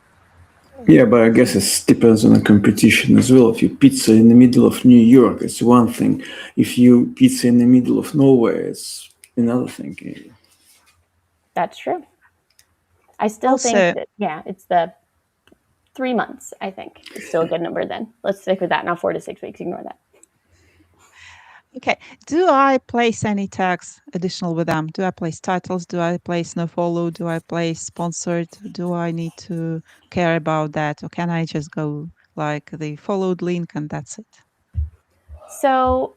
Yeah, but I guess it depends on the competition as well. If you pizza in the middle of New York, it's one thing. If you pizza in the middle of nowhere, it's another thing. That's true. I still think that, it's the 3 months, I think. It's still a good number then. Let's stick with that. Not 4 to 6 weeks. Ignore that. Okay. Do I place any tags additional with them? Do I place titles? Do I place nofollow? Do I place sponsored? Do I need to care about that? Or can I just go like the followed link and that's it? So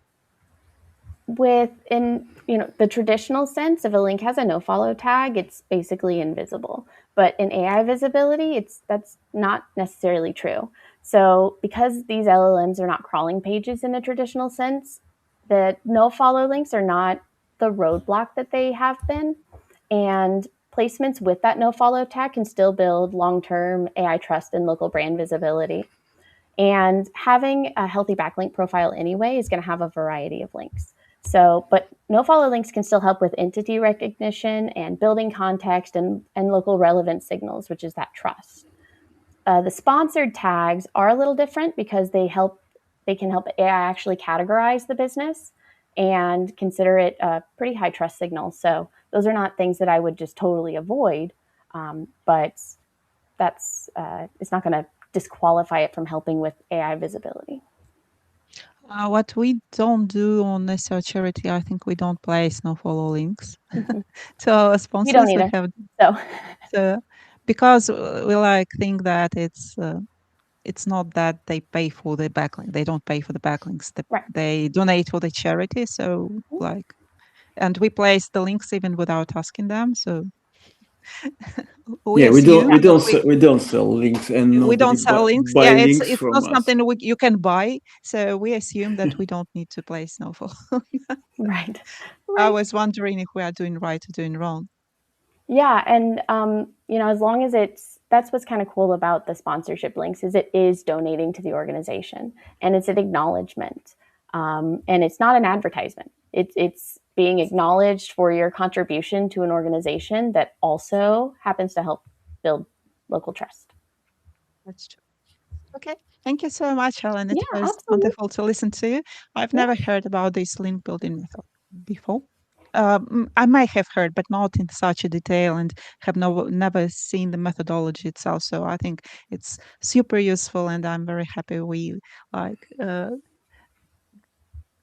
in the traditional sense, if a link has a nofollow tag, it's basically invisible. But in AI visibility, that's not necessarily true. So because these LLMs are not crawling pages in a traditional sense, the nofollow links are not the roadblock that they have been. And placements with that nofollow tag can still build long-term AI trust and local brand visibility. And having a healthy backlink profile anyway is going to have a variety of links. So, but nofollow links can still help with entity recognition and building context and local relevant signals, which is that trust. The sponsored tags are a little different because they can help AI actually categorize the business and consider it a pretty high trust signal. So those are not things that I would just totally avoid, but it's not going to disqualify it from helping with AI visibility. What we don't do on SEO Charity, I think we don't place nofollow links. So sponsors, we don't either. So because we think that it's not that they pay for the backlink. They don't pay for the backlinks. They donate for the charity. So and we place the links even without asking them. So we don't sell links, and we don't sell links. Buy links it's from not us. something you can buy. So we assume that we don't need to place nofollow. Right. I was wondering if we are doing right or doing wrong. Yeah, and as long as that's what's kind of cool about the sponsorship links is it is donating to the organization and it's an acknowledgement. And it's not an advertisement. It's being acknowledged for your contribution to an organization that also happens to help build local trust. That's true. Okay. Thank you so much, Helen. It Yeah, was absolutely. wonderful to listen to you. I've never heard about this link building method before. I might have heard, but not in such a detail, and have never seen the methodology itself. So I think it's super useful, and I'm very happy we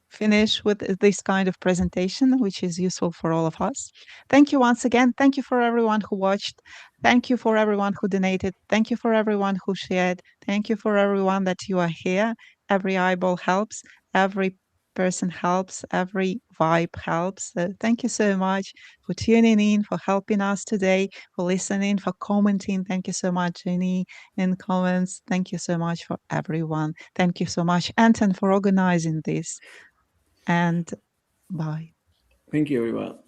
finish with this kind of presentation, which is useful for all of us. Thank you once again. Thank you for everyone who watched. Thank you for everyone who donated. Thank you for everyone who shared. Thank you for everyone that you are here. Every eyeball helps. Every person helps. Every vibe helps. So thank you so much for tuning in, for helping us today, for listening, for commenting. Thank you so much, Jenny, in comments. Thank you so much for everyone. Thank you so much, Anton, for organizing this. And bye. Thank you, everyone.